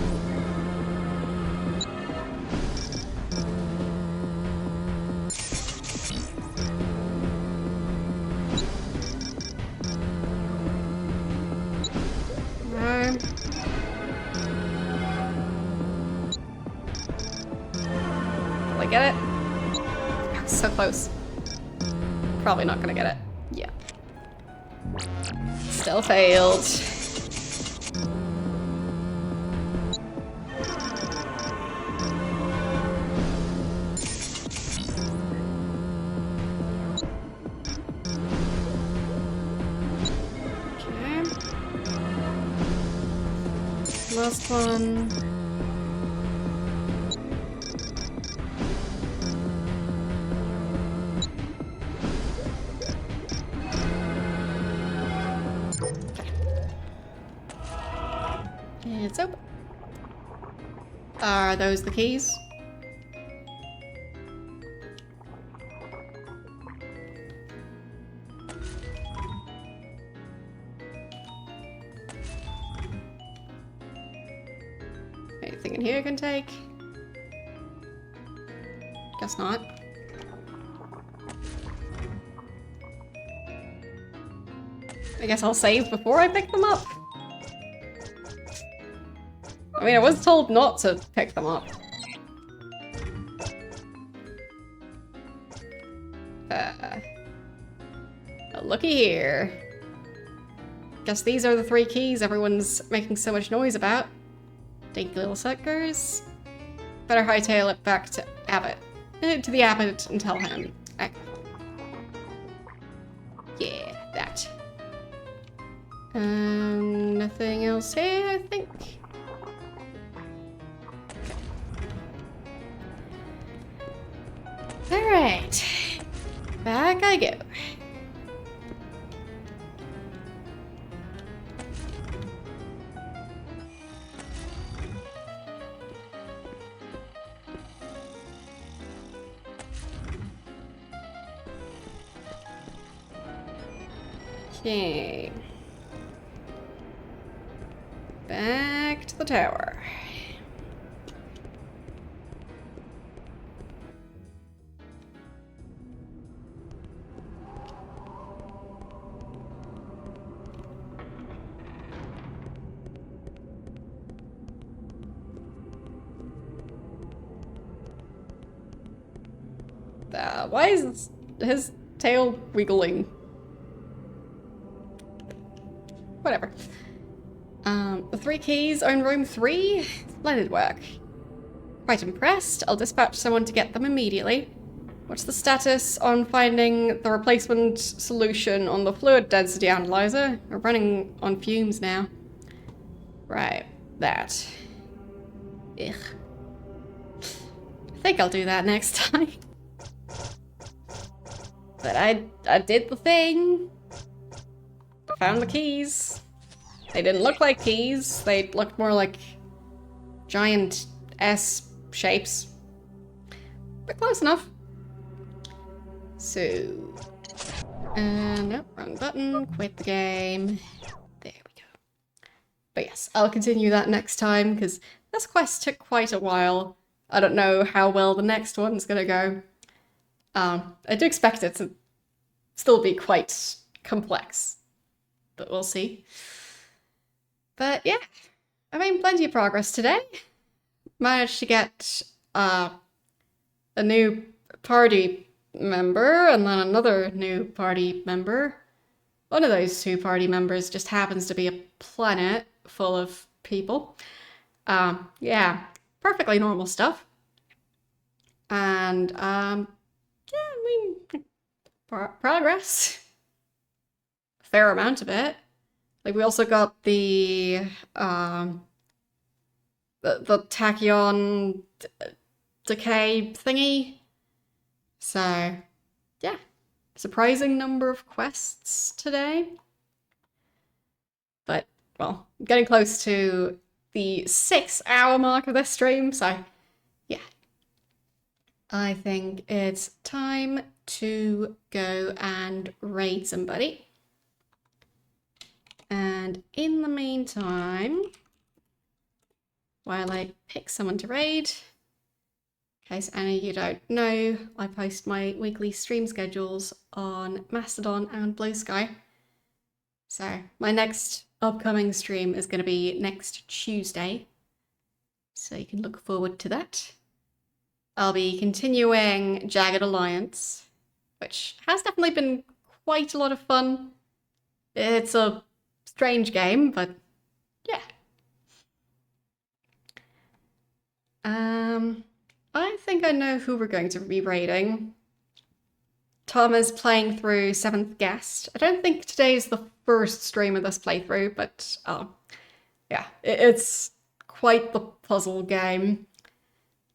Speaker 1: will I get it? So close. Probably not gonna get it. Yeah. Still failed. Last one. Okay. It's open. Are those the keys? Anything in here I can take? Guess not. I guess I'll save before I pick them up. I mean, I was told not to pick them up. Looky here. Guess these are the 3 keys everyone's making so much noise about. Dinky little suckers. Better hightail it back to Abbott. To the Abbott and tell him. Yeah, that. Nothing else here, I think. Alright. Back I go. Okay. Back to the tower. Why is his tail wiggling? Whatever. The 3 keys are in room 3. Splendid work. Quite impressed. I'll dispatch someone to get them immediately. What's the status on finding the replacement solution on the fluid density analyzer? We're running on fumes now. Right, that. Ugh. I think I'll do that next time. But I did the thing. Found the keys. They didn't look like keys. They looked more like giant S shapes. But close enough. So, nope, wrong button. Quit the game. There we go. But yes, I'll continue that next time because this quest took quite a while. I don't know how well the next one's gonna go. I do expect it to still be quite complex, but we'll see. But yeah, I made plenty of progress today. Managed to get a new party member and then another new party member. One of those 2 party members just happens to be a planet full of people. Yeah, perfectly normal stuff. And yeah, I mean, progress. A fair amount of it. Like, we also got the tachyon decay thingy. So, yeah. Surprising number of quests today. But, well, I'm getting close to the 6-hour mark of this stream, so yeah. I think it's time to go and raid somebody. And in the meantime, while I pick someone to raid, in case any of you don't know, I post my weekly stream schedules on Mastodon and Blue Sky. So my next upcoming stream is going to be next Tuesday. So you can look forward to that. I'll be continuing Jagged Alliance, which has definitely been quite a lot of fun. It's a strange game, but yeah. I think I know who we're going to be raiding. Tom is playing through 7th Guest. I don't think today is the first stream of this playthrough, but yeah, it's quite the puzzle game.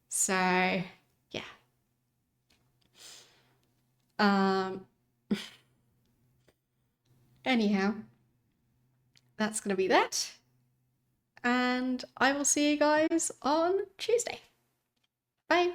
Speaker 1: So, yeah. Anyhow, that's gonna be that. And I will see you guys on Tuesday. Bye.